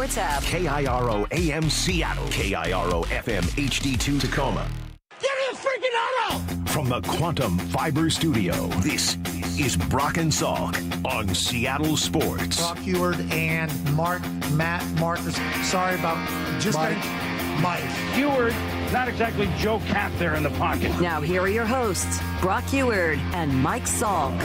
Sports app. KIRO AM Seattle. KIRO FM HD2 Tacoma. Give me a freaking auto! From the Quantum Fiber Studio, this is Brock and Salk on Seattle Sports. Brock Heward and Matt Marcus. Sorry about just Mike. Heward, not exactly Joe Cap there in the pocket. Now here are your hosts, Brock Heward and Mike Salk.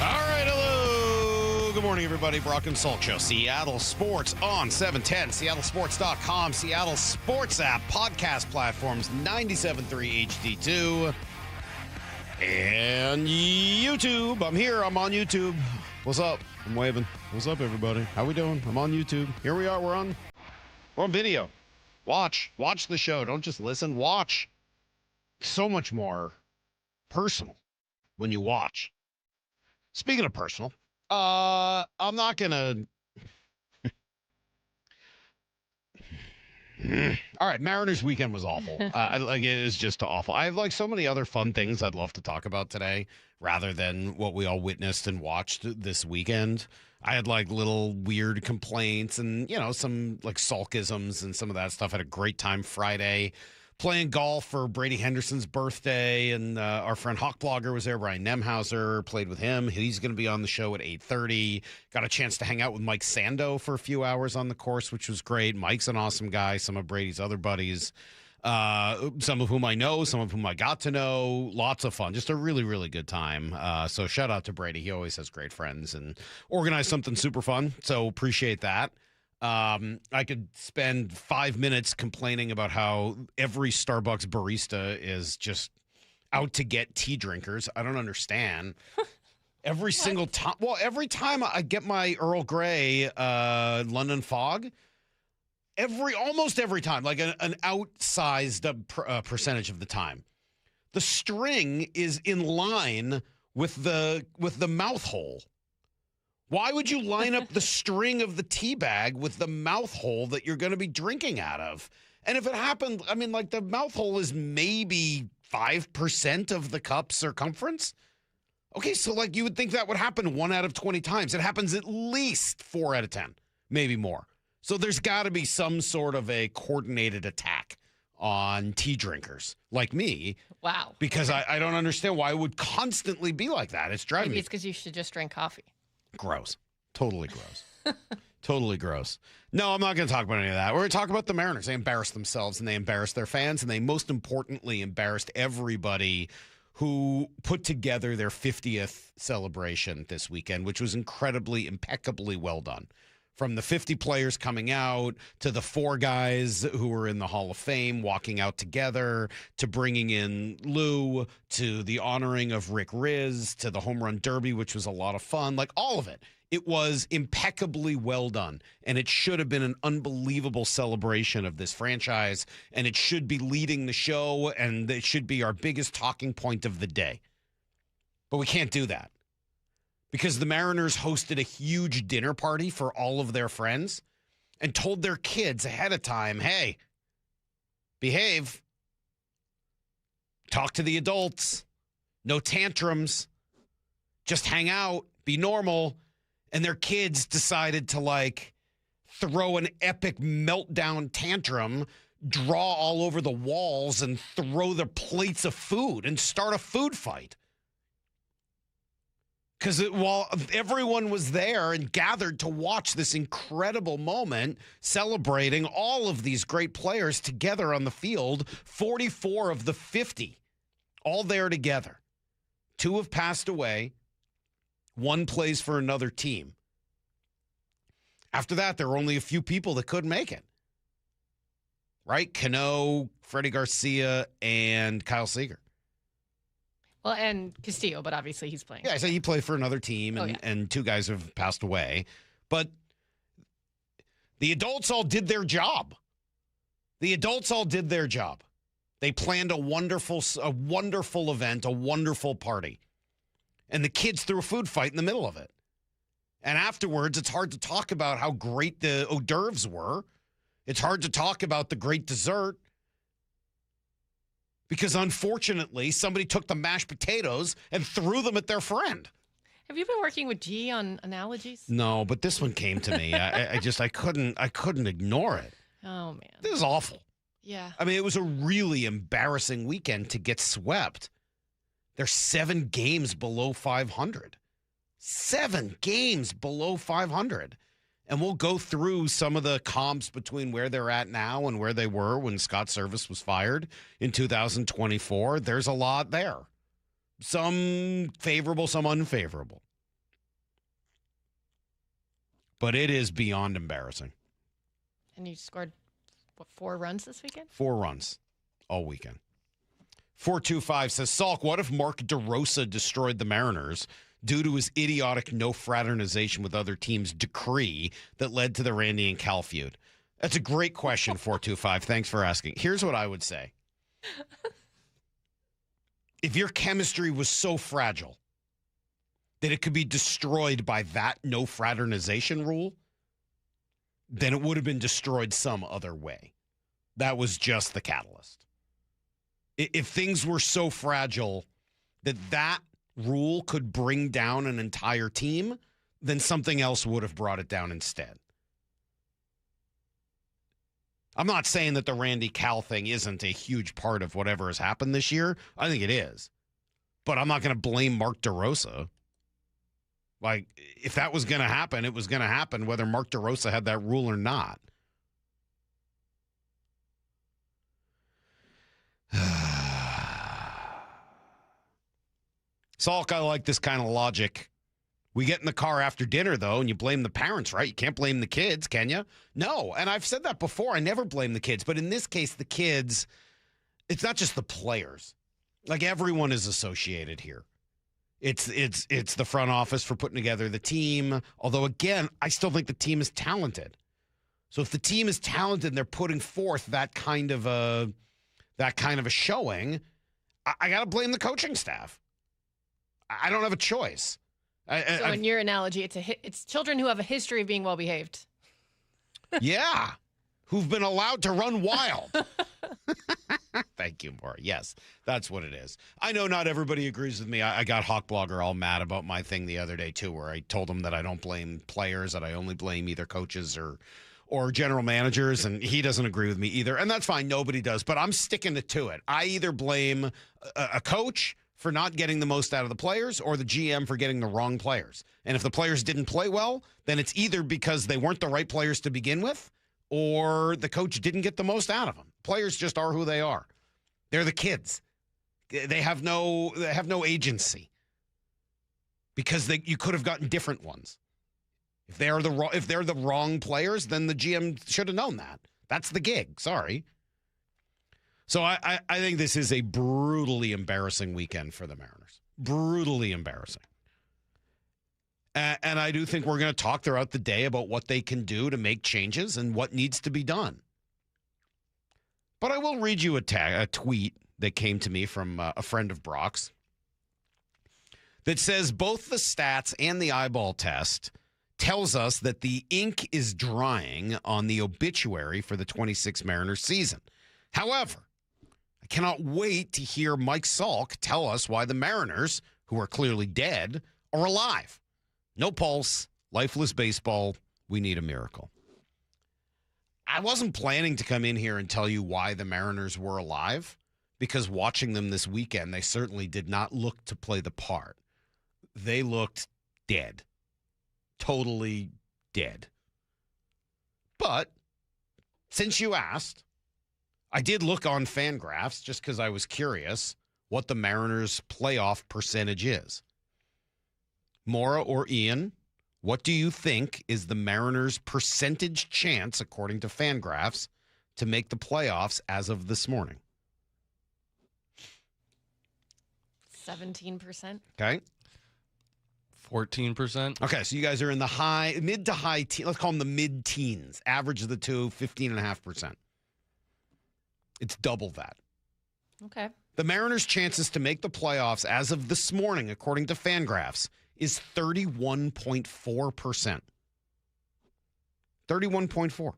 All right, hello. Good morning, everybody. Brock and Salk Show. Seattle Sports on 710, seattlesports.com, Seattle Sports app, podcast platforms, 97.3 HD2, and YouTube. I'm here. I'm on YouTube. What's up? I'm waving. What's up, everybody? How we doing? I'm on YouTube. Here we are. We're on video. Watch the show. Don't just listen. Watch. So much more personal when you watch. Speaking of personal, I'm not gonna. All right, Mariners weekend was awful. It is just awful. I have so many other fun things I'd love to talk about today, rather than what we all witnessed and watched this weekend. I had little weird complaints and some sulkisms and some of that stuff. I had a great time Friday playing golf for Brady Henderson's birthday, and our friend Hawk Blogger was there. Brian Nemahuser, played with him. He's going to be on the show at 8:30. Got a chance to hang out with Mike Sando for a few hours on the course, which was great. Mike's an awesome guy. Some of Brady's other buddies, some of whom I know, some of whom I got to know. Lots of fun. Just a really, really good time. So shout out to Brady. He always has great friends and organized something super fun. So appreciate that. I could spend 5 minutes complaining about how every Starbucks barista is just out to get tea drinkers. I don't understand. Every single time. Well, every time I get my Earl Grey London Fog, almost every time, an outsized percentage of the time, the string is in line with the mouth hole. Why would you line up the string of the tea bag with the mouth hole that you're going to be drinking out of? And if it happened, the mouth hole is maybe 5% of the cup circumference. Okay, so you would think that would happen 1 out of 20 times. It happens at least 4 out of 10, maybe more. So there's got to be some sort of a coordinated attack on tea drinkers like me. Wow. Because I don't understand why it would constantly be like that. It's driving me. Maybe it's because you should just drink coffee. Gross. Totally gross. Totally gross. No, I'm not going to talk about any of that. We're going to talk about the Mariners. They embarrassed themselves, and they embarrassed their fans, and they most importantly embarrassed everybody who put together their 50th celebration this weekend, which was impeccably well done. From the 50 players coming out to the 4 guys who were in the Hall of Fame walking out together, to bringing in Lou, to the honoring of Rick Riz, to the home run derby, which was a lot of fun. All of it. It was impeccably well done, and it should have been an unbelievable celebration of this franchise, and it should be leading the show, and it should be our biggest talking point of the day. But we can't do that, because the Mariners hosted a huge dinner party for all of their friends and told their kids ahead of time, hey, behave, talk to the adults, no tantrums, just hang out, be normal. And their kids decided to throw an epic meltdown tantrum, draw all over the walls, and throw their plates of food and start a food fight. Because while everyone was there and gathered to watch this incredible moment, celebrating all of these great players together on the field, 44 of the 50, all there together. 2 have passed away. 1 plays for another team. After that, there were only a few people that couldn't make it. Right? Cano, Freddie Garcia, and Kyle Seager. Well, and Castillo, but obviously he's playing. Yeah, I said he played for another team, and 2 guys have passed away. But the adults all did their job. They planned a wonderful event, a wonderful party. And the kids threw a food fight in the middle of it. And afterwards, it's hard to talk about how great the hors d'oeuvres were. It's hard to talk about the great dessert. Because unfortunately, somebody took the mashed potatoes and threw them at their friend. Have you been working with G on analogies? No, but this one came to me. I couldn't ignore it. Oh, man. This is awful. Yeah. I mean, it was a really embarrassing weekend to get swept. They're 7 games below 500. 7 games below 500. And we'll go through some of the comps between where they're at now and where they were when Scott Service was fired in 2024. There's a lot there. Some favorable, some unfavorable. But it is beyond embarrassing. And you scored, 4 runs this weekend? 4 runs all weekend. 425 says, Salk, what if Mark DeRosa destroyed the Mariners due to his idiotic no fraternization with other teams decree that led to the Randy and Cal feud? That's a great question, 425. Thanks for asking. Here's what I would say. If your chemistry was so fragile that it could be destroyed by that no fraternization rule, then it would have been destroyed some other way. That was just the catalyst. If things were so fragile that that rule could bring down an entire team, then something else would have brought it down instead. I'm not saying that the Randy Cal thing isn't a huge part of whatever has happened this year. I think it is. But I'm not going to blame Mark DeRosa. Like, if that was going to happen, it was going to happen whether Mark DeRosa had that rule or not. Salk, I like this kind of logic. We get in the car after dinner, though, and you blame the parents, right? You can't blame the kids, can you? No, and I've said that before. I never blame the kids. But in this case, the kids, it's not just the players. Like, everyone is associated here. It's the front office for putting together the team. Although, again, I still think the team is talented. So if the team is talented and they're putting forth that kind of a showing, I got to blame the coaching staff. I don't have a choice. So in your analogy, it's children who have a history of being well behaved. Yeah, who've been allowed to run wild. Thank you, Maura. Yes, that's what it is. I know not everybody agrees with me. I got Hawk Blogger all mad about my thing the other day, too, where I told him that I don't blame players, that I only blame either coaches or general managers, and he doesn't agree with me either. And that's fine. Nobody does. But I'm sticking to it. I either blame a coach for not getting the most out of the players or the GM for getting the wrong players. And if the players didn't play well, then it's either because they weren't the right players to begin with or the coach didn't get the most out of them. Players just are who they are. They're the kids. They have no agency because you could have gotten different ones. If they're the wrong players, then the GM should have known that. That's the gig. Sorry. So I think this is a brutally embarrassing weekend for the Mariners. Brutally embarrassing. And I do think we're going to talk throughout the day about what they can do to make changes and what needs to be done. But I will read you a tweet that came to me from a friend of Brock's that says both the stats and the eyeball test tells us that the ink is drying on the obituary for the 26 Mariners season. However, I cannot wait to hear Mike Salk tell us why the Mariners, who are clearly dead, are alive. No pulse, lifeless baseball. We need a miracle. I wasn't planning to come in here and tell you why the Mariners were alive, because watching them this weekend, they certainly did not look to play the part. They looked dead. Totally dead. But since you asked, I did look on Fangraphs just because I was curious what the Mariners' playoff percentage is. Maura or Ian, what do you think is the Mariners' percentage chance, according to Fangraphs, to make the playoffs as of this morning? 17%. Okay. 14%. Okay, so you guys are in the mid to high teens. Let's call them the mid-teens. Average of the two, 15.5%. It's double that. Okay. The Mariners' chances to make the playoffs as of this morning, according to Fangraphs, is 31.4%. 31.4.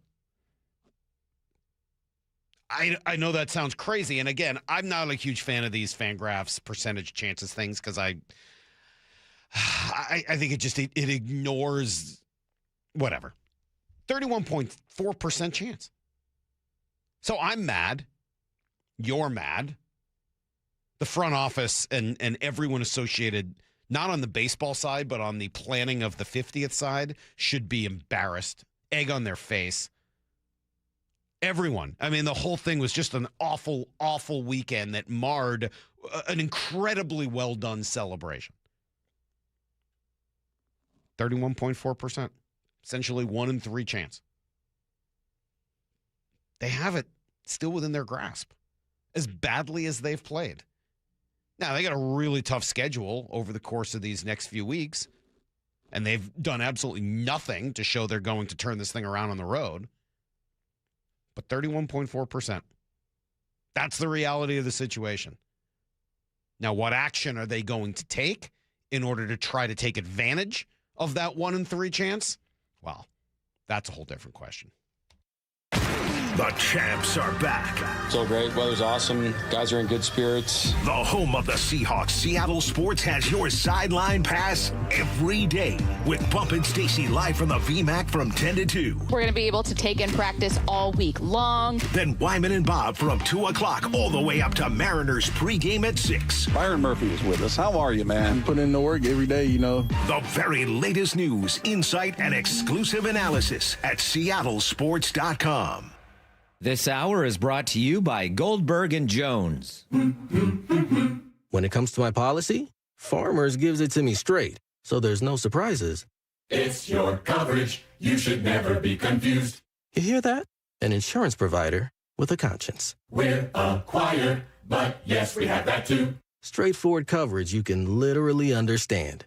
I know that sounds crazy. And again, I'm not a huge fan of these Fangraphs percentage chances things because I think it ignores whatever. 31.4% chance. So I'm mad. You're mad. The front office and everyone associated, not on the baseball side, but on the planning of the 50th side, should be embarrassed. Egg on their face. Everyone. I mean, the whole thing was just an awful, awful weekend that marred an incredibly well-done celebration. 31.4%. Essentially 1 in 3 chance. They have it still within their grasp, as badly as they've played. Now, they got a really tough schedule over the course of these next few weeks, and they've done absolutely nothing to show they're going to turn this thing around on the road. But 31.4%. That's the reality of the situation. Now, what action are they going to take in order to try to take advantage of that 1 in 3 chance? Well, that's a whole different question. The champs are back. So great. Weather's awesome. Guys are in good spirits. The home of the Seahawks, Seattle Sports, has your sideline pass every day with Bump and Stacy live from the VMAC from 10 to 2. We're going to be able to take in practice all week long. Then Wyman and Bob from 2 o'clock all the way up to Mariners pregame at 6. Byron Murphy is with us. How are you, man? Putting in the work every day, you know. The very latest news, insight, and exclusive analysis at seattlesports.com. This hour is brought to you by Goldberg and Jones. When it comes to my policy, Farmers gives it to me straight, so there's no surprises. It's your coverage. You should never be confused. You hear that? An insurance provider with a conscience. We're acquired, but yes, we have that too. Straightforward coverage you can literally understand.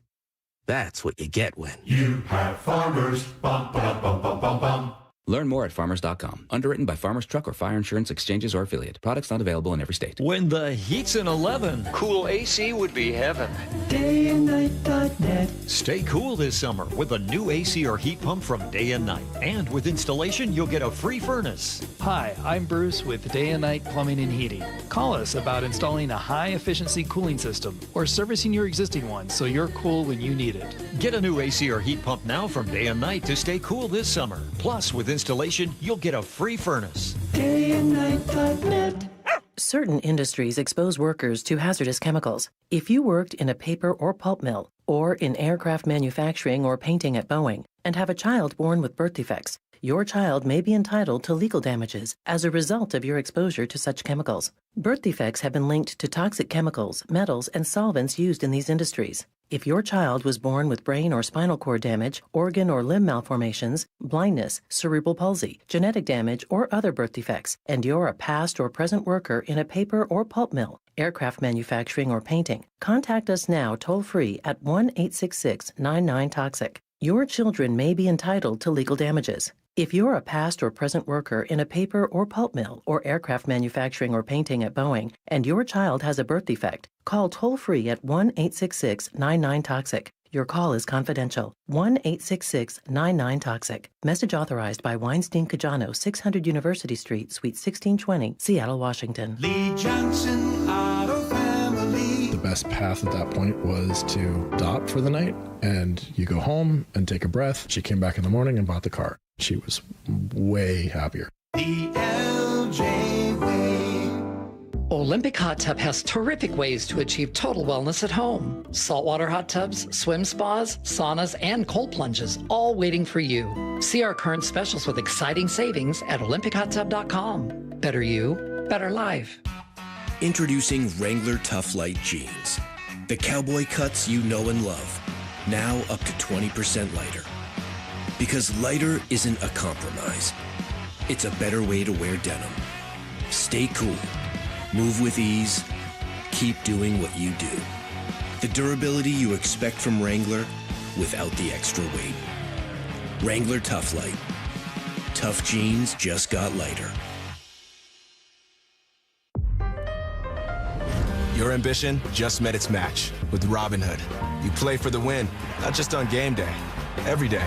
That's what you get when you have Farmers. Bum, bum, bum, bum, bum, bum. Learn more at farmers.com. Underwritten by Farmers Truck or Fire Insurance Exchanges or Affiliate. Products not available in every state. When the heat's an 11, cool AC would be heaven. DayandNight.net. Stay cool this summer with a new AC or heat pump from Day and Night. And with installation, you'll get a free furnace. Hi, I'm Bruce with Day and Night Plumbing and Heating. Call us about installing a high-efficiency cooling system or servicing your existing one so you're cool when you need it. Get a new AC or heat pump now from Day and Night to stay cool this summer. Plus, with installation, you'll get a free furnace. DayandNight.net. Certain industries expose workers to hazardous chemicals. If you worked in a paper or pulp mill, or in aircraft manufacturing or painting at Boeing, and have a child born with birth defects, your child may be entitled to legal damages as a result of your exposure to such chemicals. Birth defects have been linked to toxic chemicals, metals, and solvents used in these industries. If your child was born with brain or spinal cord damage, organ or limb malformations, blindness, cerebral palsy, genetic damage, or other birth defects, and you're a past or present worker in a paper or pulp mill, aircraft manufacturing, or painting, contact us now toll-free at 1-866-99-TOXIC. Your children may be entitled to legal damages. If you're a past or present worker in a paper or pulp mill or aircraft manufacturing or painting at Boeing, and your child has a birth defect, call toll-free at 1-866-99-TOXIC. Your call is confidential. 1-866-99-TOXIC. Message authorized by Weinstein Cajano, 600 University Street, Suite 1620, Seattle, Washington. Lee Johnson, Auto Family. The best path at that point was to stop for the night, and you go home and take a breath. She came back in the morning and bought the car. She was way happier. The LJ way. Olympic Hot Tub has terrific ways to achieve total wellness at home. Saltwater hot tubs, swim spas, saunas, and cold plunges, all waiting for you. See our current specials with exciting savings at olympichottub.com. Better you, better life. Introducing Wrangler Tough Light Jeans. The cowboy cuts you know and love. Now up to 20% lighter. Because lighter isn't a compromise. It's a better way to wear denim. Stay cool. Move with ease. Keep doing what you do. The durability you expect from Wrangler without the extra weight. Wrangler Tough Light. Tough jeans just got lighter. Your ambition just met its match with Robinhood. You play for the win, not just on game day, every day.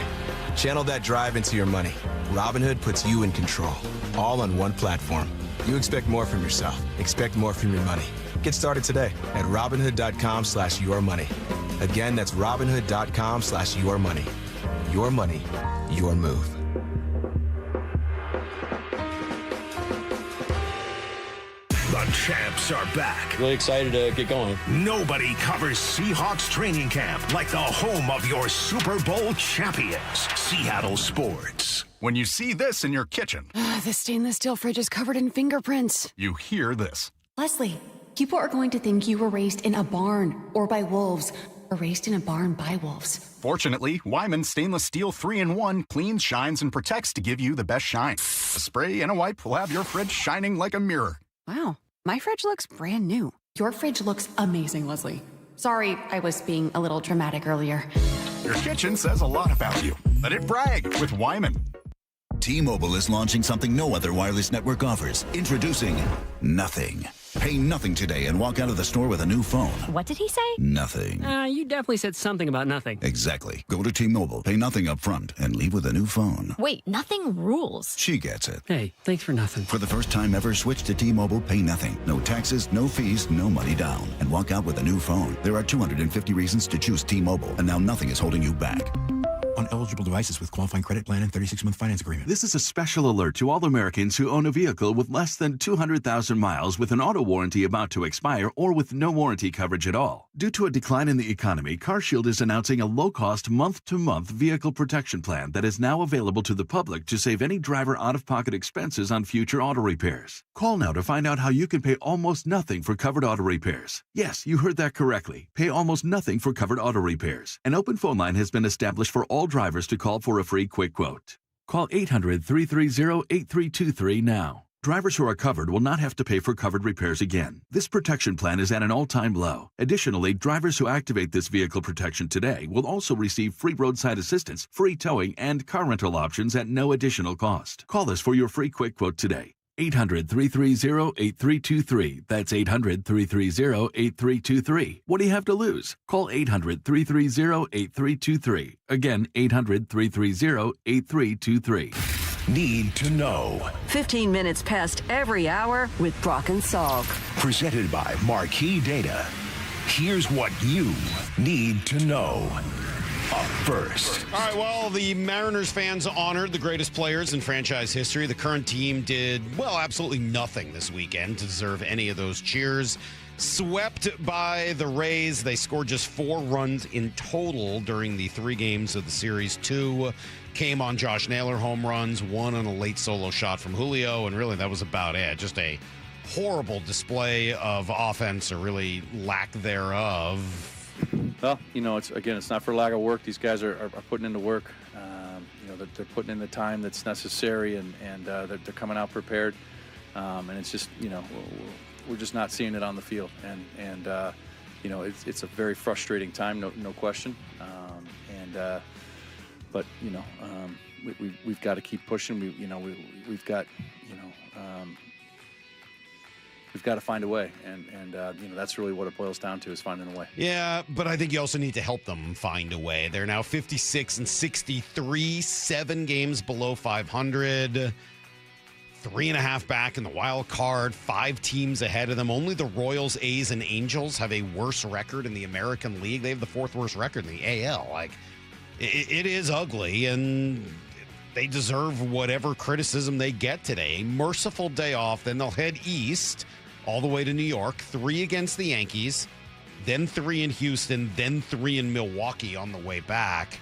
Channel that drive into your money. Robinhood puts you in control, all on one platform. You expect more from yourself. Expect more from your money. Get started today at Robinhood.com/yourmoney. Again, that's Robinhood.com/yourmoney. Your money, your move. The champs are back. Really excited to get going. Nobody covers Seahawks training camp like the home of your Super Bowl champions, Seattle Sports. When you see this in your kitchen, the stainless steel fridge is covered in fingerprints. You hear this. Leslie, people are going to think you were raised in a barn or by wolves, or raised in a barn by wolves. Fortunately, Wyman Stainless Steel 3-in-1 cleans, shines, and protects to give you the best shine. A spray and a wipe will have your fridge shining like a mirror. Wow, my fridge looks brand new. Your fridge looks amazing, Leslie. Sorry, I was being a little dramatic earlier. Your kitchen says a lot about you. Let it brag with Wyman. T-Mobile is launching something no other wireless network offers. Introducing Nothing. Pay nothing today and walk out of the store with a new phone. What did he say? Nothing. You definitely said something about nothing. Exactly. Go to T-Mobile, pay nothing up front, and leave with a new phone. Wait, nothing rules. She gets it. Hey, thanks for nothing. For the first time ever, switch to T-Mobile, pay nothing. No taxes, no fees, no money down. And walk out with a new phone. There are 250 reasons to choose T-Mobile, and now nothing is holding you back. On eligible devices with qualifying credit plan and 36-month finance agreement. This is a special alert to all Americans who own a vehicle with less than 200,000 miles with an auto warranty about to expire or with no warranty coverage at all. Due to a decline in the economy, CarShield is announcing a low-cost month-to-month vehicle protection plan that is now available to the public to save any driver out-of-pocket expenses on future auto repairs. Call now to find out how you can pay almost nothing for covered auto repairs. Yes, you heard that correctly. Pay almost nothing for covered auto repairs. An open phone line has been established for all drivers to call for a free quick quote. Call 800-330-8323 now. Drivers who are covered will not have to pay for covered repairs again. This protection plan is at an all-time low. Additionally, drivers who activate this vehicle protection today will also receive free roadside assistance, free towing, and car rental options at no additional cost. Call us for your free quick quote today. 800-330-8323. That's 800-330-8323. What do you have to lose? Call 800-330-8323. Again, 800-330-8323. Need to know. 15 minutes past every hour with Brock and Salk. Presented by Marquee Data. Here's what you need to know. Up first. All right, well, the Mariners fans honored the greatest players in franchise history. The current team did, well, absolutely nothing this weekend to deserve any of those cheers. Swept by the Rays. They scored just 4 runs in total during the 3 games of the series. 2 came on Josh Naylor home runs, 1 on a late solo shot from Julio, and really that was about it. Just a horrible display of offense, or really lack thereof. Well, it's not for lack of work. These guys are putting in the work. They're putting in the time that's necessary, and they're coming out prepared. And it's just, we're just not seeing it on the field. And it's a very frustrating time, no question. But we've got to keep pushing. We've got to find a way, and that's really what it boils down to, is finding a way. Yeah, but I think you also need to help them find a way. They're now 56-63, 7 games below 500, 3.5 back in the wild card, 5 teams ahead of them. Only the Royals, A's, and Angels have a worse record in the American League. They have the 4th worst record in the AL. It is ugly, and they deserve whatever criticism they get today. A merciful day off, then they'll head east all the way to New York, 3 against the Yankees, then 3 in Houston, then 3 in Milwaukee on the way back.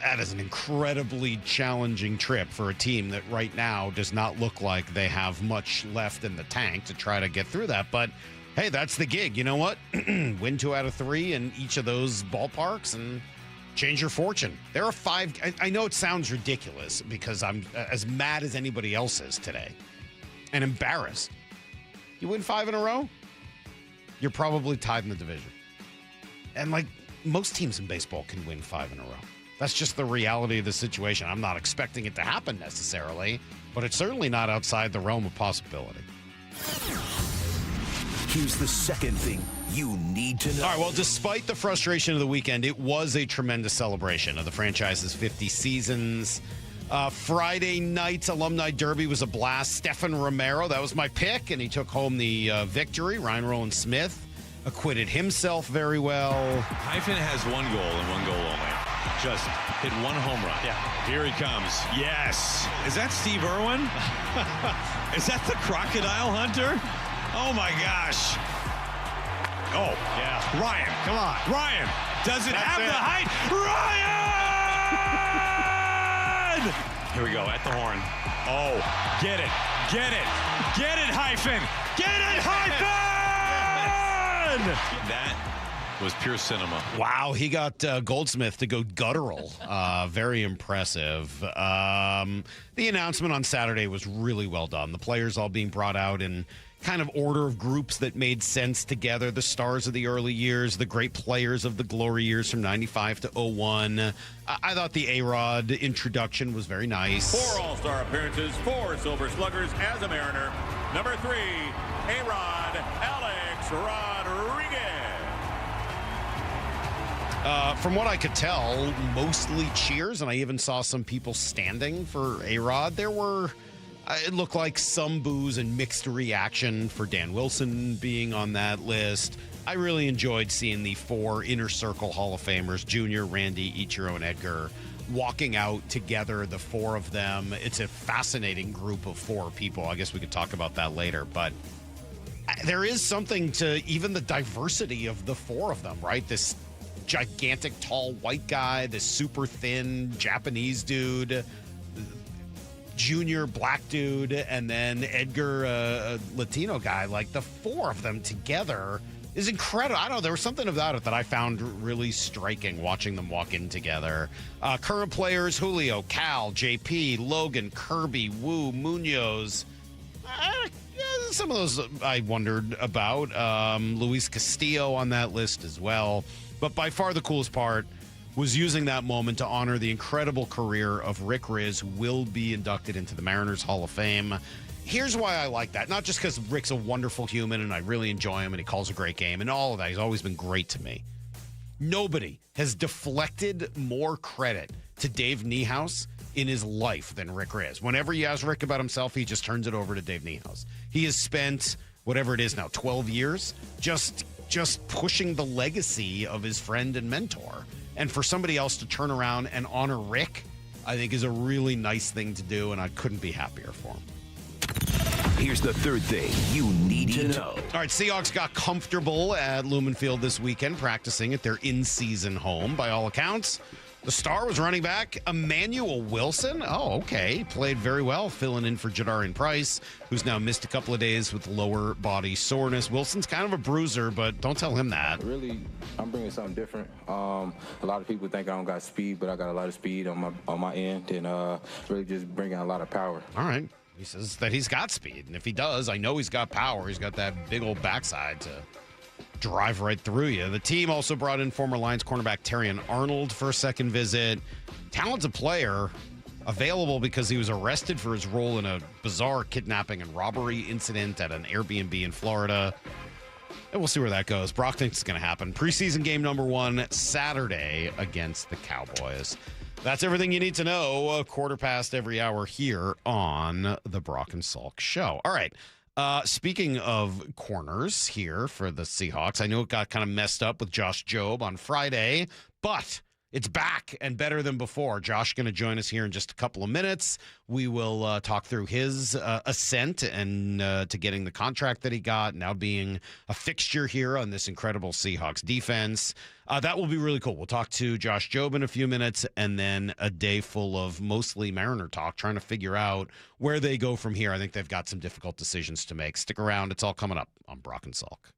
That is an incredibly challenging trip for a team that right now does not look like they have much left in the tank to try to get through that. But, hey, that's the gig. You know what? Win 2 out of 3 in each of those ballparks and change your fortune. There are 5. I know it sounds ridiculous because I'm as mad as anybody else is today and embarrassed. You win 5 in a row, you're probably tied in the division. And most teams in baseball can win 5 in a row. That's just the reality of the situation. I'm not expecting it to happen necessarily, but it's certainly not outside the realm of possibility. Here's the second thing you need to know. All right, well, despite the frustration of the weekend, it was a tremendous celebration of the franchise's 50 seasons. Friday night's Alumni Derby was a blast. Stefan Romero, that was my pick, and he took home the victory. Ryan Rowland-Smith acquitted himself very well. Hyphen has one goal and one goal only. Just hit one home run. Yeah. Here he comes. Yes. Is that Steve Irwin? Is that the crocodile hunter? Oh, my gosh. Oh, yeah. Ryan, come on. Ryan, does it have the height? Ryan! Here we go, at the horn. Oh, get it. Get it. Get it, Hyphen. Get it, Hyphen! That was pure cinema. Wow, he got Goldsmith to go guttural. Very impressive. The announcement on Saturday was really well done. The players all being brought out in kind of order of groups that made sense together. The stars of the early years, the great players of the glory years from 95 to 01. I thought the A-Rod introduction was very nice. 4 All-Star appearances, 4 Silver Sluggers as a Mariner. Number 3, A-Rod Alex Rodriguez. From what I could tell, mostly cheers, and I even saw some people standing for A-Rod. There were, it looked like some boos and mixed reaction for Dan Wilson being on that list. I really enjoyed seeing the 4 Inner Circle Hall of Famers, Junior, Randy, Ichiro, and Edgar, walking out together, the 4 of them. It's a fascinating group of 4 people. I guess we could talk about that later, but there is something to even the diversity of the 4 of them, right? This gigantic, tall, white guy, this super thin Japanese dude, Junior, black dude, and then Edgar, a Latino guy. Like, the 4 of them together is incredible. I don't know, there was something about it that I found really striking watching them walk in together. Current players, Julio, Cal, JP, Logan, Kirby, Wu, Munoz. Some of those I wondered about. Luis Castillo on that list as well. But by far the coolest part was using that moment to honor the incredible career of Rick Rizzs, who will be inducted into the Mariners Hall of Fame. Here's why I like that. Not just because Rick's a wonderful human and I really enjoy him and he calls a great game and all of that. He's always been great to me. Nobody has deflected more credit to Dave Niehaus in his life than Rick Rizzs. Whenever he asks Rick about himself, he just turns it over to Dave Niehaus. He has spent, whatever it is now, 12 years, just pushing the legacy of his friend and mentor. And for somebody else to turn around and honor Rick, I think is a really nice thing to do, and I couldn't be happier for him. Here's the third thing you need to know. All right, Seahawks got comfortable at Lumen Field this weekend, practicing at their in-season home. By all accounts, the star was running back Emmanuel Wilson. Oh, okay. Played very well, filling in for Jadarian Price, who's now missed a couple of days with lower body soreness. Wilson's kind of a bruiser, but don't tell him that. Really, I'm bringing something different. A lot of people think I don't got speed, but I got a lot of speed on my end, and really just bringing a lot of power. All right. He says that he's got speed, and if he does, I know he's got power. He's got that big old backside to drive right through you. The team also brought in former Lions cornerback Terrion Arnold for a second visit. Talented player, available because he was arrested for his role in a bizarre kidnapping and robbery incident at an Airbnb in Florida. And we'll see where that goes. Brock thinks it's going to happen. Preseason game number 1, Saturday against the Cowboys. That's everything you need to know. A quarter past every hour here on the Brock and Salk Show. All right. Speaking of corners here for the Seahawks, I know it got kind of messed up with Josh Jobe on Friday, but it's back and better than before. Josh going to join us here in just a couple of minutes. We will talk through his ascent and to getting the contract that he got, now being a fixture here on this incredible Seahawks defense. That will be really cool. We'll talk to Josh Jobe in a few minutes, and then a day full of mostly Mariner talk, trying to figure out where they go from here. I think they've got some difficult decisions to make. Stick around. It's all coming up on Brock and Salk.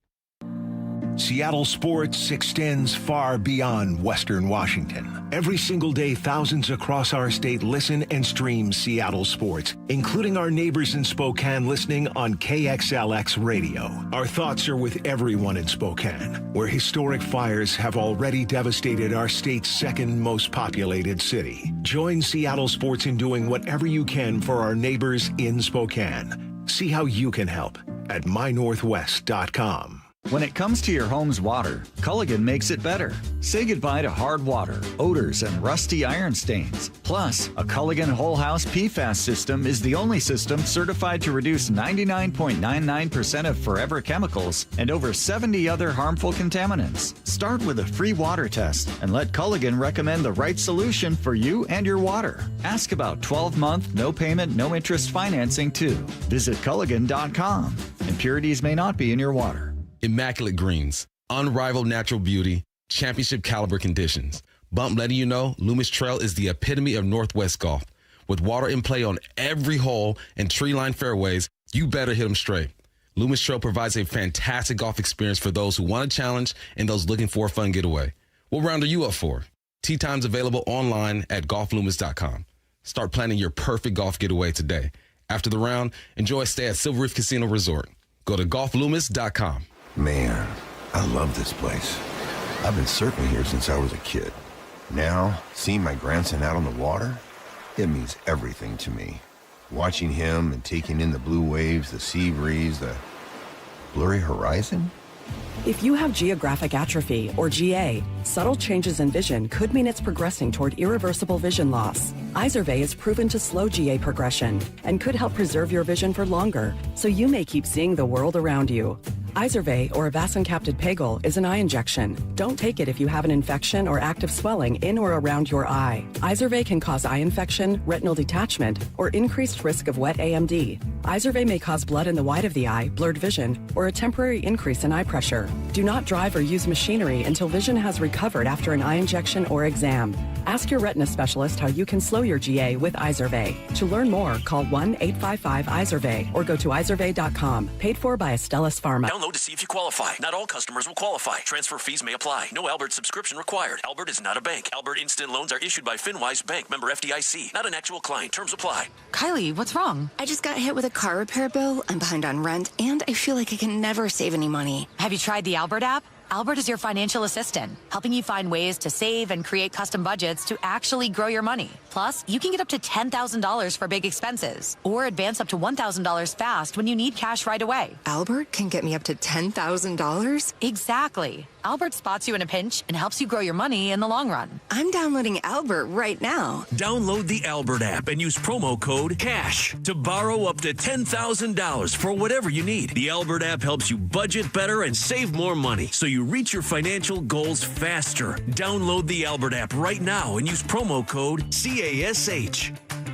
Seattle sports extends far beyond Western Washington. Every single day, thousands across our state listen and stream Seattle sports, including our neighbors in Spokane listening on KXLX radio. Our thoughts are with everyone in Spokane, where historic fires have already devastated our state's second most populated city. Join Seattle sports in doing whatever you can for our neighbors in Spokane. See how you can help at mynorthwest.com. When it comes to your home's water, Culligan makes it better. Say goodbye to hard water, odors, and rusty iron stains. Plus, a Culligan Whole House PFAS system is the only system certified to reduce 99.99% of forever chemicals and over 70 other harmful contaminants. Start with a free water test and let Culligan recommend the right solution for you and your water. Ask about 12-month, no payment, no interest financing too. Visit Culligan.com. Impurities may not be in your water. Immaculate greens, unrivaled natural beauty, championship caliber conditions. Bump letting you know Loomis Trail is the epitome of Northwest golf. With water in play on every hole and tree-lined fairways, you better hit them straight. Loomis Trail provides a fantastic golf experience for those who want a challenge and those looking for a fun getaway. What round are you up for? Tee times available online at golfloomis.com. Start planning your perfect golf getaway today. After the round, enjoy a stay at Silver Reef Casino Resort. Go to golfloomis.com. Man, I love this place. I've been surfing here since I was a kid. Now, seeing my grandson out on the water, it means everything to me. Watching him and taking in the blue waves, the sea breeze, the blurry horizon. If you have geographic atrophy, or GA, subtle changes in vision could mean it's progressing toward irreversible vision loss. Izervay is proven to slow GA progression and could help preserve your vision for longer, so you may keep seeing the world around you. Izervay, or avacincaptad pegol, is an eye injection. Don't take it if you have an infection or active swelling in or around your eye. Izervay can cause eye infection, retinal detachment, or increased risk of wet AMD. Izervay may cause blood in the white of the eye, blurred vision, or a temporary increase in eye pressure. Do not drive or use machinery until vision has recovered after an eye injection or exam. Ask your retina specialist how you can slow your GA with Izervay. To learn more, call 1-855-IZERVAY or go to izervay.com. Paid for by Astellas Pharma. Download to see if you qualify. Not all customers will qualify. Transfer fees may apply. No Albert subscription required. Albert is not a bank. Albert Instant Loans are issued by FinWise Bank, member FDIC. Not an actual client. Terms apply. Kylie, what's wrong? I just got hit with a car repair bill. I'm behind on rent, and I feel like I can never save any money. Have you tried the Albert app? Albert is your financial assistant, helping you find ways to save and create custom budgets to actually grow your money. Plus, you can get up to $10,000 for big expenses or advance up to $1,000 fast when you need cash right away. Albert can get me up to $10,000? Exactly. Albert spots you in a pinch and helps you grow your money in the long run. I'm downloading Albert right now. Download the Albert app and use promo code CASH to borrow up to $10,000 for whatever you need. The Albert app helps you budget better and save more money so you reach your financial goals faster. Download the Albert app right now and use promo code CASH.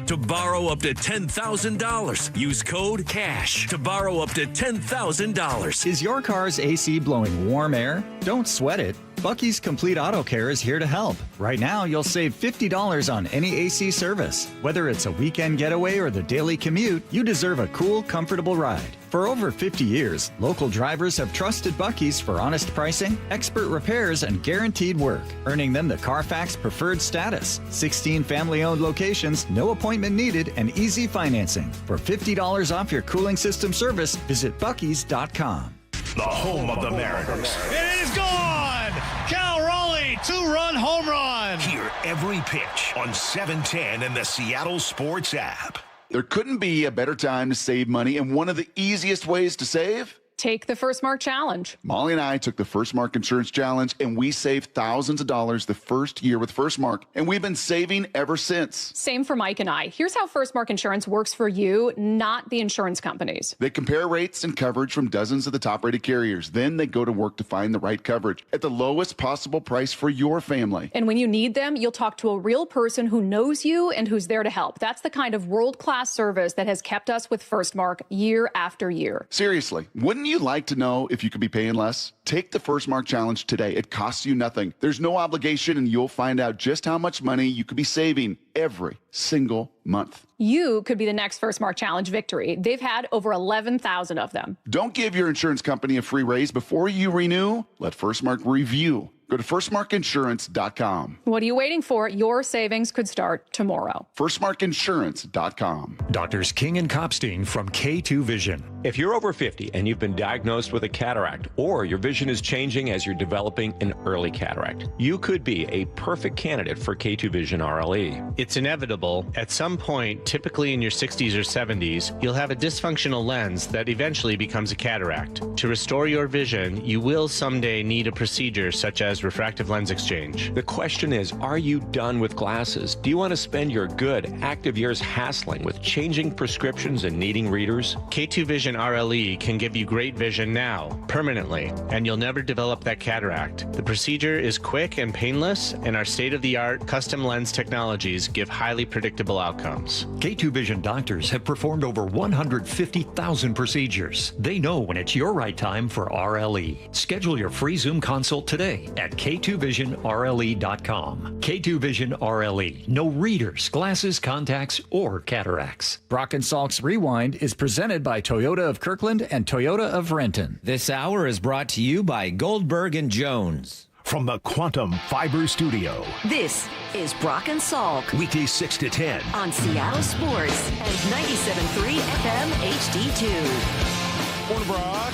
To borrow up to $10,000, use code CASH to borrow up to $10,000. Is your car's AC blowing warm air? Don't sweat it. Bucky's Complete Auto Care is here to help. Right now, you'll save $50 on any AC service. Whether it's a weekend getaway or the daily commute, you deserve a cool, comfortable ride. For over 50 years, local drivers have trusted Bucky's for honest pricing, expert repairs, and guaranteed work, earning them the Carfax Preferred status. 16 family-owned locations, no appointment needed, and easy financing. For $50 off your cooling system service, visit Bucky's.com. The home of the Mariners. It is gone! Cal Raleigh, two-run home run! Hear every pitch on 710 and the Seattle Sports app. There couldn't be a better time to save money, and one of the easiest ways to save? Take the First Mark Challenge. Molly and I took the First Mark Insurance Challenge, and we saved thousands of dollars the first year with First Mark, and we've been saving ever since. Same for Mike and I. Here's how First Mark Insurance works for you, not the insurance companies. They compare rates and coverage from dozens of the top-rated carriers. Then they go to work to find the right coverage at the lowest possible price for your family. And when you need them, you'll talk to a real person who knows you and who's there to help. That's the kind of world-class service that has kept us with First Mark year after year. Seriously, wouldn't you like to know if you could be paying less? Take the First Mark Challenge today. It costs you nothing. There's no obligation, and you'll find out just how much money you could be saving every single month. You could be the next First Mark Challenge victory. They've had over 11,000 of them. Don't give your insurance company a free raise before you renew. Let First Mark review Go to firstmarkinsurance.com. What are you waiting for? Your savings could start tomorrow. firstmarkinsurance.com. Doctors King and Copstein from K2 Vision. If you're over 50 and you've been diagnosed with a cataract, or your vision is changing as you're developing an early cataract, you could be a perfect candidate for K2 Vision RLE. It's inevitable. At some point, typically in your 60s or 70s, you'll have a dysfunctional lens that eventually becomes a cataract. To restore your vision, you will someday need a procedure such as refractive lens exchange. The question is, are you done with glasses? Do you want to spend your good, active years hassling with changing prescriptions and needing readers? K2 Vision RLE can give you great vision now, permanently, and you'll never develop that cataract. The procedure is quick and painless, and our state-of-the-art custom lens technologies give highly predictable outcomes. K2 Vision doctors have performed over 150,000 procedures. They know when it's your right time for RLE. Schedule your free Zoom consult today at K2VisionRLE.com. K2 Vision RLE. No readers, glasses, contacts, or cataracts. Brock and Salk's Rewind is presented by Toyota of Kirkland and Toyota of Renton. This hour is brought to you by Goldberg and Jones. From the Quantum Fiber Studio. This is Brock and Salk. Weekdays 6 to 10. On Seattle Sports and 97.3 FM HD2. Morning, Brock.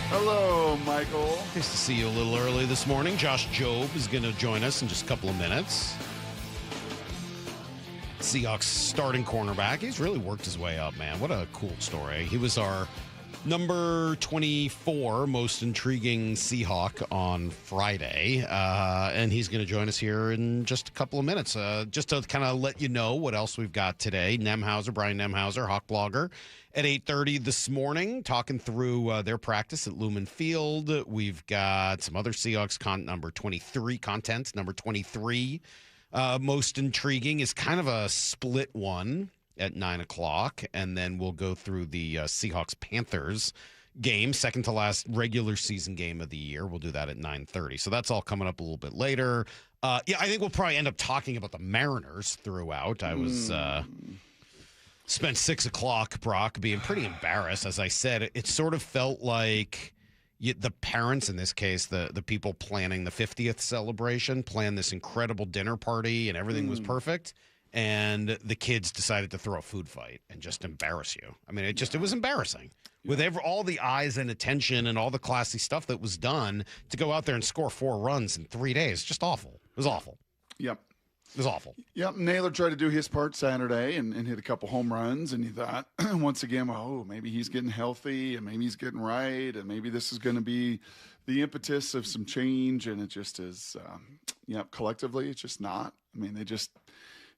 Hello, Michael. Nice to see you a little early this morning. Josh Jobe is going to join us in just a couple of minutes. Seahawks starting cornerback. He's really worked his way up, man. What a cool story. He was our number 24 most intriguing Seahawk on Friday, and he's going to join us here in just a couple of minutes. Just to kind of let you know what else we've got today. Nemahuser, Brian Nemahuser, Hawk blogger, at 8:30 this morning, talking through their practice at Lumen Field. We've got some other Seahawks number 23 content. Number 23, most intriguing, is kind of a split one at 9 o'clock, and then we'll go through the Seahawks Panthers game, second to last regular season game of the year. We'll do that at 9:30. So that's all coming up a little bit later. I think we'll probably end up talking about the Mariners throughout. I was spent 6 o'clock, Brock, being pretty embarrassed. As I said, it sort of felt like the parents, in this case, the people planning the 50th celebration, planned this incredible dinner party and everything was perfect. And the kids decided to throw a food fight and just embarrass you. I mean, it was embarrassing. With all the eyes and attention and all the classy stuff that was done, to go out there and score 4 runs in 3 days, just awful. It was awful. Yep. It was awful. Yep. Naylor tried to do his part Saturday and hit a couple home runs, and he thought, once again, maybe he's getting healthy and maybe he's getting right, and maybe this is going to be the impetus of some change, and it just is, collectively, it's just not. I mean,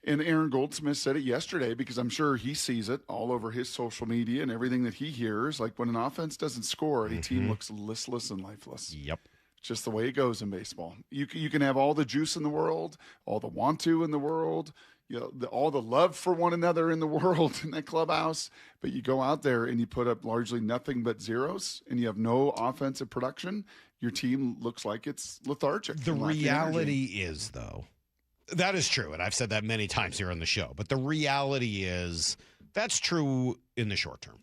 and Aaron Goldsmith said it yesterday, because I'm sure he sees it all over his social media and everything that he hears. Like, when an offense doesn't score, the team looks listless and lifeless. Yep. It's just the way it goes in baseball. You can have all the juice in the world, all the want to in the world, all the love for one another in the world in that clubhouse, but you go out there and you put up largely nothing but zeros and you have no offensive production, your team looks like it's lethargic. The reality is, though, that is true, and I've said that many times here on the show, but the reality is that's true in the short term,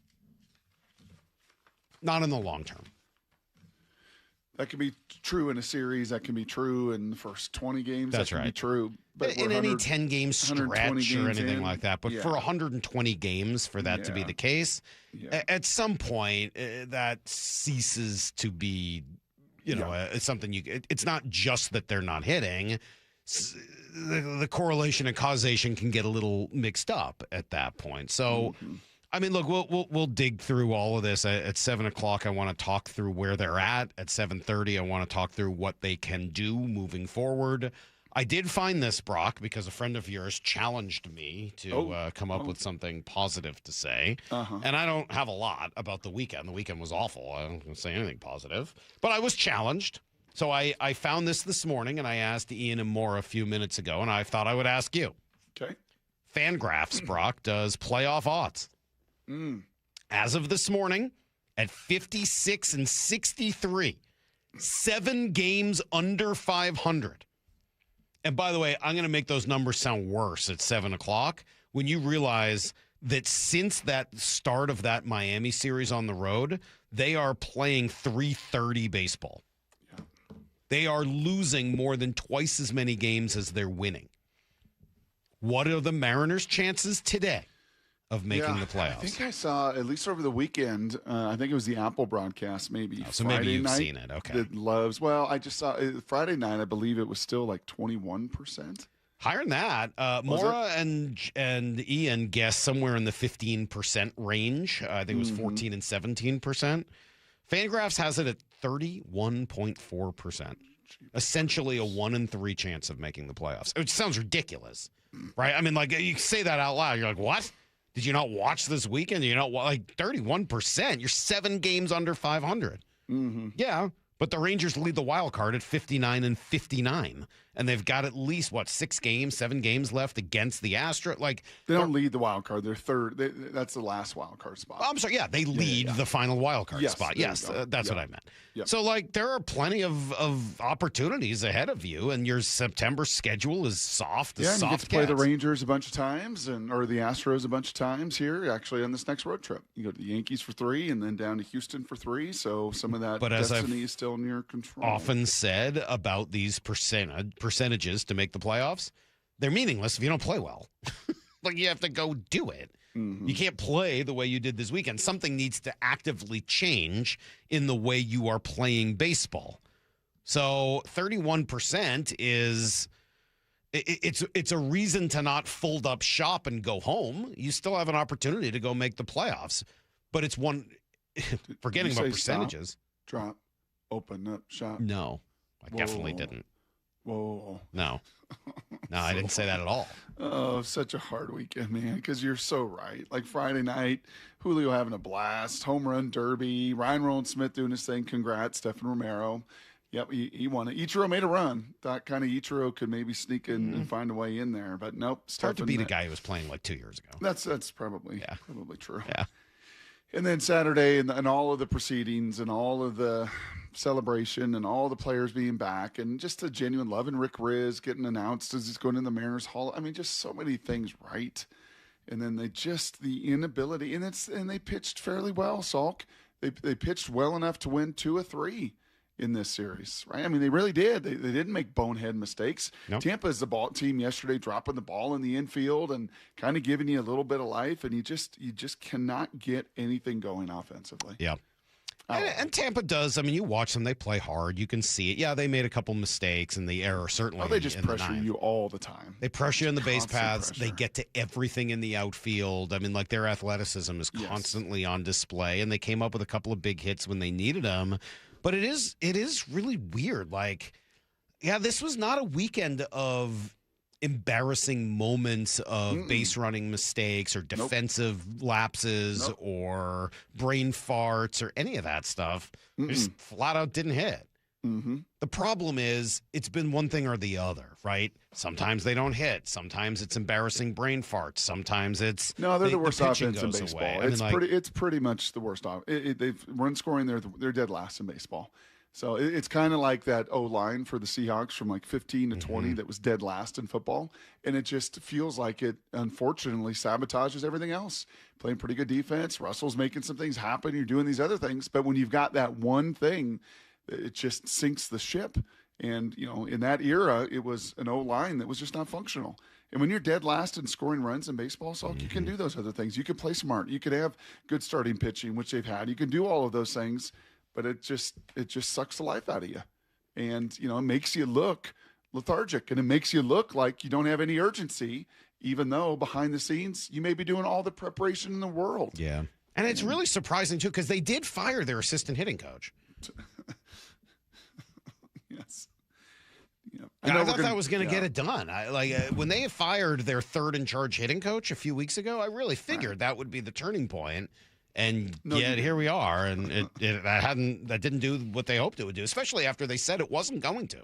not in the long term. That can be true in a series. That can be true in the first 20 games. That's that can right. be true. But in any 10-game stretch or anything like that. But for 120 games, for that to be the case, at some point, that ceases to be, it's something it's not just that they're not hitting. The correlation and causation can get a little mixed up at that point. So, I mean, look, we'll dig through all of this at 7 o'clock. I want to talk through where they're at 7:30. I want to talk through what they can do moving forward. I did find this, Brock, because a friend of yours challenged me to come up with something positive to say. And I don't have a lot about the weekend. The weekend was awful. I don't going to say anything positive. But I was challenged. So I found this morning, and I asked Ian and Moore a few minutes ago, and I thought I would ask you. Okay. Fangraphs, Brock, does playoff odds. As of this morning, at 56 and 63, 7 games under 500. And by the way, I'm going to make those numbers sound worse at 7 o'clock when you realize that since that start of that Miami series on the road, they are playing .330 baseball. They are losing more than twice as many games as they're winning. What are the Mariners' chances today of making the playoffs? I think I saw, at least over the weekend, I think it was the Apple broadcast, maybe. So Friday maybe you've night seen it. Okay. That loves. Well, I just saw Friday night. I believe it was still like 21%. Higher than that. Maura and Ian guessed somewhere in the 15% range. I think it was 14 and 17%. Fangraphs has it at 31.4%. Essentially a 1-in-3 chance of making the playoffs. It sounds ridiculous, right? I mean, like, you say that out loud. You're like, what? Did you not watch this weekend? You know, like 31%. You're 7 games under 500. Yeah, but the Rangers lead the wild card at 59 and 59. And they've got at least, 7 games left against the Astros. Like, they don't lead the wild card. They're third. That's the last wild card spot. I'm sorry. Yeah, they lead the final wild card spot. Yes, that's what I meant. Yep. So, like, there are plenty of opportunities ahead of you, and your September schedule is soft. Yeah, and you get to play the Rangers a bunch of times, or the Astros a bunch of times here, actually, on this next road trip. You go to the Yankees for 3, and then down to Houston for 3. So some of that destiny is still in your control. Often said about these percentages to make the playoffs, they're meaningless if you don't play well. Like, you have to go do it. You can't play the way you did this weekend. Something needs to actively change in the way you are playing baseball. So 31% is it's a reason to not fold up shop and go home. You still have an opportunity to go make the playoffs, but it's one. Forgetting about percentages. Stop, drop, open up shop. No, I definitely didn't. Whoa. No, I didn't say that at all. Oh, such a hard weekend, man, because you're so right. Like Friday night, Julio having a blast, home run derby, Ryan Rowland-Smith doing his thing. Congrats, Stephen Romero. Yep, he won it. Ichiro made a run. Thought kind of Ichiro could maybe sneak in and find a way in there, but nope. It's hard to beat a guy who was playing like 2 years ago. That's probably true. Yeah. And then Saturday and all of the proceedings and all of the celebration and all the players being back and just a genuine love, and Rick Riz getting announced as he's going in the Mariners Hall. I mean, just so many things right. And then the inability, and they pitched fairly well, Salk. They pitched well enough to win 2 of 3 in this series, right? I mean, they really did. They didn't make bonehead mistakes. Nope. Tampa is the ball team yesterday, dropping the ball in the infield and kind of giving you a little bit of life, and you just cannot get anything going offensively. Yeah. And Tampa does. I mean, you watch them; they play hard. You can see it. Yeah, they made a couple mistakes, and the error certainly. Oh, they just pressure you all the time. They pressure you in the base paths. Pressure. They get to everything in the outfield. I mean, like, their athleticism is constantly on display, and they came up with a couple of big hits when they needed them. But it is really weird. Like, yeah, this was not a weekend of embarrassing moments of base running mistakes or defensive lapses or brain farts or any of that stuff. They just flat out didn't hit. The problem is it's been one thing or the other, right? Sometimes they don't hit. Sometimes it's embarrassing brain farts. Sometimes it's they're the worst offense in baseball. Away. It's pretty much the worst. They've run scoring. They're dead last in baseball. So it's kind of like that O-line for the Seahawks from like 15 to 20 that was dead last in football. And it just feels like it, unfortunately, sabotages everything else. Playing pretty good defense. Russell's making some things happen. You're doing these other things. But when you've got that one thing, it just sinks the ship. And, in that era, it was an O-line that was just not functional. And when you're dead last in scoring runs in baseball, so you can do those other things. You can play smart. You can have good starting pitching, which they've had. You can do all of those things. But it just sucks the life out of you. And, it makes you look lethargic, and it makes you look like you don't have any urgency, even though behind the scenes you may be doing all the preparation in the world. Yeah. And it's really surprising, too, because they did fire their assistant hitting coach. Yes. I thought that was going to get it done. When they had their third in charge hitting coach a few weeks ago, I really figured that would be the turning point. And yet here we are, and that didn't do what they hoped it would do, especially after they said it wasn't going to.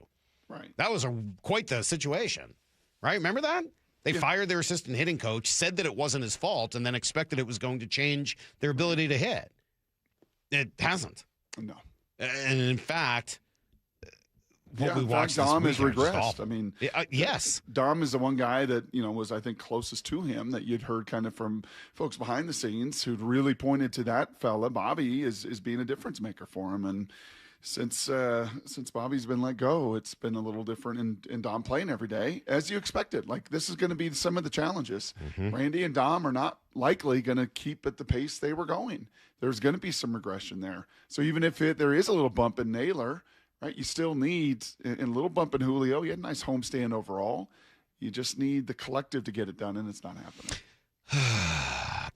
Right. That was quite the situation, right? Remember that? They fired their assistant hitting coach, said that it wasn't his fault, and then expected it was going to change their ability to hit. It hasn't. No. And in fact, what we in watched fact, Dom this has weekend regressed. I mean, yes. Dom is the one guy that, was, I think, closest to him that you'd heard kind of from folks behind the scenes who'd really pointed to that fella, Bobby, as being a difference maker for him. And since Bobby's been let go, it's been a little different in Dom playing every day, as you expected. Like, this is going to be some of the challenges. Randy and Dom are not likely going to keep at the pace they were going. There's going to be some regression there. So even if there is a little bump in Naylor, right, you still need a little bump in Julio. He had a nice homestand overall. You just need the collective to get it done, and it's not happening.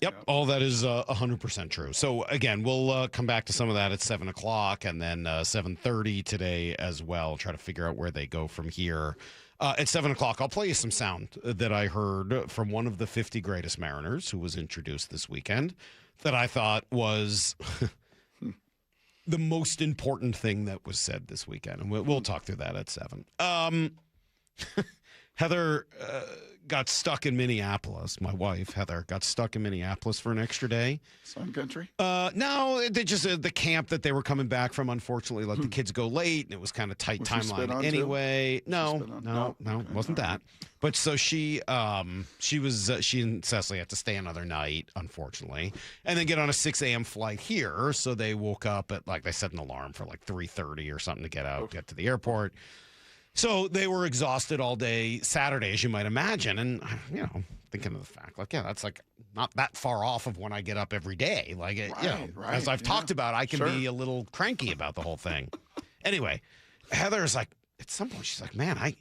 Yep, all that is 100% true. So, again, we'll come back to some of that at 7 o'clock and then 7:30 today as well, try to figure out where they go from here. At 7 o'clock, I'll play you some sound that I heard from one of the 50 greatest Mariners who was introduced this weekend that I thought was the most important thing that was said this weekend. And we'll talk through that at 7. Heather got stuck in Minneapolis. My wife, Heather, got stuck in Minneapolis for an extra day. Sun country? No, they just the camp that they were coming back from, unfortunately, let the kids go late, and it was kind of tight timeline anyway. No, wasn't that. But so she and Cecily had to stay another night, unfortunately, and then get on a 6 a.m. flight here. So they woke up at, like, they set an alarm for like 3:30 or something to get out, get to the airport. So they were exhausted all day Saturday, as you might imagine. And, thinking of the fact, like, that's like not that far off of when I get up every day. Like, as I've talked about, I can be a little cranky about the whole thing. Anyway, Heather's like, at some point, she's like, man, I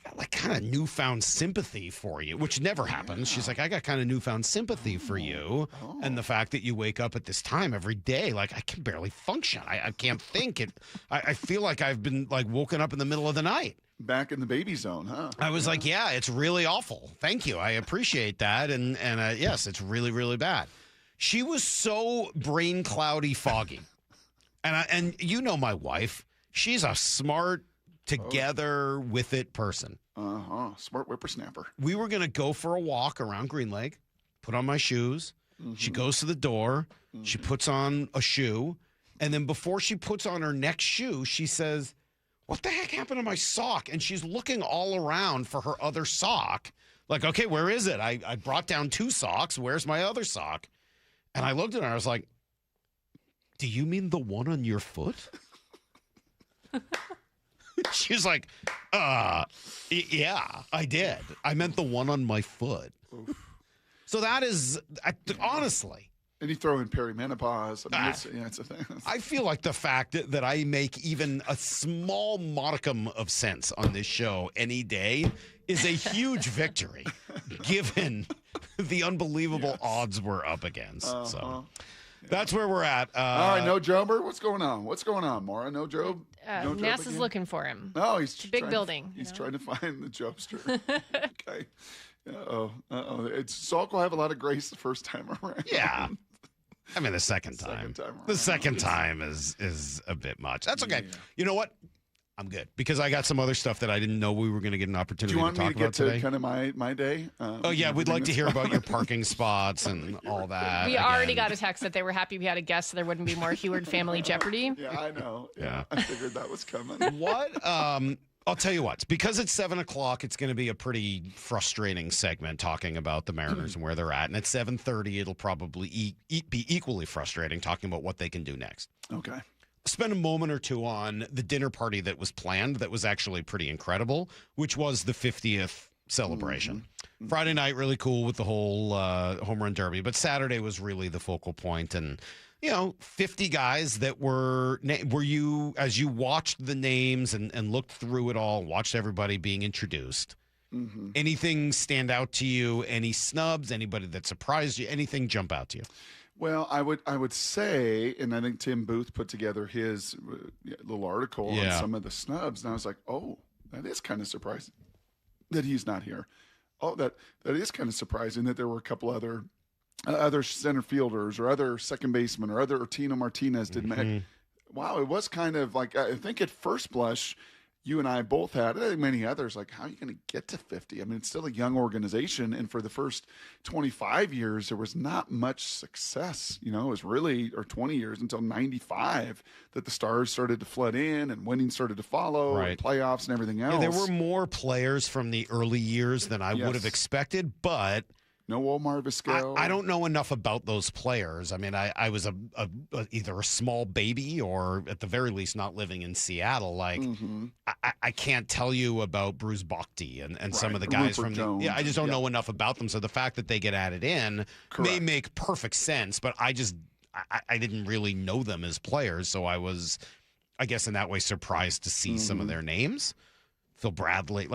got like kind of newfound sympathy for you, which never happens. She's like, I got kind of newfound sympathy for you. And the fact that you wake up at this time every day, like, I can barely function. I can't think. I feel like I've been like woken up in the middle of the night. Back in the baby zone, huh? I was like, yeah, it's really awful. Thank you. I appreciate that. And yes, it's really, really bad. She was so brain cloudy, foggy. And you know my wife. She's a smart, together with it person. Smart whippersnapper. We were going to go for a walk around Green Lake, put on my shoes. She goes to the door. She puts on a shoe. And then before she puts on her next shoe, she says, what the heck happened to my sock? And she's looking all around for her other sock. Like, okay, where is it? I brought down 2 socks. Where's my other sock? And I looked at her. I was like, do you mean the one on your foot? She's like, yeah, I did. I meant the one on my foot. Oof. So that is, honestly. And you throw in perimenopause. I mean, it's a thing. I feel like the fact that I make even a small modicum of sense on this show any day is a huge victory, given the unbelievable odds we're up against. So that's where we're at. All right, no Jober. What's going on? What's going on, Maura? No Jobe? No NASA's again? Looking for him. No, he's big building. He's trying to find the Jobster. Okay. Salk will have a lot of grace the first time around. Yeah. I mean, the second time is a bit much. That's okay. Yeah. You know what? I'm good because I got some other stuff that I didn't know we were going to get an opportunity to talk about today. Do you want me to get to kind of my day? We'd like to hear about your parking spots and all that. We already got a text that they were happy we had a guest so there wouldn't be more Heward family jeopardy. Yeah, I know. Yeah. I figured that was coming. What? I'll tell you what, because it's 7 o'clock, it's going to be a pretty frustrating segment talking about the Mariners and where they're at. And at 7:30, it'll probably be equally frustrating talking about what they can do next. Okay. Spend a moment or two on the dinner party that was planned that was actually pretty incredible, which was the 50th celebration. Friday night, really cool with the whole home run derby. But Saturday was really the focal point. And 50 guys that were you, as you watched the names and looked through it all, watched everybody being introduced, anything stand out to you? Any snubs? Anybody that surprised you? Anything jump out to you? Well, I would say, and I think Tim Booth put together his little article on some of the snubs, and I was like, oh, that is kind of surprising that he's not here. Oh, that is kind of surprising that there were a couple other center fielders or other second basemen or Tino Martinez didn't make. Wow, it was kind of like, I think at first blush, you and I both had, and many others, like, how are you going to get to 50? I mean, it's still a young organization, and for the first 25 years, there was not much success. It was really, or 20 years until 95, that the stars started to flood in and winning started to follow, and playoffs and everything else. Yeah, there were more players from the early years than I would have expected, but No Omar Vizquel. I don't know enough about those players. I mean, I was either a small baby or at the very least not living in Seattle. Like, I can't tell you about Bruce Bocty and some of the guys Rupert Jones. I just don't know enough about them. So the fact that they get added in may make perfect sense, but I didn't really know them as players. So I was, I guess in that way, surprised to see some of their names. Phil Bradley,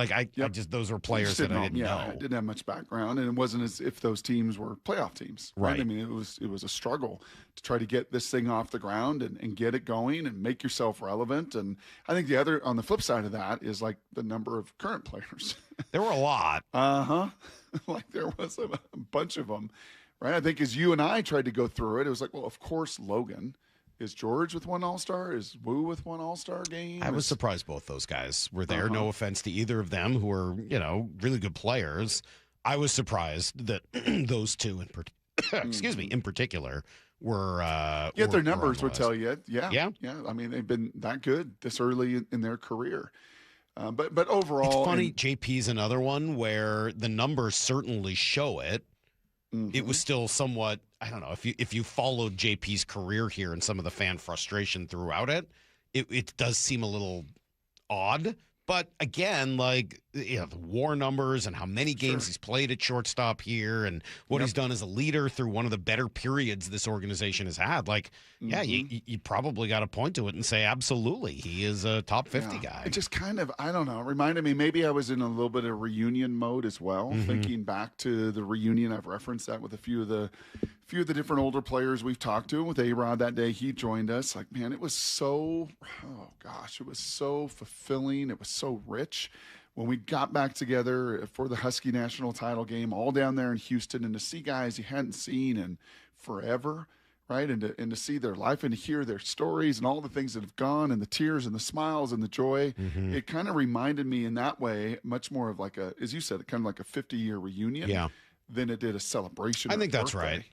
those were players that I didn't know. I didn't have much background, and it wasn't as if those teams were playoff teams. Right. I mean, it was a struggle to try to get this thing off the ground and get it going and make yourself relevant. And I think on the flip side of that is like the number of current players. There were a lot. Like there was a bunch of them, right? I think as you and I tried to go through it, it was like, well, of course, Logan. Is George with one All-Star? Is Wu with one All-Star game? I was surprised both those guys were there. No offense to either of them, who are, really good players. I was surprised that those two in particular were their numbers would tell you. Yeah. I mean, they've been that good this early in their career. But overall, it's funny. JP's another one where the numbers certainly show it. It was still somewhat, I don't know, if you followed JP's career here and some of the fan frustration throughout it does seem a little odd. But again, like, the WAR numbers and how many games he's played at shortstop here and what he's done as a leader through one of the better periods this organization has had. Like, you probably got to point to it and say, absolutely, he is a top 50 guy. It just kind of, I don't know, reminded me, maybe I was in a little bit of reunion mode as well, thinking back to the reunion. I've referenced that with a few of the different older players we've talked to. With A-Rod that day, he joined us. Like, man, it was so, it was so fulfilling. It was so rich. When we got back together for the Husky National title game, all down there in Houston, and to see guys you hadn't seen in forever, right? And to see their life and to hear their stories and all the things that have gone and the tears and the smiles and the joy, it kind of reminded me in that way much more of like as you said, kind of like a 50-year reunion than it did a celebration. I think that's right.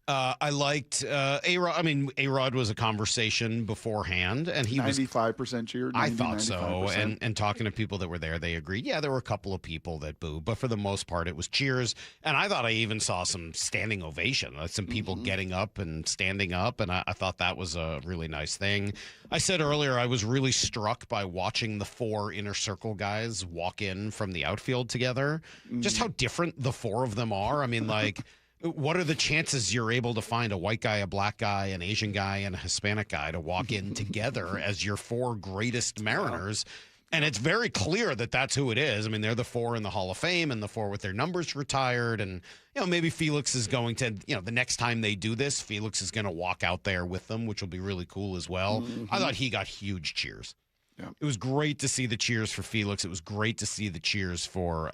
I liked A-Rod. I mean, A-Rod was a conversation beforehand, and he 95% cheered. 90, I thought so. And talking to people that were there, they agreed. Yeah, there were a couple of people that booed, but for the most part, it was cheers. And I thought I even saw some standing ovation, some people getting up and standing up, and I thought that was a really nice thing. I said earlier I was really struck by watching the four inner circle guys walk in from the outfield together. Just how different the four of them are. I mean, like, what are the chances you're able to find a white guy, a black guy, an Asian guy, and a Hispanic guy to walk in together as your four greatest Mariners? And it's very clear that that's who it is. I mean, they're the four in the Hall of Fame and the four with their numbers retired. And, maybe Felix is going to, the next time they do this, Felix is going to walk out there with them, which will be really cool as well. I thought he got huge cheers. Yeah. It was great to see the cheers for Felix. It was great to see the cheers for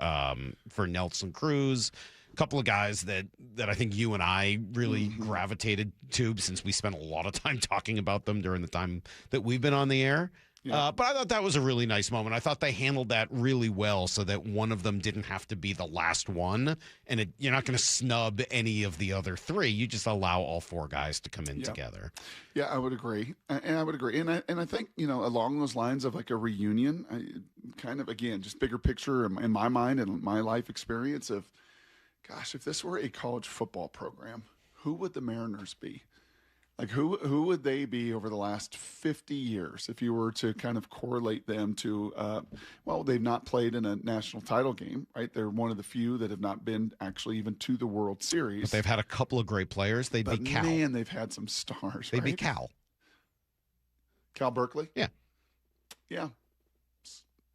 Nelson Cruz. Couple of guys that I think you and I really gravitated to since we spent a lot of time talking about them during the time that we've been on the air. Yeah. But I thought that was a really nice moment. I thought they handled that really well so that one of them didn't have to be the last one. And you're not going to snub any of the other three. You just allow all four guys to come in together. Yeah, I would agree. And I think, along those lines of like a reunion, kind of, again, just bigger picture in my mind and my life experience of, gosh, if this were a college football program, who would the Mariners be? Like, who would they be over the last 50 years if you were to kind of correlate them to, they've not played in a national title game, right? They're one of the few that have not been actually even to the World Series. But they've had a couple of great players. They'd be Cal. Man, they've had some stars, They'd be Cal. Cal Berkeley? Yeah. Yeah.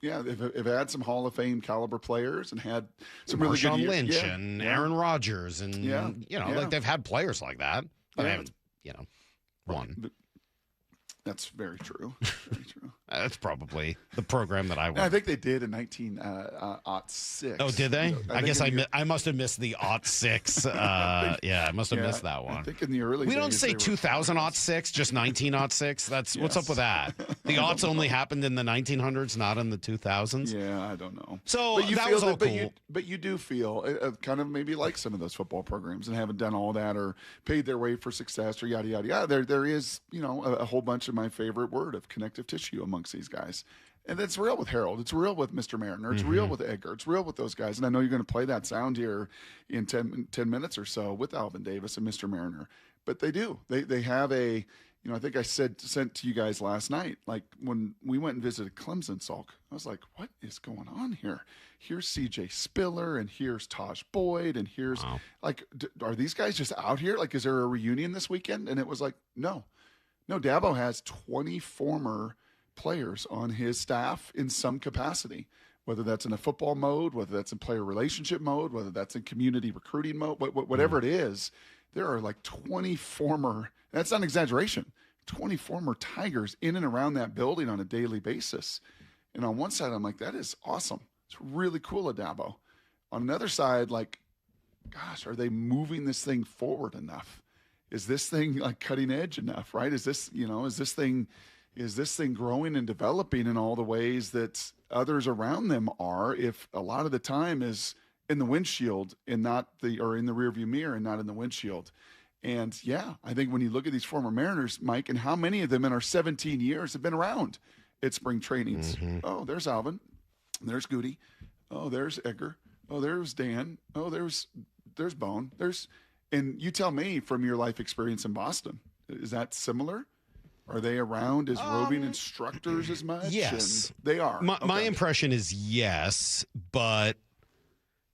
Yeah, they've had some Hall of Fame caliber players and had some really good Marshawn Lynch and Aaron Rodgers and like they've had players like that. But I haven't, won. That's very true. Very true. That's probably the program that I won. I think they did in 1906. Oh, did they? I guess I must have missed the '06. I must have missed that one. I think in the early we don't say 2006, just 1906. That's what's up with that. The aughts only happened in the 1900s, not in the 2000s. Yeah, I don't know. So that was all cool. But you do feel kind of maybe like some of those football programs and haven't done all that or paid their way for success or yada yada yada. There is a whole bunch of my favorite word of connective tissue amongst these guys. And it's real with Harold. It's real with Mr. Mariner. It's real with Edgar. It's real with those guys. And I know you're going to play that sound here in 10 minutes or so with Alvin Davis and Mr. Mariner. But they do. They have a, I think I sent to you guys last night, like when we went and visited Clemson, Salk, I was like, what is going on here? Here's CJ Spiller and here's Taj Boyd and here's like, are these guys just out here? Like, is there a reunion this weekend? And it was like, no, Dabo has 20 former players on his staff in some capacity, whether that's in a football mode, whether that's in player relationship mode, whether that's in community recruiting mode, whatever it is, there are like 20 former, that's not an exaggeration, 20 former Tigers in and around that building on a daily basis. And on one side, I'm like, that is awesome. It's really cool at Dabo. On another side, like, gosh, are they moving this thing forward enough? Is this thing like cutting edge enough, right? Is this thing growing and developing in all the ways that others around them are, if a lot of the time is in the windshield and or in the rearview mirror and not in the windshield? And yeah, I think when you look at these former Mariners, Mike, and how many of them in our 17 years have been around at spring trainings. Oh, there's Alvin. There's Goody. Oh, there's Edgar. Oh, there's Dan. Oh, there's Bone. And you tell me from your life experience in Boston, is that similar? Are they around as roving instructors as much? Yes. And they are. My impression is yes, but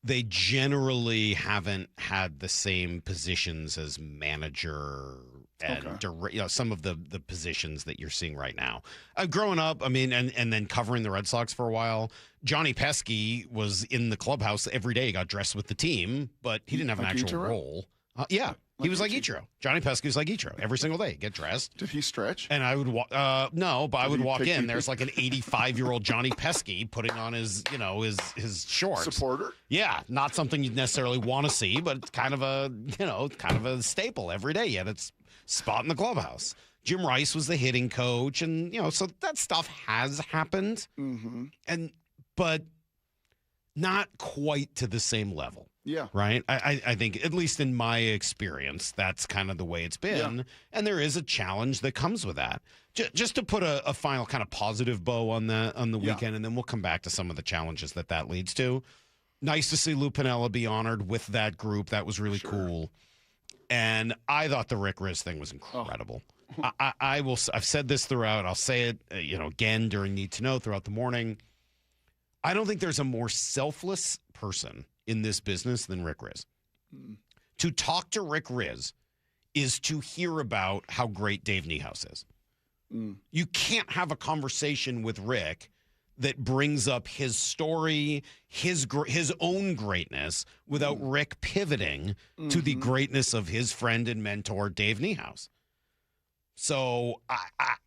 they generally haven't had the same positions as manager and some of the positions that you're seeing right now. Growing up, I mean, and then covering the Red Sox for a while, Johnny Pesky was in the clubhouse every day, got dressed with the team, but he didn't have an actual role. Yeah. He was like Ichiro. Johnny Pesky was like Ichiro every single day. Get dressed. Did he stretch? And I would walk. No, but I would walk in. There's like an 85-year-old Johnny Pesky putting on his shorts. Supporter? Yeah, not something you'd necessarily want to see, but it's kind of a staple every day. Yet it's spot in the clubhouse. Jim Rice was the hitting coach, and so that stuff has happened, but not quite to the same level. Yeah. Right? I think, at least in my experience, that's kind of the way it's been. Yeah. And there is a challenge that comes with that. Just to put a final kind of positive bow on the weekend, and then we'll come back to some of the challenges that leads to. Nice to see Lou Piniella be honored with that group. That was really cool. And I thought the Rick Riz thing was incredible. I've said this throughout. I'll say it again during Need to Know throughout the morning. I don't think there's a more selfless person in this business than Rick Riz. To talk to Rick Riz is to hear about how great Dave Niehaus is. You can't have a conversation with Rick that brings up his story, his own greatness, without Rick pivoting to the greatness of his friend and mentor, Dave Niehaus. So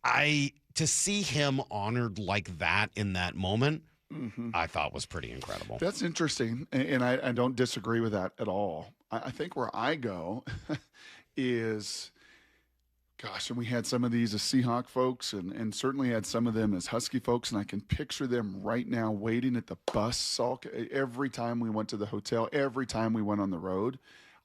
I to see him honored like that in that moment, I thought was pretty incredible. That's interesting, and I don't disagree with that at all. I think where I go is, gosh, and we had some of these as Seahawk folks, and certainly had some of them as Husky folks, and I can picture them right now waiting at the bus, Salk, every time we went to the hotel, every time we went on the road.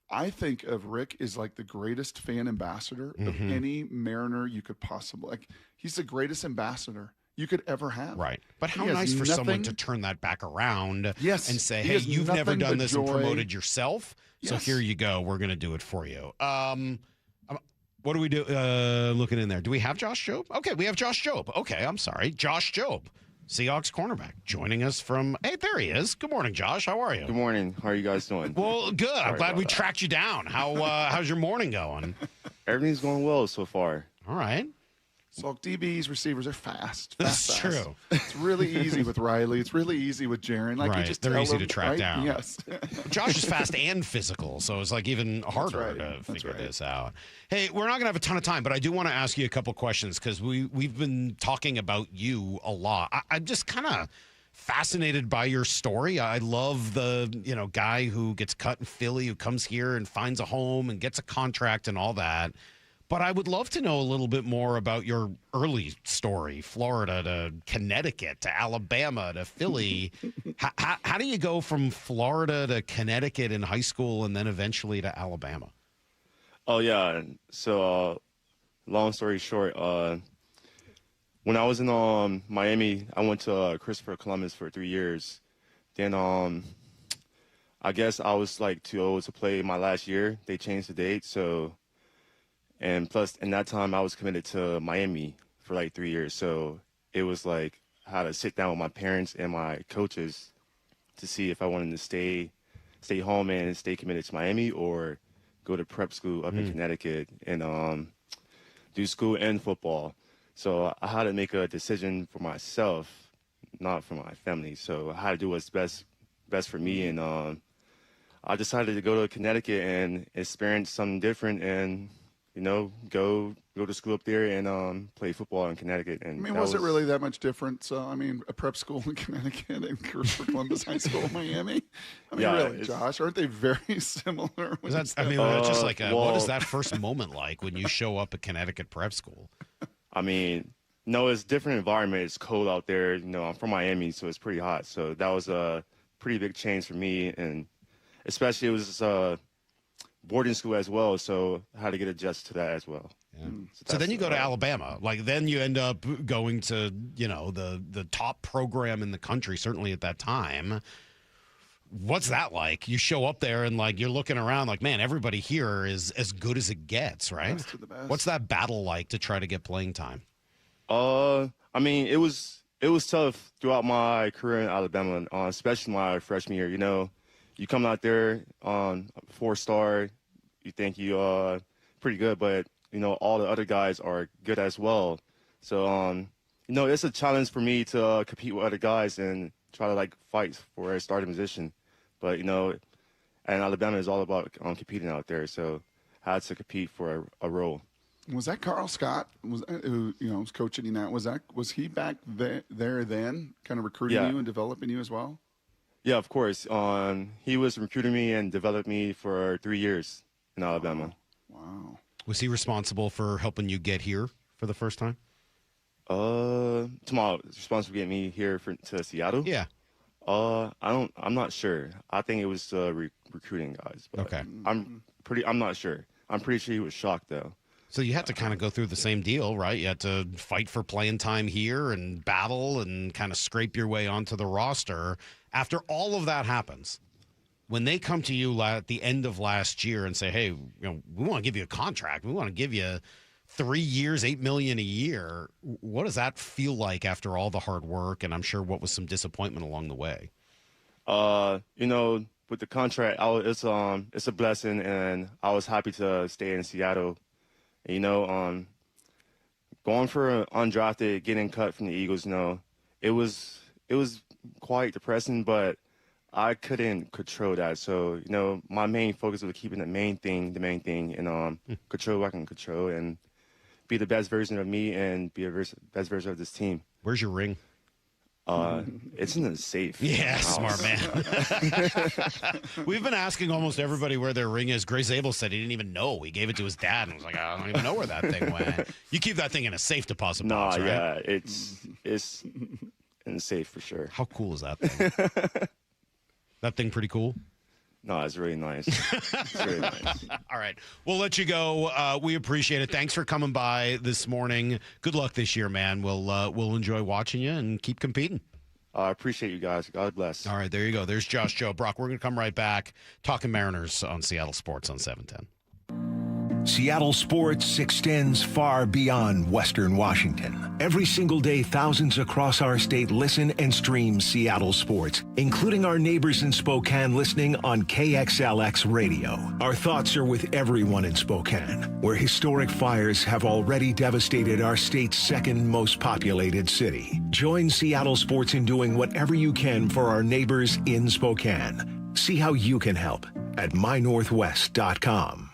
I think of Rick as like the greatest fan ambassador of any Mariner you could possibly, like, he's the greatest ambassador you could ever have. Right. But how nice for someone to turn that back around and say, hey, you've never done this and promoted yourself, so here you go. We're going to do it for you. What do we do looking in there? Do we have Josh Jobe? Okay, we have Josh Jobe. Okay, I'm sorry. Josh Jobe, Seahawks cornerback, joining us from, hey, there he is. Good morning, Josh. How are you? Good morning. How are you guys doing? Well, good. I'm glad we tracked you down. How's your morning going? Everything's going well so far. All right. So DBs, receivers are fast. That's true. It's really easy with Riley. It's really easy with Jaron. Like, right. you just They're easy to track right? down. Yes. Josh is fast and physical, so it's like even harder to figure this out. Hey, we're not going to have a ton of time, but I do want to ask you a couple questions because we've been talking about you a lot. I'm just kind of fascinated by your story. I love the guy who gets cut in Philly, who comes here and finds a home and gets a contract and all that. But I would love to know a little bit more about your early story, Florida to Connecticut to Alabama to Philly. How do you go from Florida to Connecticut in high school and then eventually to Alabama? Oh, yeah. So long story short, when I was in Miami, I went to Christopher Columbus for 3 years. Then I guess I was like too old to play my last year. They changed the date, and plus in that time I was committed to Miami for like 3 years. So it was like I had to sit down with my parents and my coaches to see if I wanted to stay home and stay committed to Miami or go to prep school up in Connecticut and do school and football. So I had to make a decision for myself, not for my family. So I had to do what's best for me, and I decided to go to Connecticut and experience something different, and go to school up there and play football in Connecticut. And I mean, was it really that much different? So, I mean, a prep school in Connecticut and Christopher Columbus High School in Miami. I mean, really, Josh, aren't they very similar? It's just like what is that first moment like when you show up at Connecticut prep school? I mean, no, it's a different environment. It's cold out there. I'm from Miami, so it's pretty hot. So that was a pretty big change for me, and especially it was boarding school as well, so I had to get adjusted to that as well. Yeah. So then you go to Alabama. Like then you end up going to, the top program in the country, certainly at that time. What's that like? You show up there and like you're looking around like, man, everybody here is as good as it gets, right? Best of the best. What's that battle like to try to get playing time? I mean, it was tough throughout my career in Alabama, especially my freshman year. You come out there on 4-star, you think you pretty good, but all the other guys are good as well. So it's a challenge for me to compete with other guys and try to like fight for a starting position. But and Alabama is all about competing out there, so I had to compete for a role. Was that Carl Scott who was coaching you now? Was he back there then, kind of recruiting you and developing you as well? Yeah, of course. He was recruiting me and developed me for 3 years in Alabama. Wow. Was he responsible for helping you get here for the first time? Tomorrow, responsible for getting me here to Seattle? Yeah. I'm not sure. I think it was recruiting guys. But okay. I'm not sure. I'm pretty sure he was shocked though. So you had to kind of go through the same deal, right? You had to fight for playing time here and battle and kind of scrape your way onto the roster. After all of that happens, when they come to you at the end of last year and say, hey, we want to give you a contract. We want to give you 3 years, $8 million a year. What does that feel like after all the hard work? And I'm sure what was some disappointment along the way? With the contract, it's a blessing, and I was happy to stay in Seattle. Going for undrafted, getting cut from the Eagles, it was quite depressing, but I couldn't control that. So, my main focus was keeping the main thing, and control what I can control, and be the best version of me and be the best version of this team. Where's your ring? It's in the safe. Yeah, smart man. We've been asking almost everybody where their ring is. Gray Zabel said he didn't even know. He gave it to his dad and was like, I don't even know where that thing went. You keep that thing in a safe deposit box, right? Yeah, it's in the safe for sure. How cool is that thing? That thing pretty cool? No, it's really nice. It's really nice. All right. We'll let you go. We appreciate it. Thanks for coming by this morning. Good luck this year, man. We'll enjoy watching you and keep competing. I appreciate you guys. God bless. All right. There you go. There's Josh, Joe, Brock. We're going to come right back talking Mariners on Seattle Sports on 710. Seattle sports extends far beyond Western Washington. Every single day, thousands across our state listen and stream Seattle sports, including our neighbors in Spokane listening on KXLX radio. Our thoughts are with everyone in Spokane, where historic fires have already devastated our state's second most populated city. Join Seattle sports in doing whatever you can for our neighbors in Spokane. See how you can help at mynorthwest.com.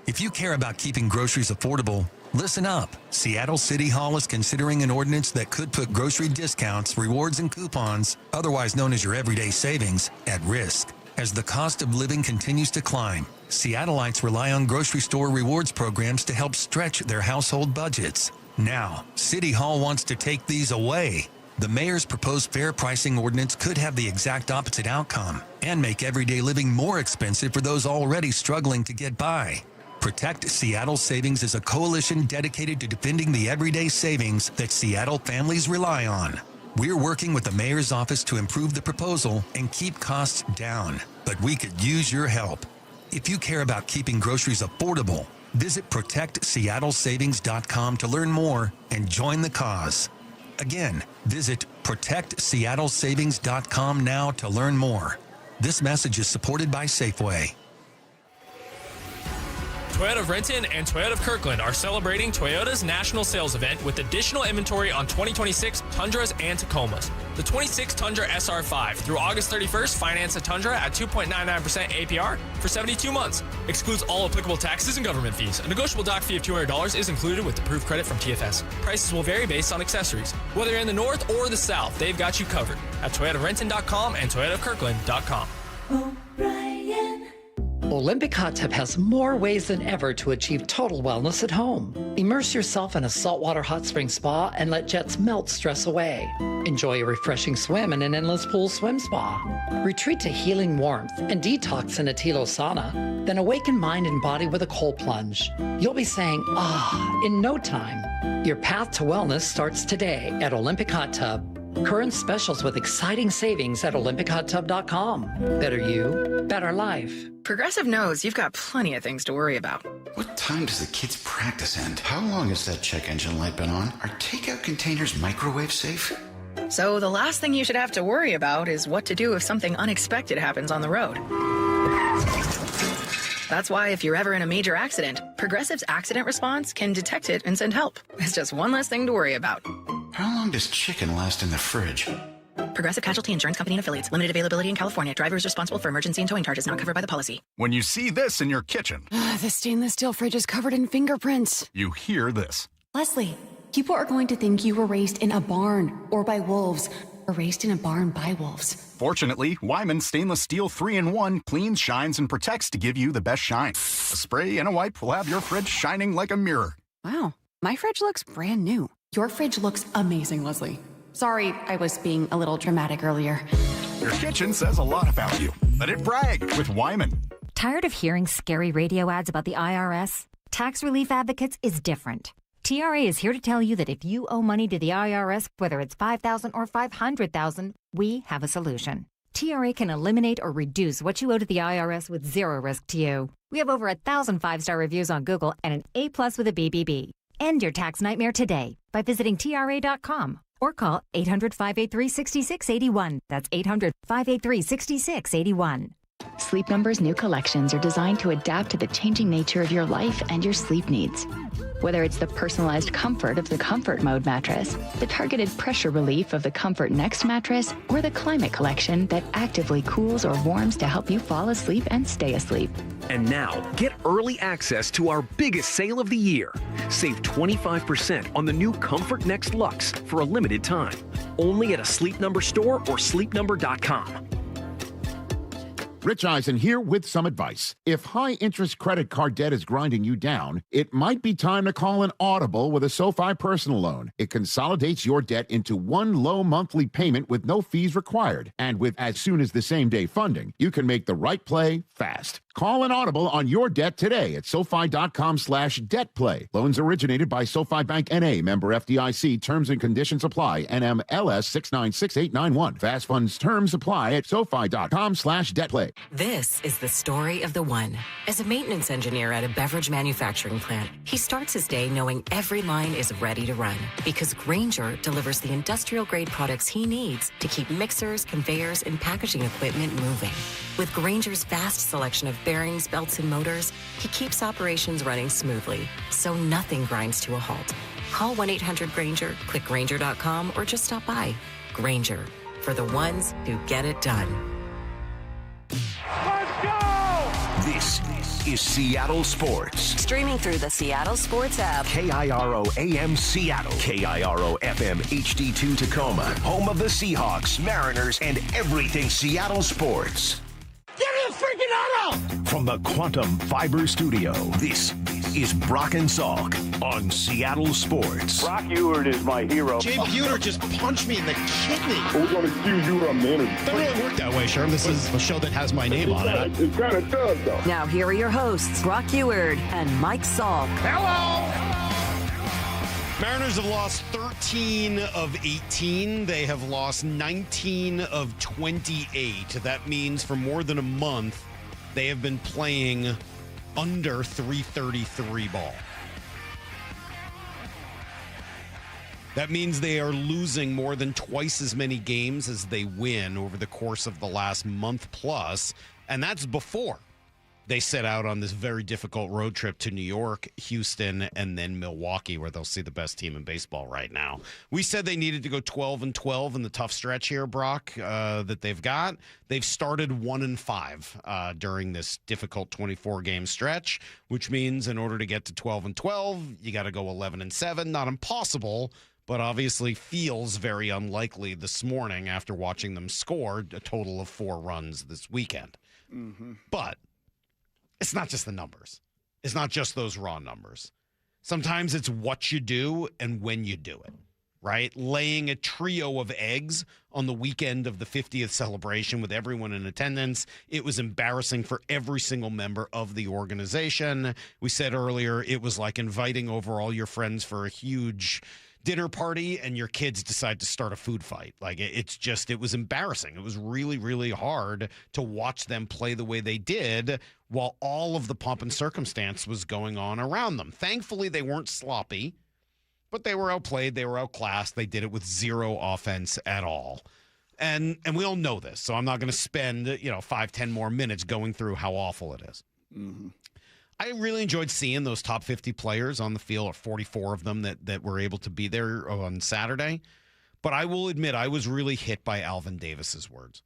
If you care about keeping groceries affordable, listen up. Seattle City Hall is considering an ordinance that could put grocery discounts, rewards, and coupons, otherwise known as your everyday savings, at risk. As the cost of living continues to climb, Seattleites rely on grocery store rewards programs to help stretch their household budgets. Now, City Hall wants to take these away. The mayor's proposed fair pricing ordinance could have the exact opposite outcome and make everyday living more expensive for those already struggling to get by. Protect Seattle Savings is a coalition dedicated to defending the everyday savings that Seattle families rely on. We're working with the mayor's office to improve the proposal and keep costs down, but we could use your help. If you care about keeping groceries affordable, visit ProtectSeattleSavings.com to learn more and join the cause. Again, visit ProtectSeattleSavings.com now to learn more. This message is supported by Safeway. Toyota of Renton and Toyota of Kirkland are celebrating Toyota's national sales event with additional inventory on 2026 Tundras and Tacomas. The 26 Tundra SR5 through August 31st, finance a Tundra at 2.99% APR for 72 months. Excludes all applicable taxes and government fees. A negotiable doc fee of $200 is included with approved credit from TFS. Prices will vary based on accessories. Whether you're in the north or the south, they've got you covered at ToyotaRenton.com and ToyotaofKirkland.com. Olympic Hot Tub has more ways than ever to achieve total wellness at home. Immerse yourself in a saltwater hot spring spa and let jets melt stress away. Enjoy a refreshing swim in an endless pool swim spa. Retreat to healing warmth and detox in a Tilo sauna. Then awaken mind and body with a cold plunge. You'll be saying, ah, in no time. Your path to wellness starts today at Olympic Hot Tub. Current specials with exciting savings at OlympicHotTub.com. Better you, better life. Progressive knows you've got plenty of things to worry about. What time does the kids' practice end? How long has that check engine light been on? Are takeout containers microwave safe? So the last thing you should have to worry about is what to do if something unexpected happens on the road. That's why if you're ever in a major accident, Progressive's accident response can detect it and send help. It's just one less thing to worry about. How long does chicken last in the fridge? Progressive Casualty Insurance Company and Affiliates. Limited availability in California. Driver is responsible for emergency and towing charges not covered by the policy. When you see this in your kitchen, the stainless steel fridge is covered in fingerprints. you hear this. Leslie, people are going to think you were raised in a barn or by wolves or raised in a barn by wolves. Fortunately, Wyman Stainless Steel 3-in-1 cleans, shines, and protects to give you the best shine. A spray and a wipe will have your fridge shining like a mirror. Wow, my fridge looks brand new. Your fridge looks amazing, Leslie. Sorry, I was being a little dramatic earlier. Your kitchen says a lot about you. Let it brag with Wyman. Tired of hearing scary radio ads about the IRS? Tax Relief Advocates is different. TRA is here to tell you that if you owe money to the IRS, whether it's $5,000 or $500,000, we have a solution. TRA can eliminate or reduce what you owe to the IRS with zero risk to you. We have over 1,000 5-star reviews on Google and an A+ with a BBB. End your tax nightmare today by visiting TRA.com or call 800-583-6681. That's 800-583-6681. Sleep Number's new collections are designed to adapt to the changing nature of your life and your sleep needs. Whether it's the personalized comfort of the Comfort Mode mattress, the targeted pressure relief of the Comfort Next mattress, or the Climate Collection that actively cools or warms to help you fall asleep and stay asleep. And now, get early access to our biggest sale of the year. Save 25% on the new Comfort Next Luxe for a limited time. Only at a Sleep Number store or sleepnumber.com. Rich Eisen here with some advice. If high-interest credit card debt is grinding you down, it might be time to call an audible with a SoFi personal loan. It consolidates your debt into one low monthly payment with no fees required. And with as soon as the same-day funding, you can make the right play fast. Call an audible on your debt today at SoFi.com/debtplay. Loans originated by SoFi Bank N.A. Member FDIC. Terms and conditions apply. NMLS 696891. Fast funds terms apply at SoFi.com/debtplay. This is the story of the one. As a maintenance engineer at a beverage manufacturing plant, he starts his day knowing every line is ready to run because Grainger delivers the industrial-grade products he needs to keep mixers, conveyors, and packaging equipment moving. With Grainger's vast selection of bearings, belts, and motors, he keeps operations running smoothly, so nothing grinds to a halt. Call 1-800-GRAINGER, click Grainger.com, or just stop by. Grainger, for the ones who get it done. Let's go! This is Seattle Sports. Streaming through the Seattle Sports app. KIRO AM Seattle. KIRO FM HD2 Tacoma. Home of the Seahawks, Mariners, and everything Seattle sports. Give me a freaking auto! From the Quantum Fiber Studio, this is Brock and Salk on Seattle Sports. Brock Ewert is my hero. Jay Buhner just punched me in the kidney. We're going to accuse you of manager. Doesn't really work that way, Sherm. This is a show that has my name on it. It kind of does, though. Now here are your hosts, Brock Ewert and Mike Salk. Hello! Mariners have lost 13 of 18. They have lost 19 of 28. That means for more than a month, they have been playing under 333 ball. That means they are losing more than twice as many games as they win over the course of the last month plus, and that's before they set out on this very difficult road trip to New York, Houston, and then Milwaukee, where they'll see the best team in baseball right now. We said they needed to go 12-12 in the tough stretch here, Brock, that they've got. They've started 1-5 during this difficult 24-game stretch, which means in order to get to 12-12, you got to go 11-7. Not impossible, but obviously feels very unlikely this morning after watching them score a total of 4 runs this weekend. Mm-hmm. But it's not just the numbers. It's not just those raw numbers. Sometimes it's what you do and when you do it, right? Laying a trio of eggs on the weekend of the 50th celebration with everyone in attendance. It was embarrassing for every single member of the organization. We said earlier it was like inviting over all your friends for a huge dinner party and your kids decide to start a food fight. Like it was embarrassing. It was really, really hard to watch them play the way they did while all of the pomp and circumstance was going on around them. Thankfully, they weren't sloppy, but they were outplayed. They were outclassed. They did it with zero offense at all. And we all know this, so I'm not going to spend 5-10 more minutes going through how awful it is. Mm-hmm. I really enjoyed seeing those top 50 players on the field, or 44 of them that were able to be there on Saturday. But I will admit, I was really hit by Alvin Davis's words.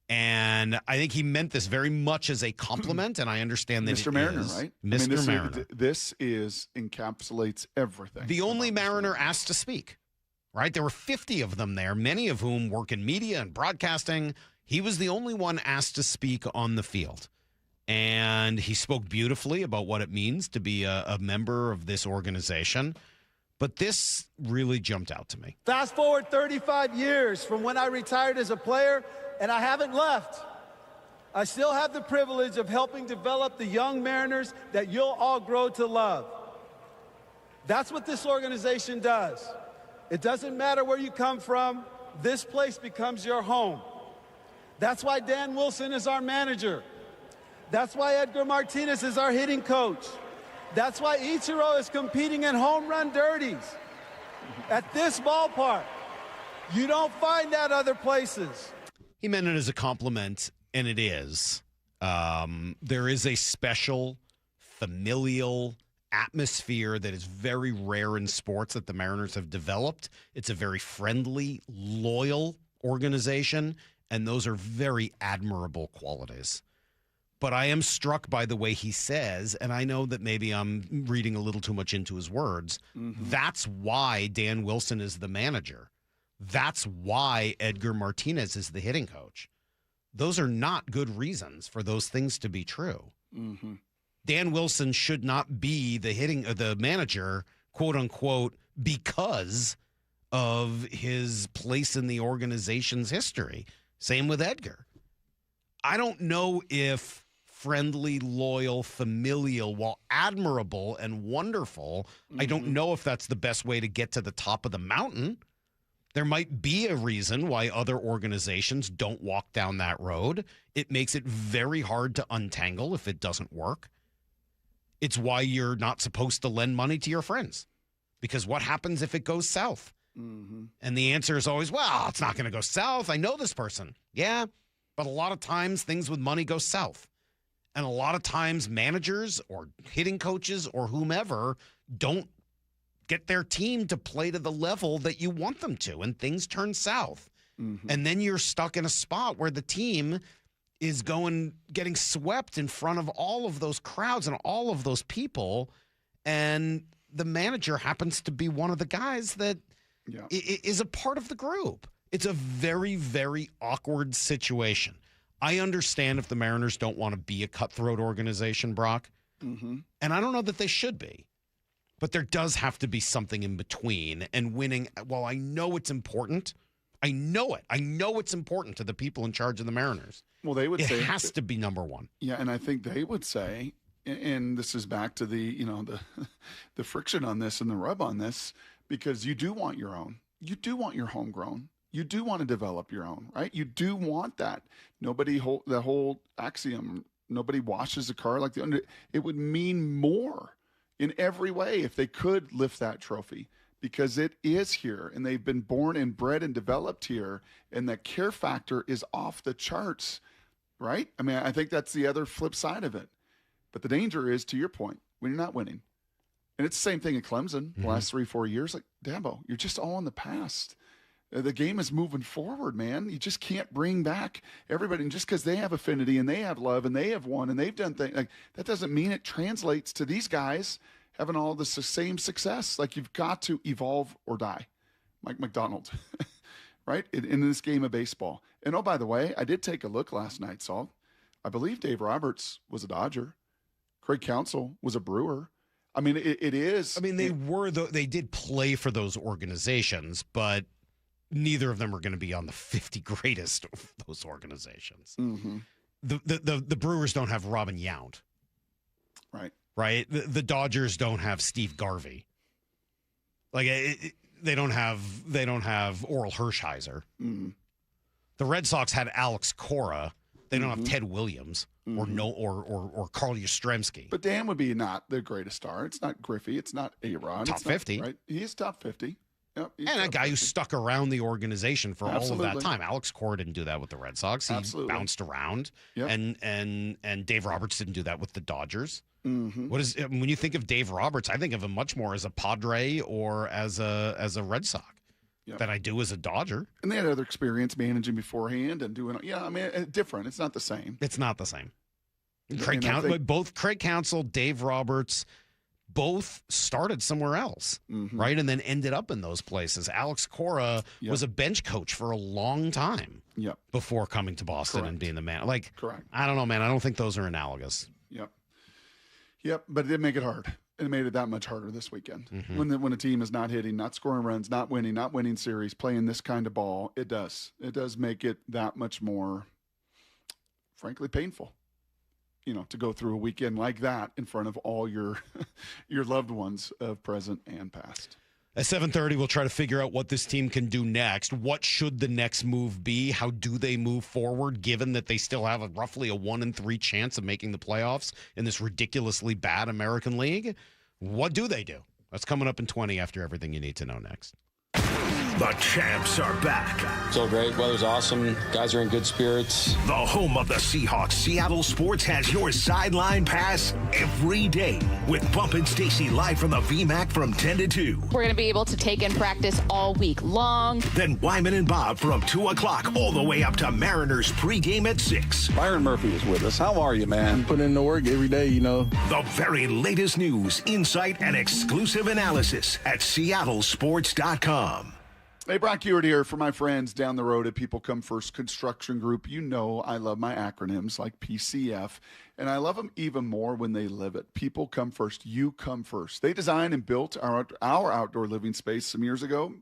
And I think he meant this very much as a compliment, and I understand that Mr. Mariner, right? Mr. Mariner. This encapsulates everything. The only Mariner asked to speak, right? There were 50 of them there, many of whom work in media and broadcasting. He was the only one asked to speak on the field. And he spoke beautifully about what it means to be a member of this organization. But this really jumped out to me. Fast forward 35 years from when I retired as a player, and I haven't left. I still have the privilege of helping develop the young Mariners that you'll all grow to love. That's what this organization does. It doesn't matter where you come from. This place becomes your home. That's why Dan Wilson is our manager. That's why Edgar Martinez is our hitting coach. That's why Ichiro is competing in home run derbies at this ballpark. You don't find that other places. He meant it as a compliment, and it is. There is a special, familial atmosphere that is very rare in sports that the Mariners have developed. It's a very friendly, loyal organization, and those are very admirable qualities. But I am struck by the way he says, and I know that maybe I'm reading a little too much into his words. Mm-hmm. That's why Dan Wilson is the manager. That's why Edgar Martinez is the hitting coach. Those are not good reasons for those things to be true. Mm-hmm. Dan Wilson should not be the manager, quote unquote, because of his place in the organization's history. Same with Edgar. I don't know if friendly, loyal, familial, while admirable and wonderful, I don't know if that's the best way to get to the top of the mountain. There might be a reason why other organizations don't walk down that road. It makes it very hard to untangle if it doesn't work. It's why you're not supposed to lend money to your friends, because what happens if it goes south? Mm-hmm. And the answer is always, well, it's not going to go south. I know this person. Yeah, but a lot of times things with money go south. And a lot of times managers or hitting coaches or whomever don't get their team to play to the level that you want them to, and things turn south. Mm-hmm. And then you're stuck in a spot where the team is getting swept in front of all of those crowds and all of those people, and the manager happens to be one of the guys that is a part of the group. It's a very, very awkward situation. I understand if the Mariners don't want to be a cutthroat organization, Brock. Mm-hmm. And I don't know that they should be. But there does have to be something in between. And winning, while I know it's important, I know it. I know it's important to the people in charge of the Mariners. Well, they would say it has to be number one. Yeah, and I think they would say, and this is back to the the friction on this and the rub on this, because you do want your own. You do want your homegrown. You do want to develop your own, right? You do want that. The whole axiom, nobody washes a car like it would mean more in every way if they could lift that trophy, because it is here and they've been born and bred and developed here, and the care factor is off the charts, right? I mean, I think that's the other flip side of it. But the danger is, to your point, when you're not winning. And it's the same thing at Clemson the last 3-4 years. Like, Dabo, you're just all in the past. The game is moving forward, man. You just can't bring back everybody. And just because they have affinity and they have love and they have won and they've done things, like, that doesn't mean it translates to these guys having all the same success. Like, you've got to evolve or die. Mike McDonald, right? In this game of baseball. And, oh, by the way, I did take a look last night, Salt. I believe Dave Roberts was a Dodger. Craig Counsell was a Brewer. I mean, it is. I mean, they did play for those organizations, but neither of them are going to be on the 50 greatest of those organizations. Mm-hmm. The Brewers don't have Robin Yount. Right? The Dodgers don't have Steve Garvey. Like, they don't have Oral Hershiser. Mm-hmm. The Red Sox had Alex Cora. They don't have Ted Williams or Carl Yastrzemski. But Dan would be not the greatest star. It's not Griffey. It's not A-Rod. Top 50. Right? He is top 50. Yep, and a guy who stuck around the organization for Absolutely. all of that time. Alex Cora didn't do that with the Red Sox. He Absolutely. Bounced around. Yep. And Dave Roberts didn't do that with the Dodgers. Mm-hmm. When you think of Dave Roberts, I think of him much more as a Padre or as a Red Sox than I do as a Dodger. And they had other experience managing beforehand and doing, I mean, different. It's not the same. It's not the same. Both Craig Counsell, Dave Roberts, both started somewhere else, right? And then ended up in those places. Alex Cora was a bench coach for a long time before coming to Boston and being the man. Like, I don't know, man. I don't think those are analogous. Yep, but it did make it hard. It made it that much harder this weekend. When a team is not hitting, not scoring runs, not winning series, playing this kind of ball, it does make it that much more, frankly, painful. To go through a weekend like that in front of all your loved ones of present and past. At 7:30, we'll try to figure out what this team can do next. What should the next move be? How do they move forward, given that they still have roughly a 1-in-3 chance of making the playoffs in this ridiculously bad American League? What do they do? That's coming up in 20 after everything you need to know next. The champs are back. So great. Weather's awesome. Guys are in good spirits. The home of the Seahawks, Seattle Sports, has your sideline pass every day with Bump and Stacy live from the VMAC from 10 to 2. We're going to be able to take in practice all week long. Then Wyman and Bob from 2 o'clock all the way up to Mariners pregame at 6. Byron Murphy is with us. How are you, man? Putting in the work every day, The very latest news, insight, and exclusive analysis at seattlesports.com. Hey, Brock Ewart here for my friends down the road at People Come First Construction Group. I love my acronyms like PCF, and I love them even more when they live it. People come first. You come first. They designed and built our outdoor living space some years ago,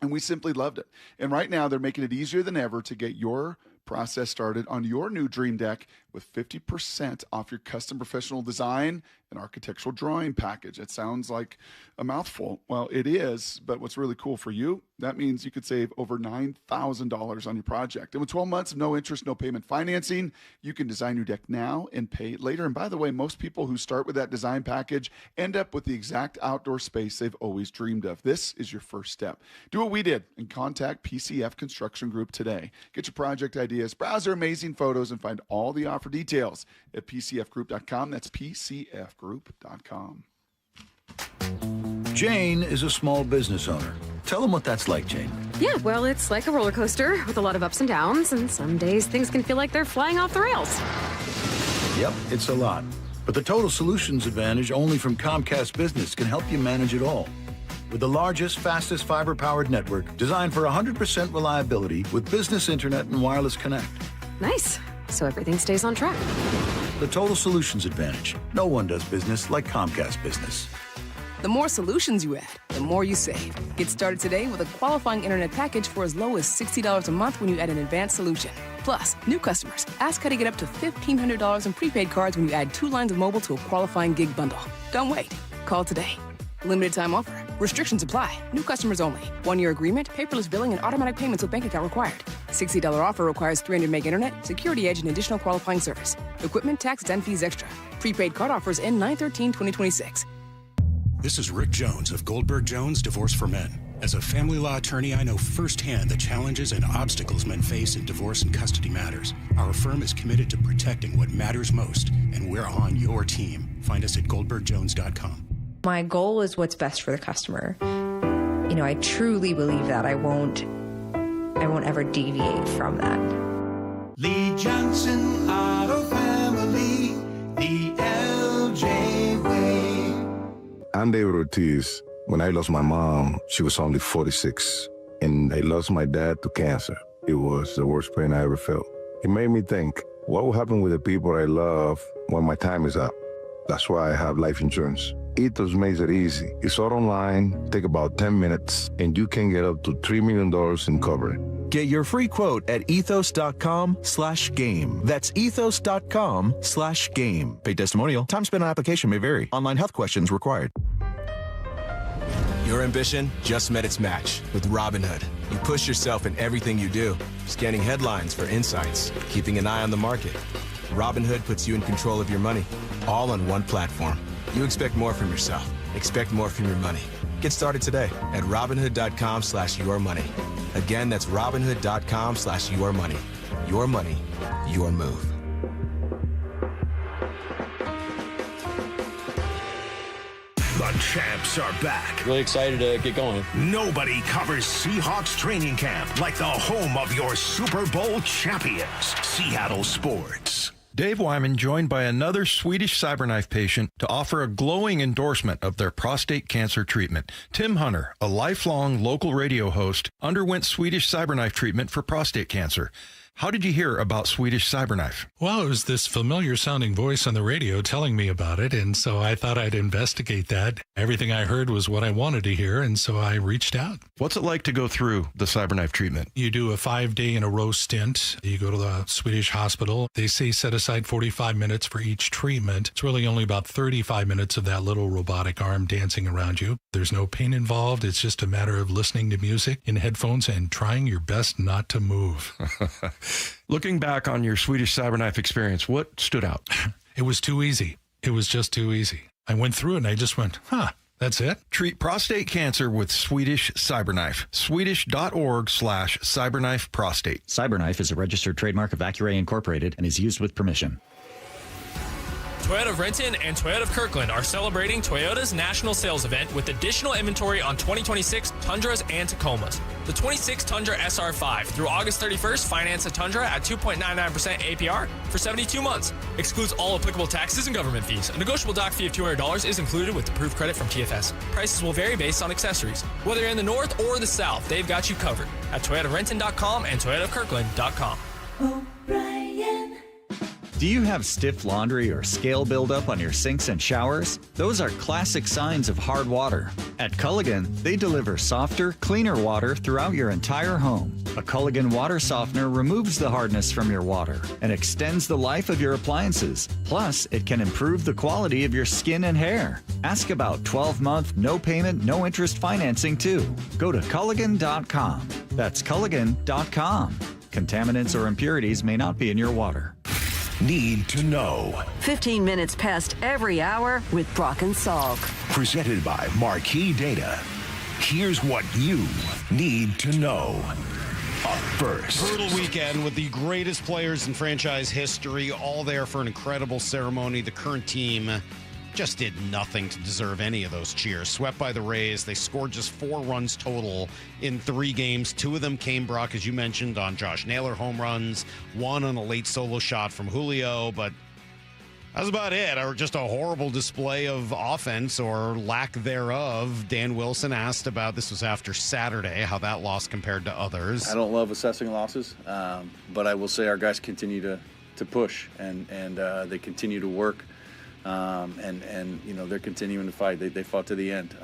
and we simply loved it. And right now, they're making it easier than ever to get your process started on your new dream deck with 50% off your custom professional design and architectural drawing package. It sounds like a mouthful. Well, it is, but what's really cool for you, that means you could save over $9,000 on your project. And with 12 months of no interest, no payment financing, you can design your deck now and pay later. And by the way, most people who start with that design package end up with the exact outdoor space they've always dreamed of. This is your first step. Do what we did and contact PCF Construction Group today. Get your project ideas, browse their amazing photos, and find all the offer details at pcfgroup.com. That's pcfgroup.com. Jane is a small business owner. Tell them what that's like, Jane. Yeah, well, it's like a roller coaster with a lot of ups and downs, and some days things can feel like they're flying off the rails. Yep, it's a lot. But the Total Solutions Advantage only from Comcast Business can help you manage it all. With the largest, fastest fiber-powered network designed for 100% reliability with business internet and wireless connect. Nice. So everything stays on track. The total solutions advantage. No one does business like Comcast Business. The more solutions you add, the more you save. Get started today with a qualifying internet package for as low as $60 a month when you add an advanced solution. Plus, new customers, ask how to get up to $1,500 in prepaid cards when you add 2 lines of mobile to a qualifying gig bundle. Don't wait. Call today. Limited time offer. Restrictions apply. New customers only. 1-year agreement, paperless billing, and automatic payments with bank account required. $60 offer requires 300 meg internet, security edge, and additional qualifying service. Equipment, taxes, and fees extra. Prepaid card offers end 9/13/2026. This is Rick Jones of Goldberg Jones Divorce for Men. As a family law attorney, I know firsthand the challenges and obstacles men face in divorce and custody matters. Our firm is committed to protecting what matters most, and we're on your team. Find us at goldbergjones.com. My goal is what's best for the customer. You know, I truly believe that. I won't ever deviate from that. Lee Johnson Auto Family, the LJ way. I'm David Ortiz. When I lost my mom, she was only 46, and I lost my dad to cancer. It was the worst pain I ever felt. It made me think, what will happen with the people I love when my time is up? That's why I have life insurance. Ethos makes it easy. It's all online, take about 10 minutes, and you can get up to $3 million in coverage. Get your free quote at ethos.com/game. That's ethos.com/game. Paid testimonial. Time spent on application may vary. Online health questions required. Your ambition just met its match with Robinhood. You push yourself in everything you do, scanning headlines for insights, keeping an eye on the market. Robinhood puts you in control of your money, all on one platform. You expect more from yourself. Expect more from your money. Get started today at Robinhood.com/yourmoney. Again, that's Robinhood.com/yourmoney. Your money, your move. The champs are back. Really excited to get going. Nobody covers Seahawks training camp like the home of your Super Bowl champions, Seattle Sports. Dave Wyman joined by another Swedish cyberknife patient to offer a glowing endorsement of their prostate cancer treatment. Tim Hunter, a lifelong local radio host, underwent Swedish cyberknife treatment for prostate cancer. How did you hear about Swedish cyberknife? Well, it was this familiar sounding voice on the radio telling me about it, and so I thought I'd investigate that. Everything I heard was what I wanted to hear, and so I reached out. What's it like to go through the cyberknife treatment? You do a 5-day-in-a-row stint. You go to the Swedish hospital. They say set aside 45 minutes for each treatment. It's really only about 35 minutes of that little robotic arm dancing around you. There's no pain involved. It's just a matter of listening to music in headphones and trying your best not to move. Looking back on your Swedish cyberknife experience, what stood out? It was too easy. It was just too easy. I went through it and I just went, that's it. Treat prostate cancer with Swedish cyberknife. Swedish.org/cyberknife prostate. Cyberknife is a registered trademark of Accuray Incorporated and is used with permission. Toyota of Renton and Toyota of Kirkland are celebrating Toyota's national sales event with additional inventory on 2026 Tundras and Tacomas. The 26 Tundra SR5 through August 31st, finance a Tundra at 2.99% APR for 72 months. Excludes all applicable taxes and government fees. A negotiable doc fee of $200 is included with approved credit from TFS. Prices will vary based on accessories. Whether you're in the north or the south, they've got you covered at ToyotaRenton.com and ToyotaofKirkland.com. Do you have stiff laundry or scale buildup on your sinks and showers? Those are classic signs of hard water. At Culligan, they deliver softer, cleaner water throughout your entire home. A Culligan water softener removes the hardness from your water and extends the life of your appliances. Plus, it can improve the quality of your skin and hair. Ask about 12-month, no payment, no interest financing too. Go to Culligan.com. That's Culligan.com. Contaminants or impurities may not be in your water. Need to know. 15 minutes past every hour with Brock and Salk. Presented by Marquee Data. Here's what you need to know. Up first. Brutal weekend with the greatest players in franchise history, all there for an incredible ceremony. The current team just did nothing to deserve any of those cheers. Swept by the Rays. They scored just 4 runs total in 3 games. 2 of them came, Brock, as you mentioned, on Josh Naylor home runs. 1 on a late solo shot from Julio, but that was about it. Or just a horrible display of offense or lack thereof. Dan Wilson asked about, this was after Saturday, how that loss compared to others. I don't love assessing losses, but I will say our guys continue to to push, and they continue to work, and they're continuing to fight. They fought to the end,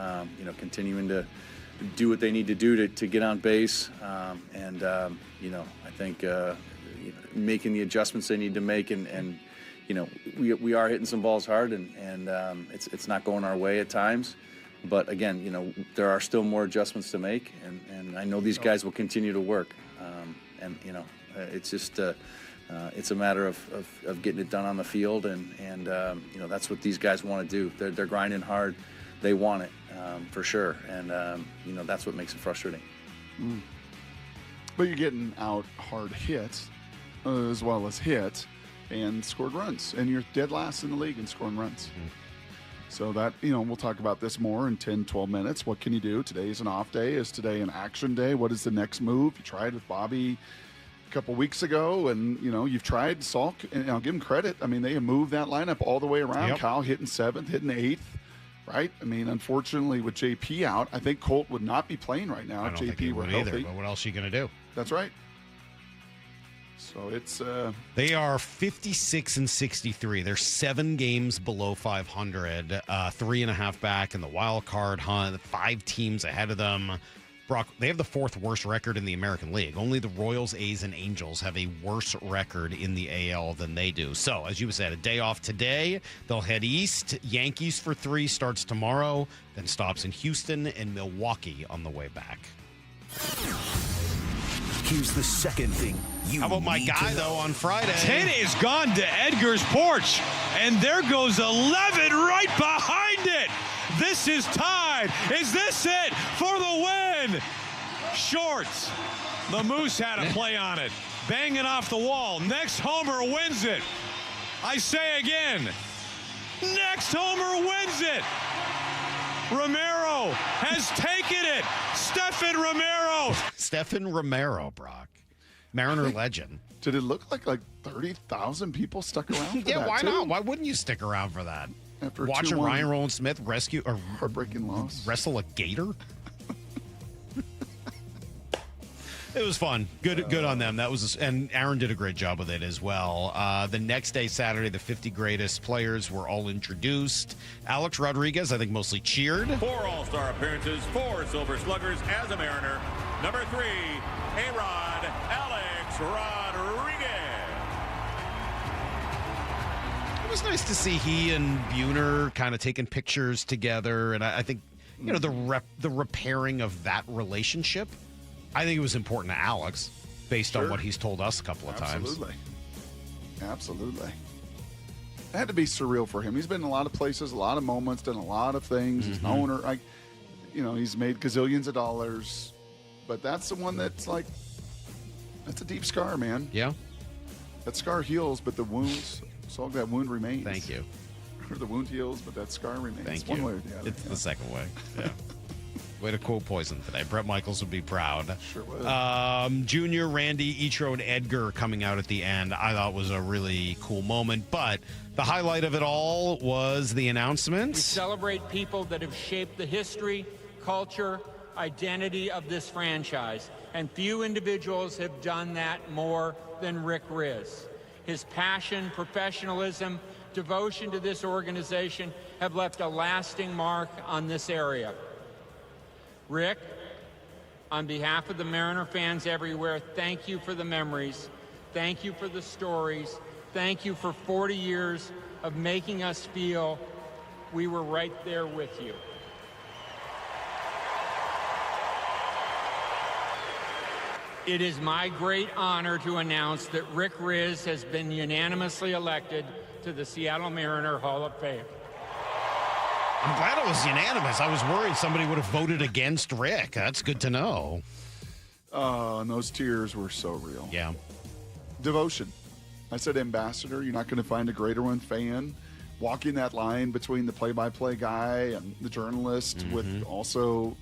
continuing to do what they need to do to get on base, I think making the adjustments they need to make, and we are hitting some balls hard, and it's not going our way at times. But again, there are still more adjustments to make, and I know these guys will continue to work. It's just it's a matter of getting it done on the field, and that's what these guys want to do. They're grinding hard. They want it for sure, and that's what makes it frustrating. But you're getting out hard hits as well as hit and scored runs, and you're dead last in the league in scoring runs. So that, we'll talk about this more in 10, 12 minutes. What can you do? Today is an off day. Is today an action day? What is the next move? You tried with Bobby a couple weeks ago, and, you've tried Salk, and I'll give him credit. I mean, they have moved that lineup all the way around. Yep. Kyle hitting 7th, hitting 8th, right? I mean, unfortunately, with JP out, I think Colt would not be playing right now if JP were healthy. Either, but what else are you going to do? That's right. So it's they are 56-63. They're 7 games below 500, 3.5 back in the wild card hunt. 5 teams ahead of them. Brock, they have the 4th worst record in the American League. Only the Royals, A's, and Angels have a worse record in the AL than they do. So, as you said, a day off today. They'll head east. Yankees for 3 starts tomorrow, then stops in Houston and Milwaukee on the way back. Here's the second thing you How about my guy, though, on Friday? 10 is gone to Edgar's porch, and there goes 11 right behind it. This is tied. Is this it for the win? Shorts. The Moose had a play on it. Banging off the wall. Next homer wins it. I say again, next homer wins it. Romero has taken it. Stephen Romero, Brock. Mariner legend. Did it look like 30,000 people stuck around for yeah, that, why too? not? Why wouldn't you stick around for that? After watching Ryan Roland Smith rescue or heartbreaking loss, wrestle a gator. It was fun. Good on them. That was, and Aaron did a great job with it as well. The next day, Saturday, the 50 greatest players were all introduced. Alex Rodriguez, I think, mostly cheered. 4 All-Star appearances, 4 Silver Sluggers as a Mariner. Number 3, A-Rod, Alex Rodriguez. It was nice to see he and Buhner kind of taking pictures together, and I think the repairing of that relationship. I think it was important to Alex, based on what he's told us a couple of times. Absolutely. It had to be surreal for him. He's been in a lot of places, a lot of moments, done a lot of things. He's an owner. He's made gazillions of dollars. But that's the one that's that's a deep scar, man. Yeah. That scar heals, but the wounds, that wound remains. Thank you. Or the wound heals, but that scar remains. Thank one you. way or the other. It's the second way. Yeah. Way to quote Poison today. Brett Michaels would be proud. Sure would. Junior, Randy, Ichiro, and Edgar coming out at the end, I thought was a really cool moment. But the highlight of it all was the announcement. We celebrate people that have shaped the history, culture, identity of this franchise. And few individuals have done that more than Rick Riz. His passion, professionalism, devotion to this organization have left a lasting mark on this area. Rick, on behalf of the Mariner fans everywhere, thank you for the memories. Thank you for the stories. Thank you for 40 years of making us feel we were right there with you. It is my great honor to announce that Rick Riz has been unanimously elected to the Seattle Mariner Hall of Fame. I'm glad it was unanimous. I was worried somebody would have voted against Rick. That's good to know. Oh, and those tears were so real. Yeah. Devotion. I said ambassador. You're not going to find a greater one. Fan. Walking that line between the play-by-play guy and the journalist with also,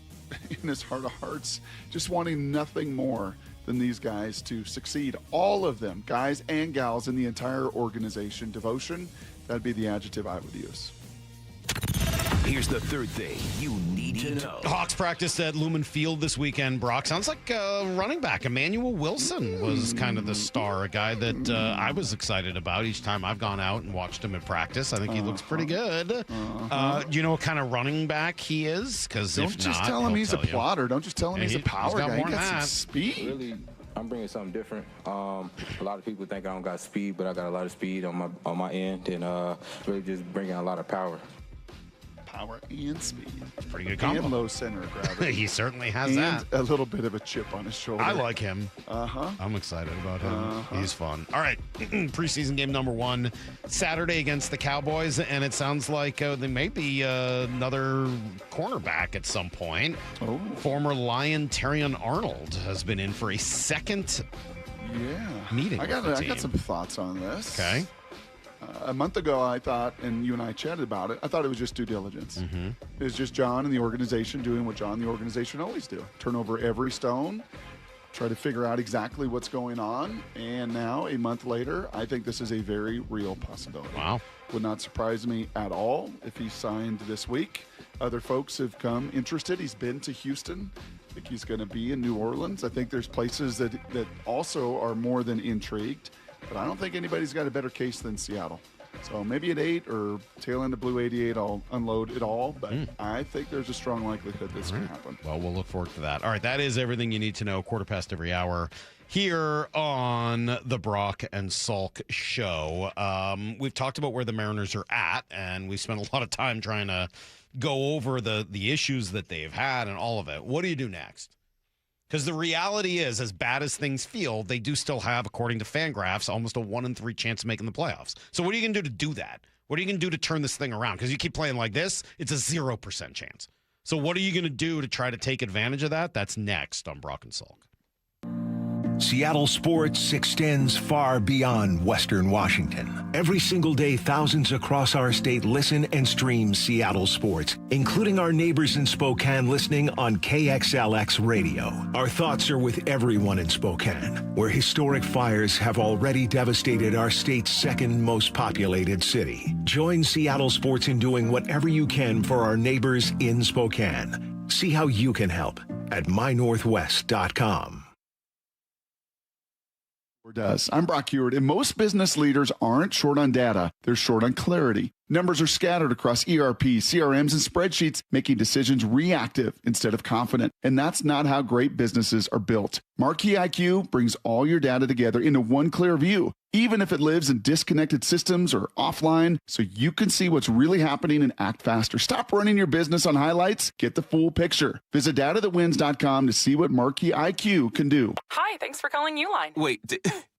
in his heart of hearts, just wanting nothing more than these guys to succeed. All of them, guys and gals in the entire organization. Devotion, that'd be the adjective I would use. Here's the third thing you need to know. Hawks practiced at Lumen Field this weekend, Brock. Sounds like running back Emmanuel Wilson was kind of the star, a guy that I was excited about each time I've gone out and watched him in practice. I think he looks pretty good. Do you know what kind of running back he is? Because Don't just tell him he's a plotter. Don't just tell him he's a power guy. He got some speed. Really, I'm bringing something different. A lot of people think I don't got speed, but I got a lot of speed on my end, and really just bringing a lot of power. Power and speed. Pretty good combo. And low center of gravity. He certainly has and that. A little bit of a chip on his shoulder. I like him. I'm excited about him. He's fun. All right, preseason game number 1, Saturday against the Cowboys, and it sounds like they may be another cornerback at some point. Former Lion Terrion Arnold has been in for a second meeting. I got some thoughts on this. Okay. A month ago, I thought, and you and I chatted about it, I thought it was just due diligence. It was just John and the organization doing what John and the organization always do. Turn over every stone, try to figure out exactly what's going on. And now, a month later, I think this is a very real possibility. Wow. Would not surprise me at all if he signed this week. Other folks have come interested. He's been to Houston. I think he's going to be in New Orleans. I think there's places that also are more than intrigued. But I don't think anybody's got a better case than Seattle. So maybe at 8 or tail end of Blue 88, I'll unload it all. But I think there's a strong likelihood this can happen. Well, we'll look forward to that. All right, that is everything you need to know. 1/4 every hour here on the Brock and Salk Show. We've talked about where the Mariners are at, and we spent a lot of time trying to go over the issues that they've had and all of it. What do you do next? Because the reality is, as bad as things feel, they do still have, according to Fangraphs, almost a 1 in 3 chance of making the playoffs. So what are you going to do that? What are you going to do to turn this thing around? Because you keep playing like this, it's a 0% chance. So what are you going to do to try to take advantage of that? That's next on Brock and Salk. Seattle sports extends far beyond Western Washington. Every single day, thousands across our state listen and stream Seattle sports, including our neighbors in Spokane listening on KXLX radio. Our thoughts are with everyone in Spokane, where historic fires have already devastated our state's second most populated city. Join Seattle sports in doing whatever you can for our neighbors in Spokane. See how you can help at mynorthwest.com. Does. I'm Brock Ewart, and most business leaders aren't short on data. They're short on clarity. Numbers are scattered across ERP, CRMs, and spreadsheets, making decisions reactive instead of confident. And that's not how great businesses are built. Marquee IQ brings all your data together into one clear view, even if it lives in disconnected systems or offline, so you can see what's really happening and act faster. Stop running your business on highlights. Get the full picture. Visit datathatwins.com to see what Marquee IQ can do. Hi, thanks for calling Uline. Wait,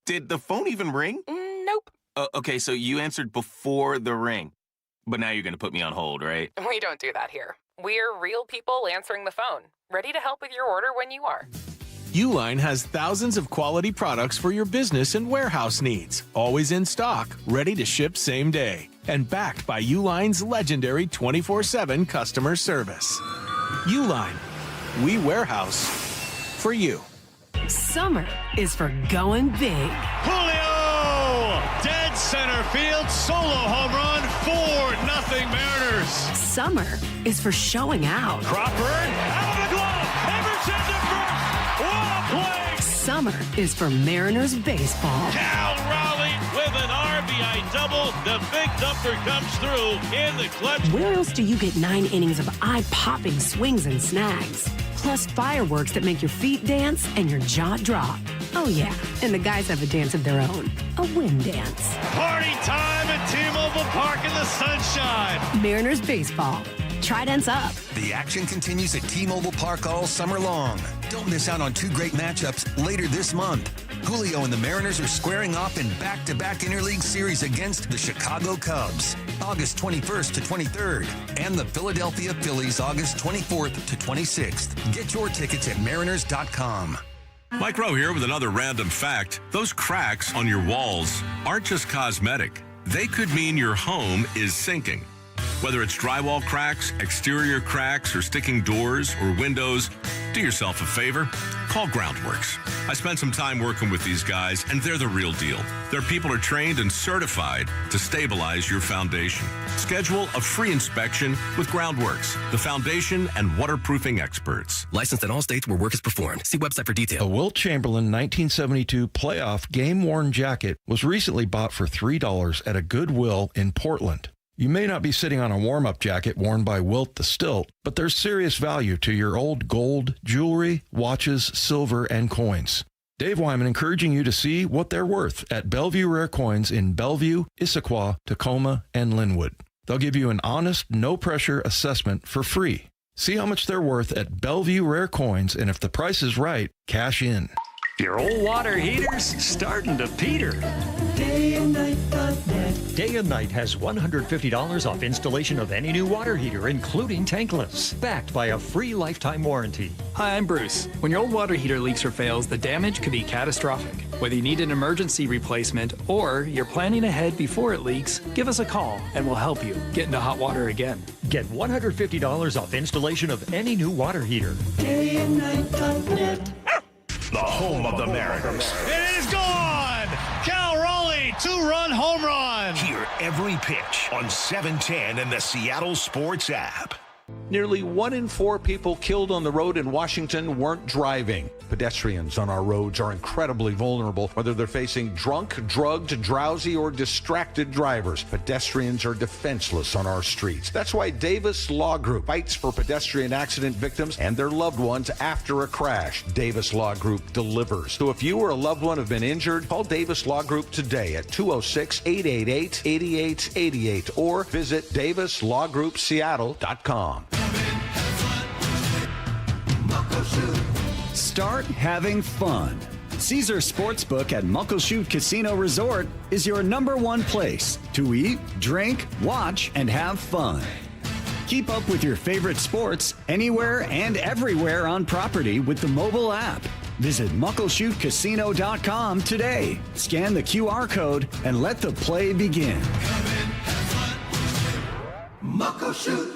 did the phone even ring? Nope. Okay, so you answered before the ring. But now you're going to put me on hold, right? We don't do that here. We're real people answering the phone, ready to help with your order when you are. Uline has thousands of quality products for your business and warehouse needs, always in stock, ready to ship same day, and backed by Uline's legendary 24/7 customer service. Uline, we warehouse for you. Summer is for going big. Julio! Dead center field, solo home run, 4-0 Mariners. Summer is for showing out. Crawford, out of the glove, Emerson to first. What a play! Summer is for Mariners baseball. Cal Raleigh with an RBI double. The big thumper comes through in the clutch. Where else do you get 9 innings of eye-popping swings and snags? Plus fireworks that make your feet dance and your jaw drop. Oh yeah, and the guys have a dance of their own. A wind dance. Party time at T-Mobile Park in the sunshine. Mariners baseball. Trident's up. The action continues at T-Mobile Park all summer long. Don't miss out on 2 great matchups later this month. Julio and the Mariners are squaring off in back-to-back interleague series against the Chicago Cubs, August 21st to 23rd, and the Philadelphia Phillies, August 24th to 26th. Get your tickets at mariners.com. Mike Rowe here with another random fact. Those cracks on your walls aren't just cosmetic. They could mean your home is sinking. Whether it's drywall cracks, exterior cracks, or sticking doors or windows, do yourself a favor. Call Groundworks. I spent some time working with these guys, and they're the real deal. Their people are trained and certified to stabilize your foundation. Schedule a free inspection with Groundworks, the foundation and waterproofing experts. Licensed in all states where work is performed. See website for details. A Wilt Chamberlain 1972 playoff game-worn jacket was recently bought for $3 at a Goodwill in Portland. You may not be sitting on a warm-up jacket worn by Wilt the Stilt, but there's serious value to your old gold, jewelry, watches, silver, and coins. Dave Wyman encouraging you to see what they're worth at Bellevue Rare Coins in Bellevue, Issaquah, Tacoma, and Linwood. They'll give you an honest, no-pressure assessment for free. See how much they're worth at Bellevue Rare Coins, and if the price is right, cash in. Your old water heater's starting to peter. DayandNight.net. Day and Night has $150 off installation of any new water heater, including tankless, backed by a free lifetime warranty. Hi, I'm Bruce. When your old water heater leaks or fails, the damage could be catastrophic. Whether you need an emergency replacement or you're planning ahead before it leaks, give us a call and we'll help you get into hot water again. Get $150 off installation of any new water heater. DayandNight.net. The home of the Mariners. It is gone! Cal Raleigh, 2-run home run! Hear every pitch on 710 and the Seattle Sports app. Nearly 1 in 4 people killed on the road in Washington weren't driving. Pedestrians on our roads are incredibly vulnerable, whether they're facing drunk, drugged, drowsy, or distracted drivers. Pedestrians are defenseless on our streets. That's why Davis Law Group fights for pedestrian accident victims and their loved ones after a crash. Davis Law Group delivers. So if you or a loved one have been injured, call Davis Law Group today at 206-888-8888 or visit davislawgroupseattle.com. Start having fun. Caesar Sportsbook at Muckleshoot Casino Resort is your #1 place to eat, drink, watch, and have fun. Keep up with your favorite sports anywhere and everywhere on property with the mobile app. Visit muckleshootcasino.com today. Scan the QR code and let the play begin. Muckleshoot.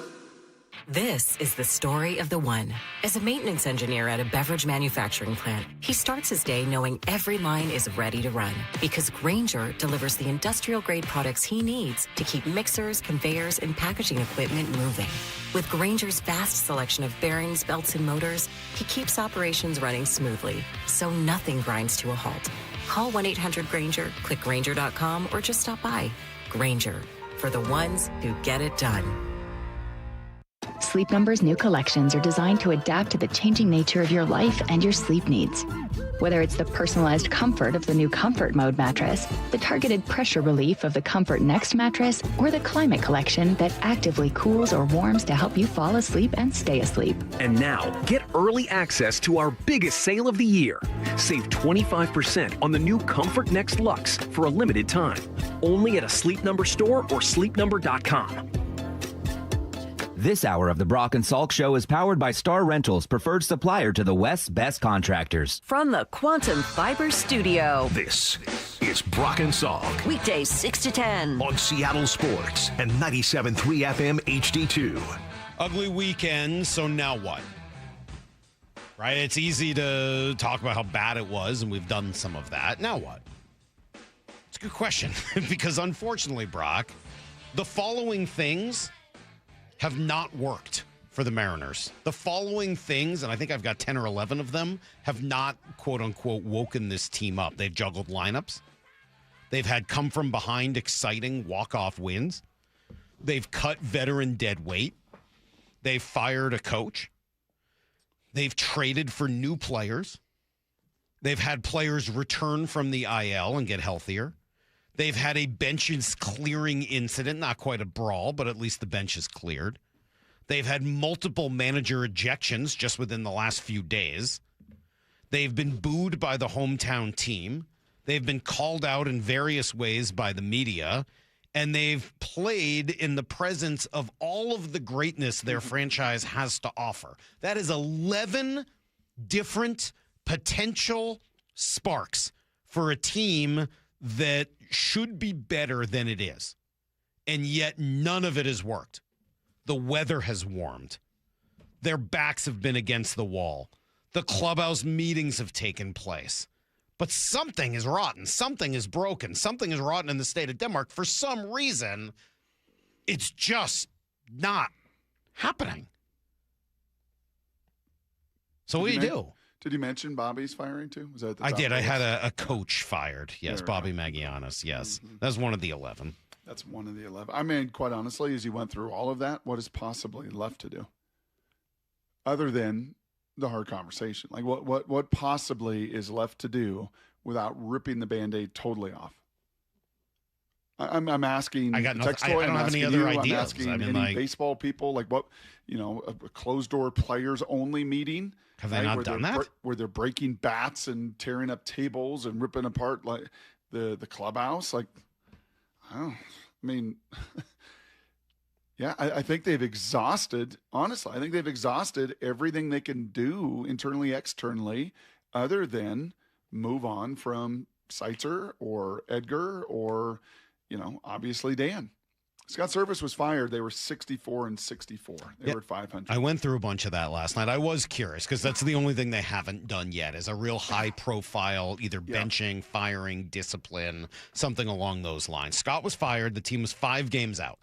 This is the story of the one. As a maintenance engineer at a beverage manufacturing plant, he starts his day knowing every line is ready to run because Grainger delivers the industrial-grade products he needs to keep mixers, conveyors, and packaging equipment moving. With Grainger's vast selection of bearings, belts, and motors, he keeps operations running smoothly, so nothing grinds to a halt. Call 1-800-GRAINGER, click Grainger.com, or just stop by. Grainger, for the ones who get it done. Sleep Number's new collections are designed to adapt to the changing nature of your life and your sleep needs. Whether it's the personalized comfort of the new Comfort Mode mattress, the targeted pressure relief of the Comfort Next mattress, or the Climate Collection that actively cools or warms to help you fall asleep and stay asleep. And now, get early access to our biggest sale of the year. Save 25% on the new Comfort Next Luxe for a limited time. Only at a Sleep Number store or sleepnumber.com. This hour of the Brock and Salk Show is powered by Star Rentals, preferred supplier to the West's best contractors. From the Quantum Fiber Studio. This is Brock and Salk. Weekdays 6 to 10. On Seattle Sports and 97.3 FM HD2. Ugly weekend, so now what? Right? It's easy to talk about how bad it was, and we've done some of that. Now what? It's a good question, because unfortunately, Brock, the following things have not worked for the Mariners. The following things, and I think I've got 10 or 11 of them, have not, quote-unquote, woken this team up. They've juggled lineups. They've had come-from-behind, exciting walk-off wins. They've cut veteran dead weight. They've fired a coach. They've traded for new players. They've had players return from the IL and get healthier. They've had a benches clearing incident, not quite a brawl, but at least the bench is cleared. They've had multiple manager ejections just within the last few days. They've been booed by the hometown team. They've been called out in various ways by the media. And they've played in the presence of all of the greatness their franchise has to offer. That is 11 different potential sparks for a team that should be better than it is. And yet none of it has worked. The weather has warmed. Their backs have been against the wall. The clubhouse meetings have taken place. But something is rotten. Something is broken. Something is rotten in the state of Denmark. For some reason, it's just not happening. So what do you do? Did you mention Bobby's firing too? Was that at the I top did. of I the had list? a coach fired. Yes, Bobby Magianis. Yes. That was one of the 11. That's one of the 11. I mean, quite honestly, as you went through all of that, what is possibly left to do? Other than the hard conversation. Like what possibly is left to do without ripping the Band-Aid totally off? I'm asking. I got nothing. Text toy, I don't I'm have any asking other you, ideas. I'm asking I mean, any like, baseball people, like what, a closed door players only meeting. Have they not where done they're that? Where they're breaking bats and tearing up tables and ripping apart like the clubhouse. Like, I mean, yeah, I think they've exhausted, honestly, I think they've exhausted everything they can do internally, externally, other than move on from Seitzer or Edgar or, obviously Dan. Scott Service was fired. They were 64-64. They were at 500. I went through a bunch of that last night. I was curious because that's the only thing they haven't done yet is a real high profile, either benching, firing, discipline, something along those lines. Scott was fired. The team was 5 games out.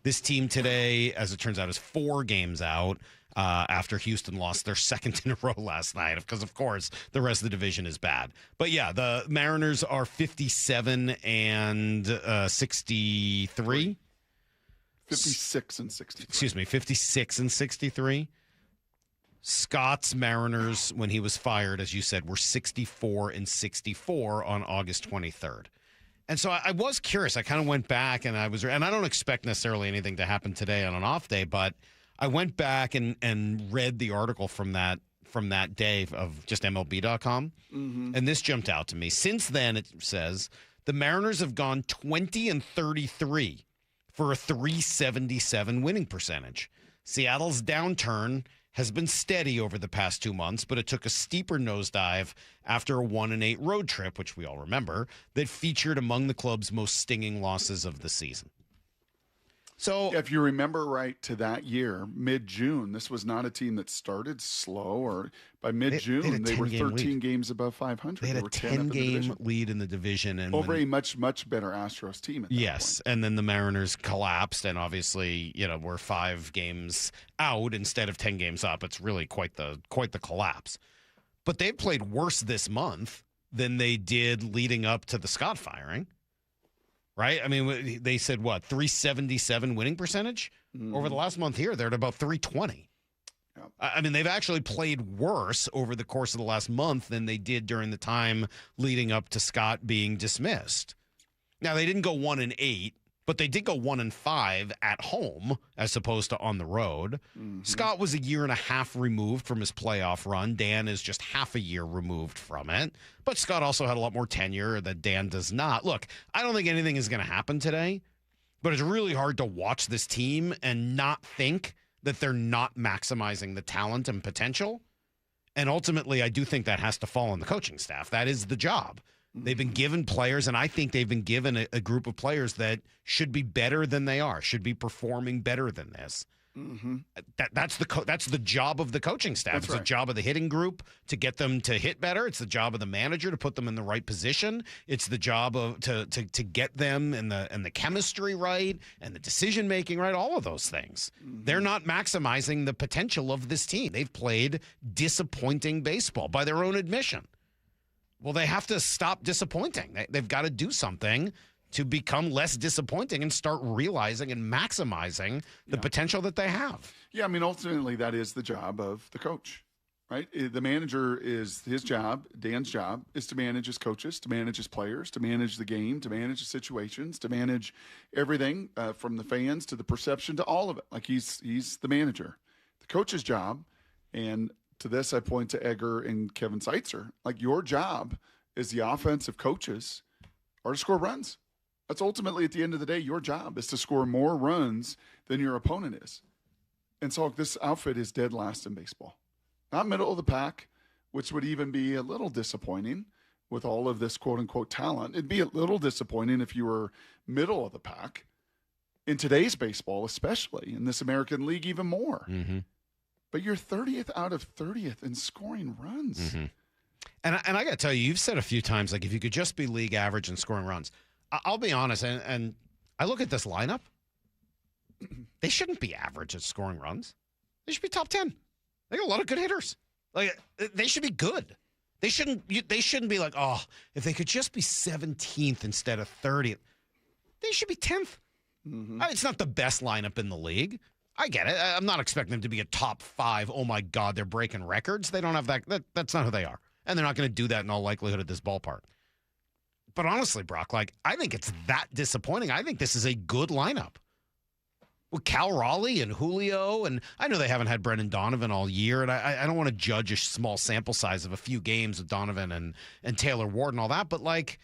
This team today, as it turns out, is 4 games out after Houston lost their second in a row last night because, of course, the rest of the division is bad. But, yeah, the Mariners are 57-63. 56-63. Excuse me, 56-63. Scott's Mariners, when he was fired, as you said, were 64-64 on August 23rd. And so I was curious. I kind of went back and I don't expect necessarily anything to happen today on an off day, but I went back and read the article from that day of just MLB.com. Mm-hmm. And this jumped out to me. Since then, it says the Mariners have gone 20-33 for a .377 winning percentage. Seattle's downturn has been steady over the past 2 months, but it took a steeper nosedive after a 1-8 road trip, which we all remember, that featured among the club's most stinging losses of the season. So, if you remember right to that year, mid-June, this was not a team that started slow, or by mid-June, they were 13 games above 500. They had a 10-game lead in the division. And over a much, much better Astros team at that point. And then the Mariners collapsed, and obviously, we're 5 games out instead of 10 games up. It's really quite the collapse. But they've played worse this month than they did leading up to the Scott firing. Right? I mean, they said, what, 377 winning percentage? Mm-hmm. Over the last month here, they're at about 320. Yep. I mean, they've actually played worse over the course of the last month than they did during the time leading up to Scott being dismissed. Now, they didn't go 1-8, but they did go 1-5 at home as opposed to on the road. Mm-hmm. Scott was 1.5 years removed from his playoff run. Dan is just half a year removed from it. But Scott also had a lot more tenure that Dan does not. Look, I don't think anything is going to happen today, but it's really hard to watch this team and not think that they're not maximizing the talent and potential. And ultimately, I do think that has to fall on the coaching staff. That is the job. They've been given players, and I think they've been given a group of players that should be better than they are, should be performing better than this. Mm-hmm. That's the job of the coaching staff. That's it's right. the job of the hitting group to get them to hit better. It's the job of the manager to put them in the right position. It's the job of to get them and the chemistry right and the decision making right. All of those things. Mm-hmm. They're not maximizing the potential of this team. They've played disappointing baseball by their own admission. Well, they have to stop disappointing. They've got to do something to become less disappointing and start realizing and maximizing the potential that they have. Yeah, I mean, ultimately, that is the job of the coach, right? The manager is his job. Dan's job is to manage his coaches, to manage his players, to manage the game, to manage the situations, to manage everything from the fans to the perception to all of it. Like he's the manager. The coach's job, and to this, I point to Edgar and Kevin Seitzer. Like your job as the offensive coaches are to score runs. That's ultimately, at the end of the day, your job is to score more runs than your opponent is. And so this outfit is dead last in baseball. Not middle of the pack, which would even be a little disappointing with all of this quote-unquote talent. It'd be a little disappointing if you were middle of the pack. in today's baseball, especially in this American League, even more. Mm-hmm. But you're 30th out of 30th in scoring runs. Mm-hmm. And I got to tell you, you've said a few times, like, if you could just be league average in scoring runs. I'll be honest, and I look at this lineup. They shouldn't be average at scoring runs. They should be top 10. They got a lot of good hitters. Like, they should be good. They shouldn't be like, oh, if they could just be 17th instead of 30th. They should be 10th. Mm-hmm. It's not the best lineup in the league. I get it. I'm not expecting them to be a top 5. Oh, my God, they're breaking records. They don't have that. That's not who they are. And they're not going to do that in all likelihood at this ballpark. But honestly, Brock, like, I think it's that disappointing. I think this is a good lineup. With Cal Raleigh and Julio, and I know they haven't had Brendan Donovan all year, and I don't want to judge a small sample size of a few games with Donovan and Taylor Ward and all that, but, like,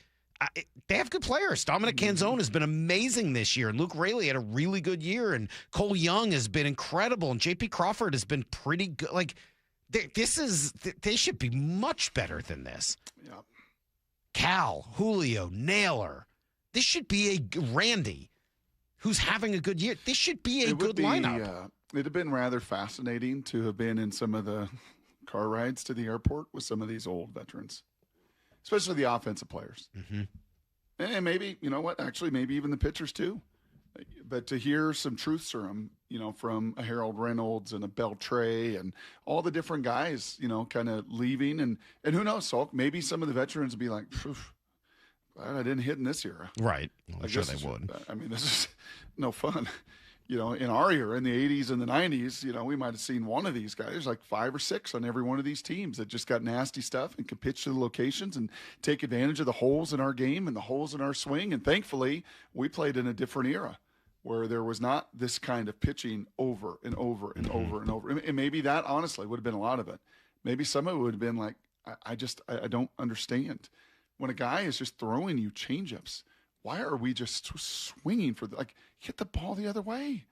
they have good players. Dominic Canzone has been amazing this year, and Luke Raley had a really good year, and Cole Young has been incredible, and J.P. Crawford has been pretty good. Like, they should be much better than this. Yeah. Cal, Julio, Naylor. This should be a Randy, who's having a good year. This should be a good lineup. It'd have been rather fascinating to have been in some of the car rides to the airport with some of these old veterans, especially the offensive players. Mm-hmm. And maybe, you know what, actually maybe even the pitchers too. But to hear some truth serum, from a Harold Reynolds and a Beltray and all the different guys, kind of leaving. And who knows, Salk, maybe some of the veterans would be like, glad I didn't hit in this era. Right. Well, I'm sure they would. I mean, this is no fun. In our era, in the 80s and the 90s, we might have seen one of these guys. There's like 5 or 6 on every one of these teams that just got nasty stuff and could pitch to the locations and take advantage of the holes in our game and the holes in our swing. And thankfully, we played in a different era where there was not this kind of pitching over and over and over and over. And maybe that, honestly, would have been a lot of it. Maybe some of it would have been like, I don't understand. When a guy is just throwing you changeups, why are we just swinging for hit the ball the other way?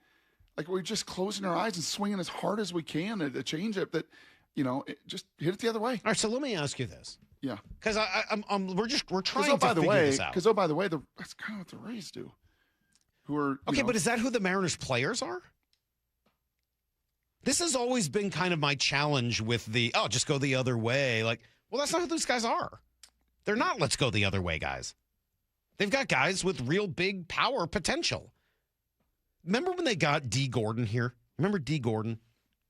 Like, we're just closing our eyes and swinging as hard as we can at a changeup that, just hit it the other way. All right, so let me ask you this. Yeah. Because we're trying to figure this out. Because, by the way, that's kind of what the Rays do. Who are but is that who the Mariners players are? This has always been kind of my challenge with just go the other way. Like, well, that's not who those guys are. They're not let's go the other way guys. They've got guys with real big power potential. Remember when they got D. Gordon here? Remember D. Gordon?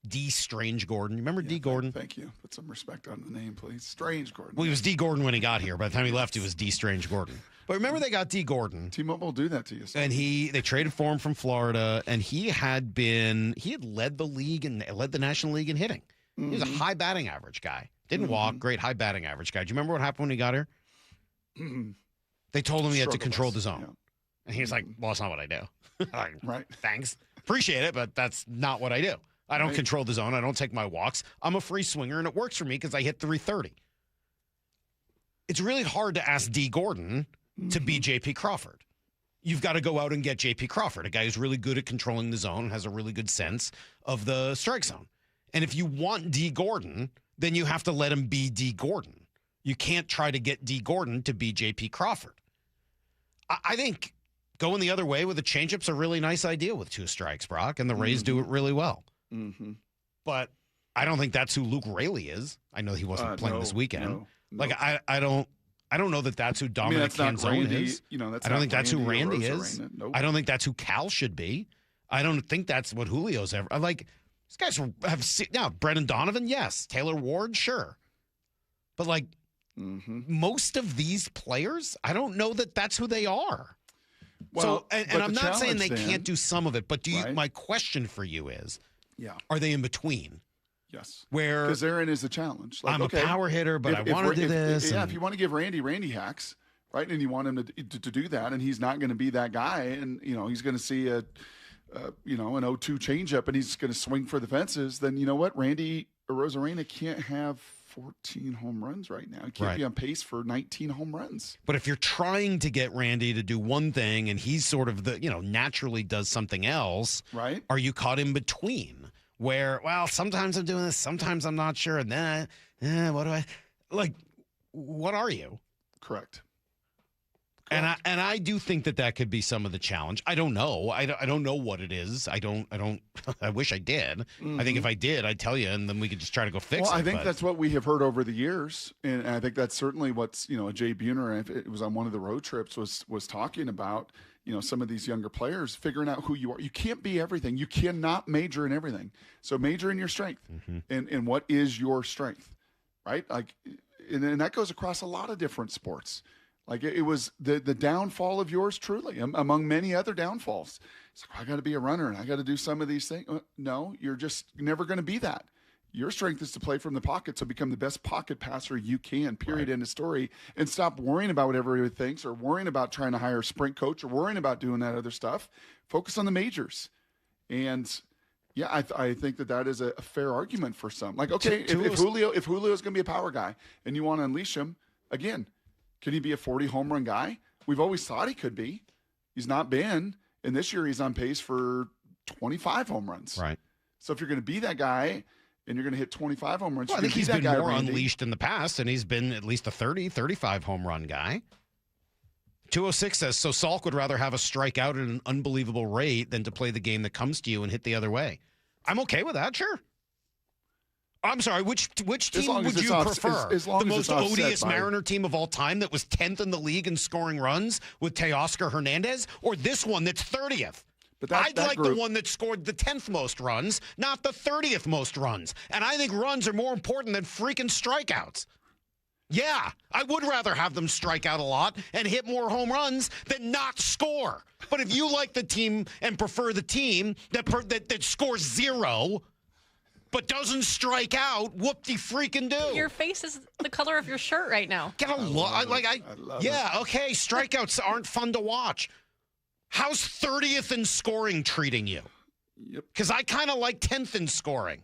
D. Strange Gordon. Remember D. Gordon? Thank you. Put some respect on the name, please. Strange Gordon. Well, he was D. Gordon when he got here. By the time he left, he was D. Strange Gordon. But remember they got D. Gordon. T-Mobile will do that to you. And they traded for him from Florida, and he had led the league and led the National League in hitting. Mm-hmm. He was a high batting average guy. Didn't walk, great high batting average guy. Do you remember what happened when he got here? Mm-hmm. They told him he had to control the zone. Yeah. And he was like, well, that's not what I do. Like, right. Thanks. Appreciate it, but that's not what I do. I don't control the zone. I don't take my walks. I'm a free swinger, and it works for me because I hit 330. It's really hard to ask D. Gordon to be J.P. Crawford. You've got to go out and get J.P. Crawford, a guy who's really good at controlling the zone and has a really good sense of the strike zone. And if you want D. Gordon, then you have to let him be D. Gordon. You can't try to get D. Gordon to be J.P. Crawford. I think going the other way with the changeup's a really nice idea with 2 strikes, Brock, and the Rays do it really well. Mm-hmm. But I don't think that's who Luke Raley is. I know he wasn't playing this weekend. Like, I don't know that that's who Dominic Canzone is. That's I don't think that's who Randy Rosa is. Nope. I don't think that's who Cal should be. I don't think that's what Julio's ever. Like, these guys have seen. Now, Brendan Donovan, yes. Taylor Ward, sure. But, like, most of these players, I don't know that that's who they are. Well, so, and I'm not saying they can't do some of it, but my question for you is, are they in between? Yes. Where because therein is the challenge. Like, I'm a power hitter, but I want to do this. If you want to give Randy hacks, right, and you want him to do that, and he's not going to be that guy, and he's going to see an 0-2 changeup, and he's going to swing for the fences. Then you know what, Randy Arozarena can't have 14 home runs right now. He can't be on pace for 19 home runs. But if you're trying to get Randy to do one thing, and he's sort of naturally does something else, right? Are you caught in between? Where, well, sometimes I'm doing this, sometimes I'm not sure, and then, what do I, like, what are you? Correct. And I do think that could be some of the challenge. I don't know. I don't know what it is. I don't. I wish I did. I think if I did, I'd tell you, and then we could just try to go fix it. Well, I think that's what we have heard over the years, and I think that's certainly what's Jay Buhner, if it was on one of the road trips, was talking about. Some of these younger players figuring out who you are. You can't be everything. You cannot major in everything. So major in your strength, and what is your strength, right? Like, and that goes across a lot of different sports. Like it was the downfall of yours truly, among many other downfalls. It's like, I got to be a runner and I got to do some of these things. No, you're just never going to be that. Your strength is to play from the pocket, so become the best pocket passer you can, period, end of story, and stop worrying about what everybody thinks or worrying about trying to hire a sprint coach or worrying about doing that other stuff. Focus on the majors. And, yeah, I think that is a fair argument for some. Like, okay, if Julio's going to be a power guy and you want to unleash him, again, can he be a 40 home run guy? We've always thought he could be. He's not been. And this year he's on pace for 25 home runs. Right. So if you're going to be that guy and you're going to hit 25 home runs, I think he's been more unleashed in the past, and he's been at least a 30, 35 home run guy. 206 says, so Salk would rather have a strikeout at an unbelievable rate than to play the game that comes to you and hit the other way. I'm okay with that, sure. I'm sorry, which team would you prefer? The most odious Mariner team of all time that was 10th in the league in scoring runs with Teoscar Hernandez, or this one that's 30th? But I'd like the one that scored the 10th most runs, not the 30th most runs. And I think runs are more important than freaking strikeouts. Yeah, I would rather have them strike out a lot and hit more home runs than not score. But if you like the team and prefer the team that scores 0 but doesn't strike out, whoop-de-freaking do. Your face is the color of your shirt right now. Get a look. Yeah, okay, strikeouts aren't fun to watch. How's 30th in scoring treating you? Yep. Because I kind of like 10th in scoring.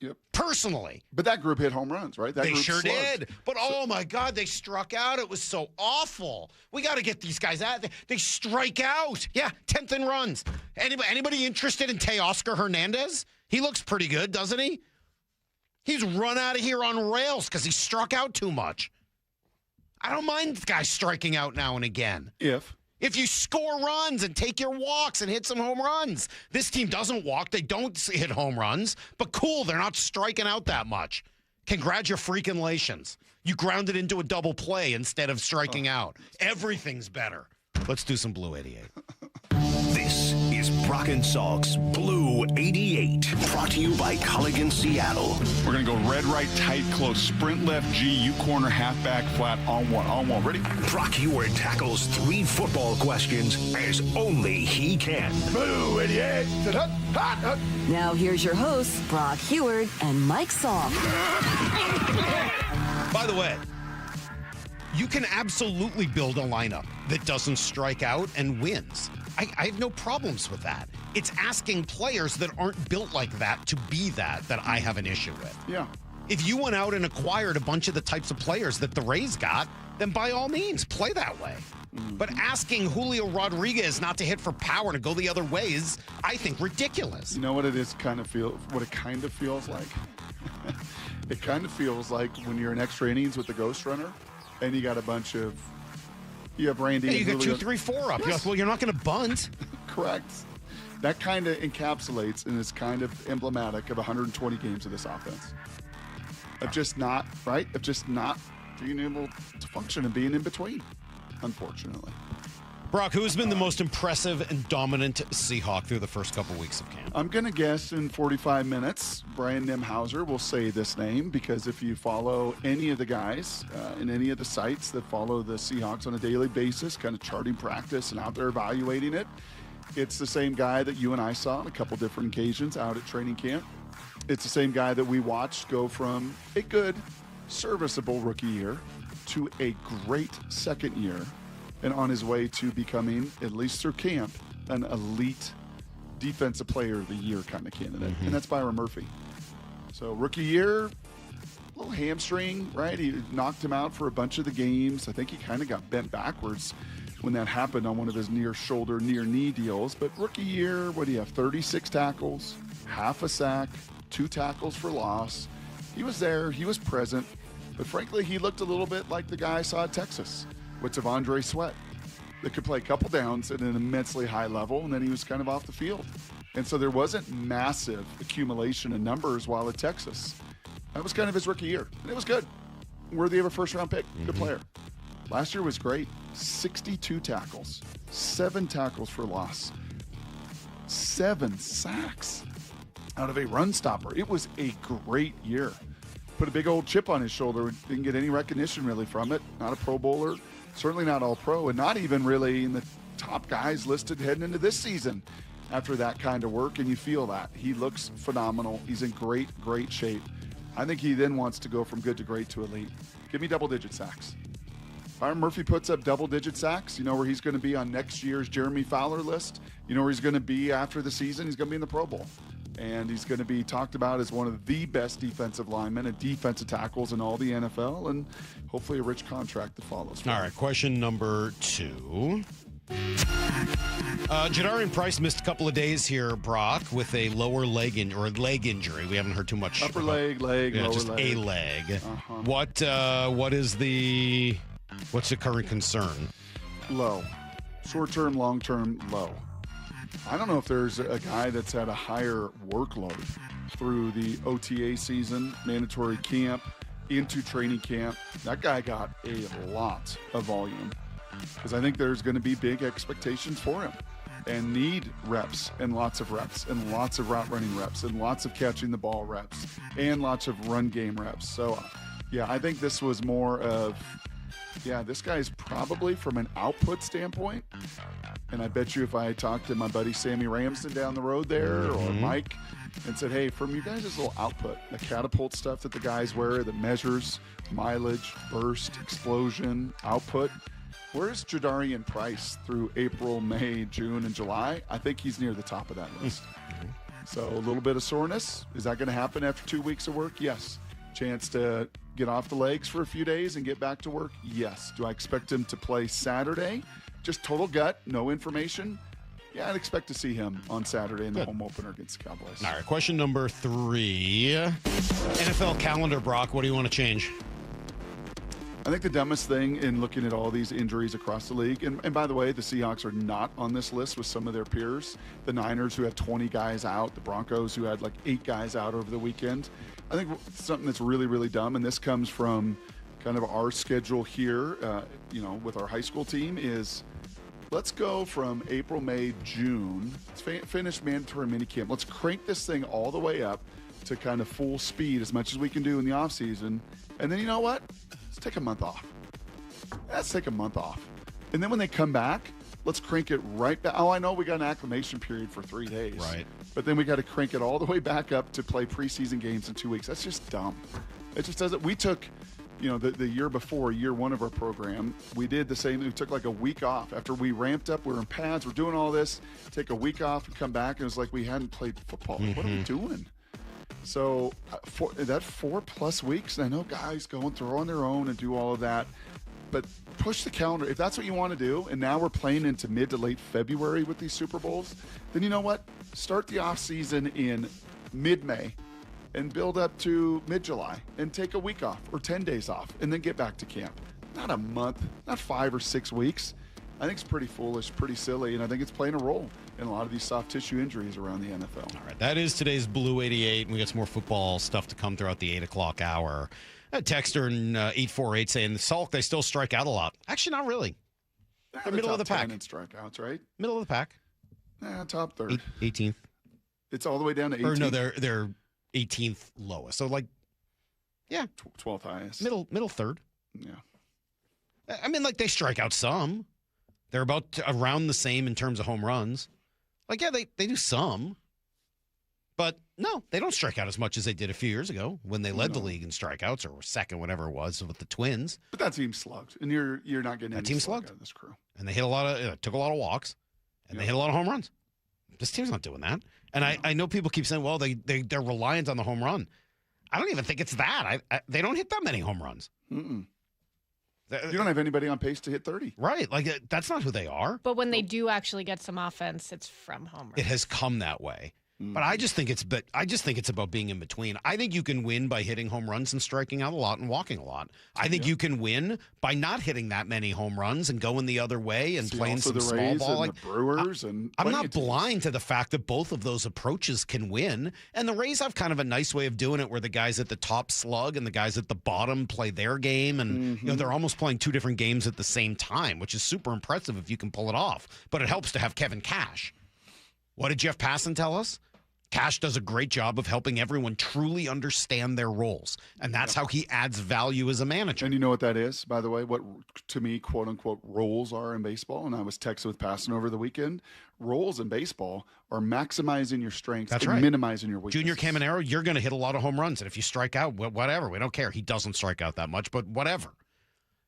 Yep. Personally. But that group hit home runs, right? That they group sure slugged. did. But oh my God, they struck out. It was so awful. We got to get these guys out. They strike out. Yeah, 10th in runs. Anybody interested in Teoscar Hernandez? He looks pretty good, doesn't he? He's run out of here on rails because he struck out too much. I don't mind guys striking out now and again. If you score runs and take your walks and hit some home runs. This team doesn't walk. They don't hit home runs. But cool, they're not striking out that much. Congratulations. You grounded into a double play instead of striking out. Everything's better. Let's do some Blue 88. This is Brock and Salk's Blue 88, brought to you by Culligan Seattle. We're going to go red, right, tight, close, sprint left, G, U corner, halfback, flat, on one. Ready? Brock Heward tackles 3 football questions as only he can. Blue 88. Now here's your hosts, Brock Heward and Mike Salk. By the way, you can absolutely build a lineup that doesn't strike out and wins. I have no problems with that. It's asking players that aren't built like that to be that I have an issue with. Yeah. If you went out and acquired a bunch of the types of players that the Rays got, then by all means, play that way. But asking Julio Rodriguez not to hit for power and to go the other way is, I think, ridiculous. You know what it is? What it kind of feels like? It kind of feels like when you're in extra innings with the Ghost Runner, and you got a bunch of. You have Randy. Yeah, you got Julio. 2, 3, 4 up. Yes. You're like, well, you're not going to bunt. Correct. That kind of encapsulates and is kind of emblematic of 120 games of this offense. Of just not being able to function and being in between, unfortunately. Brock, who has been the most impressive and dominant Seahawk through the first couple weeks of camp? I'm going to guess in 45 minutes, Brian Nemahuser will say this name, because if you follow any of the guys in any of the sites that follow the Seahawks on a daily basis, kind of charting practice and out there evaluating it, it's the same guy that you and I saw on a couple different occasions out at training camp. It's the same guy that we watched go from a good, serviceable rookie year to a great second year, and on his way to becoming, at least through camp, an elite defensive player of the year kind of candidate. And that's Byron Murphy. So rookie year, little hamstring, right? He knocked him out for a bunch of the games. I think he kind of got bent backwards when that happened on one of his near shoulder, near knee deals. But rookie year, what do you have? 36 tackles, half a sack, 2 tackles for loss. He was there. He was present. But frankly, he looked a little bit like the guy I saw at Texas with Devondre Sweat. that could play a couple downs at an immensely high level, and then he was kind of off the field. And so there wasn't massive accumulation in numbers while at Texas. That was kind of his rookie year, and it was good. Worthy of a first-round pick. Good player. Last year was great. 62 tackles, 7 tackles for loss, 7 sacks out of a run stopper. It was a great year. Put a big old chip on his shoulder. Didn't get any recognition really from it. Not a Pro Bowler, certainly not All-Pro, and not even really in the top guys listed heading into this season after that kind of work, and you feel that. He looks phenomenal. He's in great, great shape. I think he then wants to go from good to great to elite. Give me double-digit sacks. If Byron Murphy puts up double-digit sacks, you know where he's going to be on next year's Jeremy Fowler list. You know where he's going to be after the season. He's going to be in the Pro Bowl. And he's going to be talked about as one of the best defensive linemen and defensive tackles in all the NFL, and hopefully a rich contract that follows. All right, question number 2. Jadarian Price missed a couple of days here, Brock, with a lower leg injury. We haven't heard too much. Upper leg, lower just leg. a leg. Uh-huh. What's the current concern? Low. Short-term, long-term, low. I don't know if there's a guy that's had a higher workload through the OTA season, mandatory camp, into training camp. That guy got a lot of volume because I think there's going to be big expectations for him and need reps and lots of reps and lots of route running reps and lots of catching the ball reps and lots of run game reps. So, yeah, I think this was more of, this guy's probably from an output standpoint. And I bet you if I talked to my buddy Sammy Ramsden down the road there or Mike and said, hey, from you guys' little output, the catapult stuff that the guys wear that measures mileage, burst, explosion, output, where's Jadarian Price through April, May, June, and July? I think he's near the top of that list. So a little bit of soreness. Is that going to happen after 2 weeks of work? Yes. Chance to get off the legs for a few days and get back to work? Yes. Do I expect him to play Saturday? Just total gut, no information. Yeah, I'd expect to see him on Saturday in the home opener against the Cowboys. All right, question number 3. NFL calendar, Brock, what do you want to change? I think the dumbest thing in looking at all these injuries across the league, and by the way, the Seahawks are not on this list with some of their peers. The Niners, who had 20 guys out, the Broncos, who had like 8 guys out over the weekend. I think something that's really, really dumb, and this comes from kind of our schedule here, with our high school team, is let's go from April, May, June. Let's finish mandatory minicamp. Let's crank this thing all the way up to kind of full speed as much as we can do in the offseason. And then you know what? Let's take a month off. Let's take a month off. And then when they come back, let's crank it right back. Oh, I know we got an acclimation period for 3 days. Right. But then we got to crank it all the way back up to play preseason games in 2 weeks. That's just dumb. It just doesn't. We took, the year before, year 1 of our program, we did the same. We took like a week off. After we ramped up, we were in pads, we're doing all this, take a week off and come back, and it was like we hadn't played football. Like, what are we doing? So for that 4+ weeks, and I know guys go and throw on their own and do all of that, but push the calendar. If that's what you want to do, and now we're playing into mid to late February with these Super Bowls, then you know what? Start the offseason in mid-May and build up to mid-July and take a week off or 10 days off and then get back to camp. Not a month, not 5 or 6 weeks. I think it's pretty foolish, pretty silly, and I think it's playing a role in a lot of these soft tissue injuries around the NFL. All right, that is today's Blue 88, and we got some more football stuff to come throughout the 8 o'clock hour. A texter in 848 saying, the Salk, they still strike out a lot. Actually, not really. They're middle of the pack. In strikeouts, right? Middle of the pack. Top third. 18th. It's all the way down to 18th. Or no, they're 18th lowest. So 12th highest. Middle third. Yeah. I mean, they strike out some. They're about around the same in terms of home runs. They do some. But no, they don't strike out as much as they did a few years ago when they led the league in strikeouts, or were second, whatever it was, with the Twins. But that team slugged, and you're not getting any slug out of this crew. And they hit took a lot of walks, and they hit a lot of home runs. This team's not doing that. And I know people keep saying, well, they're reliant on the home run. I don't even think it's that. They don't hit that many home runs. Mm-mm. You don't have anybody on pace to hit 30. Right. That's not who they are. But when they do actually get some offense, it's from home runs. It has come that way. But I just think it's about being in between. I think you can win by hitting home runs and striking out a lot and walking a lot. I think you can win by not hitting that many home runs and going the other way and playing some small ball. And the Brewers I'm not blind to the fact that both of those approaches can win. And the Rays have kind of a nice way of doing it where the guys at the top slug and the guys at the bottom play their game. And they're almost playing two different games at the same time, which is super impressive if you can pull it off. But it helps to have Kevin Cash. What did Jeff Passan tell us? Cash does a great job of helping everyone truly understand their roles. And that's how he adds value as a manager. And you know what that is, by the way? What, to me, quote-unquote, roles are in baseball? And I was texting with Passan over the weekend. Roles in baseball are maximizing your strengths and minimizing your weaknesses. Junior Caminero, you're going to hit a lot of home runs. And if you strike out, whatever. We don't care. He doesn't strike out that much, but whatever.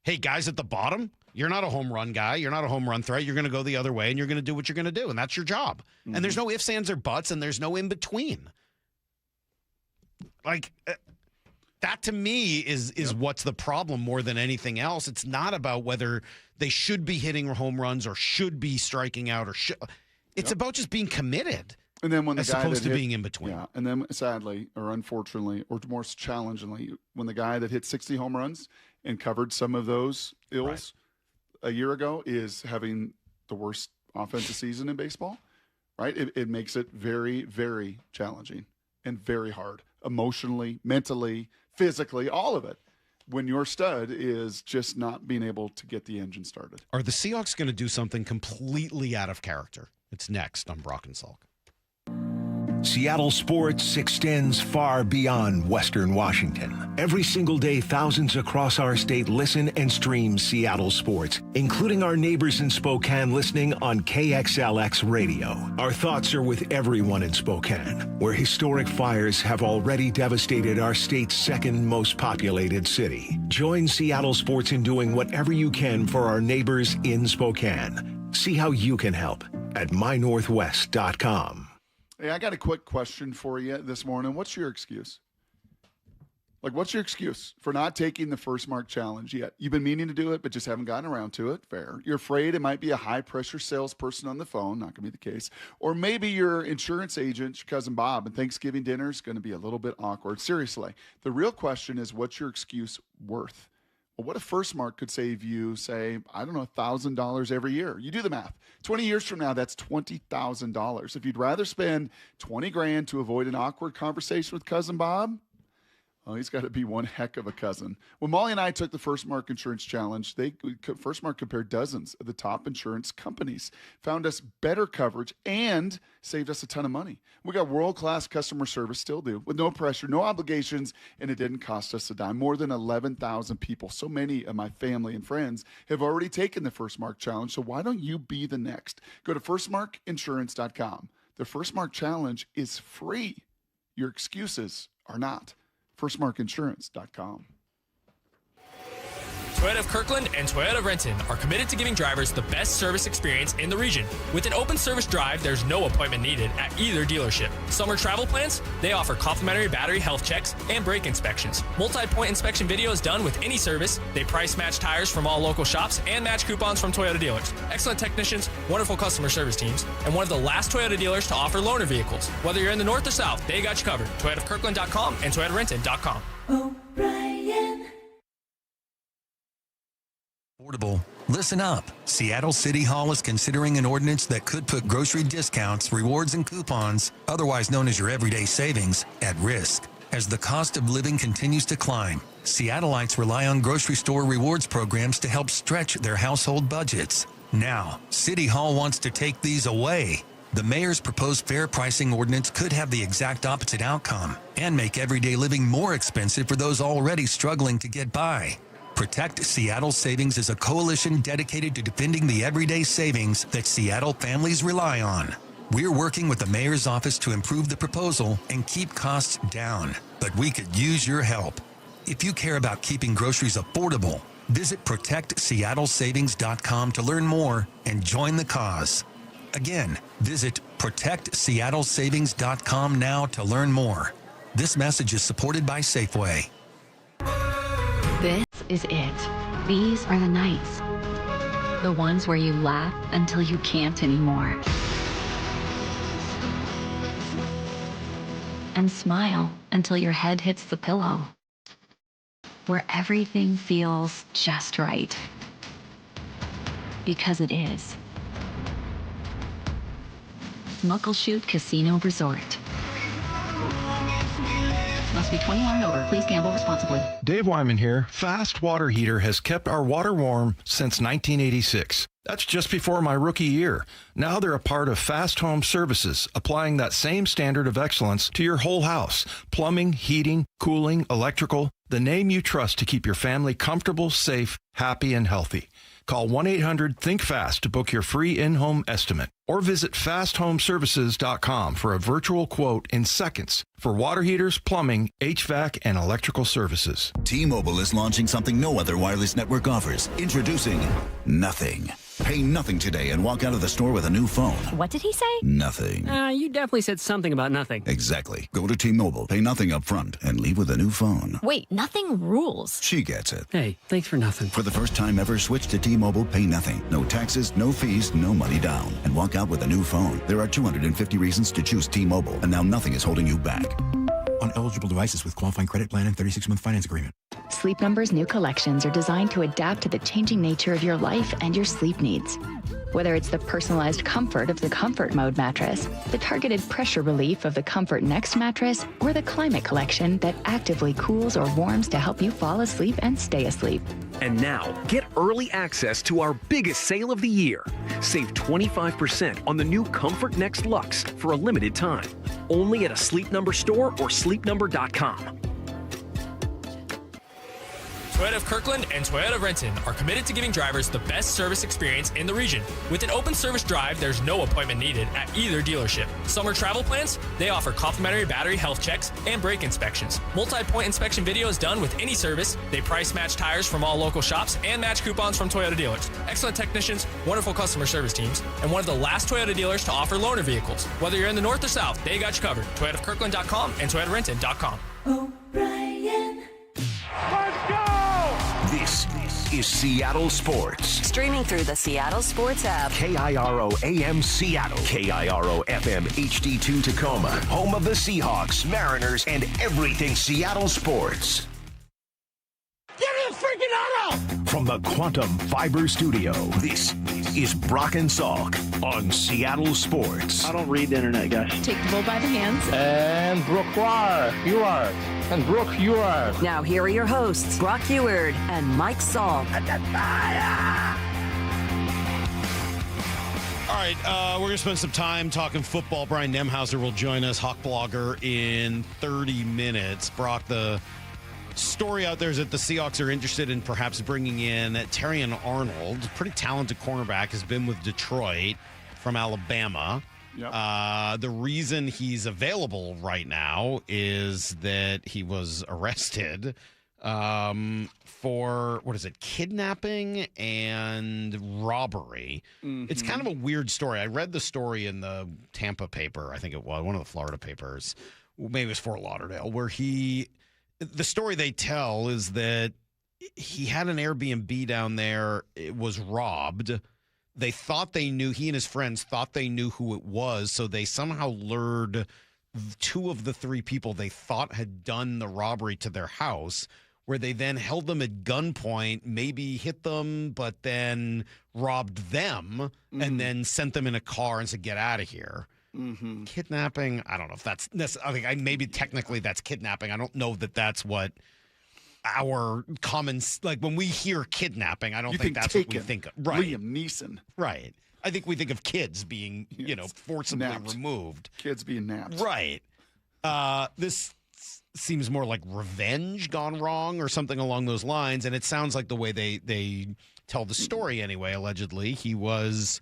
Hey, guys at the bottom, you're not a home run guy. You're not a home run threat. You're going to go the other way, and you're going to do what you're going to do, and that's your job. And there's no ifs, ands, or buts, and there's no in-between. Like, that to me is what's the problem more than anything else. It's not about whether they should be hitting home runs or should be striking out. It's about just being committed. And then when the as guy opposed that to being in between. Yeah, and then sadly, or unfortunately, or more challengingly, when the guy that hit 60 home runs and covered some of those ills a year ago is having the worst offensive season in baseball, right? It makes it very, very challenging and very hard emotionally, mentally, physically, all of it, when your stud is just not being able to get the engine started. Are the Seahawks going to do something completely out of character? It's next on Brock and Salk. Seattle sports extends far beyond Western Washington. Every single day, thousands across our state listen and stream Seattle sports, including our neighbors in Spokane listening on KXLX radio. Our thoughts are with everyone in Spokane, where historic fires have already devastated our state's second most populated city. Join Seattle sports in doing whatever you can for our neighbors in Spokane. See how you can help at mynorthwest.com. Hey, I got a quick question for you this morning. What's your excuse? Like, what's your excuse for not taking the First Mark Challenge yet? You've been meaning to do it, but just haven't gotten around to it. Fair. You're afraid it might be a high-pressure salesperson on the phone. Not going to be the case. Or maybe your insurance agent, your cousin Bob, and Thanksgiving dinner is going to be a little bit awkward. Seriously, the real question is, what's your excuse worth? Well, what if First Mark could save you, say, I don't know, $1,000 every year? You do the math. 20 years from now, that's $20,000. If you'd rather spend $20,000 to avoid an awkward conversation with cousin Bob, oh, he's got to be one heck of a cousin. When Molly and I took the First Mark Insurance Challenge, First Mark compared dozens of the top insurance companies, found us better coverage, and saved us a ton of money. We got world-class customer service, still do, with no pressure, no obligations, and it didn't cost us a dime. More than 11,000 people, so many of my family and friends, have already taken the First Mark Challenge, so why don't you be the next? Go to firstmarkinsurance.com. The First Mark Challenge is free. Your excuses are not. firstmarkinsurance.com. Toyota of Kirkland and Toyota of Renton are committed to giving drivers the best service experience in the region. With an open service drive, there's no appointment needed at either dealership. Summer travel plans? They offer complimentary battery health checks and brake inspections. Multi-point inspection video is done with any service. They price match tires from all local shops and match coupons from Toyota dealers. Excellent technicians, wonderful customer service teams, and one of the last Toyota dealers to offer loaner vehicles. Whether you're in the north or south, they got you covered. ToyotaofKirkland.com and ToyotaRenton.com. O'Brien. Affordable. Listen up. Seattle City Hall is considering an ordinance that could put grocery discounts, rewards, and coupons, otherwise known as your everyday savings, at risk. As the cost of living continues to climb, Seattleites rely on grocery store rewards programs to help stretch their household budgets. Now, City Hall wants to take these away. The mayor's proposed fair pricing ordinance could have the exact opposite outcome and make everyday living more expensive for those already struggling to get by. Protect Seattle Savings is a coalition dedicated to defending the everyday savings that Seattle families rely on. We're working with the mayor's office to improve the proposal and keep costs down, but we could use your help. If you care about keeping groceries affordable, visit protectseattlesavings.com to learn more and join the cause. Again, visit protectseattlesavings.com now to learn more. This message is supported by Safeway. This is it. These are the nights. The ones where you laugh until you can't anymore. and smile until your head hits the pillow, where everything feels just right. Because it is. Muckleshoot Casino Resort. Must be 21 and over. Please gamble responsibly. Dave Wyman here. Fast Water Heater has kept our water warm since 1986. That's just before my rookie year. Now they're a part of Fast Home Services, applying that same standard of excellence to your whole house. Plumbing, heating, cooling, electrical. The name you trust to keep your family comfortable, safe, happy, and healthy. Call 1-800-THINK-FAST to book your free in-home estimate or visit fasthomeservices.com for a virtual quote in seconds for water heaters, plumbing, HVAC, and electrical services. T-Mobile is launching something no other wireless network offers. Introducing Nothing. Pay nothing today and walk out of the store with a new phone. What did he say? Nothing. You definitely said something about nothing. Exactly. Go to T-Mobile, pay nothing up front, and leave with a new phone. Wait, nothing rules. She gets it. Hey, thanks for nothing. For the first time ever, switch to T-Mobile, pay nothing. No taxes, no fees, no money down. And walk out with a new phone. There are 250 reasons to choose T-Mobile, and now nothing is holding you back. On eligible devices with qualifying credit plan and 36-month finance agreement. Sleep Number's new collections are designed to adapt to the changing nature of your life and your sleep needs. Whether it's the personalized comfort of the Comfort Mode mattress, the targeted pressure relief of the Comfort Next mattress, or the Climate Collection that actively cools or warms to help you fall asleep and stay asleep. And now, get early access to our biggest sale of the year. Save 25% on the new Comfort Next Luxe for a limited time. Only at a Sleep Number store or sleepnumber.com. Toyota of Kirkland and Toyota of Renton are committed to giving drivers the best service experience in the region. With an open service drive, there's no appointment needed at either dealership. Summer travel plans? They offer complimentary battery health checks and brake inspections. Multi-point inspection video is done with any service. They price match tires from all local shops and match coupons from Toyota dealers. Excellent technicians, wonderful customer service teams, and one of the last Toyota dealers to offer loaner vehicles. Whether you're in the north or south, they got you covered. ToyotaofKirkland.com and ToyotaRenton.com. O'Brien. Let's go! This is Seattle Sports. Streaming through the Seattle Sports app. KIRO AM Seattle. KIRO FM HD2 Tacoma. Home of the Seahawks, Mariners, and everything Seattle sports. Get his freaking auto! From the Quantum Fiber Studio, this is Brock and Salk on Seattle Sports. I don't read the internet, guys. Take the bull by the hands. And Brooke, you are. And Brooke, you are. Now here are your hosts, Brock Heward and Mike Salk. All right, we're going to spend some time talking football. Brian Nemahuser will join us, Hawk blogger, in 30 minutes. Brock, the story out there is that the Seahawks are interested in perhaps bringing in Terrion Arnold, pretty talented cornerback, has been with Detroit from Alabama. Yep. The reason he's available right now is that he was arrested for, kidnapping and robbery. Mm-hmm. It's kind of a weird story. I read the story in the Tampa paper, I think it was, one of the Florida papers, maybe it was Fort Lauderdale, where the story they tell is that he had an Airbnb down there. It was robbed. They thought they knew, he and his friends thought they knew who it was, so they somehow lured two of the three people they thought had done the robbery to their house, where they then held them at gunpoint, maybe hit them, but then robbed them, and then sent them in a car and said, get out of here. Mm-hmm. Kidnapping, I don't know if that's necessarily, maybe technically that's kidnapping. I don't know that that's what our common, like when we hear kidnapping, I don't think that's what we think of. Right. Liam Neeson. Right. I think we think of kids being, forcibly removed. Kids being napped. Right. This seems more like revenge gone wrong or something along those lines. And it sounds like the way they tell the story anyway, allegedly, he was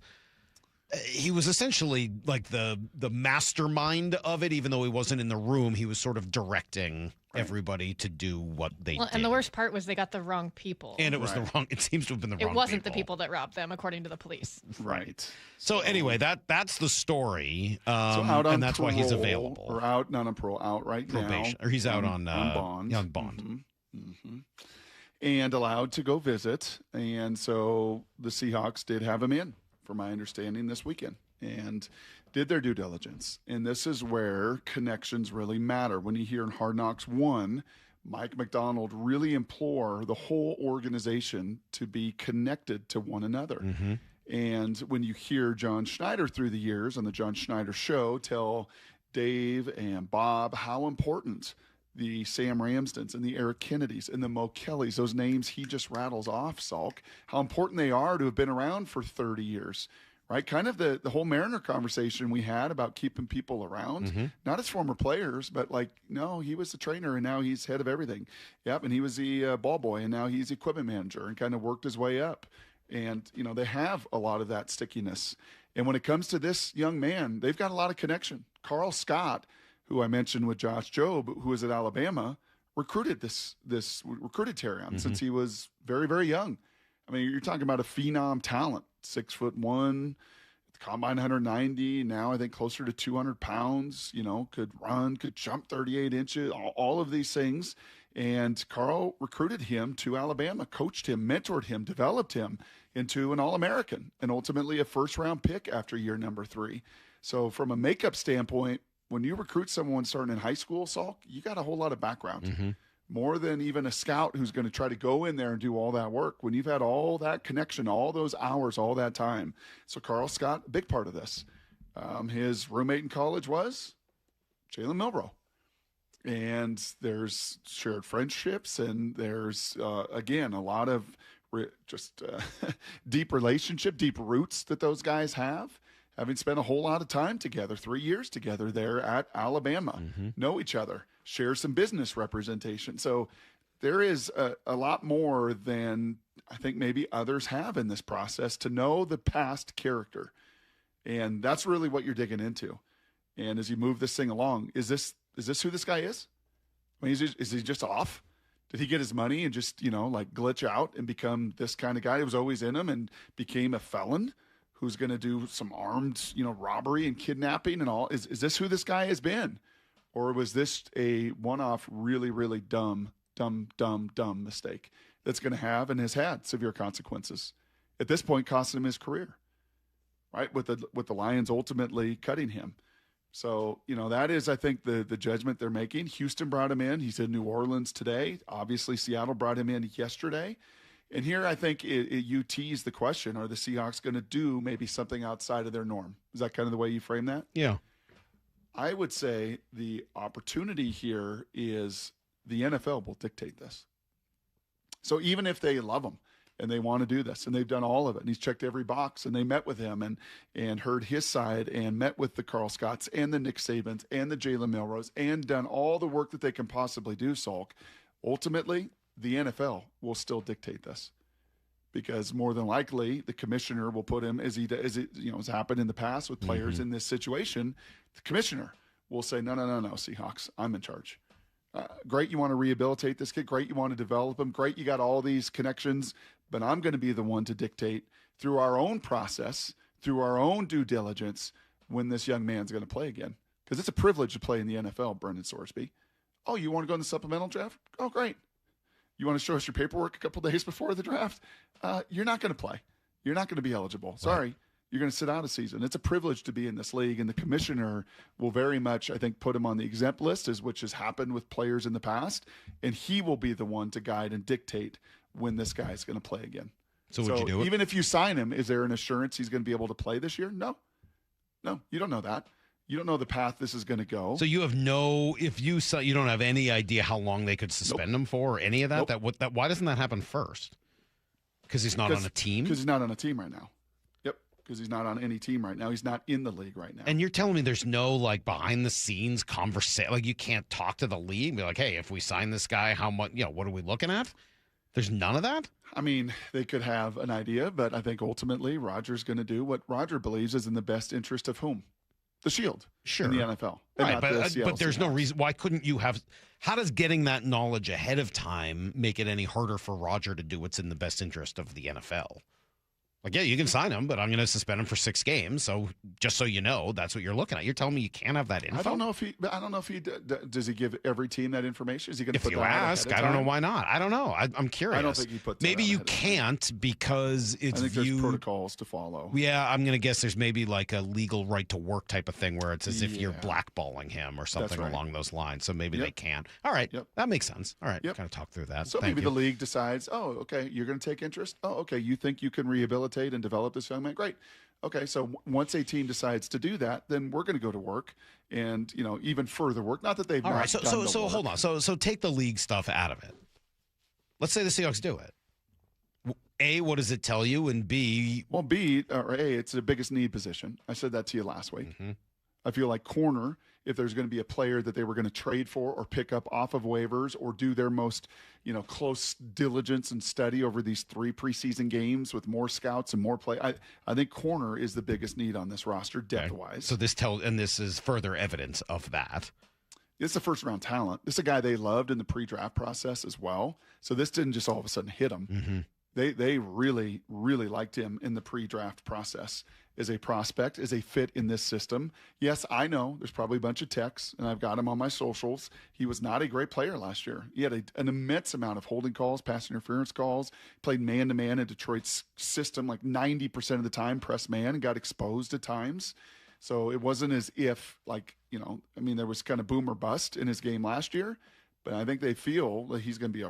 essentially like the mastermind of it, even though he wasn't in the room. He was sort of directing everybody to do what they did. And the worst part was they got the wrong people. And it was it seems to have been the wrong people. It wasn't the people that robbed them, according to the police. Right. So anyway, that's the story. So out on and that's parole, why he's available. Or out, not on parole, out right probation, now. Or he's out on bond. Yeah, on bond. Mm-hmm. Mm-hmm. And allowed to go visit. And so the Seahawks did have him in, from my understanding, this weekend. And did their due diligence. And this is where connections really matter. When you hear in Hard Knocks 1, Mike McDonald really implore the whole organization to be connected to one another. Mm-hmm. And when you hear John Schneider through the years on the John Schneider Show tell Dave and Bob how important the Sam Ramsdens and the Eric Kennedys and the Mo Kellys, those names he just rattles off, Salk, how important they are to have been around for 30 years. Right, kind of the whole Mariner conversation we had about keeping people around, Mm-hmm. not as former players, but like, no, he was the trainer and now he's head of everything. Yep, and he was the ball boy and now he's equipment manager and kind of worked his way up. And, you know, they have a lot of that stickiness. And when it comes to this young man, they've got a lot of connection. Carl Scott, who I mentioned with Josh Jobe, who was at Alabama, recruited recruited Terrion since he was very, very young. I mean, you're talking about a phenom talent. 6'1", combine 190. Now I think closer to 200 pounds. You know, could run, could jump 38 inches. All of these things. And Carl recruited him to Alabama, coached him, mentored him, developed him into an All-American, and ultimately a first-round pick after year number 3. So from a makeup standpoint, when you recruit someone starting in high school, Salk, you got a whole lot of background. Mm-hmm. More than even a scout who's going to try to go in there and do all that work. When you've had all that connection, all those hours, all that time. So Carl Scott, a big part of this. His roommate in college was Jalen Milroe. And there's shared friendships, and there's, again, a lot of deep relationship, deep roots that those guys have. Having spent a whole lot of time together, 3 years together there at Alabama, know each other, share some business representation. So there is a lot more than I think maybe others have in this process to know the past character. And that's really what you're digging into. And as you move this thing along, is this who this guy is? I mean, is he just off? Did he get his money and just, like glitch out and become this kind of guy who was always in him and became a felon who's going to do some armed, robbery and kidnapping and all? Is this who this guy has been? Or was this a one-off really, really dumb mistake that's going to have and has had severe consequences? At this point, costing him his career, right? With the Lions ultimately cutting him. So, that is, I think, the judgment they're making. Houston brought him in. He's in New Orleans today. Obviously, Seattle brought him in yesterday. And here I think you tease the question, are the Seahawks going to do maybe something outside of their norm? Is that kind of the way you frame that? Yeah. I would say the opportunity here is the NFL will dictate this. So even if they love him and they want to do this and they've done all of it and he's checked every box and they met with him and heard his side and met with the Carl Scotts and the Nick Sabans and the Jalen Milroes and done all the work that they can possibly do, Salk, ultimately the NFL will still dictate this. Because more than likely, the commissioner will put him, as has happened in the past with players in this situation, the commissioner will say, no, Seahawks, I'm in charge. Great, you want to rehabilitate this kid. Great, you want to develop him. Great, you got all these connections. But I'm going to be the one to dictate through our own process, through our own due diligence, when this young man's going to play again. Because it's a privilege to play in the NFL, Brendan Sorsby. Oh, you want to go in the supplemental draft? Oh, great. You want to show us your paperwork a couple days before the draft? You're not going to play. You're not going to be eligible. Sorry. Right. You're going to sit out a season. It's a privilege to be in this league, and the commissioner will very much, I think, put him on the exempt list, which has happened with players in the past, and he will be the one to guide and dictate when this guy is going to play again. So would you do it? Even if you sign him, is there an assurance he's going to be able to play this year? No, you don't know that. You don't know the path this is going to go. So you have you don't have any idea how long they could suspend him for or any of that? Nope. Why doesn't that happen first? Because he's not on a team? Because he's not on a team right now. Yep. Because he's not on any team right now. He's not in the league right now. And you're telling me there's no behind the scenes conversation, you can't talk to the league and be like, hey, if we sign this guy, how much, what are we looking at? There's none of that? I mean, they could have an idea, but I think ultimately Roger's going to do what Roger believes is in the best interest of whom? The Shield, sure, in the NFL, right? But there's no reason. Why couldn't you have? How does getting that knowledge ahead of time make it any harder for Roger to do what's in the best interest of the NFL? Like, yeah, you can sign him, but I'm going to suspend him for 6 games. So just so you know, that's what you're looking at. You're telling me you can't have that info? I don't know if he does he give every team that information? Is he going to put that out ahead of If you ask, I don't know why not. I don't know. I'm curious. I don't think he put that Maybe out you ahead of can't because it's I think viewed. there's protocols to follow. Yeah, I'm going to guess there's maybe like a legal right to work type of thing where it's as if you're blackballing him or something right. along those lines. So maybe they can. All right. That makes sense. All right. Kind of talk through that. So Thank maybe you. the league decides, oh, okay, you're going to take interest. Oh, okay, you think you can rehabilitate and develop this young man? Great. Okay, so once a team decides to do that, then we're going to go to work and, even further work. Not that they've All not right. So done the work. hold on. So take the league stuff out of it. Let's say the Seahawks do it. A, what does it tell you? And B, well, B or A, it's the biggest need position. I said that to you last week. I feel like corner, if there's going to be a player that they were going to trade for or pick up off of waivers or do their most, close diligence and study over these 3 preseason games with more scouts and more play. I think corner is the biggest need on this roster depth-wise. So this is further evidence of that. It's a first-round talent. This is a guy they loved in the pre-draft process as well. So this didn't just all of a sudden hit him. They really, really liked him in the pre-draft process as a prospect, as a fit in this system. Yes, I know there's probably a bunch of texts, and I've got him on my socials. He was not a great player last year. He had an immense amount of holding calls, pass interference calls, played man-to-man in Detroit's system like 90% of the time, press man, and got exposed at times. So it wasn't as if, there was kind of boom or bust in his game last year. But I think they feel that he's going to be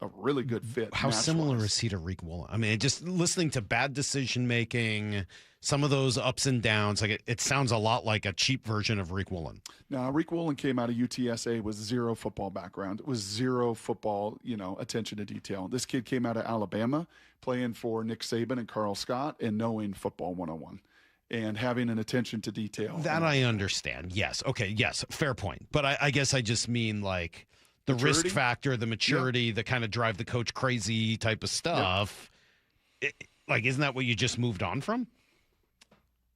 a really good fit. How similar is he to Reek Woolen? I mean, just listening to bad decision making, some of those ups and downs, like it sounds a lot like a cheap version of Reek Woolen. Now, Reek Woolen came out of UTSA with 0 football background. It was 0 football, attention to detail. This kid came out of Alabama playing for Nick Saban and Carl Scott and knowing football 101. And having an attention to detail. That I understand. Yes. Okay. Yes. Fair point. But I guess I just mean like the Maturity? risk factor, the maturity, the kind of drive the coach crazy type of stuff. Isn't that what you just moved on from?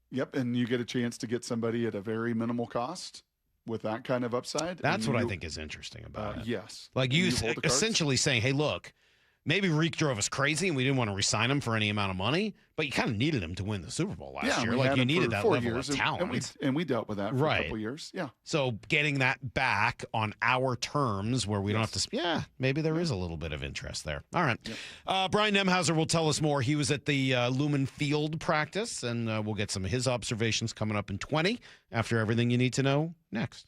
Yep. And you get a chance to get somebody at a very minimal cost with that kind of upside. That's what I think is interesting about it. Yes. Like you essentially saying, hey, look, maybe Reek drove us crazy and we didn't want to re-sign him for any amount of money, but you kind of needed him to win the Super Bowl last year. Like you needed that level of talent. And we dealt with that for a couple years. Yeah. So getting that back on our terms where we don't have to, maybe there is a little bit of interest there. All right. Brian Nemahuser will tell us more. He was at the Lumen Field practice, and we'll get some of his observations coming up in 20 after everything you need to know next.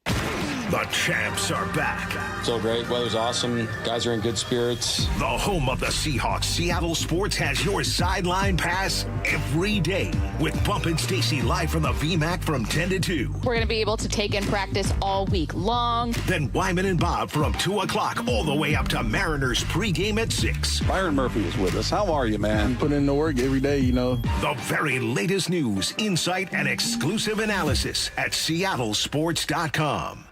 The champs are back. So great. Weather's awesome. Guys are in good spirits. The home of the Seahawks, Seattle Sports, has your sideline pass every day with Bump and Stacy live from the VMAC from 10 to 2. We're going to be able to take in practice all week long. Then Wyman and Bob from 2 o'clock all the way up to Mariners pregame at 6. Byron Murphy is with us. How are you, man? Put in the work every day, The very latest news, insight, and exclusive analysis at seattlesports.com.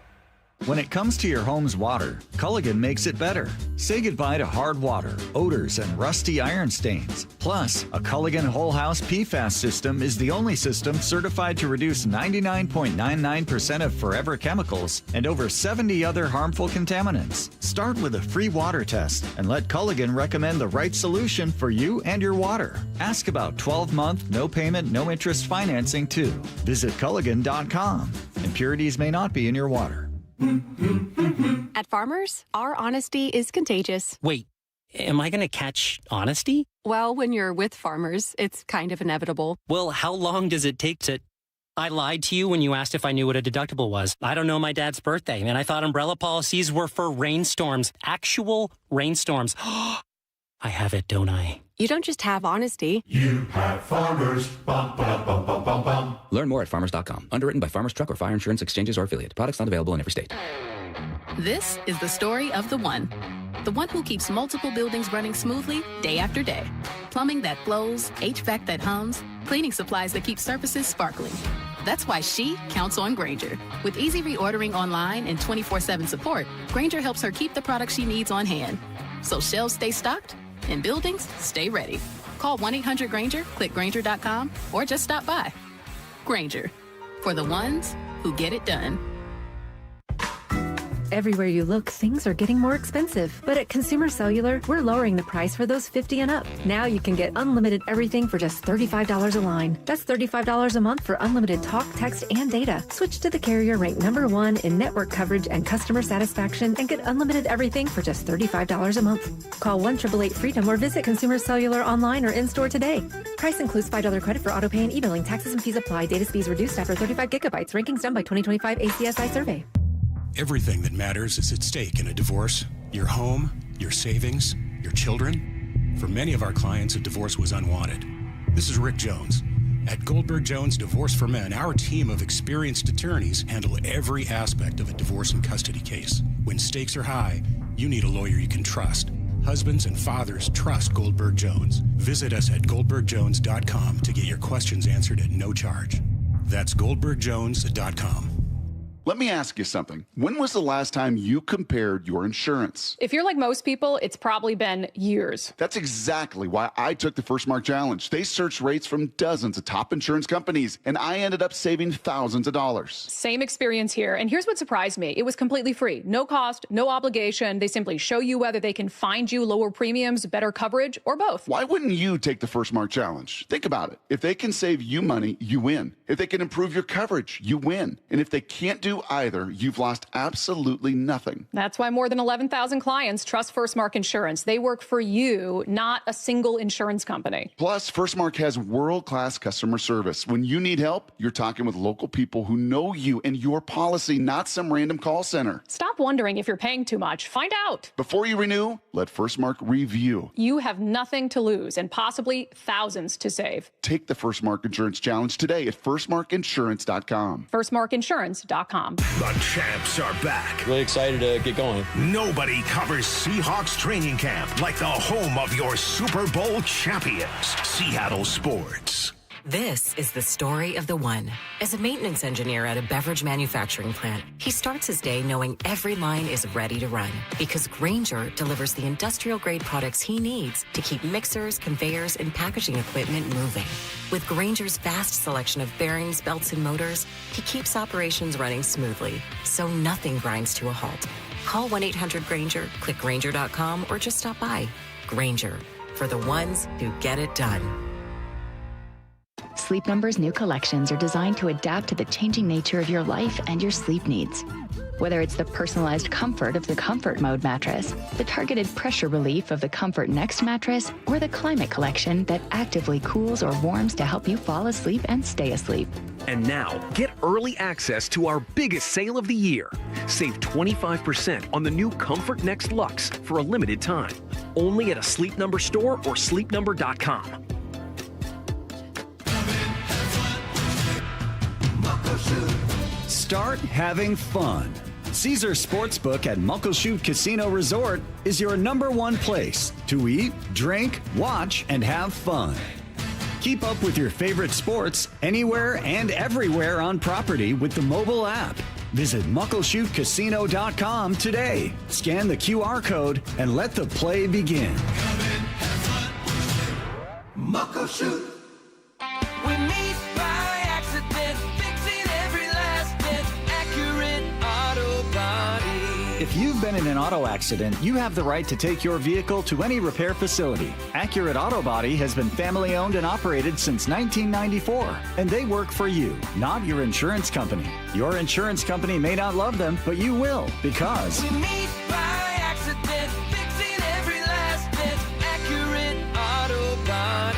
When it comes to your home's water, Culligan makes it better. Say goodbye to hard water, odors, and rusty iron stains. Plus, a Culligan Whole House PFAS system is the only system certified to reduce 99.99% of forever chemicals and over 70 other harmful contaminants. Start with a free water test and let Culligan recommend the right solution for you and your water. Ask about 12-month, no payment, no interest financing too. Visit Culligan.com. Impurities may not be in your water. At Farmers, our honesty is contagious. Wait, am I going to catch honesty? Well, when you're with Farmers, it's kind of inevitable. Well, how long does it take to... I lied to you when you asked if I knew what a deductible was. I don't know my dad's birthday, and I thought umbrella policies were for rainstorms. Actual rainstorms. I have it, don't I? You don't just have honesty. You have Farmers. Bum, bum, bum, bum, bum, bum. Learn more at farmers.com. Underwritten by Farmers Truck or Fire Insurance Exchanges or Affiliate. Products not available in every state. This is the story of the one who keeps multiple buildings running smoothly day after day. Plumbing that flows, HVAC that hums, cleaning supplies that keep surfaces sparkling. That's why she counts on Grainger. With easy reordering online and 24/7 support, Grainger helps her keep the products she needs on hand. So shelves stay stocked and buildings stay ready. Call 1-800-GRAINGER, click Grainger.com, or just stop by. Grainger, for the ones who get it done. Everywhere you look, things are getting more expensive. But at Consumer Cellular, we're lowering the price for those 50 and up. Now you can get unlimited everything for just $35 a line. That's $35 a month for unlimited talk, text, and data. Switch to the carrier ranked #1 in network coverage and customer satisfaction and get unlimited everything for just $35 a month. Call 1-888-FREEDOM or visit Consumer Cellular online or in-store today. Price includes $5 credit for auto pay and e-billing. Taxes and fees apply. Data speeds reduced after 35 gigabytes. Rankings done by 2025 ACSI survey. Everything that matters is at stake in a divorce. Your home, your savings, your children. For many of our clients, a divorce was unwanted. This is Rick Jones. At Goldberg Jones Divorce for Men, our team of experienced attorneys handle every aspect of a divorce and custody case. When stakes are high, you need a lawyer you can trust. Husbands and fathers trust Goldberg Jones. Visit us at goldbergjones.com to get your questions answered at no charge. That's goldbergjones.com. Let me ask you something. When was the last time you compared your insurance? If you're like most people, it's probably been years. That's exactly why I took the First Mark Challenge. They searched rates from dozens of top insurance companies, and I ended up saving thousands of dollars. Same experience here. And here's what surprised me. It was completely free. No cost, no obligation. They simply show you whether they can find you lower premiums, better coverage, or both. Why wouldn't you take the First Mark Challenge? Think about it. If they can save you money, you win. If they can improve your coverage, you win. And if they can't do either, you've lost absolutely nothing. That's why more than 11,000 clients trust First Mark Insurance. They work for you, not a single insurance company. Plus, First Mark has world-class customer service. When you need help, you're talking with local people who know you and your policy, not some random call center. Stop wondering if you're paying too much. Find out. Before you renew, let First Mark review. You have nothing to lose and possibly thousands to save. Take the First Mark Insurance Challenge today at firstmarkinsurance.com. firstmarkinsurance.com. The champs are back. Really excited to get going. Nobody covers Seahawks training camp like the home of your Super Bowl champions, Seattle Sports. This is the story of the one. As a maintenance engineer at a beverage manufacturing plant, he starts his day knowing every line is ready to run because Grainger delivers the industrial-grade products he needs to keep mixers, conveyors, and packaging equipment moving. With Grainger's vast selection of bearings, belts, and motors, he keeps operations running smoothly, so nothing grinds to a halt. Call 1-800-GRAINGER, click Grainger.com, or just stop by. Grainger, for the ones who get it done. Sleep Number's new collections are designed to adapt to the changing nature of your life and your sleep needs. Whether it's the personalized comfort of the Comfort Mode mattress, the targeted pressure relief of the Comfort Next mattress, or the Climate Collection that actively cools or warms to help you fall asleep and stay asleep. And now, get early access to our biggest sale of the year. Save 25% on the new Comfort Next Luxe for a limited time. Only at a Sleep Number store or sleepnumber.com. Start having fun. Caesar Sportsbook at Muckleshoot Casino Resort is your #1 place to eat, drink, watch, and have fun. Keep up with your favorite sports anywhere and everywhere on property with the mobile app. Visit muckleshootcasino.com today. Scan the QR code and let the play begin. Muckleshoot. We meet by accident, fixing every last bit. Accurate Auto Body. If you've been in an auto accident, you have the right to take your vehicle to any repair facility. Accurate Auto Body has been family owned and operated since 1994, and they work for you, not your insurance company. Your insurance company may not love them, but you will, because We meet by accident, fixing every last bit. Accurate Auto Body.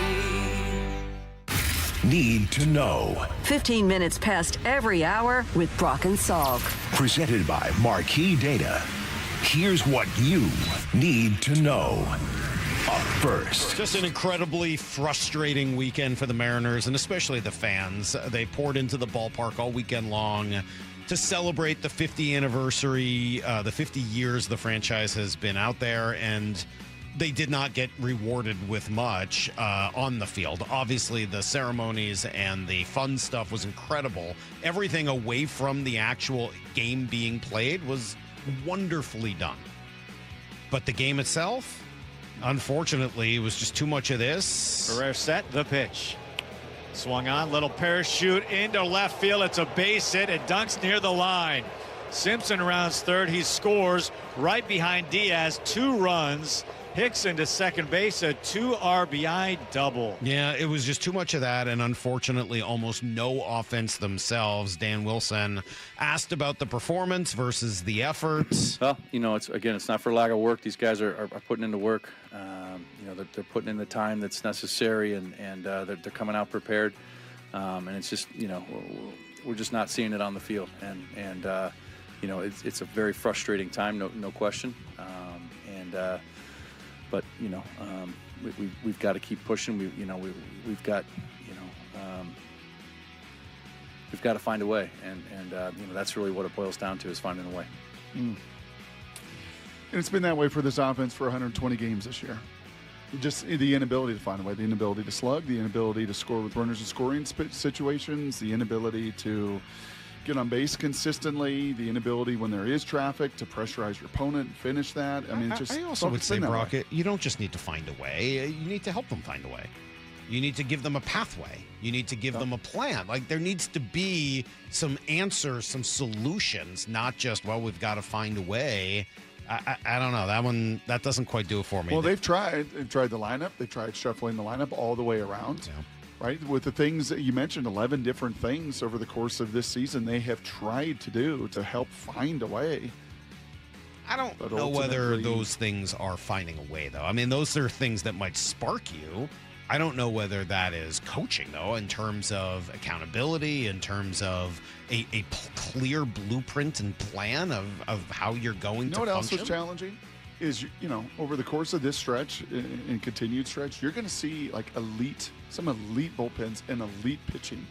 Need to know. 15 minutes past every hour with Brock and Salk. Presented by Marquee Data. Here's what you need to know. Up first. Just an incredibly frustrating weekend for the Mariners and especially the fans. They poured into the ballpark all weekend long to celebrate the 50th anniversary, the 50 years the franchise has been out there, and they did not get rewarded with much on the field. Obviously, the ceremonies and the fun stuff was incredible. Everything away from the actual game being played was wonderfully done. But the game itself, unfortunately, was just too much of this. Ferrer set the pitch. Swung on, little parachute into left field. It's a base hit. It dunks near the line. Simpson rounds third. He scores right behind Diaz. 2 runs. Hickson to second base, a 2 RBI double. Yeah, it was just too much of that, and unfortunately, almost no offense themselves. Dan Wilson asked about the performance versus the efforts. Well, it's not for lack of work. These guys are putting into work. They're putting in the time that's necessary, and they're coming out prepared. And it's just, we're just not seeing it on the field, and it's a very frustrating time, no question. But we've got to keep pushing. We've got to find a way, and that's really what it boils down to, is finding a way. And it's been that way for this offense for 120 games this year. Just the inability to find a way, the inability to slug, the inability to score with runners in scoring situations, the inability to get on base consistently, the inability when there is traffic to pressurize your opponent and finish that. I mean, I also would say, Brock, you don't just need to find a way. You need to help them find a way. You need to give them a pathway. You need to give them a plan. Like, there needs to be some answers, some solutions, not just, well, we've got to find a way. I don't know. That doesn't quite do it for me. Well, they've tried the lineup. They tried shuffling the lineup all the way around. Yeah. Right? With the things that you mentioned, 11 different things over the course of this season they have tried to do to help find a way. I don't know whether those things are finding a way, though. I mean, those are things that might spark you. I don't know whether that is coaching, though, in terms of accountability, in terms of a clear blueprint and plan of how you're going to function. You know what else was challenging? Is, over the course of this stretch and continued stretch, you're going to see some elite bullpens and elite pitching.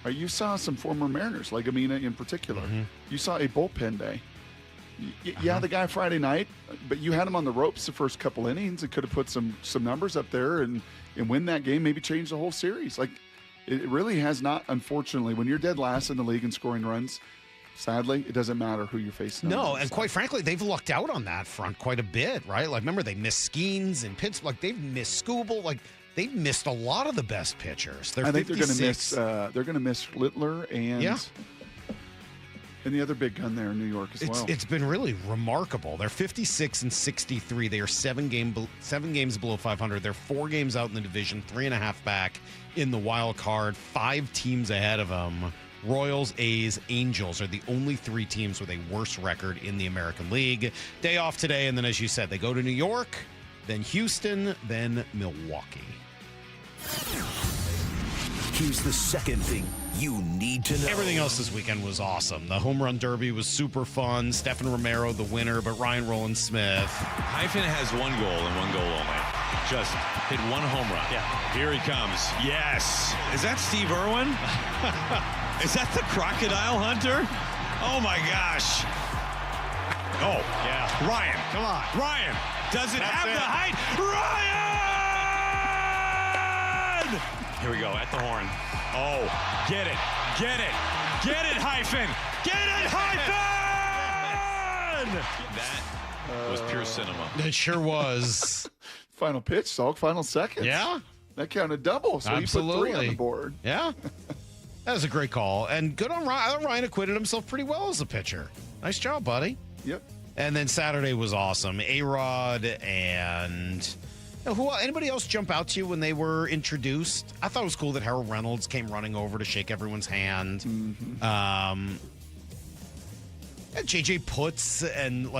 Right? You saw some former Mariners, like Amina in particular. Mm-hmm. You saw a bullpen day. Yeah, the guy Friday night, but you had him on the ropes the first couple innings and could have put some numbers up there and win that game, maybe change the whole series. Like, it really has not, unfortunately, when you're dead last in the league in scoring runs, sadly, it doesn't matter who you're facing. No, and quite frankly, they've lucked out on that front quite a bit, right? Like, remember, they missed Skeens and Pittsburgh. Like, they've missed Skubal. Like, they've missed a lot of the best pitchers. I think they're going to miss. They're going to miss Littler and the other big gun there in New York as well. It's been really remarkable. They're 56-63. They are 7 games below 500. They're 4 games out in the division, 3.5 back in the wild card. 5 teams ahead of them. Royals, A's, Angels are the only 3 teams with a worse record in the American League. Day off today, and then, as you said, they go to New York, then Houston, then Milwaukee. Here's the second thing you need to know. Everything else this weekend was awesome. The home run derby was super fun. Stephen Romero, the winner, but Ryan Rowland-Smith. Hyphen has 1 goal and 1 goal only. Just hit 1 home run. Yeah. Here he comes. Yes. Is that Steve Irwin? Is that the crocodile hunter? Oh, my gosh. Oh, yeah. Ryan. Come on. Ryan. Does it have the height? Ryan! Here we go, at the horn. Oh, get it. Get it. Get it, Hyphen. Get it, Hyphen! That was pure cinema. It sure was. Final pitch, Salk, final seconds. Yeah. That counted double, so absolutely. He put 3 on the board. Yeah. That was a great call. And good on Ryan. I thought Ryan acquitted himself pretty well as a pitcher. Nice job, buddy. Yep. And then Saturday was awesome. A-Rod and... anybody else jump out to you when they were introduced? I thought it was cool that Harold Reynolds came running over to shake everyone's hand. Mm-hmm. JJ Putz and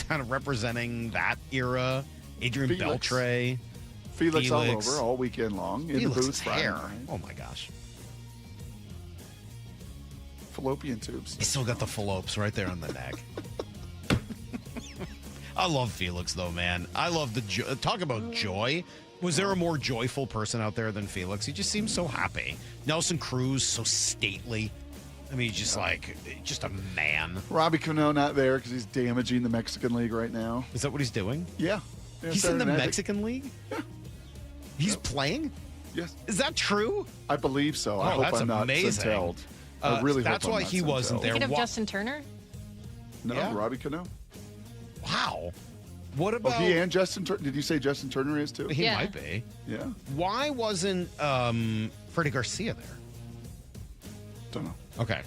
kind of representing that era. Adrian Beltre. Felix all over all weekend long in the booth. Hair. Oh my gosh. Fallopian tubes. He's still got the fallopes right there on the neck. I love Felix, though, man. I love the talk about joy. Was there a more joyful person out there than Felix? He just seems so happy. Nelson Cruz, so stately. I mean, just a man. Robbie Cano not there because he's damaging the Mexican League right now. Is that what he's doing? Yeah. He's in the Mexican League? Yeah. He's playing? Yes. Is that true? I believe so. I hope I'm not sent-held. I really hope that's why he wasn't there. Thinking of Justin Turner? No, Yeah. Robbie Cano. Wow. What about... he and Justin Turner? Did you say Justin Turner is too? He might be. Yeah. Why wasn't Freddie Garcia there? Don't know. Okay.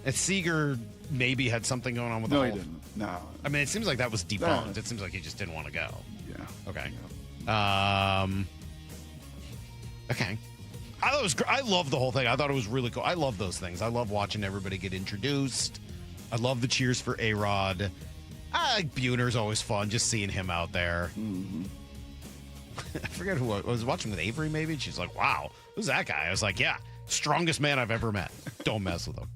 And Seager maybe had something going on with the No, whole... he didn't. No. I mean, it seems like that was debunked. No. It seems like he just didn't want to go. Yeah. Okay. Okay. I thought it was I love the whole thing. I thought it was really cool. I love those things. I love watching everybody get introduced. I love the cheers for A-Rod. I like Buhner's always fun, just seeing him out there. Mm-hmm. I forget who I was watching with Avery, maybe. She's like, wow, who's that guy? I was like, yeah, strongest man I've ever met. Don't mess with him.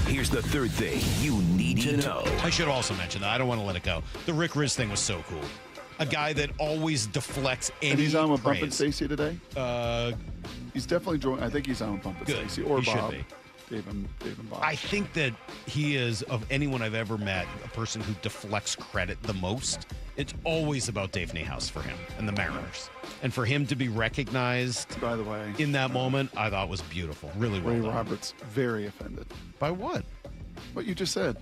Here's the third thing you need to know. I should also mention that. I don't want to let it go. The Rick Riz thing was so cool. A guy that always deflects any And he's on with praise. Bump and Stacey today? He's definitely joined. I think he's on with Bump and Good. Stacey. Or He should Bob. be. Dave and Bob. I think that he is, of anyone I've ever met, a person who deflects credit the most. It's always about Dave Nemahuser for him and the Mariners. And for him to be recognized, by the way, in that moment, I thought was beautiful. Really well Ray done. Roberts, very offended. By what? What you just said.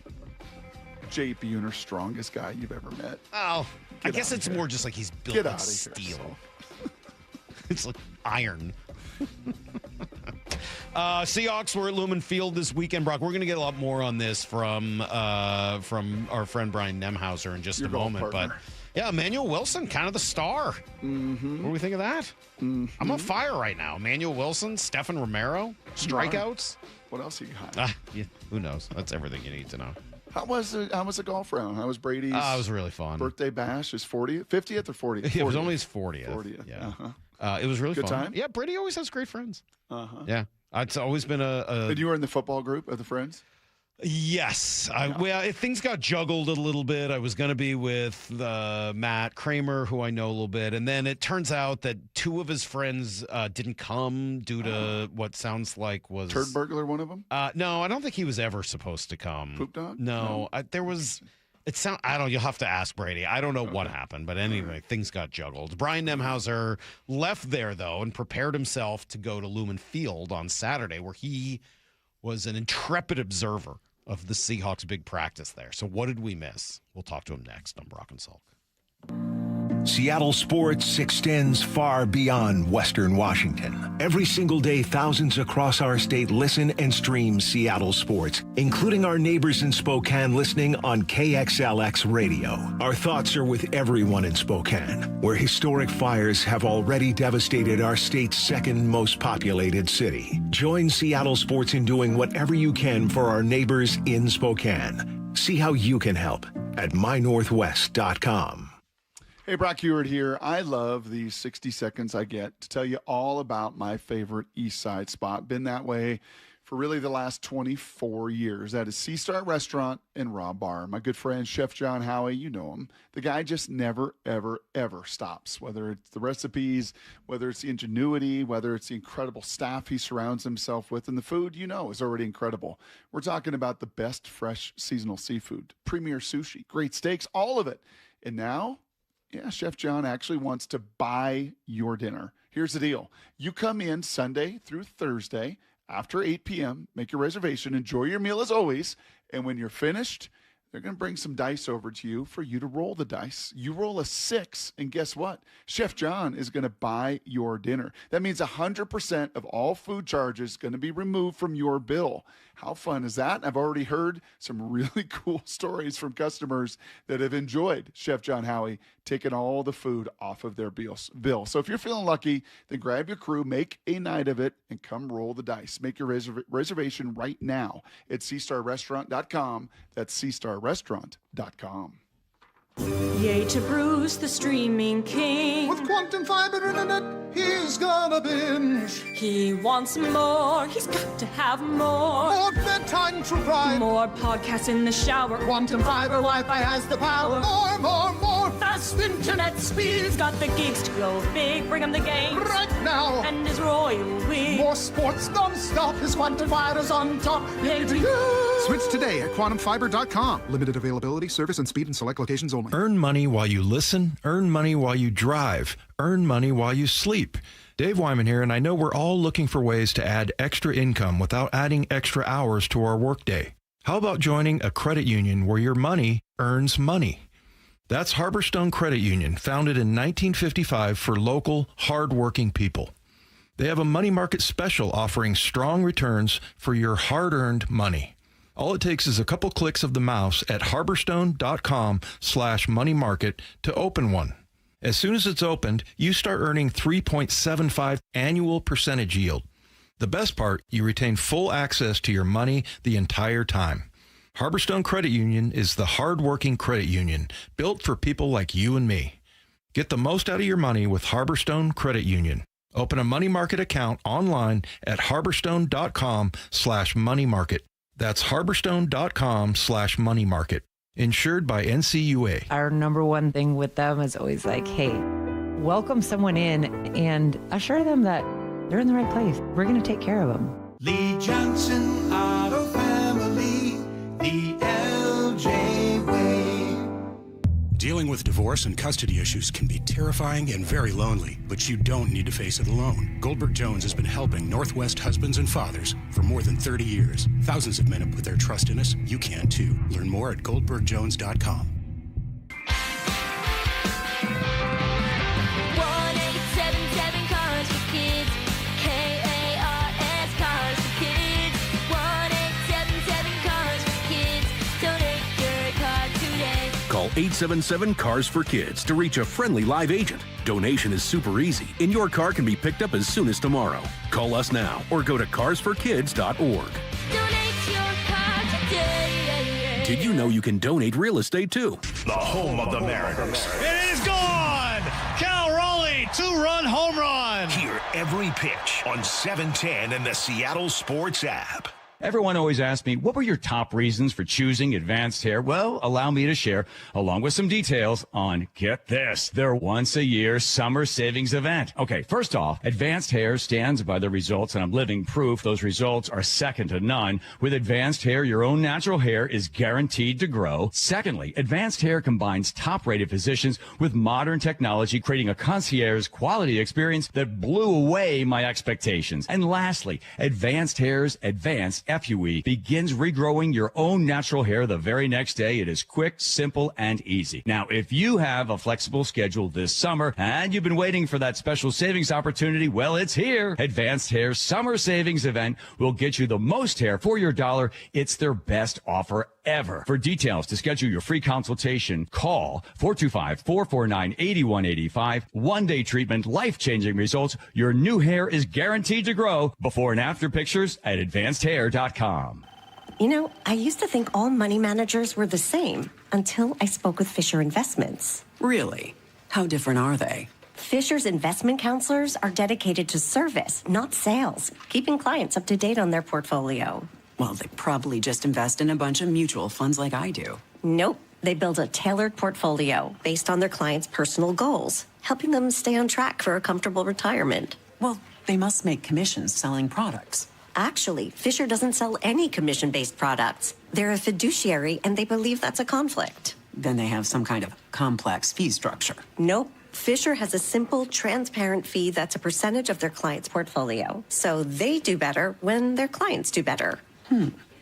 Jay Buhner, strongest guy you've ever met. Oh, I Get guess outta it's here. more just like he's built Get like outta here, steel. It's like iron. Seahawks were at Lumen Field this weekend, Brock. We're going to get a lot more on this from our friend Brian Nemahuser in just Your a golf moment. But partner. yeah, Emmanuel Wilson, kind of the star. Mm-hmm. What do we think of that? Mm-hmm. I'm on fire right now. Emmanuel Wilson, Stefan Romero, strikeouts. What else you got? Yeah, who knows? That's everything you need to know. How was the golf round? How was Brady's? It was really fun. Birthday bash, his 40th, 50th or 40th? It was only his 40th. 40th. Yeah. Uh-huh. It was really Good fun. time? Yeah, Brady always has great friends. Uh-huh. Yeah. It's always been a And you were in the football group of the friends? Yes. Things got juggled a little bit. I was going to be with Matt Kramer, who I know a little bit. And then it turns out that two of his friends didn't come due to what sounds like was... Turd burglar, one of them? No, I don't think he was ever supposed to come. Poop dog? No. There was... I don't. You'll have to ask Brady. I don't know what happened, but anyway, things got juggled. Brian Nemahuser left there though and prepared himself to go to Lumen Field on Saturday, where he was an intrepid observer of the Seahawks' big practice there. So what did we miss? We'll talk to him next on Brock and Salk. Seattle sports extends far beyond Western Washington. Every single day, thousands across our state listen and stream Seattle sports, including our neighbors in Spokane listening on KXLX radio. Our thoughts are with everyone in Spokane, where historic fires have already devastated our state's second most populated city. Join Seattle sports in doing whatever you can for our neighbors in Spokane. See how you can help at mynorthwest.com. Hey, Brock Heward here. I love these 60 seconds I get to tell you all about my favorite East Side spot. Been that way for really the last 24 years. That is C-Star Restaurant and Raw Bar. My good friend, Chef John Howie, you know him. The guy just never, ever, ever stops. Whether it's the recipes, whether it's the ingenuity, whether it's the incredible staff he surrounds himself with, and the food, you know, is already incredible. We're talking about the best fresh seasonal seafood, premier sushi, great steaks, all of it. And now... yeah, Chef John actually wants to buy your dinner. Here's the deal. You come in Sunday through Thursday after 8 p.m., make your reservation, enjoy your meal as always, and when you're finished, they're going to bring some dice over to you for you to roll the dice. You roll a 6, and guess what? Chef John is going to buy your dinner. That means 100% of all food charges going to be removed from your bill. How fun is that? I've already heard some really cool stories from customers that have enjoyed Chef John Howie taking all the food off of their bill. So if you're feeling lucky, then grab your crew, make a night of it, and come roll the dice. Make your reservation right now at seastarrestaurant.com. That's seastarrestaurant.com. Yay to Bruce, the streaming king. With quantum fiber internet, he's gonna binge. He wants more, he's got to have more. More bedtime true crime. More podcasts in the shower. Quantum fiber Wi-Fi has the power. More. Fast internet speed. He's got the gigs to go big. Bring him the game right now. And his royal we. More sports non-stop. His quantum fiber's on top. Yay to you. Switch today at quantumfiber.com. Limited availability, service, and speed in select locations only. Earn money while you listen, earn money while you drive, earn money while you sleep. Dave Wyman here, and I know we're all looking for ways to add extra income without adding extra hours to our workday. How about joining a credit union where your money earns money? That's Harborstone Credit Union, founded in 1955 for local, hard-working people. They have a money market special offering strong returns for your hard-earned money. All it takes is a couple clicks of the mouse at harborstone.com/money market to open one. As soon as it's opened, you start earning 3.75 annual percentage yield. The best part, you retain full access to your money the entire time. Harborstone Credit Union is the hard-working credit union built for people like you and me. Get the most out of your money with Harborstone Credit Union. Open a money market account online at harborstone.com/money market. That's harborstone.com/money market. Insured by NCUA. Our number one thing with them is always like, hey, welcome someone in and assure them that they're in the right place. We're going to take care of them. Lee Johnson Auto Family, the LJ way. Dealing with divorce and custody issues can be terrifying and very lonely, but you don't need to face it alone. Goldberg Jones has been helping Northwest husbands and fathers for more than 30 years. Thousands of men have put their trust in us. You can too. Learn more at goldbergjones.com. 1877 Cars for Kids. KARS Cars for Kids. 1877 Cars for Kids. Donate your car today. Call 877 Cars for Kids to reach a friendly live agent. Donation is super easy, and your car can be picked up as soon as tomorrow. Call us now or go to carsforkids.org. Donate your car today. Did you know you can donate real estate too? The home of the Mariners. It is gone! Cal Raleigh, 2-run home run! Hear every pitch on 710 and the Seattle Sports app. Everyone always asks me, what were your top reasons for choosing Advanced Hair? Well, allow me to share, along with some details, on, get this, their once-a-year summer savings event. Okay, first off, Advanced Hair stands by the results, and I'm living proof those results are second to none. With Advanced Hair, your own natural hair is guaranteed to grow. Secondly, Advanced Hair combines top-rated physicians with modern technology, creating a concierge quality experience that blew away my expectations. And lastly, Advanced Hair's Advanced FUE begins regrowing your own natural hair the very next day. It is quick, simple, and easy. Now, if you have a flexible schedule this summer and you've been waiting for that special savings opportunity, well, it's here. Advanced Hair's Summer Savings Event will get you the most hair for your dollar. It's their best offer ever. For details to schedule your free consultation, call 425-449-8185. One-day treatment, life-changing results. Your new hair is guaranteed to grow. Before and after pictures at advancedhair.com. You know, I used to think all money managers were the same until I spoke with Fisher Investments. Really? How different are they? Fisher's investment counselors are dedicated to service, not sales, keeping clients up to date on their portfolio. Well, they probably just invest in a bunch of mutual funds like I do. Nope. They build a tailored portfolio based on their clients' personal goals, helping them stay on track for a comfortable retirement. Well, they must make commissions selling products. Actually, Fisher doesn't sell any commission-based products. They're a fiduciary, and they believe that's a conflict. Then they have some kind of complex fee structure. Nope. Fisher has a simple, transparent fee that's a percentage of their client's portfolio. So they do better when their clients do better.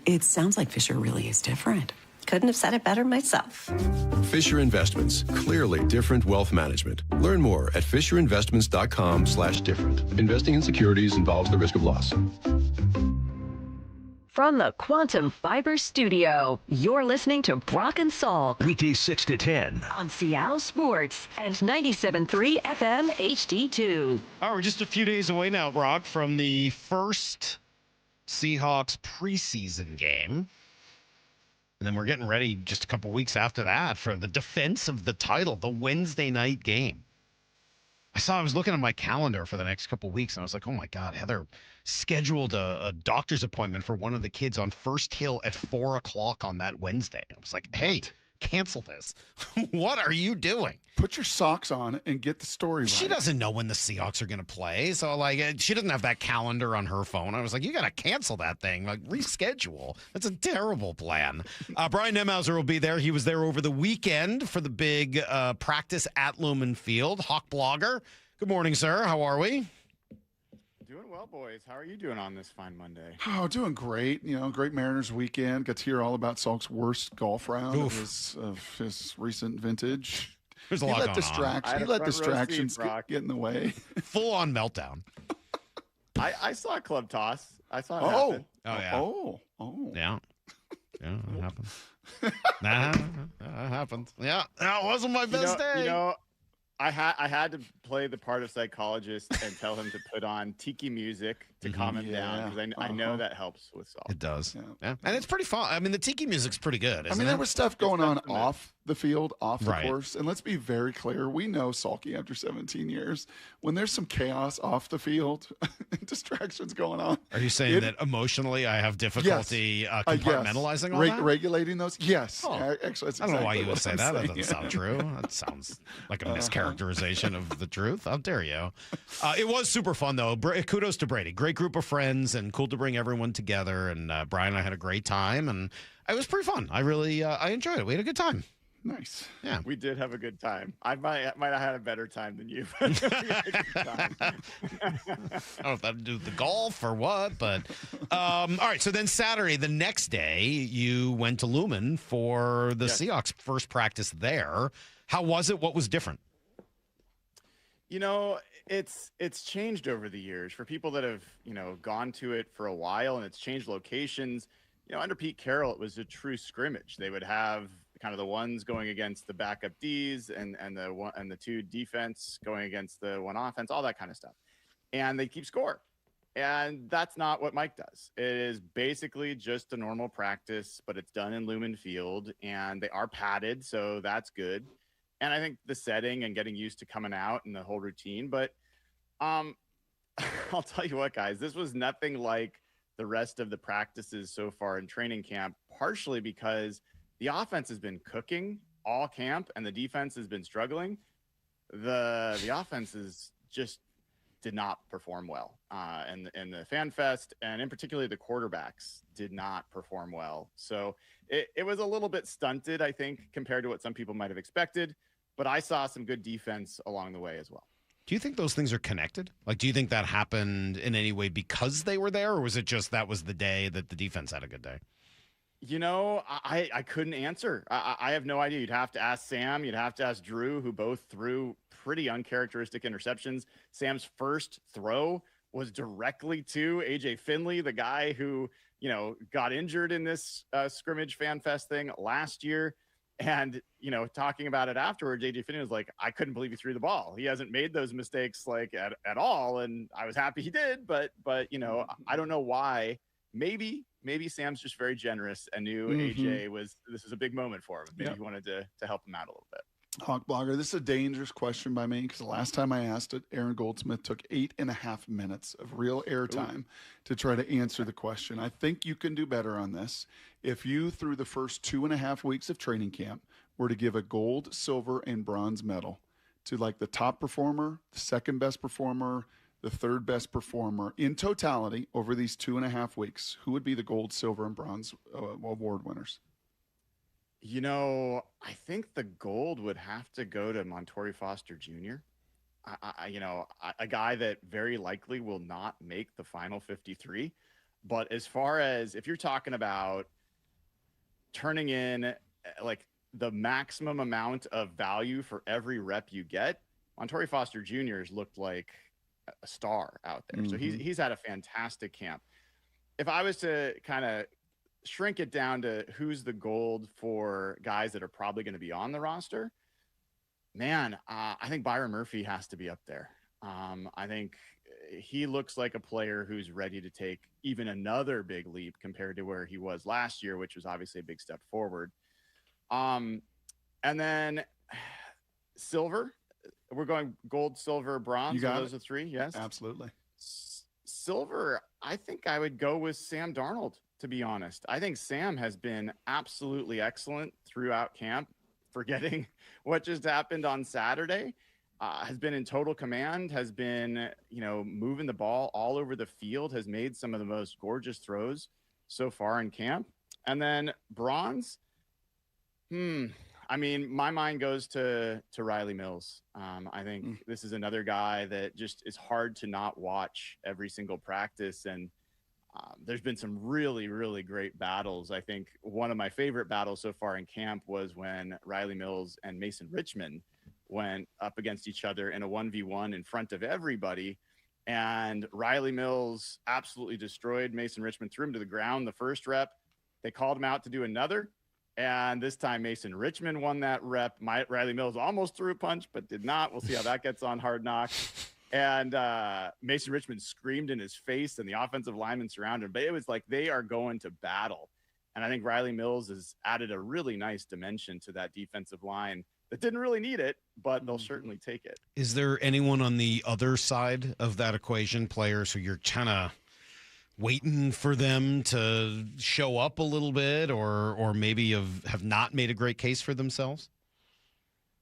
It sounds like Fisher really is different. Couldn't have said it better myself. Fisher Investments, clearly different wealth management. Learn more at fisherinvestments.com/different. Investing in securities involves the risk of loss. From the Quantum Fiber Studio, you're listening to Brock and Salk. Weekdays 6 to 10. On Seattle Sports and 97.3 FM HD2. All right, we're just a few days away now, Brock, from the first Seahawks preseason game. And then we're getting ready just a couple weeks after that for the defense of the title, the Wednesday night game. I was looking at my calendar for the next couple weeks, and I was like, oh, my God, Heather scheduled a doctor's appointment for one of the kids on First Hill at 4 o'clock on that Wednesday. I was like, hey, cancel this. What are you doing? Put your socks on and get the story right. She doesn't know when the Seahawks are going to play. So, she doesn't have that calendar on her phone. I was like, you got to cancel that thing. Reschedule. That's a terrible plan. Brian Nemahuser will be there. He was there over the weekend for the big practice at Lumen Field. Hawk blogger. Good morning, sir. How are we? Doing well, boys. How are you doing on this fine Monday? Oh, doing great. Great Mariners weekend. Got to hear all about Salk's worst golf round of his recent vintage. There's a lot going on. He let distractions get in the way. Full-on meltdown. I saw a club toss. I saw it happen. Oh, yeah. Oh. Yeah. Yeah, it happened. That happened. Yeah, that wasn't my best day. I had to play the part of psychologist and tell him to put on tiki music to calm him down, because I know that helps with Salk. It does. Yeah. And it's pretty fun. I mean, the tiki music's pretty good. Isn't there it? was stuff going on off the field, off the Right. course. And let's be very clear. We know Salky after 17 years. When there's some chaos off the field, distractions going on. Are you saying that emotionally I have difficulty compartmentalizing all that? Regulating those? Yes. Oh. Actually, that's I don't know why exactly you would what say I'm that. That saying. doesn't sound true. That sounds like a mischaracterization of the truth. How dare you? It was super fun, though. Kudos to Brady. Great group of friends and cool to bring everyone together. And Brian and I had a great time. And it was pretty fun. I really I enjoyed it. We had a good time. Nice. Yeah. We did have a good time. I might have had a better time than you. But we had a good time. I don't know if that had to do with the golf or what, but all right. So then Saturday, the next day, you went to Lumen for the Seahawks first practice there. How was it? What was different? It's changed over the years for people that have, gone to it for a while, and it's changed locations. Under Pete Carroll, it was a true scrimmage. They would have kind of the ones going against the backup Ds and the two defense going against the one offense, all that kind of stuff. And they keep score. And that's not what Mike does. It is basically just a normal practice, but it's done in Lumen Field, and they are padded, so that's good. And I think the setting and getting used to coming out and the whole routine. But I'll tell you what, guys, this was nothing like the rest of the practices so far in training camp, partially because the offense has been cooking all camp and the defense has been struggling. The offenses just did not perform well. And the Fan Fest, and in particular the quarterbacks, did not perform well. So it was a little bit stunted, I think, compared to what some people might have expected. But I saw some good defense along the way as well. Do you think those things are connected? Like, do you think that happened in any way because they were there, or was it just that was the day that the defense had a good day? I couldn't answer. I have no idea. You'd have to ask Sam. You'd have to ask Drew, who both threw pretty uncharacteristic interceptions. Sam's first throw was directly to AJ Finley, the guy who, got injured in this scrimmage Fan Fest thing last year. And, talking about it afterwards, AJ Finley was like, I couldn't believe he threw the ball. He hasn't made those mistakes at all. And I was happy he did, but I don't know why. Maybe Sam's just very generous and knew AJ this is a big moment for him. Maybe he wanted to help him out a little bit. Hawk Blogger, this is a dangerous question by me because the last time I asked it, Aaron Goldsmith took 8.5 minutes of real airtime to try to answer the question. I think you can do better on this. If you, through the first 2.5 weeks of training camp, were to give a gold, silver, and bronze medal to like the top performer, the second best performer, the third best performer in totality over these 2.5 weeks, who would be the gold, silver, and bronze award winners? I think the gold would have to go to Montorie Foster Jr. A guy that very likely will not make the final 53. But as far as if you're talking about turning in like the maximum amount of value for every rep you get, Montorie Foster Jr. has looked like a star out there. So he's had a fantastic camp. If I was to kind of shrink it down to who's the gold for guys that are probably going to be on the roster, man, I think Byron Murphy has to be up there. I think he looks like a player who's ready to take even another big leap compared to where he was last year, which was obviously a big step forward. And then silver, we're going gold, silver, bronze. Those are three. Yes, absolutely. Silver, I think I would go with Sam Darnold. To be honest, I think Sam has been absolutely excellent throughout camp. Forgetting what just happened on Saturday, has been in total command, has been, moving the ball all over the field, has made some of the most gorgeous throws so far in camp. And then bronze, my mind goes to Riley Mills. I think this is another guy that just is hard to not watch every single practice. And there's been some really, really great battles. I think one of my favorite battles so far in camp was when Riley Mills and Mason Richmond went up against each other in a 1v1 in front of everybody. And Riley Mills absolutely destroyed Mason Richmond, threw him to the ground the first rep. They called him out to do another. And this time Mason Richmond won that rep. Riley Mills almost threw a punch, but did not. We'll see how that gets on Hard Knocks. And Mason Richmond screamed in his face, and the offensive linemen surrounded him. But it was like they are going to battle. And I think Riley Mills has added a really nice dimension to that defensive line that didn't really need it, but they'll certainly take it. Is there anyone on the other side of that equation, players who you're kind of waiting for them to show up a little bit, or maybe have not made a great case for themselves?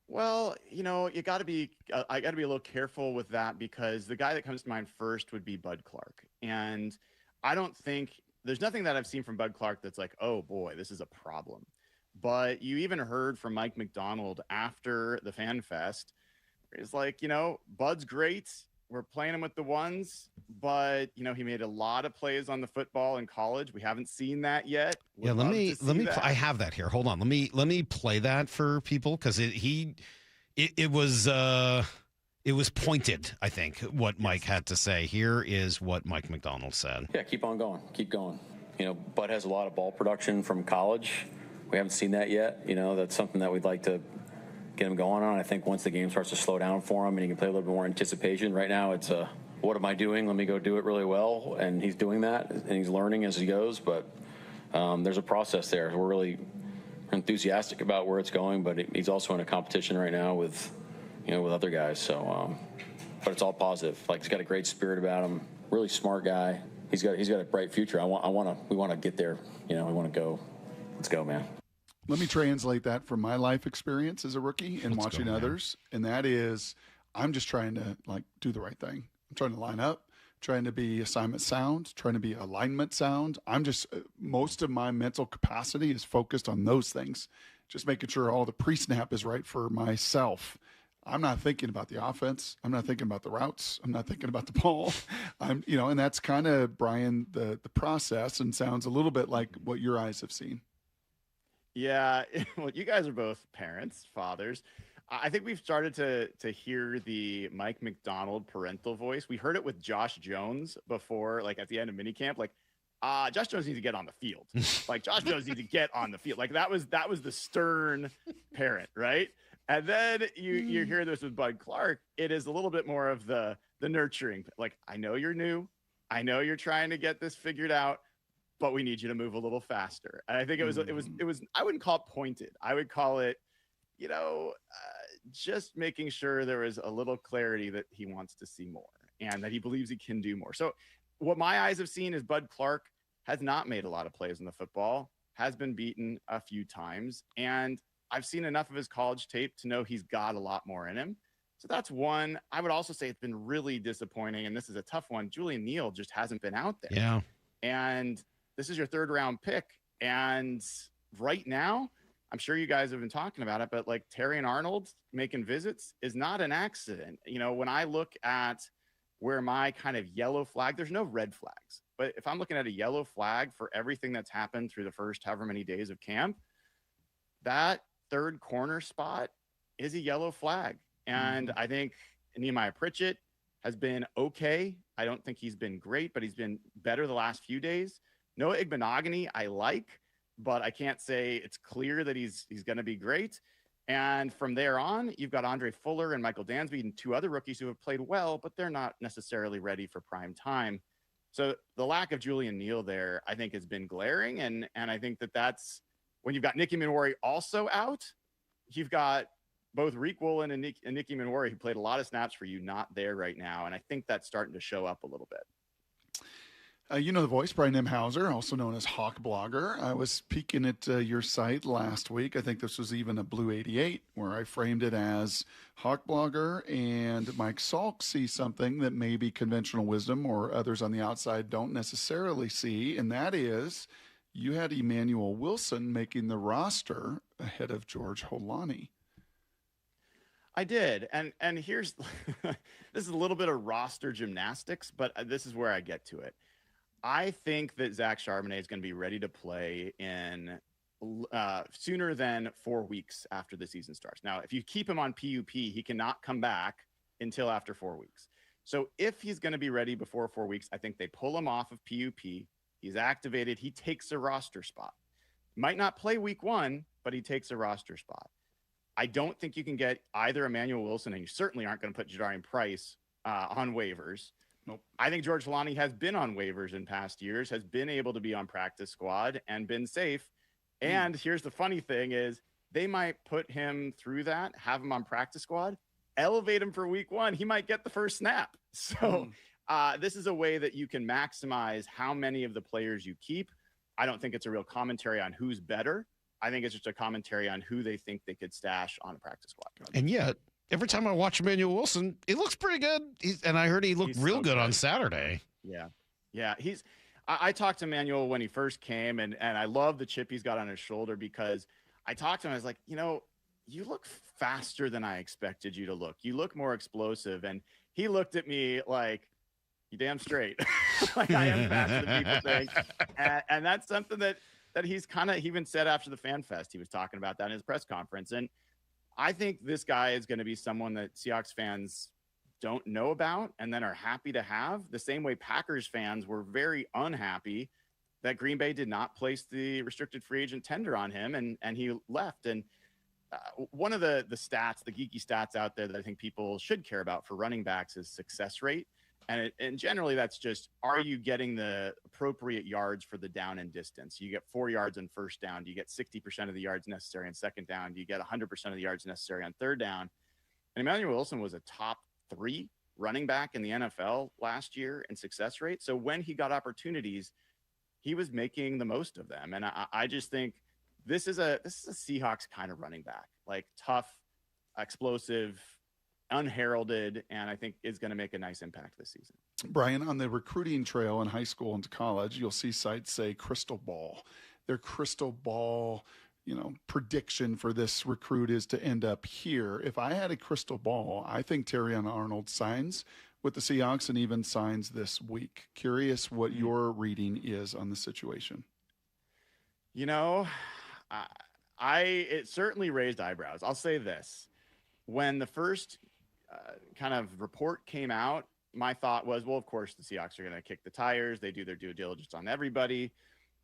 Well, you know, I got to be a little careful with that, because the guy that comes to mind first would be Bud Clark. And I don't think there's nothing that I've seen from Bud Clark that's like, oh boy, this is a problem. But you even heard from Mike McDonald after the Fan Fest. It's like, you know, Bud's great. We're playing him with the ones, but you know, he made a lot of plays on the football in college. We haven't seen that yet. Yeah, let me I have that here. Hold on. Let me play that for people, because it was pointed, I think, what Mike had to say. Here is what Mike McDonald said. Yeah, keep on going. Keep going. You know, Bud has a lot of ball production from college. We haven't seen that yet. You know, that's something that we'd like to get him going on. I think once the game starts to slow down for him and he can play a little bit more anticipation. Right now it's what am I doing? Let me go do it really well. And he's doing that, and he's learning as he goes. But there's a process there. We're really enthusiastic about where it's going, but he's also in a competition right now with other guys. So, but it's all positive. Like, he's got a great spirit about him. Really smart guy. He's got a bright future. We want to get there. You know, we want to go. Let's go, man. Let me translate that from my life experience as a rookie and watching others. And that is, I'm just trying to do the right thing. I'm trying to line up, trying to be assignment sound, trying to be alignment sound. I'm just, most of my mental capacity is focused on those things. Just making sure all the pre-snap is right for myself. I'm not thinking about the offense. I'm not thinking about the routes. I'm not thinking about the ball. And that's kind of, Brian, the process, and sounds a little bit like what your eyes have seen. Yeah, well, you guys are both parents, fathers. I think we've started to hear the Mike McDonald parental voice. We heard it with Josh Jones before, like at the end of minicamp, like, Josh Jones needs to get on the field. Like, Josh Jones needs to get on the field. Like, that was the stern parent, right? And then you hear this with Bud Clark. It is a little bit more of the nurturing. Like, I know you're new. I know you're trying to get this figured out, but we need you to move a little faster. And I think it was, I wouldn't call it pointed. I would call it, just making sure there was a little clarity that he wants to see more and that he believes he can do more. So what my eyes have seen is Bud Clark has not made a lot of plays in the football, has been beaten a few times. And I've seen enough of his college tape to know he's got a lot more in him. So that's one. I would also say it's been really disappointing, and this is a tough one. Julian Neal just hasn't been out there. Yeah. And this is your third round pick. And right now, I'm sure you guys have been talking about it, but like Terrion Arnold making visits is not an accident. When I look at where my kind of yellow flag, there's no red flags, but if I'm looking at a yellow flag for everything that's happened through the first however many days of camp, that third corner spot is a yellow flag. And I think Nehemiah Pritchett has been okay. I don't think he's been great, but he's been better the last few days. Noah Igbenogany, I like, but I can't say it's clear that he's going to be great. And from there on, you've got Andre Fuller and Michael Dansby and two other rookies who have played well, but they're not necessarily ready for prime time. So the lack of Julian Neal there, I think, has been glaring. And I think that's when you've got Nicky Manwari also out, you've got both Reek Woolen and Nicky Manwari, who played a lot of snaps for you, not there right now. And I think that's starting to show up a little bit. You know the voice, Brian Nemahuser, also known as Hawk Blogger. I was peeking at your site last week. I think this was even a Blue 88, where I framed it as Hawk Blogger and Mike Salk see something that maybe conventional wisdom or others on the outside don't necessarily see, and that is you had Emmanuel Wilson making the roster ahead of George Holani. I did. And here's this is a little bit of roster gymnastics, but this is where I get to it. I think that Zach Charbonnet is going to be ready to play in sooner than 4 weeks after the season starts. Now, if you keep him on PUP, he cannot come back until after 4 weeks. So if he's going to be ready before 4 weeks, I think they pull him off of PUP. He's activated. He takes a roster spot. Might not play week 1, but he takes a roster spot. I don't think you can get either Emmanuel Wilson, and you certainly aren't going to put Jadarian Price on waivers. Nope. I think George Filani has been on waivers in past years, has been able to be on practice squad and been safe. And here's the funny thing is they might put him through that, have him on practice squad, elevate him for week 1. He might get the first snap. So this is a way that you can maximize how many of the players you keep. I don't think it's a real commentary on who's better. I think it's just a commentary on who they think they could stash on a practice squad. And yet, every time I watch Emmanuel Wilson, he looks pretty good. And I heard he looked real good on Saturday. Yeah. Yeah. I talked to Emmanuel when he first came, and I love the chip he's got on his shoulder, because I talked to him. I was like, you look faster than I expected you to look. You look more explosive. And he looked at me like, you damn straight. Like, I am faster than people think. And that's something that he's he even said after the Fan Fest. He was talking about that in his press conference. And I think this guy is going to be someone that Seahawks fans don't know about and then are happy to have, the same way Packers fans were very unhappy that Green Bay did not place the restricted free agent tender on him, and he left. And one of the stats, the geeky stats out there that I think people should care about for running backs is success rate. And generally that's just, are you getting the appropriate yards for the down and distance? You get 4 yards on first down. Do you get 60% of the yards necessary on second down? Do you get 100% of the yards necessary on third down? And Emmanuel Wilson was a top 3 running back in the NFL last year in success rate. So when he got opportunities, he was making the most of them. And I just think this is a Seahawks kind of running back, like tough, explosive, unheralded, and I think is going to make a nice impact this season. Brian, on the recruiting trail in high school and college, you'll see sites say crystal ball. Their crystal ball, prediction for this recruit is to end up here. If I had a crystal ball, I think Terrion Arnold signs with the Seahawks and even signs this week. Curious what your reading is on the situation. It certainly raised eyebrows. I'll say this. When the first kind of report came out, my thought was, well, of course the Seahawks are going to kick the tires. They do their due diligence on everybody.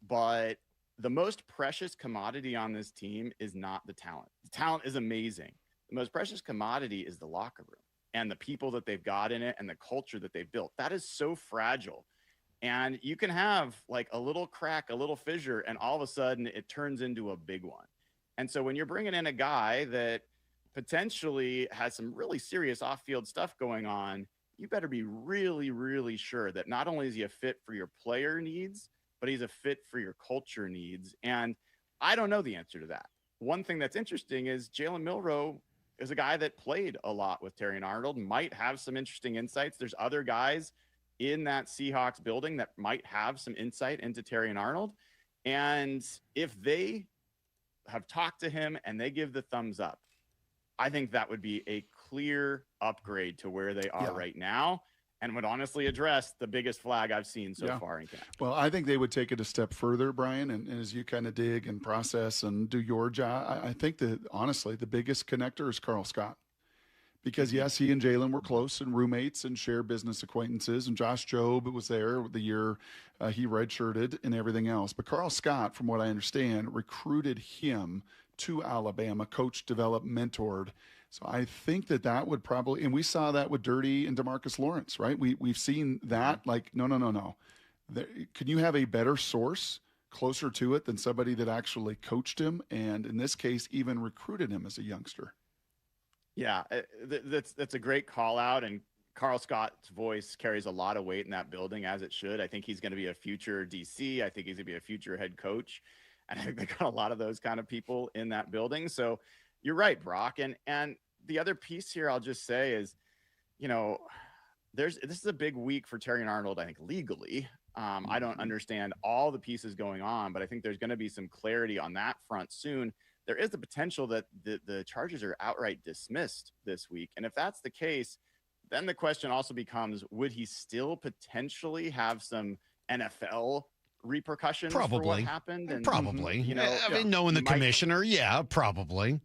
But the most precious commodity on this team is not the talent. The talent is amazing. The most precious commodity is the locker room and the people that they've got in it and the culture that they've built. That is so fragile. And you can have like a little crack, a little fissure, and all of a sudden it turns into a big one. And so when you're bringing in a guy that potentially has some really serious off-field stuff going on, you better be really, really sure that not only is he a fit for your player needs, but he's a fit for your culture needs. And I don't know the answer to that. One thing that's interesting is Jalen Milroe is a guy that played a lot with Terrion Arnold, might have some interesting insights. There's other guys in that Seahawks building that might have some insight into Terrion Arnold. And if they have talked to him and they give the thumbs up, I think that would be a clear upgrade to where they are right now, and would honestly address the biggest flag I've seen so far in camp. Well, I think they would take it a step further, Brian, and as you kind of dig and process and do your job, I think that honestly the biggest connector is Carl Scott. Because, yes, he and Jalen were close and roommates and shared business acquaintances. And Josh Jobe was there the year he redshirted and everything else. But Carl Scott, from what I understand, recruited him to Alabama, coached, developed, mentored. So I think that would probably – and we saw that with Dirty and DeMarcus Lawrence, right? We've seen that. Like, no. Can you have a better source closer to it than somebody that actually coached him and, in this case, even recruited him as a youngster? Yeah, that's a great call out, and Carl Scott's voice carries a lot of weight in that building, as it should. I think he's going to be a future DC. I think he's going to be a future head coach, and I think they got a lot of those kind of people in that building. So you're right, Brock. And the other piece here I'll just say is, this is a big week for Terrion Arnold, I think, legally. I don't understand all the pieces going on, but I think there's going to be some clarity on that front soon. There is the potential that the charges are outright dismissed this week. And if that's the case, then the question also becomes, would he still potentially have some NFL repercussions for what happened? And, probably. Knowing the commissioner, probably.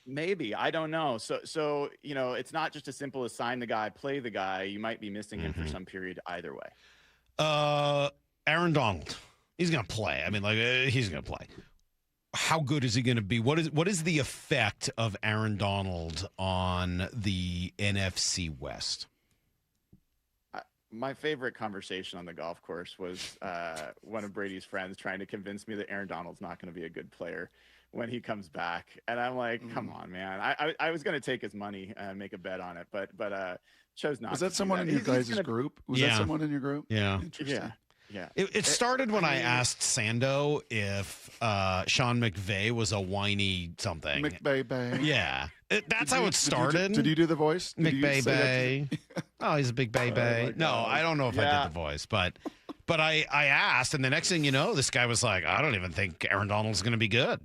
Maybe. I don't know. So it's not just as simple as sign the guy, play the guy. You might be missing him for some period either way. Aaron Donald. He's going to play. He's going to play. how good is he going to be? What is the effect of Aaron Donald on the NFC West? My favorite conversation on the golf course was one of Brady's friends trying to convince me that Aaron Donald's not going to be a good player when he comes back. And I'm like, come on, man. I was going to take his money and make a bet on it, but chose not to. Was that someone in your guys' group? Was that someone in your group? Yeah. Interesting. Yeah. It started when I asked Sando if Sean McVay was a whiny something. McVay. Yeah. That's how it started. Did you do the voice? McVay. Oh, he's a big Bay. Oh, no, I don't know if I did the voice, but I asked, and the next thing you know, this guy was like, I don't even think Aaron Donald's going to be good.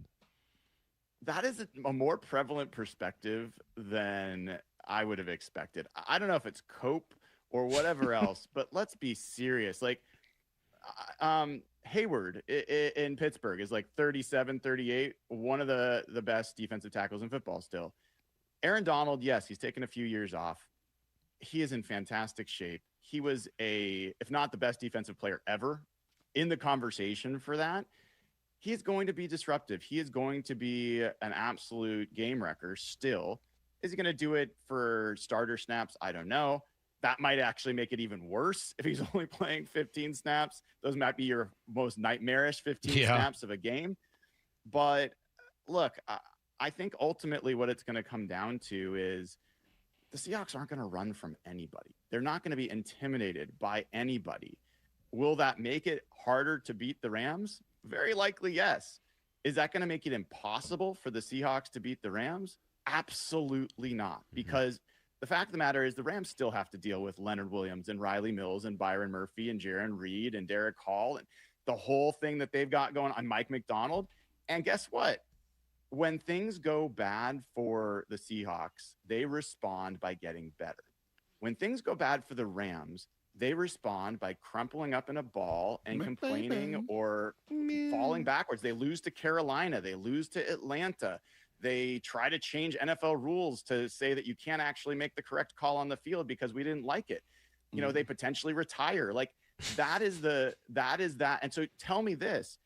That is a more prevalent perspective than I would have expected. I don't know if it's cope or whatever else, but let's be serious. Like, Hayward in Pittsburgh is like 37, 38, one of the best defensive tackles in football still. Aaron Donald, yes, he's taken a few years off. He is in fantastic shape. He was if not the best defensive player ever, in the conversation for that. He is going to be disruptive. He is going to be an absolute game wrecker still. Is he going to do it for starter snaps? I don't know. That might actually make it even worse if he's only playing 15 snaps. Those might be your most nightmarish 15 snaps of a game. But look, I think ultimately what it's going to come down to is the Seahawks aren't going to run from anybody. They're not going to be intimidated by anybody. Will that make it harder to beat the Rams? Very likely, yes. Is that going to make it impossible for the Seahawks to beat the Rams? Absolutely not. Because the fact of the matter is the Rams still have to deal with Leonard Williams and Riley Mills and Byron Murphy and Jaron Reed and Derek Hall and the whole thing that they've got going on, Mike McDonald. And guess what? When things go bad for the Seahawks, they respond by getting better. When things go bad for the Rams, they respond by crumpling up in a ball and complaining or falling backwards. They lose to Carolina. They lose to Atlanta. They try to change NFL rules to say that you can't actually make the correct call on the field because we didn't like it. You know, they potentially retire. Like that is that. And so tell me this,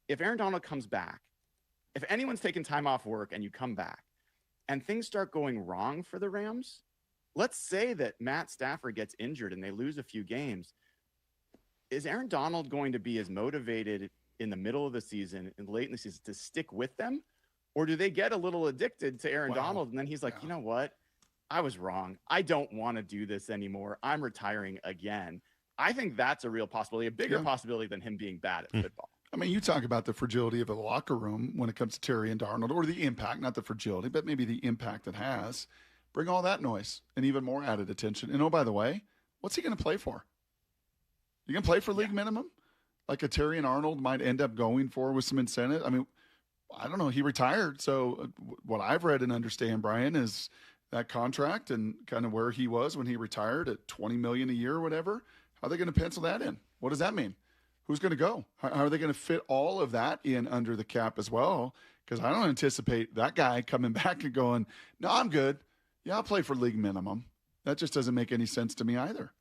if Aaron Donald comes back, if anyone's taken time off work and you come back and things start going wrong for the Rams, let's say that Matt Stafford gets injured and they lose a few games. Is Aaron Donald going to be as motivated in the middle of the season and late in the season to stick with them? Or do they get a little addicted to Aaron Donald? And then he's like, you know what? I was wrong. I don't want to do this anymore. I'm retiring again. I think that's a real possibility, a bigger possibility than him being bad at football. I mean, you talk about the fragility of a locker room when it comes to Terrion Arnold, or the impact, not the fragility, but maybe the impact it has. Bring all that noise and even more added attention. And oh, by the way, what's he going to play for? You going to play for league minimum? Like a Terrion Arnold might end up going for with some incentive? I mean, I don't know. He retired. So what I've read and understand, Brian, is that contract and kind of where he was when he retired at $20 million a year or whatever. How are they going to pencil that in? What does that mean? Who's going to go? How are they going to fit all of that in under the cap as well? Because I don't anticipate that guy coming back and going, no, I'm good. Yeah, I'll play for league minimum. That just doesn't make any sense to me either.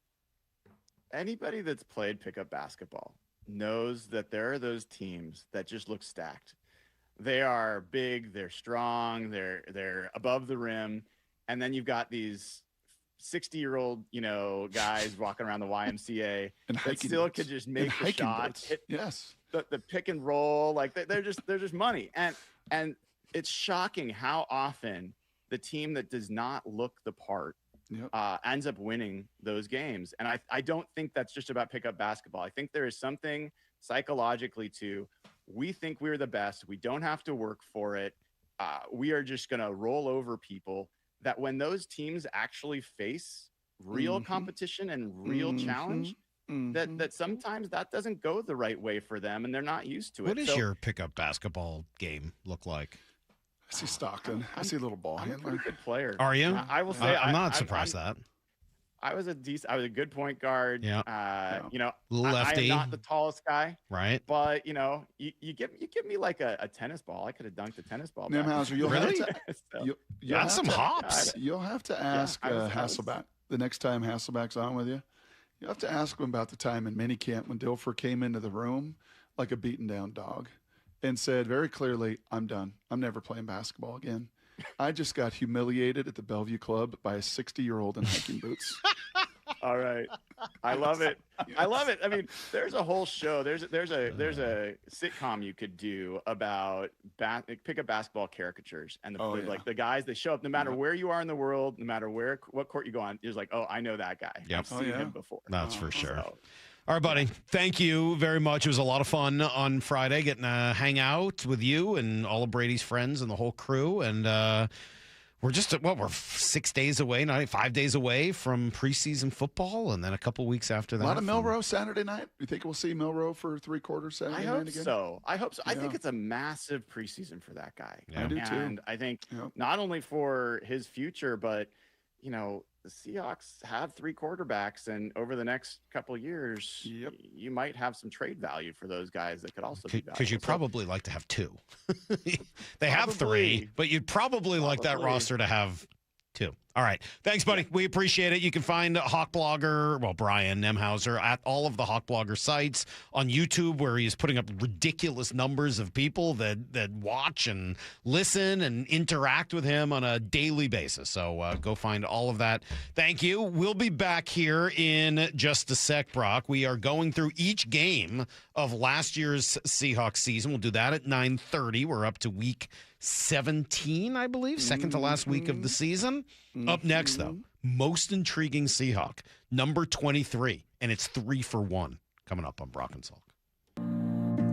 Anybody that's played pickup basketball knows that there are those teams that just look stacked. They are big, they're strong, they're above the rim, and then you've got these 60-year-old, guys walking around the YMCA and that still could just make the shot, hit the pick and roll, like they're just money. And it's shocking how often the team that does not look the part ends up winning those games. And I don't think that's just about pickup basketball. I think there is something psychologically to, we think we're the best. We don't have to work for it. We are just going to roll over people, that when those teams actually face real competition and real challenge, that sometimes that doesn't go the right way for them and they're not used to it. What does your pickup basketball game look like? I see Stockton. I see a little ball handler. I'm a pretty good player. Are you? I will say I'm not surprised that. I was a good point guard. Yeah. I Lefty. am not the tallest guy. Right. But you give me like a tennis ball. I could have dunked a tennis ball. Nemahuser, you'll have to. You'll have some hops. You'll have to ask Hasselback the next time Hasselback's on with you. You have to ask him about the time in minicamp when Dilfer came into the room like a beaten down dog. and said very clearly, I'm done. I'm never playing basketball again. I just got humiliated at the Bellevue Club by a 60-year-old in hiking boots. All right. I love it. I love it. I mean, there's a whole show. There's a sitcom you could do about pick up basketball caricatures and like the guys, they show up no matter where you are in the world, no matter what court you go on. It's like, oh, I know that guy. Yep. I've seen him before. That's for sure. So, all right, buddy. Thank you very much. It was a lot of fun on Friday getting to hang out with you and all of Brady's friends and the whole crew. And we're just, we're 5 days away from preseason football, and then a couple weeks after that. A lot of Milroe Saturday night. You think we'll see Milroe for 3/4 Saturday night again? I hope so. Yeah. I think it's a massive preseason for that guy. I do too. And I think not only for his future, but, the Seahawks have 3 quarterbacks, and over the next couple of years, you might have some trade value for those guys that could also be valuable. Because you'd probably like to have 2. They have 3, but you'd probably like that roster to have 2. All right. Thanks, buddy. We appreciate it. You can find Hawk Blogger, Brian Nemahuser, at all of the Hawk Blogger sites, on YouTube, where he's putting up ridiculous numbers of people that watch and listen and interact with him on a daily basis. So go find all of that. Thank you. We'll be back here in just a sec, Brock. We are going through each game of last year's Seahawks season. We'll do that at 9:30. We're up to week 17, I believe, second to last week of the season. Up next, though, most intriguing Seahawk, number 23, and it's 3 for 1 coming up on Brock and Salk.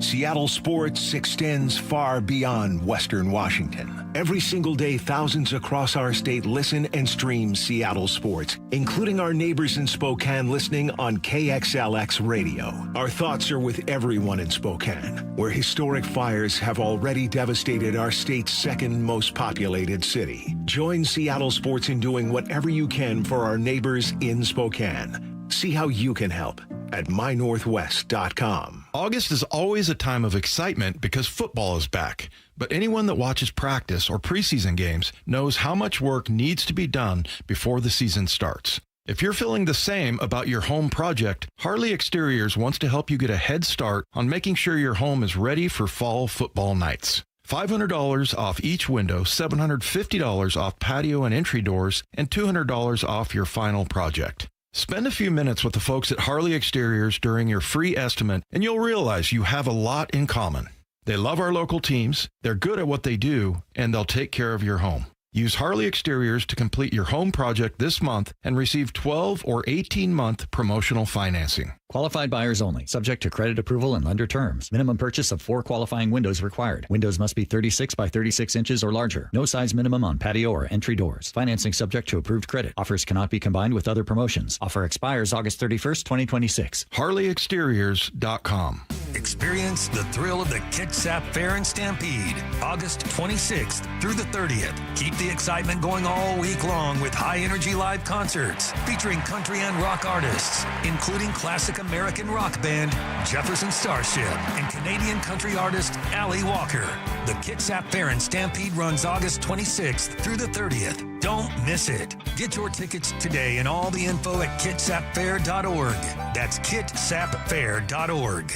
Seattle sports extends far beyond Western Washington. Every single day, thousands across our state listen and stream Seattle sports, including our neighbors in Spokane listening on KXLX radio. Our thoughts are with everyone in Spokane, where historic fires have already devastated our state's second most populated city. Join Seattle sports in doing whatever you can for our neighbors in Spokane. See how you can help at mynorthwest.com. August is always a time of excitement because football is back. But anyone that watches practice or preseason games knows how much work needs to be done before the season starts. If you're feeling the same about your home project, Harley Exteriors wants to help you get a head start on making sure your home is ready for fall football nights. $500 off each window, $750 off patio and entry doors, and $200 off your final project. Spend a few minutes with the folks at Harley Exteriors during your free estimate, and you'll realize you have a lot in common. They love our local teams, they're good at what they do, and they'll take care of your home. Use Harley Exteriors to complete your home project this month and receive 12 or 18-month promotional financing. Qualified buyers only. Subject to credit approval and lender terms. Minimum purchase of 4 qualifying windows required. Windows must be 36 by 36 inches or larger. No size minimum on patio or entry doors. Financing subject to approved credit. Offers cannot be combined with other promotions. Offer expires August 31st, 2026. HarleyExteriors.com. Experience the thrill of the Kitsap Fair and Stampede, August 26th through the 30th. Keep the excitement going all week long with high-energy live concerts featuring country and rock artists, including classic American rock band Jefferson Starship and Canadian country artist Allie Walker. The Kitsap Fair and Stampede runs August 26th through the 30th. Don't miss it. Get your tickets today and all the info at kitsapfair.org. That's kitsapfair.org.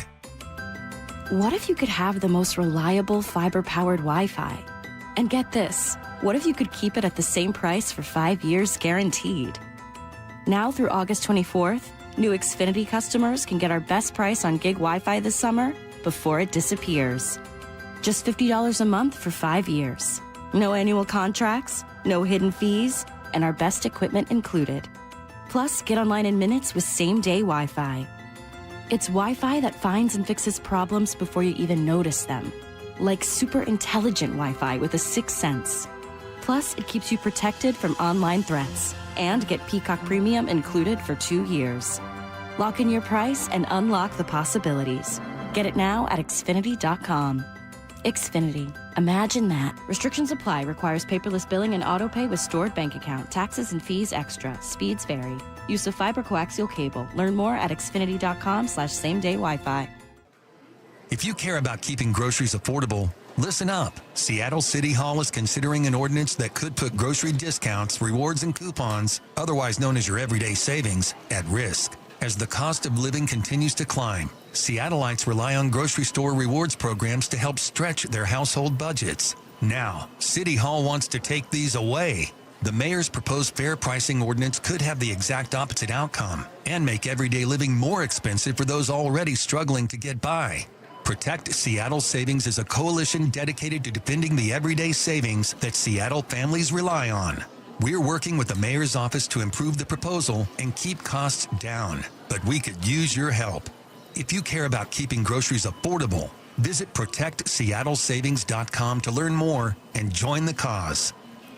What if you could have the most reliable fiber-powered Wi-Fi? And get this, what if you could keep it at the same price for 5 years guaranteed? Now through August 24th, new Xfinity customers can get our best price on gig Wi-Fi this summer before it disappears. Just $50 a month for 5 years. No annual contracts, no hidden fees, and our best equipment included. Plus, get online in minutes with same-day Wi-Fi. It's Wi-Fi that finds and fixes problems before you even notice them. Like super intelligent Wi-Fi with a 6th sense. Plus, it keeps you protected from online threats. And get Peacock Premium included for 2 years. Lock in your price and unlock the possibilities. Get it now at Xfinity.com. Xfinity. Imagine that. Restrictions apply. Requires paperless billing and auto pay with stored bank account. Taxes and fees extra. Speeds vary. Use of fiber coaxial cable. Learn more at Xfinity.com/same-day Wi-Fi. If you care about keeping groceries affordable, listen up. Seattle City Hall is considering an ordinance that could put grocery discounts, rewards, and coupons, otherwise known as your everyday savings, at risk. As the cost of living continues to climb, Seattleites rely on grocery store rewards programs to help stretch their household budgets. Now, City Hall wants to take these away. The mayor's proposed fair pricing ordinance could have the exact opposite outcome and make everyday living more expensive for those already struggling to get by. Protect Seattle Savings is a coalition dedicated to defending the everyday savings that Seattle families rely on. We're working with the mayor's office to improve the proposal and keep costs down, but we could use your help. If you care about keeping groceries affordable, visit protectseattlesavings.com to learn more and join the cause.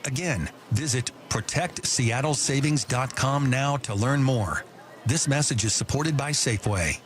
Again, visit protectseattlesavings.com now to learn more. This message is supported by Safeway.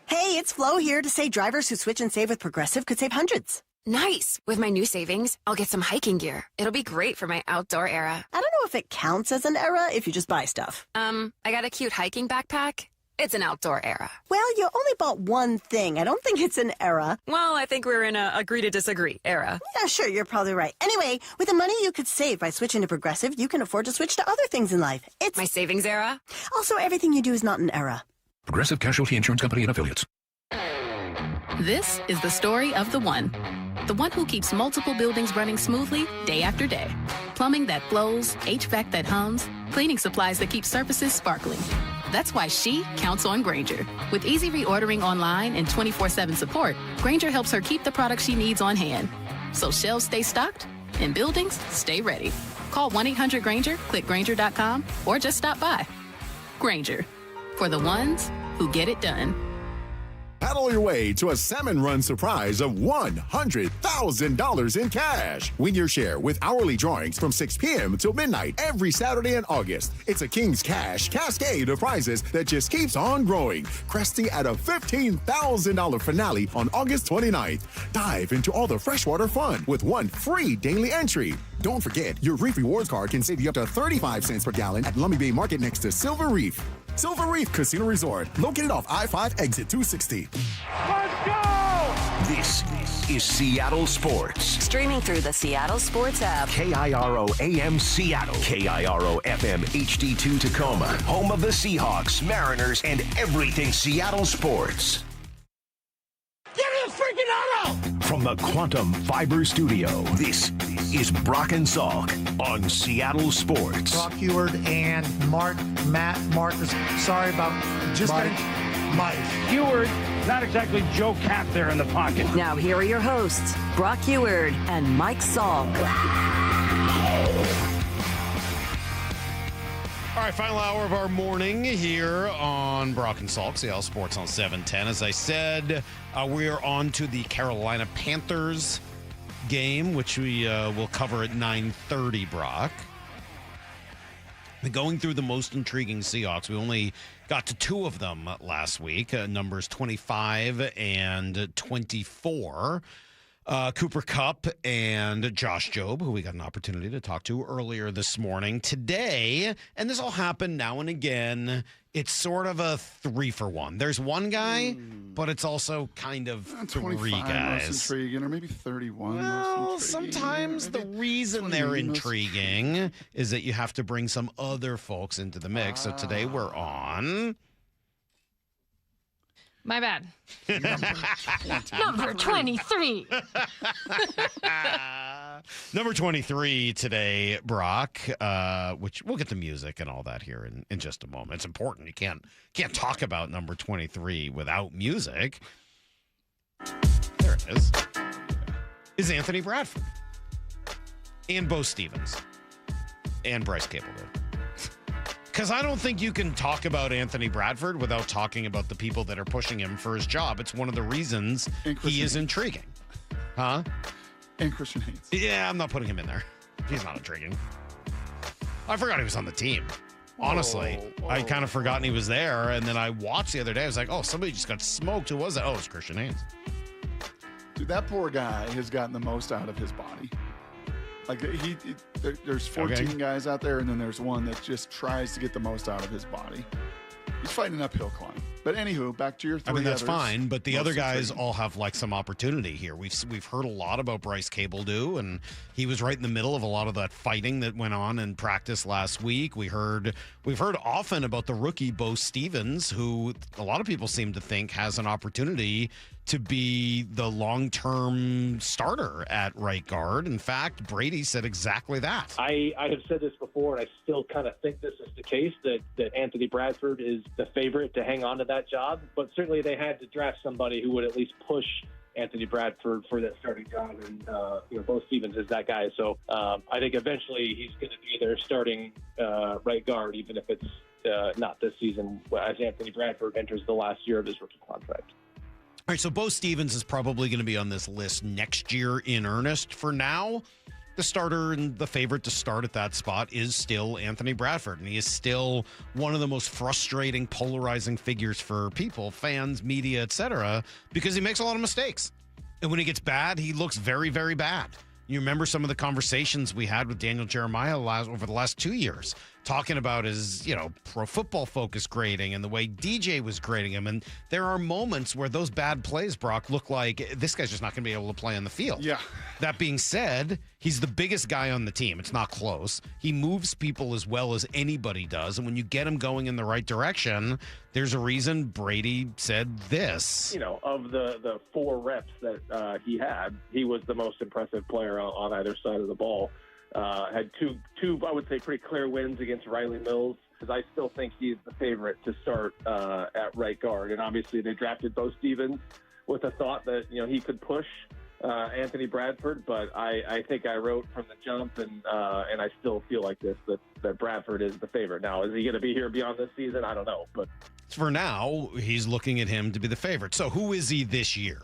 Hey, it's Flo here to say drivers who switch and save with Progressive could save hundreds. Nice. With my new savings, I'll get some hiking gear. It'll be great for my outdoor era. I don't know if it counts as an era if you just buy stuff. I got a cute hiking backpack. It's an outdoor era. Well, you only bought one thing. I don't think it's an era. Well, I think we're in a agree to disagree era. Yeah, sure, you're probably right. Anyway, with the money you could save by switching to Progressive, you can afford to switch to other things in life. It's my savings era. Also, everything you do is not an era. Progressive Casualty Insurance Company and Affiliates. This is the story of the one who keeps multiple buildings running smoothly day after day. Plumbing that flows, HVAC that hums, cleaning supplies that keep surfaces sparkling. That's why she counts on Grainger. With easy reordering online and 24/7 support, Grainger helps her keep the products she needs on hand. So shelves stay stocked and buildings stay ready. Call 1-800-GRAINGER, click Grainger.com, or just stop by. Grainger, for the ones who get it done. Paddle your way to a salmon run surprise of $100,000 in cash. Win your share with hourly drawings from 6 p.m. till midnight every Saturday in August. It's a King's Cash cascade of prizes that just keeps on growing, cresting at a $15,000 finale on August 29th. Dive into all the freshwater fun with one free daily entry. Don't forget, your Reef Rewards card can save you up to 35 cents per gallon at Lummi Bay Market next to Silver Reef. Silver Reef Casino Resort, located off I-5 exit 260. Let's go! This is Seattle Sports. Streaming through the Seattle Sports app. KIRO AM Seattle. KIRO FM HD2 Tacoma. Home of the Seahawks, Mariners, and everything Seattle sports. Give me a freaking auto! From the Quantum Fiber Studio, this is Brock and Salk on Seattle Sports. Brock Heward and Marcus. Sorry about just Mike. Heward, not exactly Joe Cap there in the pocket. Now here are your hosts, Brock Heward and Mike Salk. All right, final hour of our morning here on Brock and Salk, Seattle Sports on 710. As I said, we are on to the Carolina Panthers game, which we will cover at 9:30, Brock. Going through the most intriguing Seahawks, we only got to 2 of them last week, numbers 25 and 24. Cooper Kupp and Josh Jobe, who we got an opportunity to talk to earlier this morning. Today, and this will happen now and again, it's sort of a 3-for-1. There's one guy, but it's also kind of 3 guys. Most intriguing, or maybe 31. Well, sometimes the reason they're intriguing is that you have to bring some other folks into the mix. So today we're on... My bad. Number 23. Number 23 today, Brock, which we'll get the music and all that here in just a moment. It's important. You can't talk about number 23 without music. There it is Anthony Bradford and Beau Stevens and Bryce Cabeldue. Because I don't think you can talk about Anthony Bradford without talking about the people that are pushing him for his job. It's one of the reasons he is intriguing. Huh? And Christian Haynes. Yeah, I'm not putting him in there. He's not intriguing. I forgot he was on the team. Honestly, I kind of forgotten he was there. And then I watched the other day. I was like, oh, somebody just got smoked. Who was that? Oh, it's Christian Haynes. Dude, that poor guy has gotten the most out of his body. Like there's 14 guys out there, and then there's one that just tries to get the most out of his body. He's fighting an uphill climb. But anywho, back to your three. I mean, that's others. fine, but the other Mostly guys trading. all have like some opportunity here. We've heard a lot about Bryce Cabeldue, and he was right in the middle of a lot of that fighting that went on in practice last week. We've heard often about the rookie Beau Stevens, who a lot of people seem to think has an opportunity to be the long-term starter at right guard. In fact, Brady said exactly that. I have said this before, and I still kind of think this is the case, that Anthony Bradford is the favorite to hang on to that job. But certainly they had to draft somebody who would at least push Anthony Bradford for that starting job. And, Beau Stevens is that guy. So I think eventually he's going to be their starting right guard, even if it's not this season, as Anthony Bradford enters the last year of his rookie contract. All right, so Beau Stevens is probably going to be on this list next year in earnest. For now, the starter and the favorite to start at that spot is still Anthony Bradford, and he is still one of the most frustrating, polarizing figures for people, fans, media, etc., because he makes a lot of mistakes. And when he gets bad, he looks very, very bad. You remember some of the conversations we had with Daniel Jeremiah over the last 2 years, talking about his, Pro Football Focus grading and the way DJ was grading him. And there are moments where those bad plays, Brock, look like this guy's just not going to be able to play on the field. Yeah. That being said, he's the biggest guy on the team. It's not close. He moves people as well as anybody does. And when you get him going in the right direction, there's a reason Brady said this. Of the 4 reps that he had, he was the most impressive player on either side of the ball. Had two, I would say, pretty clear wins against Riley Mills, because I still think he's the favorite to start at right guard. And obviously they drafted Beau Stevens with a thought that, he could push Anthony Bradford, but I think I wrote from the jump, and I still feel like this, that Bradford is the favorite. Now, is he going to be here beyond this season? I don't know. But for now, he's looking at him to be the favorite. So who is he this year?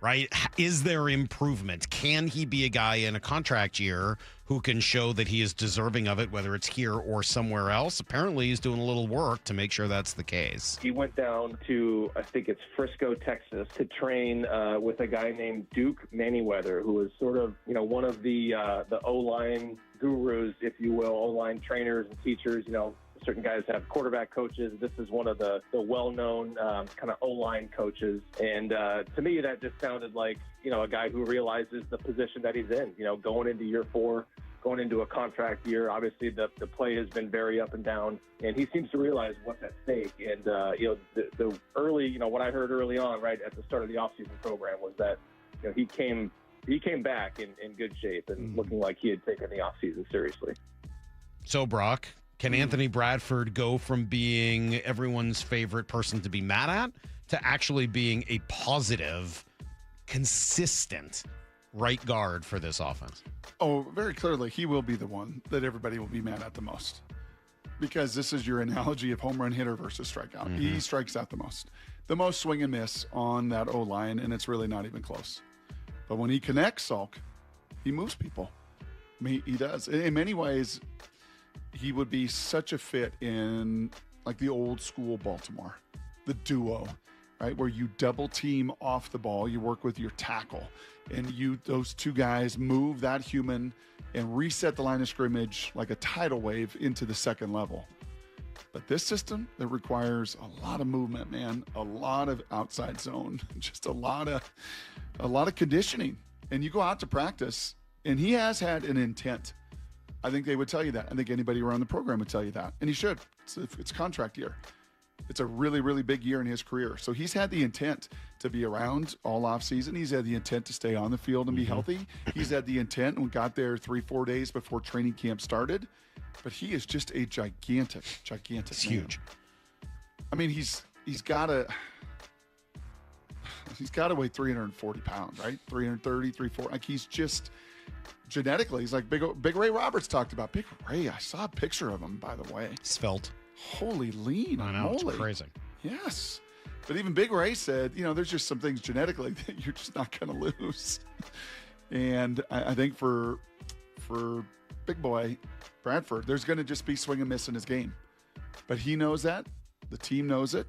Right? Is there improvement? Can he be a guy in a contract year who can show that he is deserving of it, whether it's here or somewhere else? Apparently, he's doing a little work to make sure that's the case. He went down to, I think it's Frisco, Texas, to train with a guy named Duke Manyweather, who is sort of, one of the O-line gurus, if you will, O-line trainers and teachers. Certain guys have quarterback coaches. This is one of the well-known kind of O-line coaches. And to me, that just sounded like, a guy who realizes the position that he's in, going into year 4, going into a contract year. Obviously, the play has been very up and down, and he seems to realize what's at stake. And, the early, what I heard early on, right at the start of the offseason program was that, he came back in good shape and looking like he had taken the offseason seriously. So, Brock, can Anthony Bradford go from being everyone's favorite person to be mad at to actually being a positive, consistent right guard for this offense? Oh, very clearly, he will be the one that everybody will be mad at the most, because this is your analogy of home run hitter versus strikeout. Mm-hmm. He strikes out the most swing and miss on that O-line, and it's really not even close. But when he connects, Salk, he moves people. I mean, he does. In many ways, he would be such a fit in like the old school Baltimore, the duo, right? Where you double team off the ball, you work with your tackle, and those two guys move that human and reset the line of scrimmage like a tidal wave into the second level. But this system, that requires a lot of movement, man, a lot of outside zone, just a lot of conditioning. And you go out to practice, and he has had an intent. I think they would tell you that. I think anybody around the program would tell you that. And he should. It's contract year. It's a really, really big year in his career. So he's had the intent to be around all off season. He's had the intent to stay on the field and be healthy. He's had the intent and got there 3-4 days before training camp started. But he is just a gigantic It's man. huge. I mean, he's got to weigh 340 pounds, right? 330, 340. Like, he's just genetically, he's like Big Ray Roberts talked about. Big Ray, I saw a picture of him, by the way. Svelte. Holy lean. I know, moly. it's crazy. Yes. But even Big Ray said, there's just some things genetically that you're just not going to lose. And I think for big boy Bradford, there's going to just be swing and miss in his game. But he knows that. The team knows it.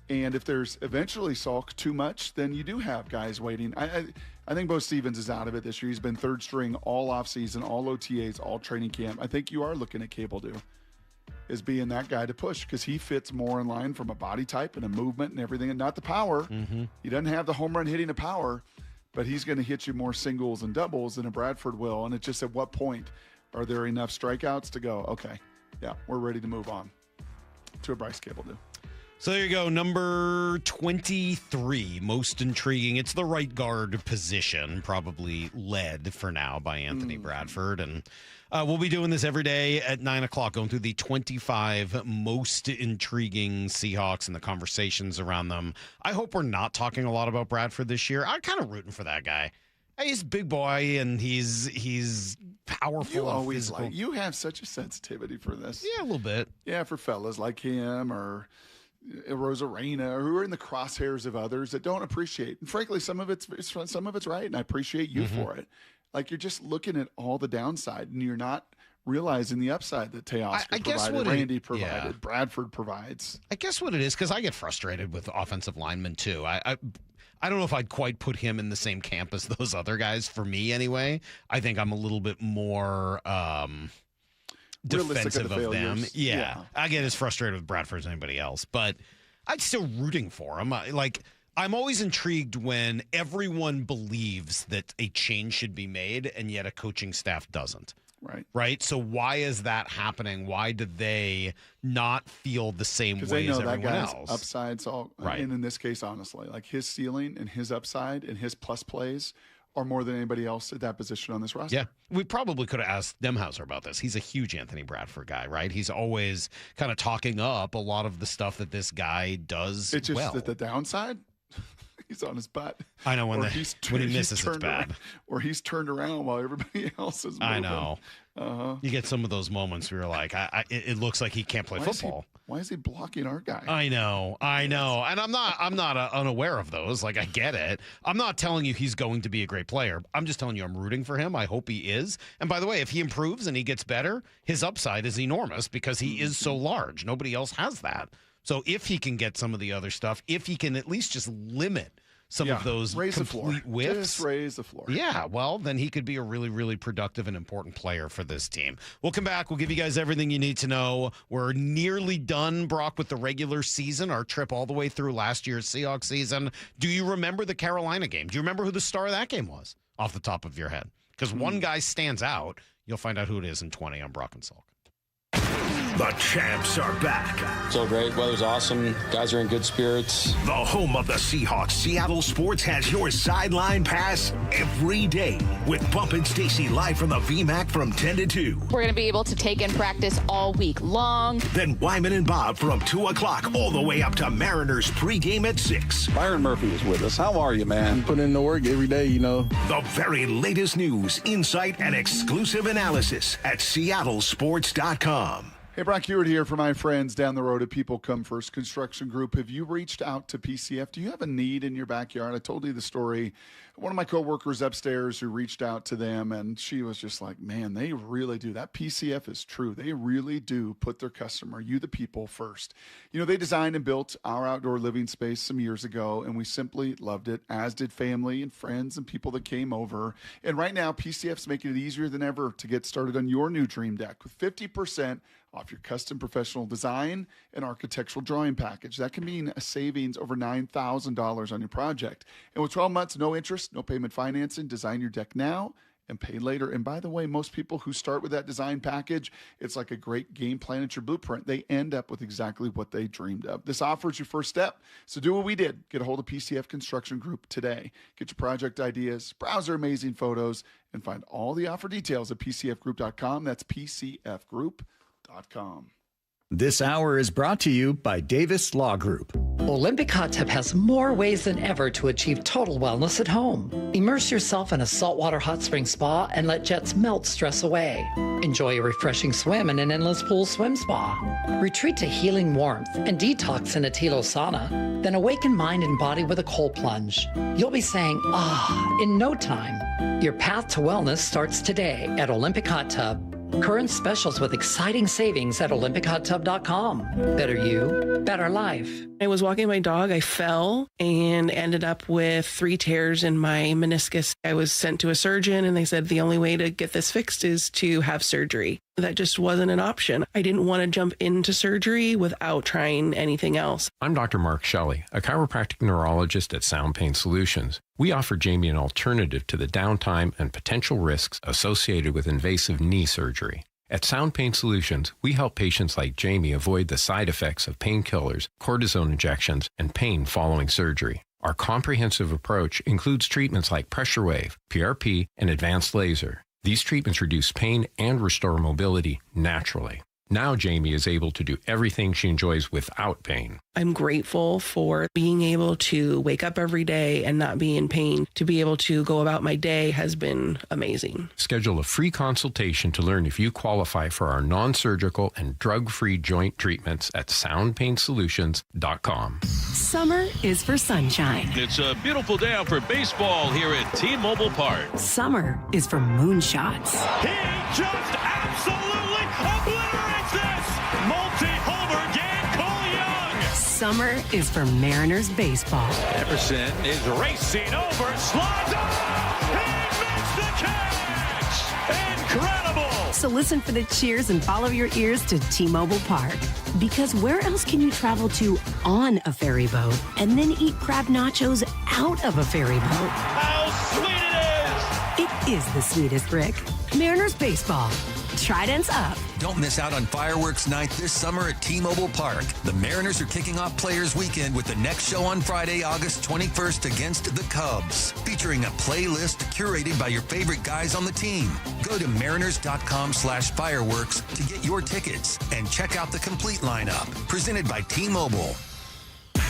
And if there's eventually, Salk, too much, then you do have guys waiting. I think Beau Stevens is out of it this year. He's been third string all offseason, all OTAs, all training camp. I think you are looking at Cabeldue. is being that guy to push because he fits more in line from a body type and a movement and everything, and not the power. Mm-hmm. He doesn't have the home run hitting of power, but he's going to hit you more singles and doubles than a Bradford will. And it's just at what point are there enough strikeouts to go, okay, yeah, we're ready to move on to a Bryce Cabeldue. So there you go, number 23, most intriguing. It's the right guard position, probably led for now by Anthony Bradford. And we'll be doing this every day at 9 o'clock, going through the 25 most intriguing Seahawks and the conversations around them. I hope we're not talking a lot about Bradford this year. I'm kind of rooting for that guy. He's a big boy, and he's powerful. You and always physical. you have such a sensitivity for this. Yeah, a little bit. Yeah, for fellas like him or Rosarena, who are in the crosshairs of others that don't appreciate. And frankly, some of it's right, and I appreciate you for it. Like, you're just looking at all the downside, and you're not realizing the upside that Teoscar provided, Randy provided, Bradford provides. I guess what it is, because I get frustrated with offensive linemen too. I don't know if I'd quite put him in the same camp as those other guys. For me, anyway, I think I'm a little bit more defensive of them. Yeah. I get as frustrated with Bradford as anybody else, but I'm still rooting for him. I'm always intrigued when everyone believes that a change should be made and yet a coaching staff doesn't. Right. So why is that happening? Why do they not feel the same way as everyone else? Upside's all right. And in this case, honestly, like his ceiling and his upside and his plus plays are more than anybody else at that position on this roster. Yeah, we probably could have asked Nemahuser about this. He's a huge Anthony Bradford guy, right? He's always kind of talking up a lot of the stuff that this guy does. It's just that the downside, he's on his butt. I know when he misses, it's bad. Or he's turned around while everybody else is moving. I know. You get some of those moments where you're like, it looks like he can't play football. Why is he blocking our guy? I know. And I'm not unaware of those. Like, I get it. I'm not telling you he's going to be a great player. I'm just telling you I'm rooting for him. I hope he is. And by the way, if he improves and he gets better, his upside is enormous because he is so large. Nobody else has that. So if he can get some of the other stuff, if he can at least just limit some of those complete whiffs. Just raise the floor. Yeah, well, then he could be a really, really productive and important player for this team. We'll come back. We'll give you guys everything you need to know. We're nearly done, Brock, with the regular season, our trip all the way through last year's Seahawks season. Do you remember the Carolina game? Do you remember who the star of that game was off the top of your head? Because one guy stands out. You'll find out who it is in 20 on Brock and Salk. The champs are back. So great. Weather's awesome. Guys are in good spirits. The home of the Seahawks, Seattle Sports, has your sideline pass every day with Bump and Stacy live from the VMAC from 10 to 2. We're going to be able to take in practice all week long. Then Wyman and Bob from 2 o'clock all the way up to Mariners pregame at 6. Byron Murphy is with us. How are you, man? Put in the work every day, you know. The very latest news, insight, and exclusive analysis at seattlesports.com. Hey, Brock Hewitt here for my friends down the road at People Come First Construction Group. Have you reached out to PCF? Do you have a need in your backyard? I told you the story. One of my coworkers upstairs who reached out to them, and she was just like, man, they really do. That PCF is true. They really do put their customer, you the people, first. You know, they designed and built our outdoor living space some years ago, and we simply loved it, as did family and friends and people that came over. And right now, PCF's making it easier than ever to get started on your new dream deck with 50% off your custom professional design and architectural drawing package. That can mean a savings over $9,000 on your project. And with 12 months, no interest, no payment financing, design your deck now and pay later. And by the way, most people who start with that design package, it's like a great game plan at your blueprint. They end up with exactly what they dreamed of. This offer is your first step. So do what we did. Get a hold of PCF Construction Group today. Get your project ideas, browse their amazing photos, and find all the offer details at PCFgroup.com. That's PCFgroup.com. This hour is brought to you by Davis Law Group. Olympic Hot Tub has more ways than ever to achieve total wellness at home. Immerse yourself in a saltwater hot spring spa and let jets melt stress away. Enjoy a refreshing swim in an endless pool swim spa. Retreat to healing warmth and detox in a Tilo sauna. Then awaken mind and body with a cold plunge. You'll be saying, ah, in no time. Your path to wellness starts today at Olympic Hot Tub. Current specials with exciting savings at olympichottub.com. Better you, better life. I was walking my dog, I fell and ended up with 3 tears in my meniscus. I was sent to a surgeon and they said the only way to get this fixed is to have surgery. that just wasn't an option. I didn't want to jump into surgery without trying anything else. I'm Dr. Mark Shelley, a chiropractic neurologist at Sound Pain Solutions. We offer Jamie an alternative to the downtime and potential risks associated with invasive knee surgery. At Sound Pain Solutions, we help patients like Jamie avoid the side effects of painkillers, cortisone injections, and pain following surgery. Our comprehensive approach includes treatments like pressure wave, PRP, and advanced laser. These treatments reduce pain and restore mobility naturally. Now Jamie is able to do everything she enjoys without pain. I'm grateful for being able to wake up every day and not be in pain. To be able to go about my day has been amazing. Schedule a free consultation to learn if you qualify for our non-surgical and drug-free joint treatments at soundpainsolutions.com. Summer is for sunshine. It's a beautiful day out for baseball here at T-Mobile Park. Summer is for moonshots. He just absolutely obliterates this! Multi-homer Dan Cole Young! Summer is for Mariners baseball. Emerson is racing over, slides up! He makes the catch! Incredible! So listen for the cheers and follow your ears to T-Mobile Park. Because where else can you travel to on a ferry boat and then eat crab nachos out of a ferry boat? How sweet it is! It is the sweetest, Rick. Mariners baseball. Tridents up. Don't miss out on fireworks night this summer at T-Mobile Park. The Mariners are kicking off Players Weekend with the next show on Friday, August 21st against the Cubs, featuring a playlist curated by your favorite guys on the team. Go to mariners.com/fireworks to get your tickets and check out the complete lineup. Presented by T-Mobile.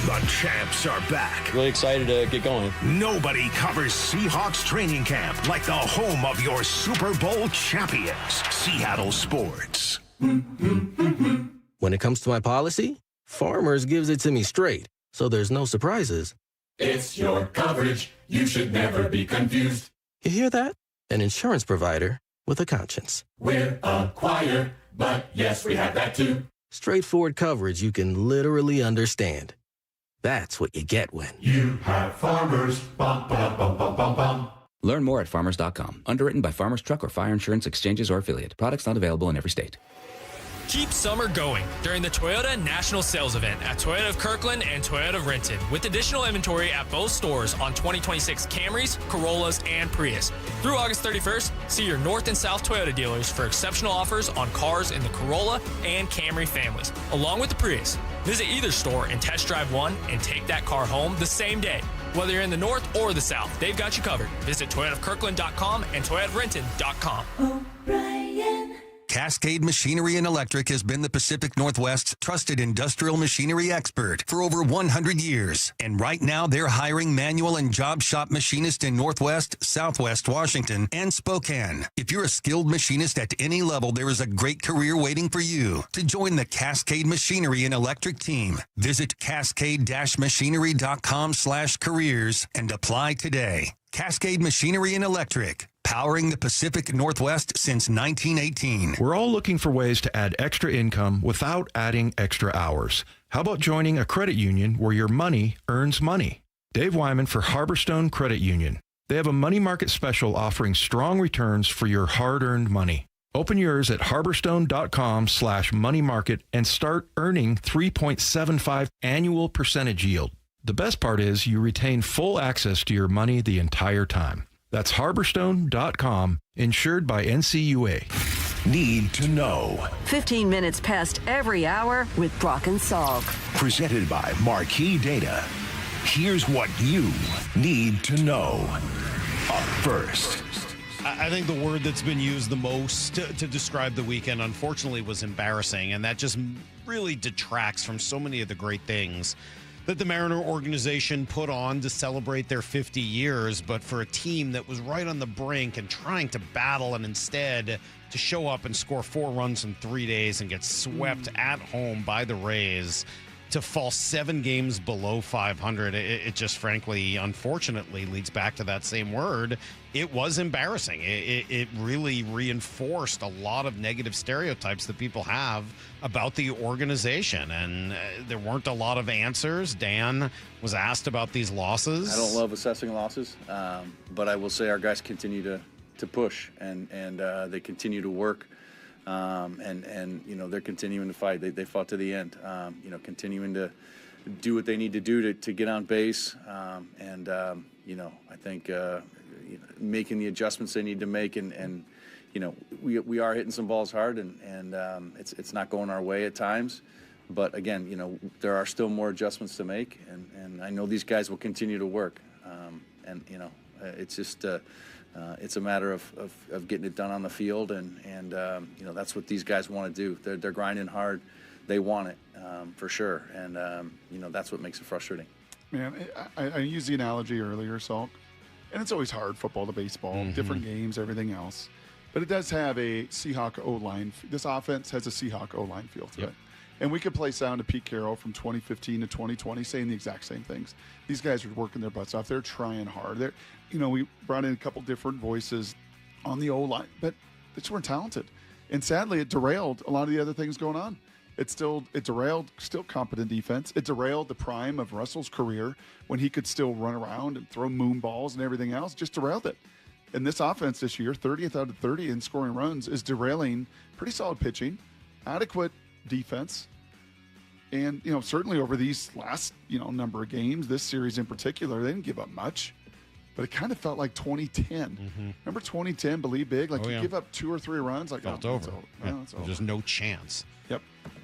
The champs are back. Really excited to get going. Nobody covers Seahawks training camp like the home of your Super Bowl champions, Seattle Sports. When it comes to my policy, Farmers gives it to me straight, so there's no surprises. It's your coverage. You should never be confused. You hear that? An insurance provider with a conscience. We're a choir, but yes, we have that too. Straightforward coverage you can literally understand. That's what you get when you have Farmers. Bum, ba, bum, bum, bum, bum. Learn more at farmers.com. Underwritten by Farmers Truck or Fire Insurance Exchanges or Affiliate. Products not available in every state. Keep summer going during the Toyota National Sales Event at Toyota of Kirkland and Toyota of Renton, with additional inventory at both stores on 2026 Camrys, Corollas, and Prius. Through August 31st, see your North and South Toyota dealers for exceptional offers on cars in the Corolla and Camry families, along with the Prius. Visit either store and test drive one and take that car home the same day. Whether you're in the North or the South, they've got you covered. Visit ToyotaofKirkland.com and ToyotaofRenton.com. O'Brien. Cascade Machinery and Electric has been the Pacific Northwest's trusted industrial machinery expert for over 100 years. And right now, they're hiring manual and job shop machinists in Northwest, Southwest Washington, and Spokane. If you're a skilled machinist at any level, there is a great career waiting for you. To join the Cascade Machinery and Electric team, visit cascade-machinery.com/careers and apply today. Cascade Machinery and Electric, powering the Pacific Northwest since 1918. We're all looking for ways to add extra income without adding extra hours. How about joining a credit union where your money earns money? Dave Wyman for Harborstone Credit Union. They have a money market special offering strong returns for your hard-earned money. Open yours at harborstone.com/moneymarket and start earning 3.75 annual percentage yield. The best part is you retain full access to your money the entire time. That's harborstone.com, insured by NCUA. Need to know. 15 minutes past every hour with Brock and Salk. Presented by Marquee Data. Here's what you need to know. Up first. I think the word that's been used the most to describe the weekend, unfortunately, was embarrassing. And that just really detracts from so many of the great things that the Mariner organization put on to celebrate their 50 years, but for a team that was right on the brink and trying to battle, and instead to show up and score 4 runs in 3 days and get swept at home by the Rays, to fall 7 games below 500, it just frankly, unfortunately, leads back to that same word. It was embarrassing. It really reinforced a lot of negative stereotypes that people have about the organization, and there weren't a lot of answers. Dan was asked about these losses. I don't love assessing losses, but I will say our guys continue to push, and they continue to work and they're continuing to fight. They fought to the end. Continuing to do what they need to do to get on base, I think making the adjustments they need to make, and we are hitting some balls hard, and it's not going our way at times. But again, there are still more adjustments to make, and I know these guys will continue to work. It's just it's a matter of getting it done on the field, and that's what these guys want to do. They're grinding hard. They want it for sure, and that's what makes it frustrating. Man, I used the analogy earlier, Salk, and it's always hard, football to baseball, different games, everything else. But it does have a Seahawk O-line. This offense has a Seahawk O-line feel to it. And we could play sound to Pete Carroll from 2015 to 2020 saying the exact same things. These guys are working their butts off. They're trying hard. We brought in a couple different voices on the O-line, but they just weren't talented. And sadly, it derailed a lot of the other things going on. It derailed still competent defense. It derailed the prime of Russell's career when he could still run around and throw moon balls and everything else. Just derailed it. And this offense this year, 30th out of 30 in scoring runs, is derailing pretty solid pitching, adequate defense, and certainly over these last number of games, this series in particular, they didn't give up much, but it kind of felt like 2010. Remember 2010, Believe Big? You give up 2 or 3 runs, felt over. It's over. There's no chance. Yep.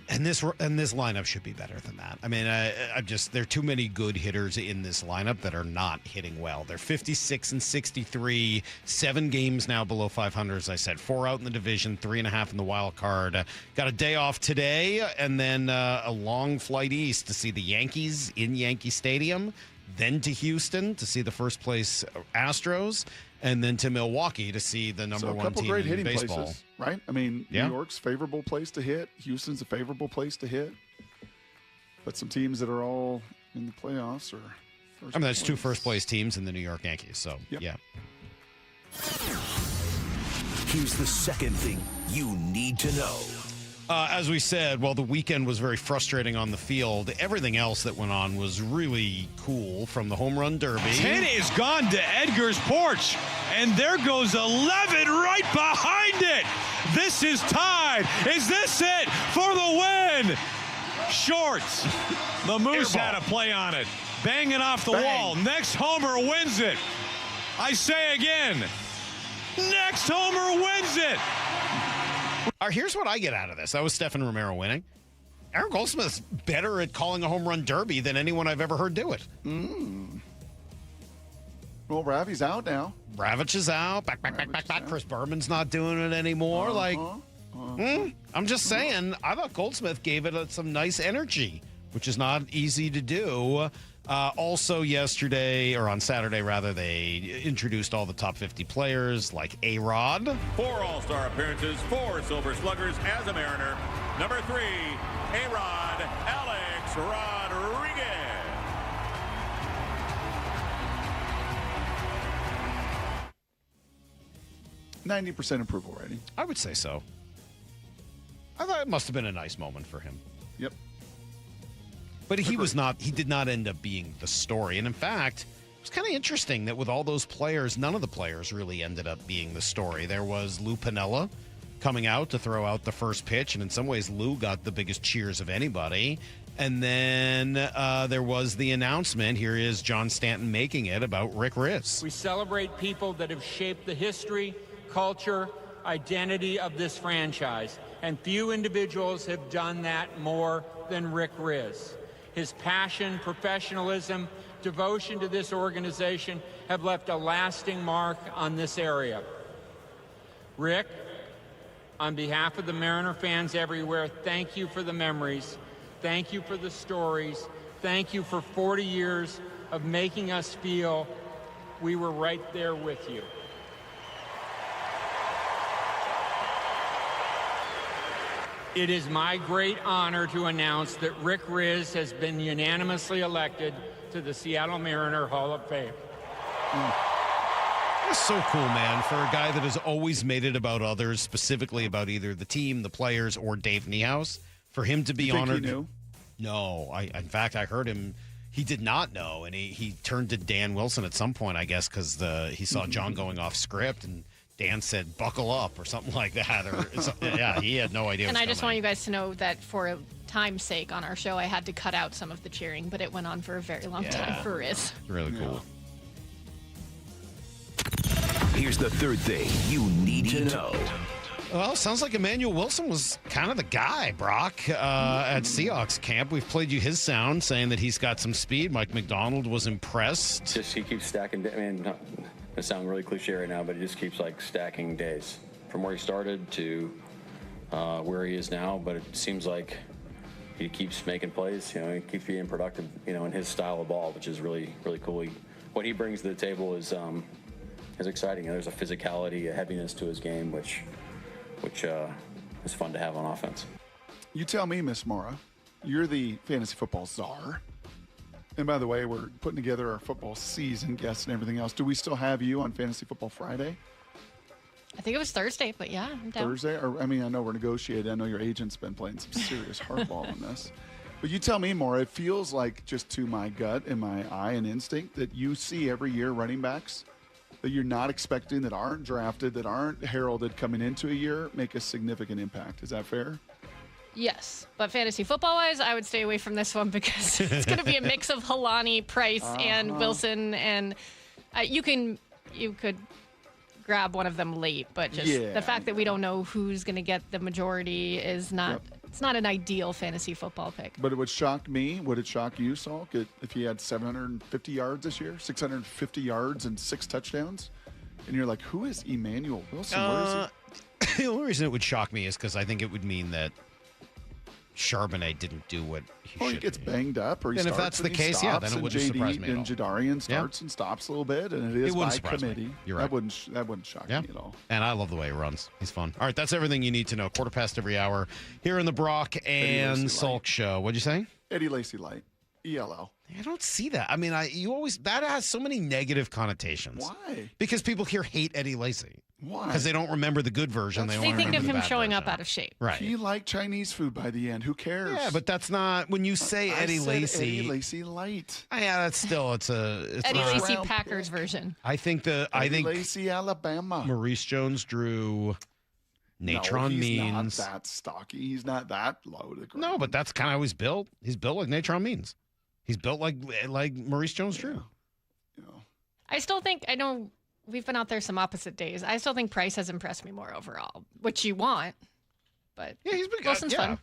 And this lineup should be better than that. I mean, there are too many good hitters in this lineup that are not hitting well. They're 56 and 63, 7 games now below 500, as I said, 4 out in the division, 3.5 in the wild card. Got a day off today, and then a long flight east to see the Yankees in Yankee Stadium, then to Houston to see the first place Astros, and then to Milwaukee to see the number one team great in hitting baseball. Places, right? I mean, New York's favorable place to hit. Houston's a favorable place to hit. But some teams that are all in the playoffs or first that's place. 2 first-place teams in the New York Yankees, so, yeah. Here's the second thing you need to know. As we said, while the weekend was very frustrating on the field, everything else that went on was really cool, from the home run derby. 10 is gone to Edgar's porch, and there goes 11 right behind it. This is tied. Is this it for the win? Shorts. The Moose had a play on it. Banging off the wall. Next homer wins it. I say again, next homer wins it. Here's what I get out of this. That was Stephen Romero winning. Aaron Goldsmith's better at calling a home run derby than anyone I've ever heard do it. Well, Ravi's out now. Ravitch is out. Back. Chris Berman's not doing it anymore. I'm just saying, I thought Goldsmith gave it some nice energy, which is not easy to do. Also yesterday, or on Saturday rather, they introduced all the top 50 players like A-Rod. 4 All-Star appearances, 4 Silver Sluggers as a Mariner. Number 3, A-Rod, Alex Rodriguez. %90 approval rating. I would say so. I thought it must have been a nice moment for him. Yep. But he did not end up being the story. And in fact, it was kind of interesting that with all those players, none of the players really ended up being the story. There was Lou Piniella coming out to throw out the first pitch, and in some ways Lou got the biggest cheers of anybody. And then there was the announcement, here is John Stanton making it, about Rick Riss. We celebrate people that have shaped the history, culture, identity of this franchise, and few individuals have done that more than Rick Riss. His passion, professionalism, devotion to this organization have left a lasting mark on this area. Rick, on behalf of the Mariner fans everywhere, thank you for the memories. Thank you for the stories. Thank you for 40 years of making us feel we were right there with you. It is my great honor to announce that Rick Riss has been unanimously elected to the Seattle Mariner Hall of Fame. That's so cool, man, for a guy that has always made it about others, specifically about either the team, the players, or Dave Niehaus. For him to be honored. He knew? No. In fact, I heard him. He did not know, and he turned to Dan Wilson at some point, I guess, because he saw John going off script, and Dan said, buckle up or something like that. Or yeah, he had no idea. And I just want you guys to know that for time's sake on our show, I had to cut out some of the cheering, but it went on for a very long time for Riz. Really cool. Here's the third thing you need to know. Well, sounds like Emmanuel Wilson was kind of the guy, Brock, at Seahawks camp. We've played you his sound saying that he's got some speed. Mike McDonald was impressed. Just he keeps stacking. I mean, it sounds really cliche right now, but he just keeps like stacking days from where he started to where he is now. But it seems like he keeps making plays. You know, he keeps being productive. You know, in his style of ball, which is really, really cool. What he brings to the table is exciting. There's a physicality, a heaviness to his game, which is fun to have on offense. You tell me, Miss Mora, you're the fantasy football czar. And by the way, we're putting together our football season guests and everything else. Do we still have you on Fantasy Football Friday? I think it was Thursday, but yeah, I'm down. Thursday? I know we're negotiating. I know your agent's been playing some serious hardball on this. But you tell me, Mora, it feels like, just to my gut and my eye and instinct, that you see every year running backs that you're not expecting, that aren't drafted, that aren't heralded coming into a year, make a significant impact. Is that fair? Yes, but fantasy football-wise, I would stay away from this one because it's going to be a mix of Halani, Price, and Wilson, and you could grab one of them late, but just the fact that we don't know who's going to get the majority is not. It's not an ideal fantasy football pick. But it would shock me. Would it shock you, Salk, if he had 750 yards this year, 650 yards and 6 touchdowns, and you're like, who is Emmanuel Wilson? Where is he? The only reason it would shock me is because I think it would mean that Charbonnet didn't do what he gets banged up, or he starts if that's the and case, stops, then it and wouldn't surprise me at all. And Jadarian starts and stops a little bit, and it is by committee. You're right. That wouldn't shock me at all. And I love the way he runs. He's fun. All right, that's everything you need to know. 1/4 every hour here in the Brock and Salk Show. What'd you say? Eddie Lacy Light, ELL. I don't see that. I mean, that has so many negative connotations. Why? Because people here hate Eddie Lacy. Why? Because they don't remember the good version. They think of him showing up out of shape. Right. He liked Chinese food by the end. Who cares? Yeah, but that's not when you say Eddie Lacy. Eddie Lacy Light. Yeah, that's still it's Eddie Lacy Packers version. I think Lacy Alabama. Maurice Jones-Drew. Natron Means. Not that stocky. He's not that low to the ground. No, but that's kind of how he's built. He's built like Natron Means. He's built like Maurice Jones-Drew. Yeah. I still think, I know we've been out there some opposite days. I still think Price has impressed me more overall, which you want. But yeah, he's been Wilson's fun.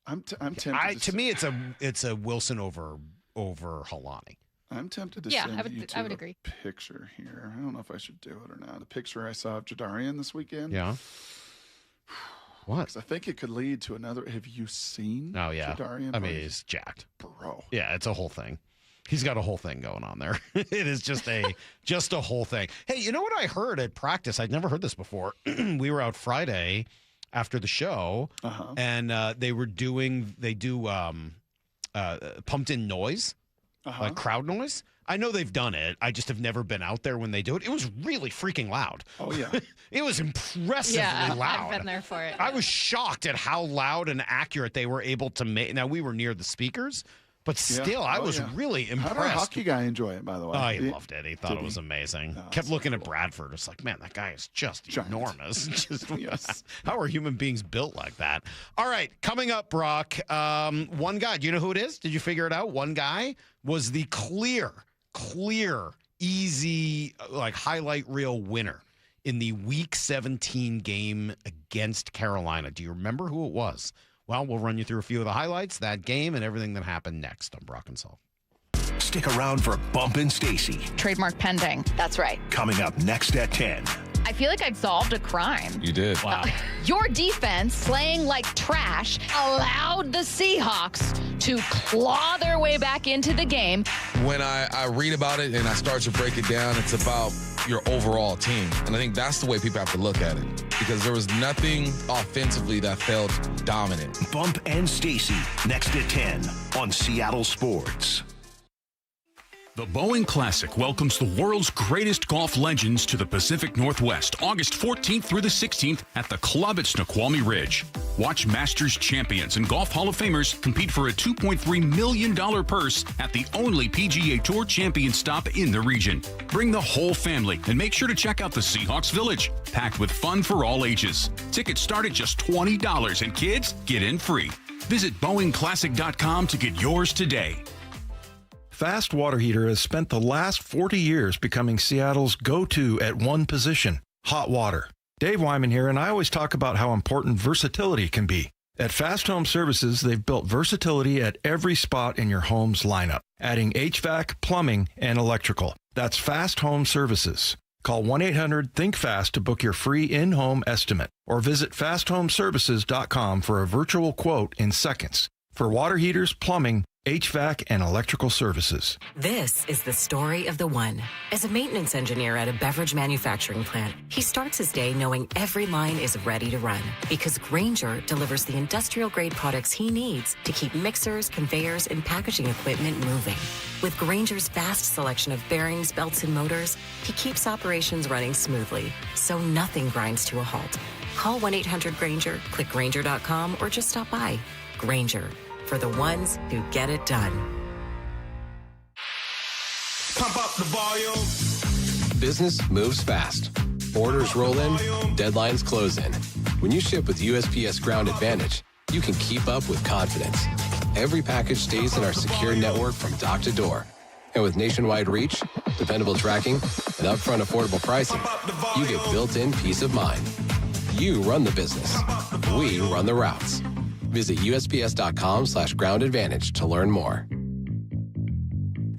I'm tempted. To me, it's a Wilson over Halani. I'm tempted to send you to I would agree. A picture here. I don't know if I should do it or not. A picture I saw of Jadarian this weekend. Yeah. What? I think it could lead to another. Have you seen? Oh yeah. Jadarian? I mean, he's jacked, bro. Yeah, it's a whole thing. He's got a whole thing going on there. It is just a whole thing. Hey, you know what I heard at practice? I'd never heard this before. We were out Friday after the show, and they do pumped in noise, like crowd noise. I know they've done it. I just have never been out there when they do it. It was really freaking loud. Oh, yeah. It was impressively loud. I've been there for it. I was shocked at how loud and accurate they were able to make. Now, we were near the speakers, but still, I was really impressed. How did our hockey guy enjoy it, by the way? Oh, he loved it. He thought it was amazing. Kept looking at Bradford. It's like, man, that guy is just enormous. Just, how are human beings built like that? All right, coming up, Brock, one guy. Do you know who it is? Did you figure it out? One guy was the clear, easy, like highlight reel winner in the Week 17 game against Carolina. Do you remember who it was? Well, we'll run you through a few of the highlights, that game, and everything that happened next on Brock and Salk. Stick around for Bump and Stacy. Trademark pending. That's right. Coming up next at 10. I feel like I'd solved a crime. You did. Wow. Your defense, playing like trash, allowed the Seahawks to claw their way back into the game. When I read about it and I start to break it down, it's about your overall team. And I think that's the way people have to look at it, because there was nothing offensively that felt dominant. Bump and Stacy next at 10 on Seattle Sports. The Boeing Classic welcomes the world's greatest golf legends to the Pacific Northwest, August 14th through the 16th at the club at Snoqualmie Ridge. Watch Masters champions and Golf Hall of Famers compete for a $2.3 million purse at the only PGA Tour champion stop in the region. Bring the whole family and make sure to check out the Seahawks Village, packed with fun for all ages. Tickets start at just $20 and kids get in free. Visit BoeingClassic.com to get yours today. Fast Water Heater has spent the last 40 years becoming Seattle's go-to at one position, hot water. Dave Wyman here, and I always talk about how important versatility can be. At Fast Home Services, they've built versatility at every spot in your home's lineup, adding HVAC, plumbing, and electrical. That's Fast Home Services. Call 1-800-THINK-FAST to book your free in-home estimate, or visit fasthomeservices.com for a virtual quote in seconds for water heaters, plumbing, HVAC, and electrical services. This is the story of the one. As a maintenance engineer at a beverage manufacturing plant, he starts his day knowing every line is ready to run because Grainger delivers the industrial-grade products he needs to keep mixers, conveyors, and packaging equipment moving. With Grainger's vast selection of bearings, belts, and motors, he keeps operations running smoothly, so nothing grinds to a halt. Call 1-800-GRAINGER, click Grainger.com, or just stop by. Grainger, for the ones who get it done. Pump up the volume. Business moves fast. Orders roll in, deadlines close in. When you ship with USPS Ground Advantage, you can keep up with confidence. Every package stays in our secure network from dock to door. And with nationwide reach, dependable tracking, and upfront affordable pricing, you get built-in peace of mind. You run the business. We run the routes. Visit USPS.com/Ground Advantage to learn more.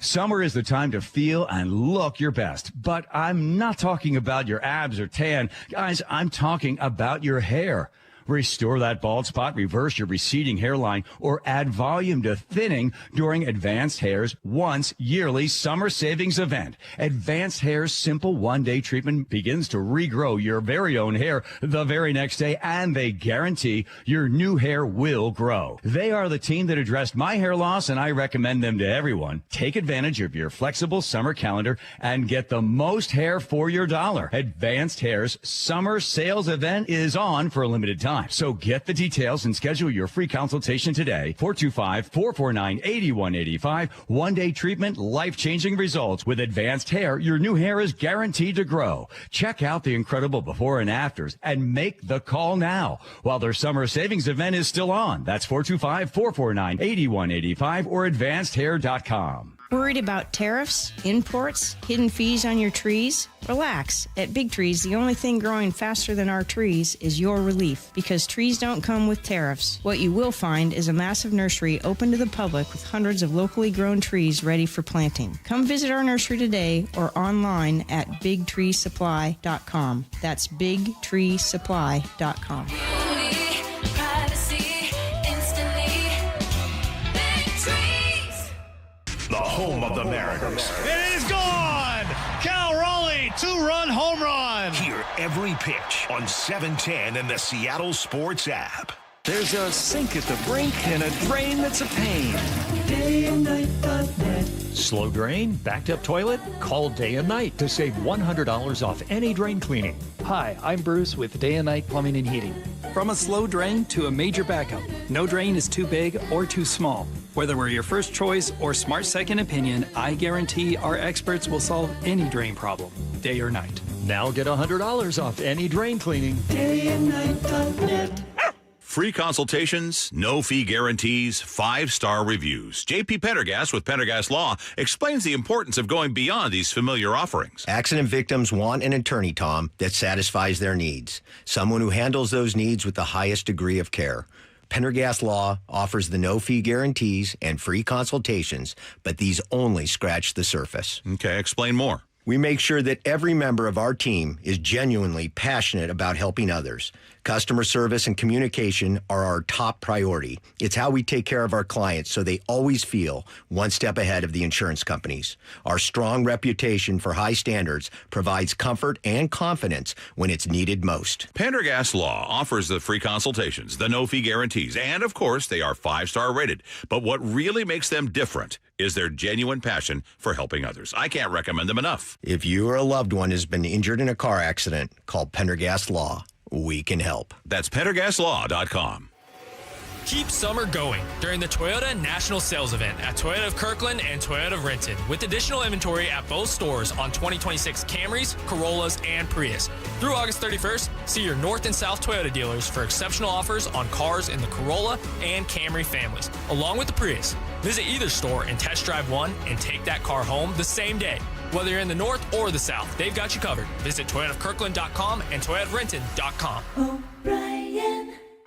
Summer is the time to feel and look your best, but I'm not talking about your abs or tan. Guys, I'm talking about your hair. Restore that bald spot, reverse your receding hairline, or add volume to thinning during Advanced Hair's once yearly summer savings event. Advanced Hair's simple one-day treatment begins to regrow your very own hair the very next day, and they guarantee your new hair will grow. They are the team that addressed my hair loss, and I recommend them to everyone. Take advantage of your flexible summer calendar and get the most hair for your dollar. Advanced Hair's summer sales event is on for a limited time. So get the details and schedule your free consultation today. 425-449-8185. One-day treatment, life-changing results. With Advanced Hair, your new hair is guaranteed to grow. Check out the incredible before and afters and make the call now while their summer savings event is still on. That's 425-449-8185 or advancedhair.com. Worried about tariffs, imports, hidden fees on your trees? Relax. At Big Trees, the only thing growing faster than our trees is your relief, because trees don't come with tariffs. What you will find is a massive nursery open to the public with hundreds of locally grown trees ready for planting. Come visit our nursery today or online at bigtreesupply.com. That's bigtreesupply.com. The home of the Mariners. It is gone! Cal Raleigh, two-run home run! Hear every pitch on 710 and the Seattle Sports app. There's a sink at the brink and a drain that's a pain. DayandNight.net. Slow drain? Backed up toilet? Call Day and Night to save $100 off any drain cleaning. Hi, I'm Bruce with Day and Night Plumbing and Heating. From a slow drain to a major backup, no drain is too big or too small. Whether we're your first choice or smart second opinion, I guarantee our experts will solve any drain problem, day or night. Now get $100 off any drain cleaning. DayandNight.net. Free consultations, no fee guarantees, 5-star reviews. J.P. Pendergast with Pendergast Law explains the importance of going beyond these familiar offerings. Accident victims want an attorney, Tom, that satisfies their needs. Someone who handles those needs with the highest degree of care. Pendergast Law offers the no-fee guarantees and free consultations, but these only scratch the surface. Okay, explain more. We make sure that every member of our team is genuinely passionate about helping others. Customer service and communication are our top priority. It's how we take care of our clients so they always feel one step ahead of the insurance companies. Our strong reputation for high standards provides comfort and confidence when it's needed most. Pendergast Law offers the free consultations, the no-fee guarantees, and, of course, they are 5-star rated. But what really makes them different is their genuine passion for helping others. I can't recommend them enough. If you or a loved one has been injured in a car accident, call Pendergast Law. We can help. That's PendergastLaw.com. Keep summer going during the Toyota National Sales Event at Toyota of Kirkland and Toyota of Renton, with additional inventory at both stores on 2026 Camrys, Corollas, and Prius. Through August 31st, see your North and South Toyota dealers for exceptional offers on cars in the Corolla and Camry families, along with the Prius. Visit either store and test drive one and take that car home the same day. Whether you're in the North or the South, they've got you covered. Visit ToyotaofKirkland.com and ToyotaofRenton.com.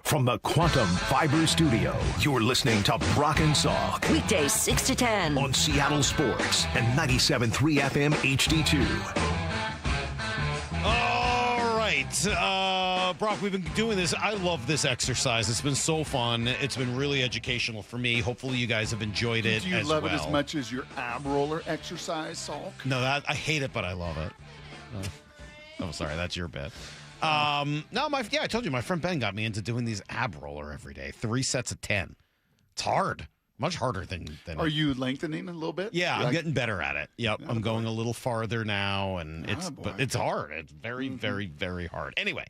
From the Quantum Fiber Studio, you're listening to Brock and Salk. Weekdays 6 to 10. On Seattle Sports and 97.3 FM HD2. All right. Brock, we've been doing this. I love this exercise. It's been so fun. It's been really educational for me. Hopefully you guys have enjoyed it as well. Do you love it as much as your ab roller exercise, Salk? No, I hate it, but I love it. Oh, sorry. That's your bit. No, I told you my friend Ben got me into doing these ab roller every day, 3 sets of 10. It's hard, much harder than. Are you lengthening a little bit? Yeah, I'm getting better at it. Yep, I'm going a little farther now, and but it's hard. It's very, very, very hard. Anyway,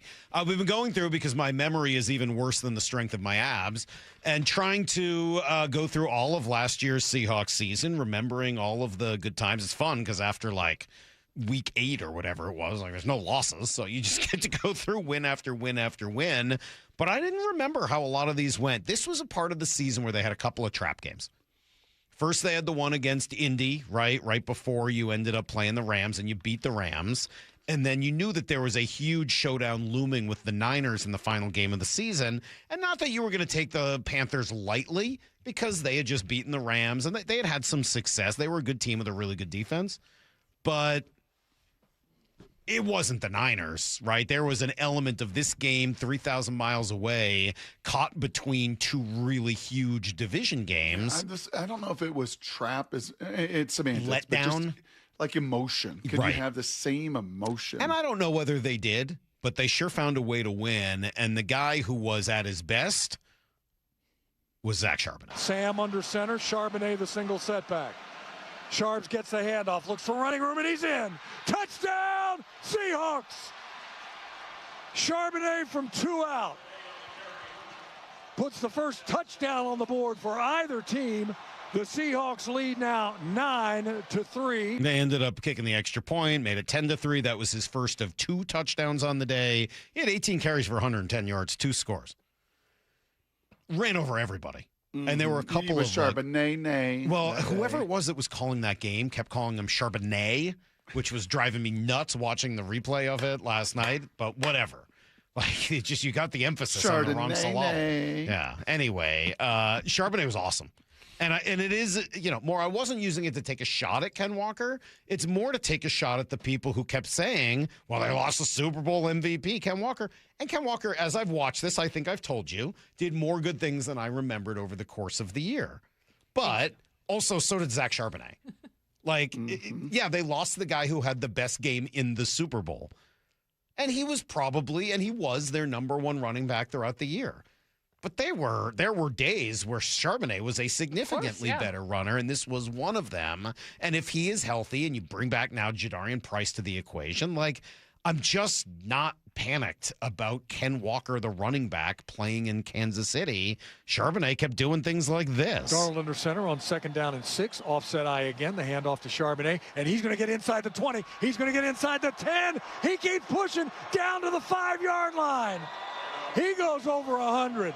we've been going through because my memory is even worse than the strength of my abs, and trying to go through all of last year's Seahawks season, remembering all of the good times. It's fun because after week 8 or whatever it was, there's no losses, so you just get to go through win after win after win. But I didn't remember how a lot of these went. This was a part of the season where they had a couple of trap games. First, they had the one against Indy, right before you ended up playing the Rams, and you beat the Rams. And then you knew that there was a huge showdown looming with the Niners in the final game of the season. And not that you were going to take the Panthers lightly, because they had just beaten the Rams, and they had some success. They were a good team with a really good defense. But it wasn't the Niners, right? There was an element of this game 3,000 miles away, caught between two really huge division games. I don't know if it was trap. It's semantics. Let down? Like emotion. Can you have the same emotion? And I don't know whether they did, but they sure found a way to win. And the guy who was at his best was Zach Charbonnet. Sam under center, Charbonnet the single setback. Sharps gets the handoff, looks for running room, and he's in. Touchdown, Seahawks! Charbonnet from 2 out puts the first touchdown on the board for either team. The Seahawks lead now 9-3. They ended up kicking the extra point, made it 10-3. That was his first of 2 touchdowns on the day. He had 18 carries for 110 yards, 2 scores. Ran over everybody. And there were a couple of Charbonnet. Well, whoever it was that was calling that game kept calling him Charbonnet, which was driving me nuts watching the replay of it last night. But whatever, it just you got the emphasis on the wrong syllable. Yeah. Anyway, Charbonnet was awesome, and it is more. I wasn't using it to take a shot at Ken Walker. It's more to take a shot at the people who kept saying, "Well, they lost the Super Bowl MVP, Ken Walker." And Ken Walker, as I've watched this, I think I've told you, did more good things than I remembered over the course of the year. But also, so did Zach Charbonnet. They lost the guy who had the best game in the Super Bowl. And he was their number 1 running back throughout the year. But there were days where Charbonnet was a significantly better runner, and this was one of them. And if he is healthy and you bring back now Jadarian Price to the equation, I'm just not panicked about Ken Walker, the running back, playing in Kansas City. Charbonnet kept doing things like this. Darnold under center on 2nd down and 6. Offset eye again. The handoff to Charbonnet. And he's going to get inside the 20. He's going to get inside the 10. He keeps pushing down to the 5-yard line. He goes over 100.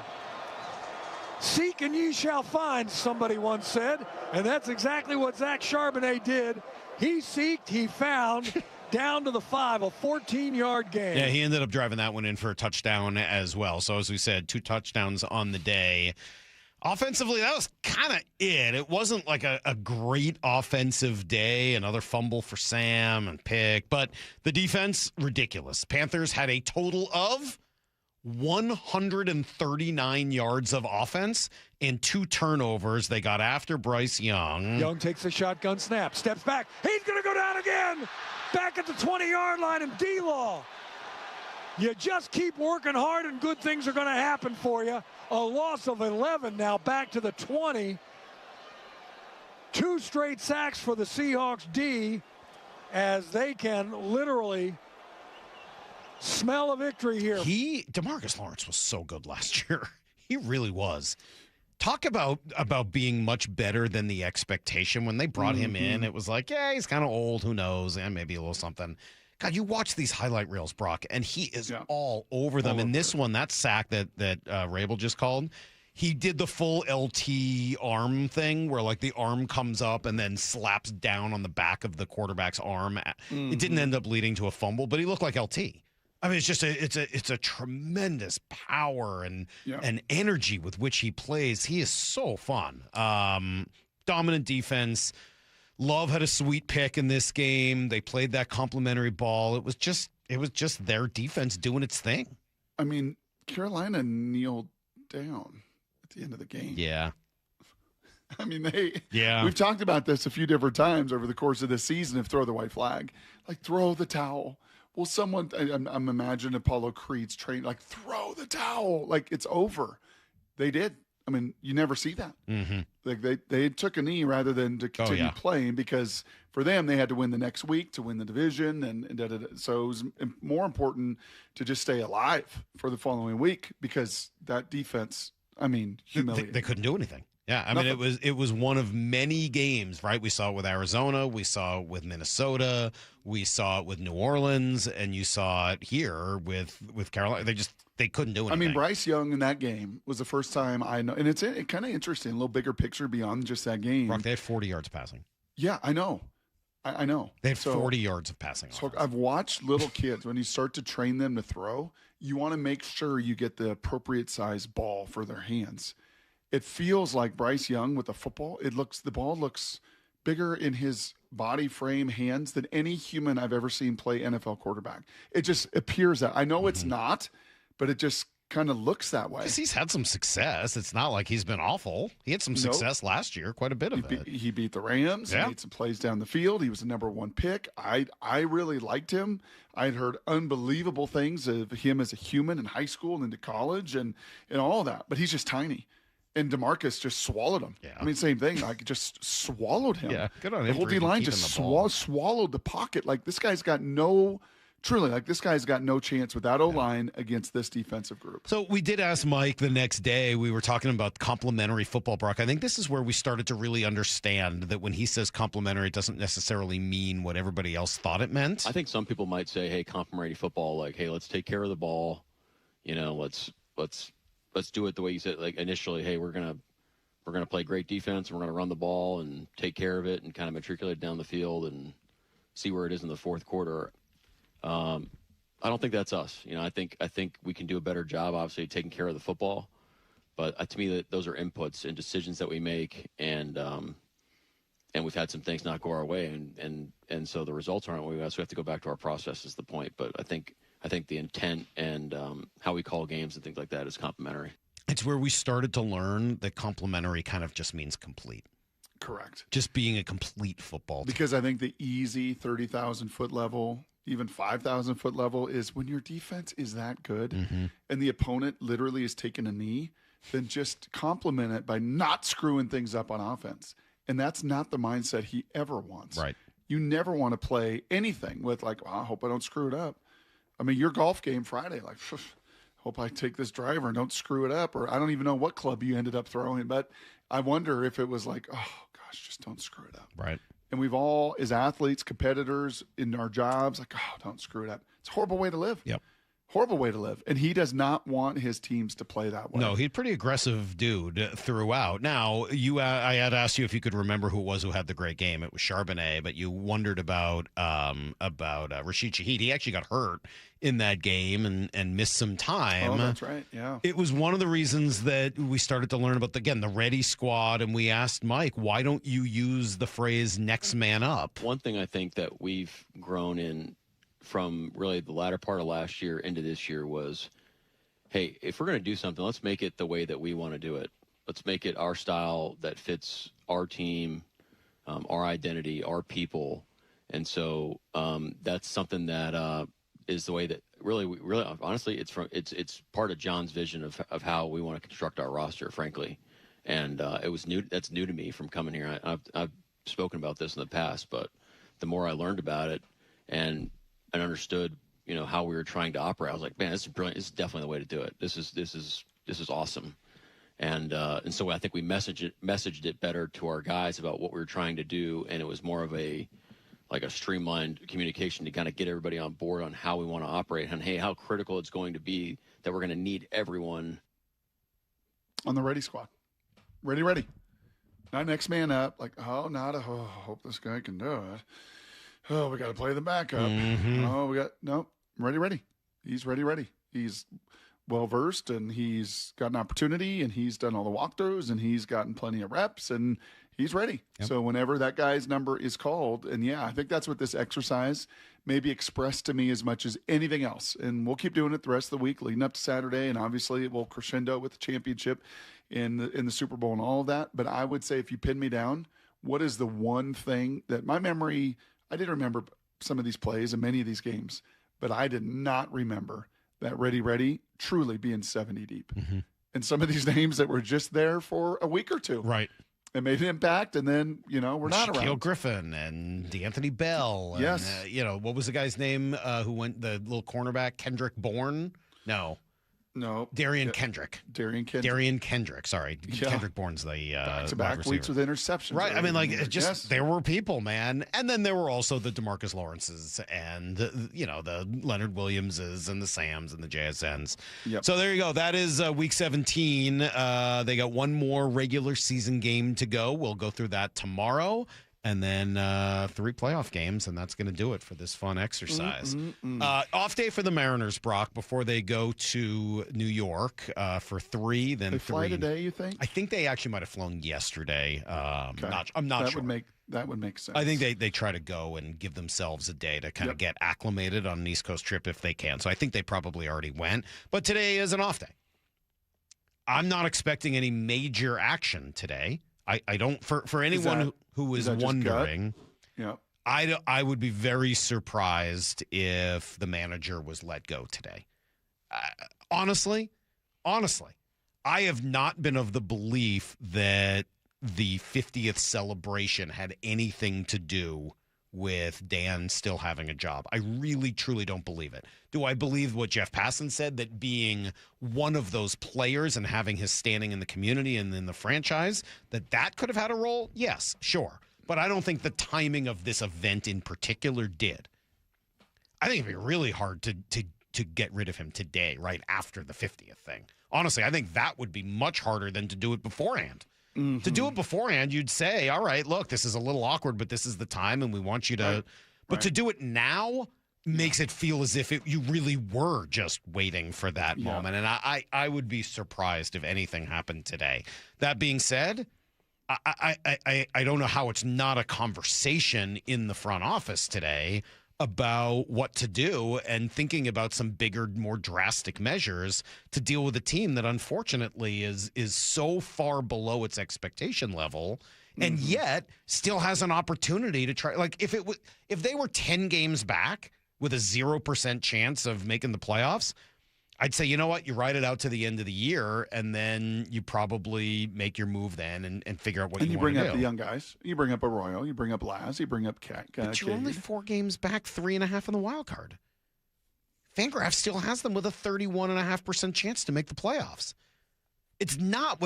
Seek and ye shall find, somebody once said. And that's exactly what Zach Charbonnet did. He seeked, he found. Down to the 5, a 14-yard gain. Yeah, he ended up driving that one in for a touchdown as well. So, as we said, 2 touchdowns on the day. Offensively, that was kind of it. It wasn't like a great offensive day. Another fumble for Sam and pick. But the defense, ridiculous. Panthers had a total of 139 yards of offense and 2 turnovers. They got after Bryce Young. Young takes the shotgun snap, steps back. He's going to go down again. Back at the 20-yard line, and D-Law. You just keep working hard, and good things are going to happen for you. A loss of 11 now, back to the 20. 2 straight sacks for the Seahawks D as they can literally smell a victory here. DeMarcus Lawrence was so good last year. He really was. Talk about being much better than the expectation. When they brought him in, it was like, yeah, he's kind of old. Who knows? And maybe a little something. God, you watch these highlight reels, Brock, and he is all over them. In this one, that sack that Rabel just called, he did the full LT arm thing where, like, the arm comes up and then slaps down on the back of the quarterback's arm. It didn't end up leading to a fumble, but he looked like LT. I mean, it's just it's a tremendous power and energy with which he plays. He is so fun. Dominant defense. Love had a sweet pick in this game. They played that complimentary ball. It was just their defense doing its thing. I mean, Carolina kneeled down at the end of the game. Yeah. I mean, we've talked about this a few different times over the course of this season of throw the white flag. Like, throw the towel. Well, I'm imagining Apollo Creed's train, like, throw the towel. Like, it's over. They did. I mean, you never see that. Mm-hmm. Like, they took a knee rather than to continue playing, because for them, they had to win the next week to win the division. And so it was more important to just stay alive for the following week, because that defense, I mean, humiliating. They couldn't do anything. Yeah, I mean, it was one of many games, right? We saw it with Arizona, we saw it with Minnesota, we saw it with New Orleans, and you saw it here with Carolina. They couldn't do anything. I mean, Bryce Young in that game was the first time I know, and it's kind of interesting, a little bigger picture beyond just that game. Brock, they had 40 yards passing. Yeah, I know. I know. They had 40 yards of passing. So I've watched little kids, when you start to train them to throw, you want to make sure you get the appropriate size ball for their hands. It feels like Bryce Young with the football. The ball looks bigger in his body frame, hands, than any human I've ever seen play NFL quarterback. It just appears that. I know it's not, but it just kind of looks that way. Because he's had some success. It's not like he's been awful. He had some success last year, quite a bit of it. He beat the Rams. Yeah. He made some plays down the field. He was the #1 pick. I really liked him. I'd heard unbelievable things of him as a human in high school and into college and all that. But he's just tiny. And DeMarcus just swallowed him. Yeah. I mean, same thing. Like, just swallowed him. Yeah, good on him. The whole D-line just swallowed the pocket. Like, this guy's got no chance with that O-line against this defensive group. So we did ask Mike the next day. We were talking about complimentary football, Brock. I think this is where we started to really understand that when he says complimentary, it doesn't necessarily mean what everybody else thought it meant. I think some people might say, hey, complimentary football, like, hey, let's take care of the ball. You know, let's do it the way you said, like, initially, hey, we're gonna play great defense, and we're gonna run the ball and take care of it and kind of matriculate down the field and see where it is in the fourth quarter. I don't think that's us. You know, I think we can do a better job, obviously, taking care of the football. But to me, those are inputs and decisions that we make, and we've had some things not go our way, and so the results aren't what we want. So we have to go back to our process is the point. But I think the intent and how we call games and things like that is complementary. It's where we started to learn that complementary kind of just means complete. Correct. Just being a complete football team. Because I think the easy 30,000-foot level, even 5,000-foot level, is when your defense is that good and the opponent literally is taking a knee, then just compliment it by not screwing things up on offense. And that's not the mindset he ever wants. Right. You never want to play anything with, like, I hope I don't screw it up. I mean, your golf game Friday, like, hope I take this driver and don't screw it up. Or I don't even know what club you ended up throwing, but I wonder if it was like, oh, gosh, just don't screw it up. Right. And we've all, as athletes, competitors in our jobs, like, oh, don't screw it up. It's a horrible way to live. Yep. Horrible way to live. And he does not want his teams to play that way. No, he's a pretty aggressive dude throughout. Now, I had asked you if you could remember who it was who had the great game. It was Charbonnet, but you wondered about Rashid Shaheed. He actually got hurt in that game and missed some time. Oh, that's right, yeah. It was one of the reasons that we started to learn about, the ready squad, and we asked Mike, why don't you use the phrase next man up? One thing I think that we've grown in from really the latter part of last year into this year was, hey, if we're going to do something, let's make it the way that we want to do it. Let's make it our style that fits our team, our identity, our people. And so that's something that is the way that really honestly, it's part of John's vision of how we want to construct our roster, frankly. And it was new. That's new to me from coming here. I've spoken about this in the past, but the more I learned about it and understood, how we were trying to operate, I was like, man, this is brilliant. This is definitely the way to do it. This is awesome. And so I think we messaged it better to our guys about what we were trying to do, and it was more of a streamlined communication to kind of get everybody on board on how we want to operate and, hey, how critical it's going to be that we're going to need everyone on the ready squad. Ready. Not next man up. Like, hope this guy can do it. Oh, we got to play the backup. Mm-hmm. Ready. He's ready. He's well-versed, and he's got an opportunity, and he's done all the walkthroughs, and he's gotten plenty of reps, and he's ready. Yep. So whenever that guy's number is called, and I think that's what this exercise maybe expressed to me as much as anything else. And we'll keep doing it the rest of the week leading up to Saturday, and obviously it will crescendo with the championship in the Super Bowl and all of that. But I would say if you pin me down, what is the one thing that my memory, I did remember some of these plays and many of these games, but I did not remember that ready truly being 70 deep. Mm-hmm. And some of these names that were just there for a week or two. Right. It made an impact, and then, we're not around. Shaquille Griffin and D'Anthony Bell. And, yes. What was the guy's name who went, the little cornerback, Kendrick Bourne? No. Darian Kendrick. Darian Kendrick, sorry. Yeah. Kendrick Bourne's the back-to-back weeks with interceptions. Right. I mean, there were people, man. And then there were also the DeMarcus Lawrences and, the Leonard Williamses and the Sams and the JSNs. Yep. So there you go. That is week 17. They got one more regular season game to go. We'll go through that tomorrow. And then 3 playoff games, and that's going to do it for this fun exercise. Off day for the Mariners, Brock, before they go to New York for 3. Then they fly today, you think? I think they actually might have flown yesterday. Okay. I'm not sure. That would make sense. I think they try to go and give themselves a day to kind of get acclimated on an East Coast trip if they can. So I think they probably already went. But today is an off day. I'm not expecting any major action today. I don't, for anyone who is wondering, I would be very surprised if the manager was let go today. Honestly, I have not been of the belief that the 50th celebration had anything to do with Dan still having a job. I really, truly don't believe it. Do I believe what Jeff Passan said, that being one of those players and having his standing in the community and in the franchise, that could have had a role? Yes, sure. But I don't think the timing of this event in particular did. I think it'd be really hard to get rid of him today, right after the 50th thing. Honestly, I think that would be much harder than to do it beforehand. Mm-hmm. To do it beforehand, you'd say, all right, look, this is a little awkward, but this is the time, and we want you to. Right. But to do it now makes it feel as if you really were just waiting for that moment. And I would be surprised if anything happened today. That being said, I don't know how it's not a conversation in the front office today about what to do and thinking about some bigger, more drastic measures to deal with a team that unfortunately is so far below its expectation level and yet still has an opportunity to try. Like if they were 10 games back with a 0% chance of making the playoffs, I'd say, you know what, you ride it out to the end of the year, and then you probably make your move then and figure out what you want to do. And you bring up the young guys. You bring up Arroyo. You bring up Laz. You bring up Cat. But you're only 4 games back, 3.5 in the wild card. Fangraphs still has them with a 31.5% chance to make the playoffs. It's not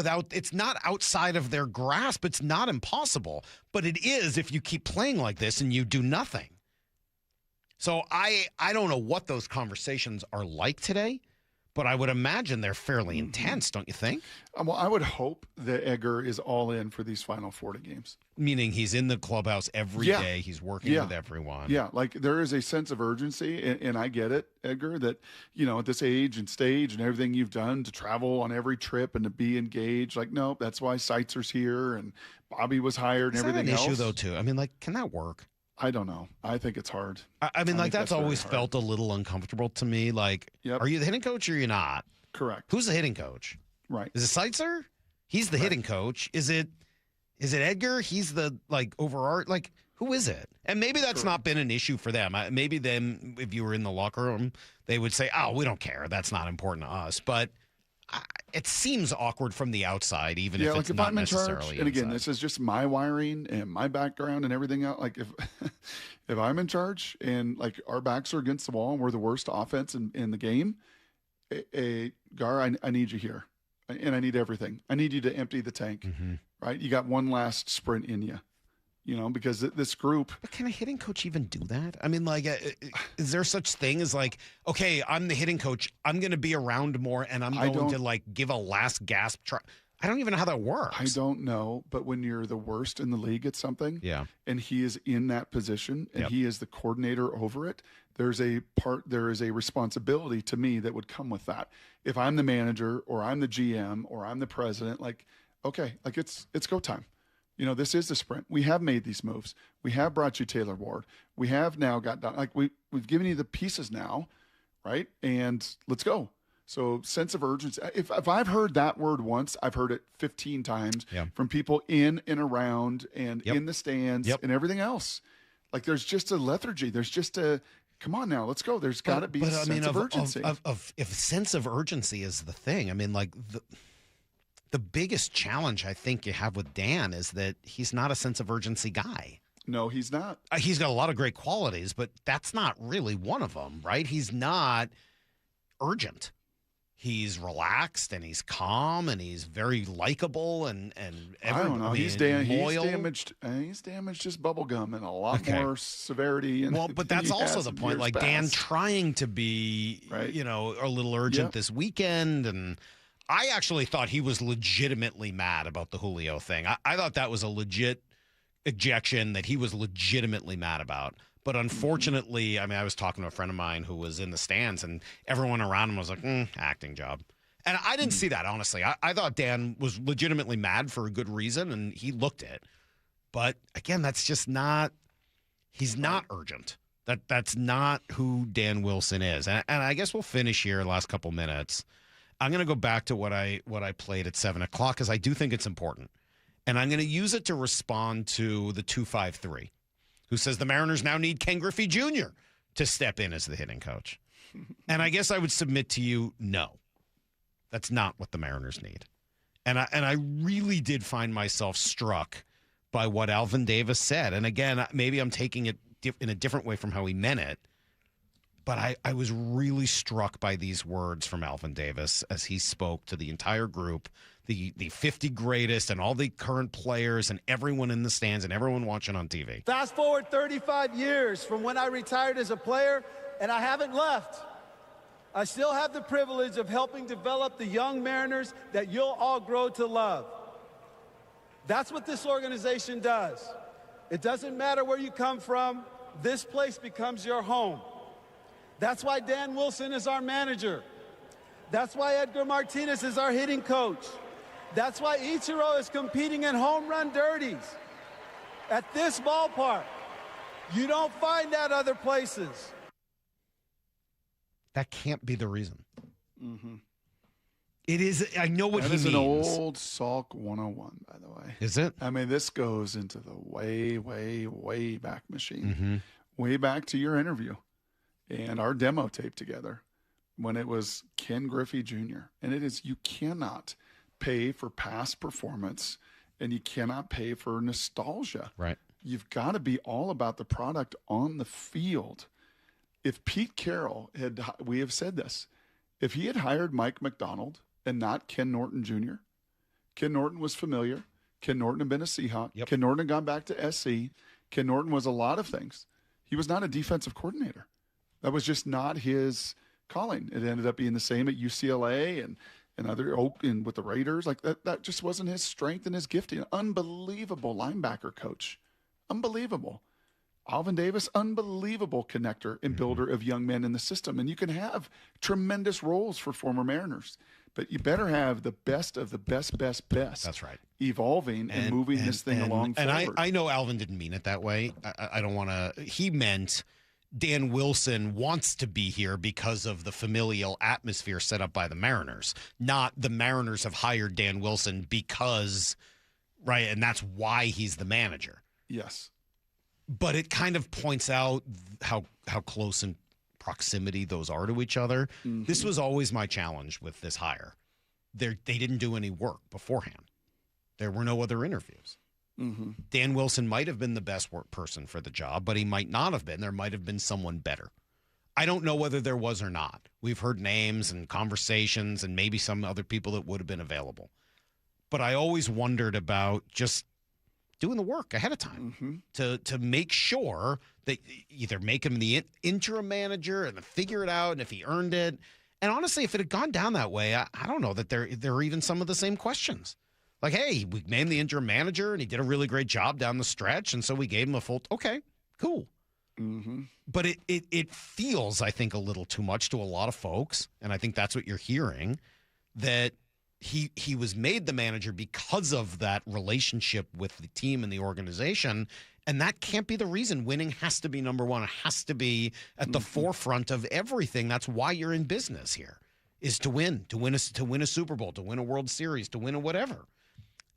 outside of their grasp. It's not impossible, but it is if you keep playing like this and you do nothing. So I don't know what those conversations are like today, but I would imagine they're fairly intense, don't you think? Well, I would hope that Edgar is all in for these final 40 games. Meaning he's in the clubhouse every day. He's working with everyone. Yeah, like there is a sense of urgency, and I get it, Edgar, that, at this age and stage and everything you've done to travel on every trip and to be engaged, like, no, that's why Seitzer's here and Bobby was hired and everything else. Is that an issue, though, too? I mean, can that work? I don't know. I think it's hard. I mean, that's always felt a little uncomfortable to me. Like, are you the hitting coach or are you not? Correct. Who's the hitting coach? Right. Is it Seitzer? He's the hitting coach. Is it Edgar? He's the, who is it? And maybe that's not been an issue for them. Maybe them, if you were in the locker room, they would say, oh, we don't care. That's not important to us. But It seems awkward from the outside, even if it's if not I'm in necessarily charge, and again, inside. this is just my wiring and my background and everything else. Like if I'm in charge and like our backs are against the wall and we're the worst offense in the game, Gar, I need you here, and I need everything. I need you to empty the tank, right? You got one last sprint in you. Because this group. But can a hitting coach even do that? I mean, like, is there such thing as like, okay, I'm the hitting coach. I'm going to be around more, and I'm going to like give a last gasp try. I don't even know how that works. I don't know, but when you're the worst in the league at something, and he is in that position, and he is the coordinator over it, there is a responsibility to me that would come with that. If I'm the manager, or I'm the GM, or I'm the president, like, okay, like it's go time. This is the sprint. We have made these moves. We have brought you Taylor Ward. We have now got done. Like we've given you the pieces now, right? And let's go. So sense of urgency. If I've heard that word once, I've heard it 15 times from people in and around and in the stands and everything else. Like there's just a lethargy. There's just a come on now, let's go. There's got to be a sense of urgency. If sense of urgency is the thing, I mean, like the biggest challenge I think you have with Dan is that he's not a sense of urgency guy. No, he's not. He's got a lot of great qualities, but that's not really one of them, right? He's not urgent. He's relaxed and he's calm and he's very likable and I don't know. He's damaged. He's damaged his bubble gum in a lot more severity. But that's also the point. Like Dan trying to be, a little urgent this weekend, and I actually thought he was legitimately mad about the Julio thing. I thought that was a legit ejection that he was legitimately mad about. But unfortunately, I mean, I was talking to a friend of mine who was in the stands, and everyone around him was like, acting job. And I didn't see that, honestly. I thought Dan was legitimately mad for a good reason, and he looked it. But, again, that's just not – he's not urgent. That's not who Dan Wilson is. And I guess we'll finish here the last couple minutes. I'm going to go back to what I played at 7 o'clock because I do think it's important. And I'm going to use it to respond to the 253, who says the Mariners now need Ken Griffey Jr. to step in as the hitting coach. And I guess I would submit to you, no, that's not what the Mariners need. And I really did find myself struck by what Alvin Davis said. And again, maybe I'm taking it in a different way from how he meant it. But I was really struck by these words from Alvin Davis as he spoke to the entire group, the 50 greatest and all the current players and everyone in the stands and everyone watching on TV. Fast forward 35 years from when I retired as a player, and I haven't left. I still have the privilege of helping develop the young Mariners that you'll all grow to love. That's what this organization does. It doesn't matter where you come from, this place becomes your home. That's why Dan Wilson is our manager. That's why Edgar Martinez is our hitting coach. That's why Ichiro is competing in home run derbies at this ballpark. You don't find that other places. That can't be the reason. Mm-hmm. It is. I know what he means. That is an old Salk 101, by the way. Is it? I mean, this goes into the way, way, way back machine. Way back to your interview and our demo tape together when it was Ken Griffey Jr. And it is, you cannot pay for past performance and you cannot pay for nostalgia. Right. You've got to be all about the product on the field. If Pete Carroll had, we have said this, if he had hired Mike McDonald and not Ken Norton Jr., Ken Norton was familiar. Ken Norton had been a Seahawk. Yep. Ken Norton had gone back to SC. Ken Norton was a lot of things. He was not a defensive coordinator. That was just not his calling. It ended up being the same at UCLA and other Oak and with the Raiders. Like that just wasn't his strength and his gifting. Unbelievable linebacker coach. Unbelievable. Alvin Davis, unbelievable connector and builder of young men in the system. And you can have tremendous roles for former Mariners, but you better have the best of the best. That's right. Evolving and moving this thing along forward. And I know Alvin didn't mean it that way. I don't want to. He meant Dan Wilson wants to be here because of the familial atmosphere set up by the Mariners, not the Mariners have hired Dan Wilson because, right, and that's why he's the manager. Yes. But it kind of points out how close in proximity those are to each other. This was always my challenge with this hire, they didn't do any work beforehand. There were no other interviews. Mm-hmm. Dan Wilson might have been the best work person for the job, but he might not have been. There might have been someone better. I don't know whether there was or not. We've heard names and conversations and maybe some other people that would have been available. But I always wondered about just doing the work ahead of time to make sure that either make him the interim manager and figure it out and if he earned it. And honestly, if it had gone down that way, I don't know that there are even some of the same questions. Like, hey, we named the interim manager and he did a really great job down the stretch, and so we gave him a full, okay, cool. Mm-hmm. But it feels, I think, a little too much to a lot of folks, and I think that's what you're hearing, that he was made the manager because of that relationship with the team and the organization, and that can't be the reason. Winning has to be number one. It has to be at the forefront of everything. That's why you're in business here, is to win a Super Bowl, to win a World Series, to win a whatever.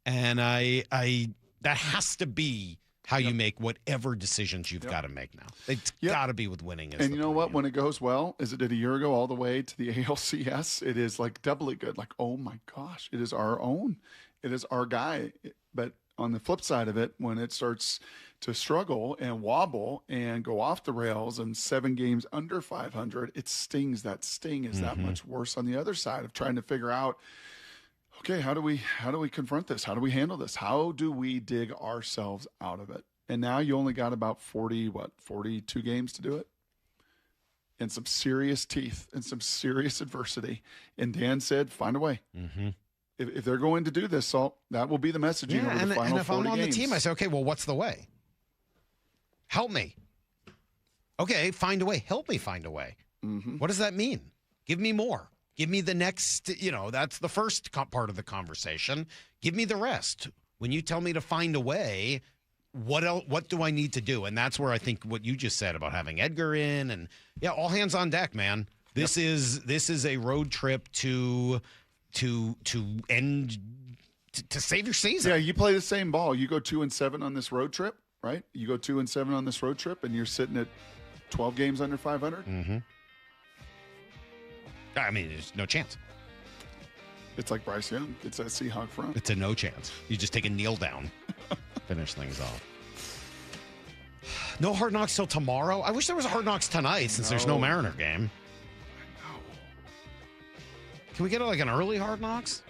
And that has to be how you make whatever decisions you've got to make now. It's got to be with winning. And you know what? When it goes well, as it did a year ago, all the way to the ALCS, it is like doubly good. Like, oh my gosh, it is our own. It is our guy. But on the flip side of it, when it starts to struggle and wobble and go off the rails and 7 games under 500, it stings. That sting is that much worse on the other side of trying to figure out, okay, how do we confront this? How do we handle this? How do we dig ourselves out of it? And now you only got about 42 games to do it, and some serious teeth and some serious adversity. And Dan said, find a way. Mm-hmm. If they're going to do this, Salt, that will be the messaging over the final 40 games. And if I'm on the team, I say, okay, well, what's the way? Help me. Okay, find a way. Help me find a way. Mm-hmm. What does that mean? Give me more. Give me the next, that's the first part of the conversation. Give me the rest. When you tell me to find a way, what else? What do I need to do? And that's where I think what you just said about having Edgar in and, all hands on deck, man. This is a road trip to end, to save your season. Yeah, you play the same ball. You go 2-7 on this road trip, right? You go 2-7 on this road trip, and you're sitting at 12 games under 500. Mm-hmm. I mean, there's no chance. It's like Bryce Young. It's a Seahawk front. It's a no chance. You just take a kneel down, finish things off. No Hard Knocks till tomorrow. I wish there was a Hard Knocks tonight since there's no Mariner game. I know. Can we get like an early Hard Knocks?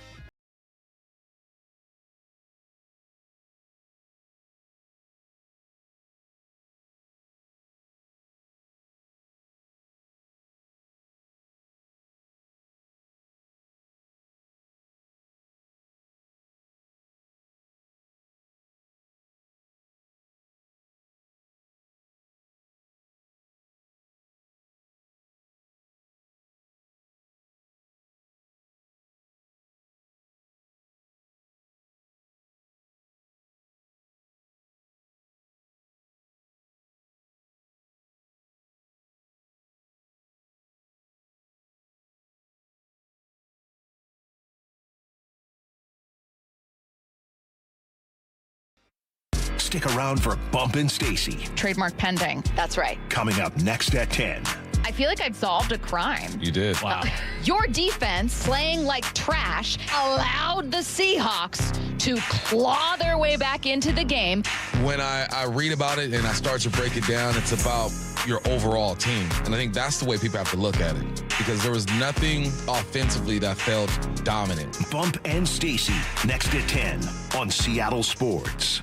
Stick around for Bump and Stacy. Trademark pending. That's right. Coming up next at 10. I feel like I've solved a crime. You did. Wow. Your defense, playing like trash, allowed the Seahawks to claw their way back into the game. When I read about it and I start to break it down, it's about your overall team. And I think that's the way people have to look at it, because there was nothing offensively that felt dominant. Bump and Stacy next at 10 on Seattle Sports.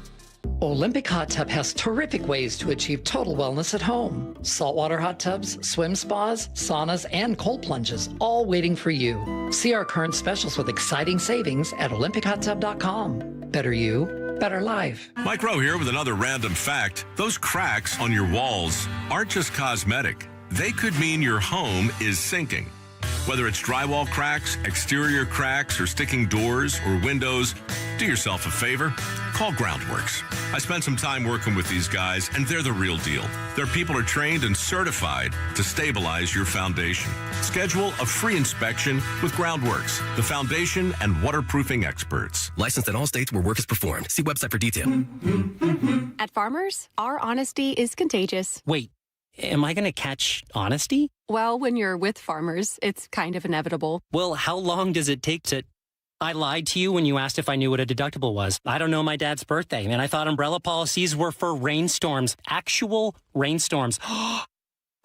Olympic Hot Tub has terrific ways to achieve total wellness at home. Saltwater hot tubs, swim spas, saunas, and cold plunges, all waiting for you. See our current specials with exciting savings at olympichottub.com. Better you, better life. Mike Rowe here with another random fact. Those cracks on your walls aren't just cosmetic. They could mean your home is sinking. Whether it's drywall cracks, exterior cracks, or sticking doors or windows, do yourself a favor. Call Groundworks. I spent some time working with these guys, and they're the real deal. Their people are trained and certified to stabilize your foundation. Schedule a free inspection with Groundworks, the foundation and waterproofing experts. Licensed in all states where work is performed. See website for detail. At Farmers, our honesty is contagious. Wait, am I going to catch honesty? Well, when you're with Farmers, it's kind of inevitable. Well, how long does it take to... I lied to you when you asked if I knew what a deductible was. I don't know my dad's birthday, and I thought umbrella policies were for rainstorms. Actual rainstorms.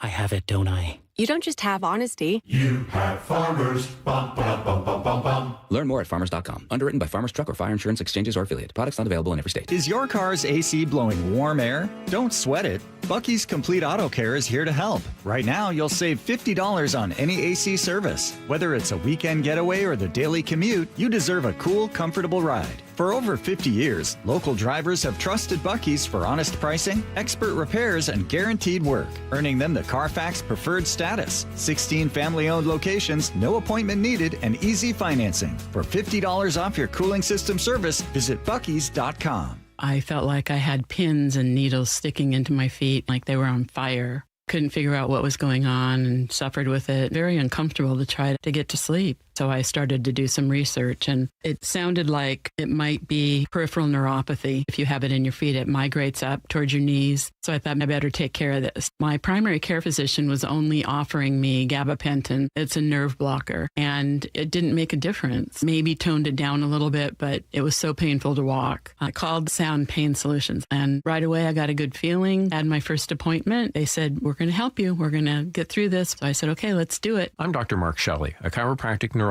I have it, don't I? You don't just have honesty. You have Farmers. Bum, bum, bum, bum, bum, bum. Learn more at farmers.com. Underwritten by Farmers Truck or Fire Insurance Exchanges or Affiliate. Products not available in every state. Is your car's AC blowing warm air? Don't sweat it. Bucky's Complete Auto Care is here to help. Right now, you'll save $50 on any AC service. Whether it's a weekend getaway or the daily commute, you deserve a cool, comfortable ride. For over 50 years, local drivers have trusted Bucky's for honest pricing, expert repairs, and guaranteed work, earning them the Carfax Preferred status. 16 family-owned locations, no appointment needed, and easy financing. For $50 off your cooling system service, visit Bucky's.com. I felt like I had pins and needles sticking into my feet, like they were on fire. Couldn't figure out what was going on and suffered with it. Very uncomfortable to try to get to sleep. So I started to do some research, and it sounded like it might be peripheral neuropathy. If you have it in your feet, it migrates up towards your knees. So I thought I better take care of this. My primary care physician was only offering me gabapentin. It's a nerve blocker, and it didn't make a difference. Maybe toned it down a little bit, but it was so painful to walk. I called Sound Pain Solutions, and right away I got a good feeling. Had my first appointment. They said, we're going to help you. We're going to get through this. So I said, okay, let's do it. I'm Dr. Mark Shelley, a chiropractic neurologist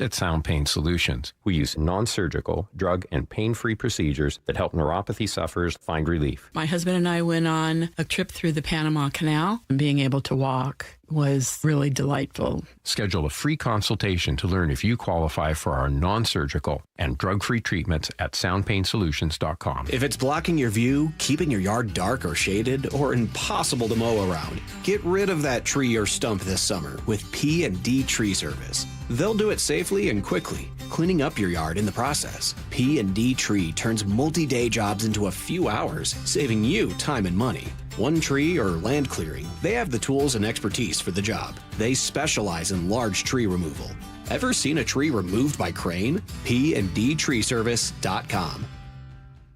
at Sound Pain Solutions. We use non-surgical, drug, and pain-free procedures that help neuropathy sufferers find relief. My husband and I went on a trip through the Panama Canal, and being able to walk was really delightful. Schedule a free consultation to learn if you qualify for our non-surgical and drug-free treatments at soundpainsolutions.com. If it's blocking your view, keeping your yard dark or shaded, or impossible to mow around, get rid of that tree or stump this summer with P&D Tree Service. They'll do it safely and quickly, cleaning up your yard in the process. P&D Tree turns multi-day jobs into a few hours, saving you time and money. One tree or land clearing, they have the tools and expertise for the job. They specialize in large tree removal. Ever seen a tree removed by crane? PndTreeService.com.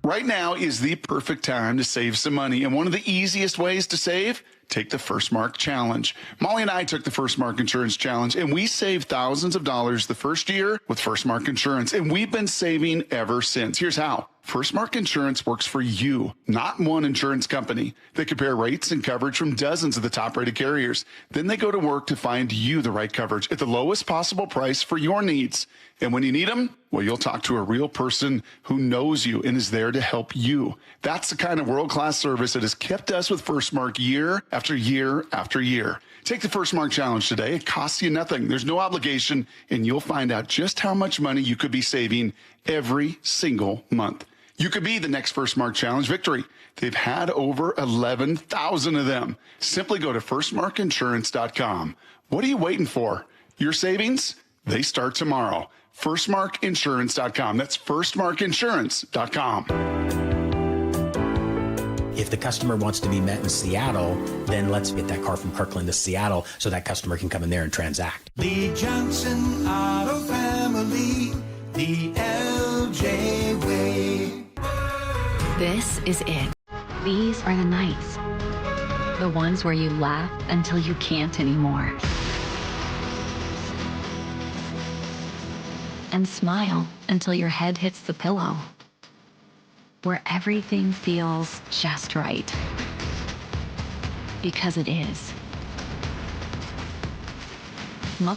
Right now is the perfect time to save some money, and one of the easiest ways to save, take the First Mark Challenge. Molly and I took the First Mark Insurance Challenge, and we saved thousands of dollars the first year with First Mark Insurance, and we've been saving ever since. Here's how. First Mark Insurance works for you, not one insurance company. They compare rates and coverage from dozens of the top-rated carriers. Then they go to work to find you the right coverage at the lowest possible price for your needs. And when you need them, well, you'll talk to a real person who knows you and is there to help you. That's the kind of world-class service that has kept us with First Mark year after year after year. Take the First Mark Challenge today. It costs you nothing. There's no obligation, and you'll find out just how much money you could be saving every single month. You could be the next First Mark Challenge victory. They've had over 11,000 of them. Simply go to firstmarkinsurance.com. What are you waiting for? Your savings? They start tomorrow. firstmarkinsurance.com. That's firstmarkinsurance.com. If the customer wants to be met in Seattle, then let's get that car from Kirkland to Seattle so that customer can come in there and transact. The Johnson Auto Family, the LJ way. This is it. These are the nights. The ones where you laugh until you can't anymore. And smile until your head hits the pillow. Where everything feels just right. Because it is.